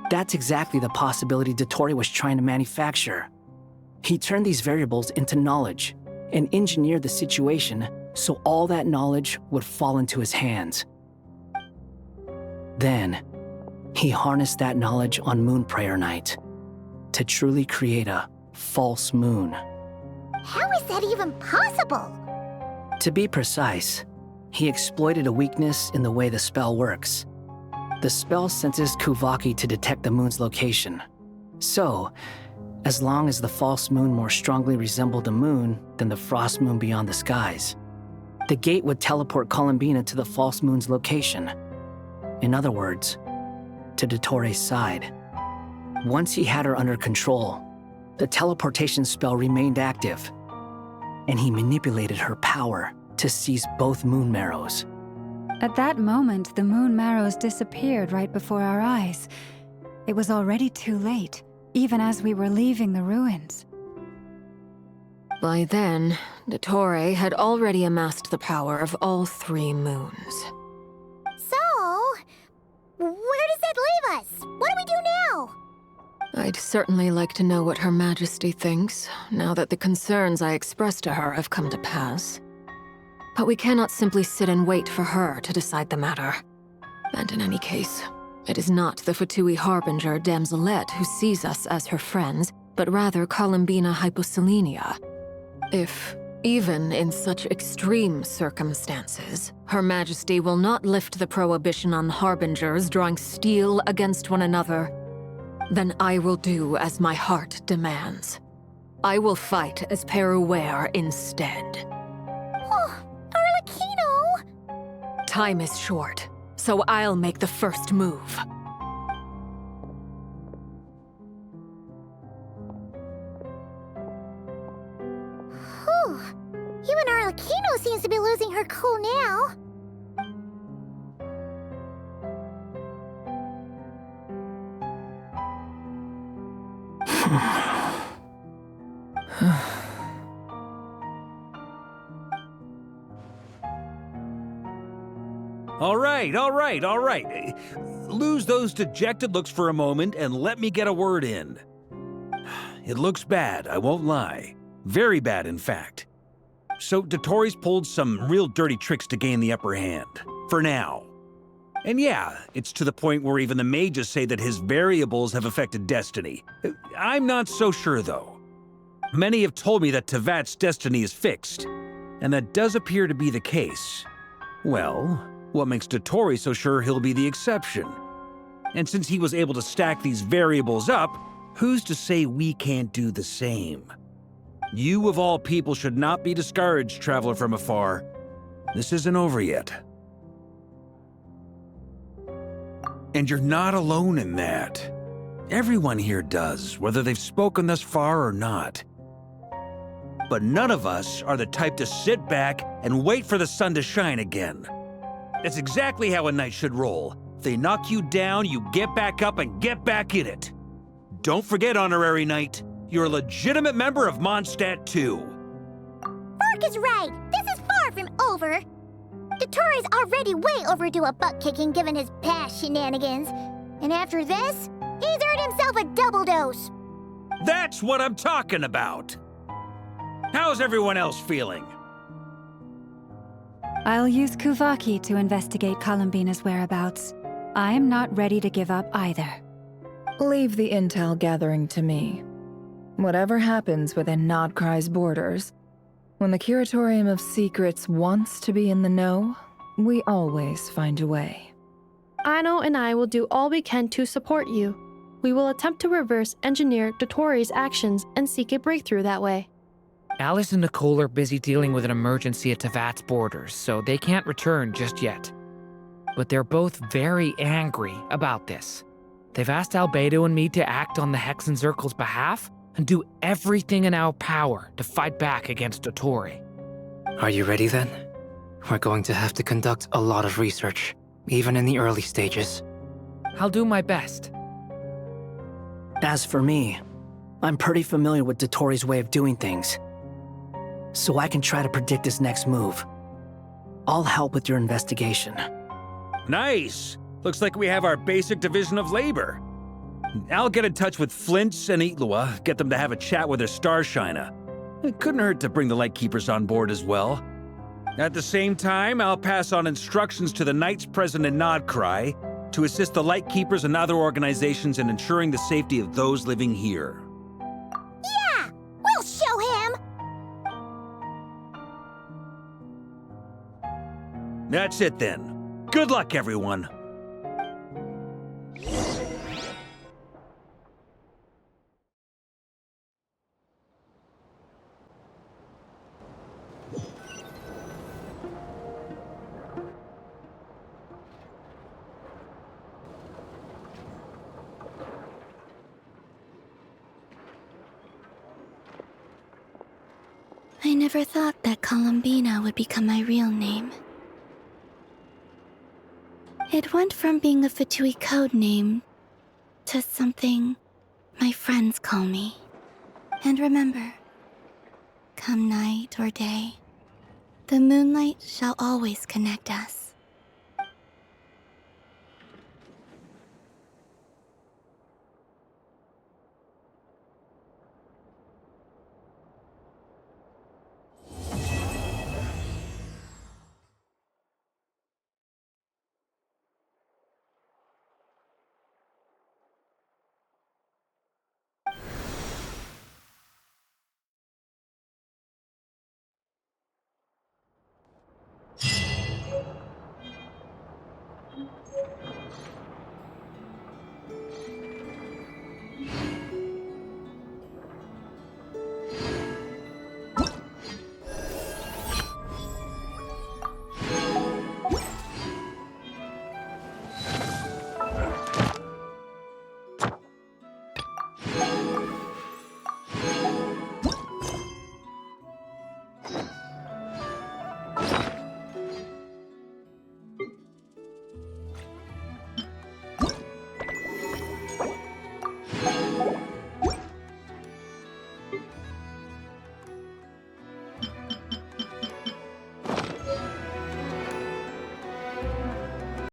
That's exactly the possibility Dottori was trying to manufacture. He turned these variables into knowledge and engineered the situation so all that knowledge would fall into his hands. Then, he harnessed that knowledge on Moon Prayer Night to truly create a false moon. How is that even possible? To be precise, he exploited a weakness in the way the spell works. The spell senses Kuvaki to detect the moon's location. So, as long as the false moon more strongly resembled the moon than the frost moon beyond the skies, the gate would teleport Columbina to the false moon's location. In other words, to Dottoro's side. Once he had her under control, the teleportation spell remained active, and he manipulated her power to seize both moon marrows. At that moment, the moon marrows disappeared right before our eyes. It was already too late, even as we were leaving the ruins. By then, Dottore had already amassed the power of all 3 moons. So, where does that leave us? What do we do now? I'd certainly like to know what Her Majesty thinks, now that the concerns I expressed to her have come to pass. But we cannot simply sit and wait for her to decide the matter. And in any case, it is not the Fatui Harbinger Damselette who sees us as her friends, but rather Columbina Hyposelenia. If, even in such extreme circumstances, Her Majesty will not lift the prohibition on Harbingers drawing steel against one another, then I will do as my heart demands. I will fight as Peruware instead. Oh, Arlecchino! Time is short, so I'll make the first move. Whew. Even Arlecchino seems to be losing her cool now. All right. Lose those dejected looks for a moment and let me get a word in. It looks bad, I won't lie. Very bad, in fact. So Dottori's pulled some real dirty tricks to gain the upper hand. For now. And yeah, it's to the point where even the mages say that his variables have affected destiny. I'm not so sure, though. Many have told me that Tevat's destiny is fixed, and that does appear to be the case. Well, what makes Dottori so sure he'll be the exception? And since he was able to stack these variables up, who's to say we can't do the same? You of all people should not be discouraged, traveler from afar. This isn't over yet. And you're not alone in that. Everyone here does, whether they've spoken thus far or not. But none of us are the type to sit back and wait for the sun to shine again. That's exactly how a knight should roll. If they knock you down, you get back up and get back in it. Don't forget, Honorary Knight, you're a legitimate member of Mondstadt too. Mark is right. This is far from over. Dottori's already way overdue a butt-kicking given his past shenanigans. And after this, he's earned himself a double dose. That's what I'm talking about. How's everyone else feeling? I'll use Kuvaki to investigate Columbina's whereabouts. I'm not ready to give up either. Leave the intel gathering to me. Whatever happens within Nodcry's borders, when the Curatorium of Secrets wants to be in the know, we always find a way. Aino and I will do all we can to support you. We will attempt to reverse engineer Dotori's actions and seek a breakthrough that way. Alice and Nicole are busy dealing with an emergency at Tevat's borders, so they can't return just yet. But they're both very angry about this. They've asked Albedo and me to act on the Hexen Circle's behalf and do everything in our power to fight back against Dotori. Are you ready then? We're going to have to conduct a lot of research, even in the early stages. I'll do my best. As for me, I'm pretty familiar with Dotori's way of doing things, so I can try to predict his next move. I'll help with your investigation. Nice! Looks like we have our basic division of labor. I'll get in touch with Flints and Itlua, get them to have a chat with their Starshiner. It couldn't hurt to bring the Lightkeepers on board as well. At the same time, I'll pass on instructions to the Knights present in Nodcry to assist the Lightkeepers and other organizations in ensuring the safety of those living here. Yeah! We'll show him! That's it then. Good luck, everyone. I never thought that Columbina would become my real name. It went from being a Fatui code name to something my friends call me. And remember, come night or day, the moonlight shall always connect us.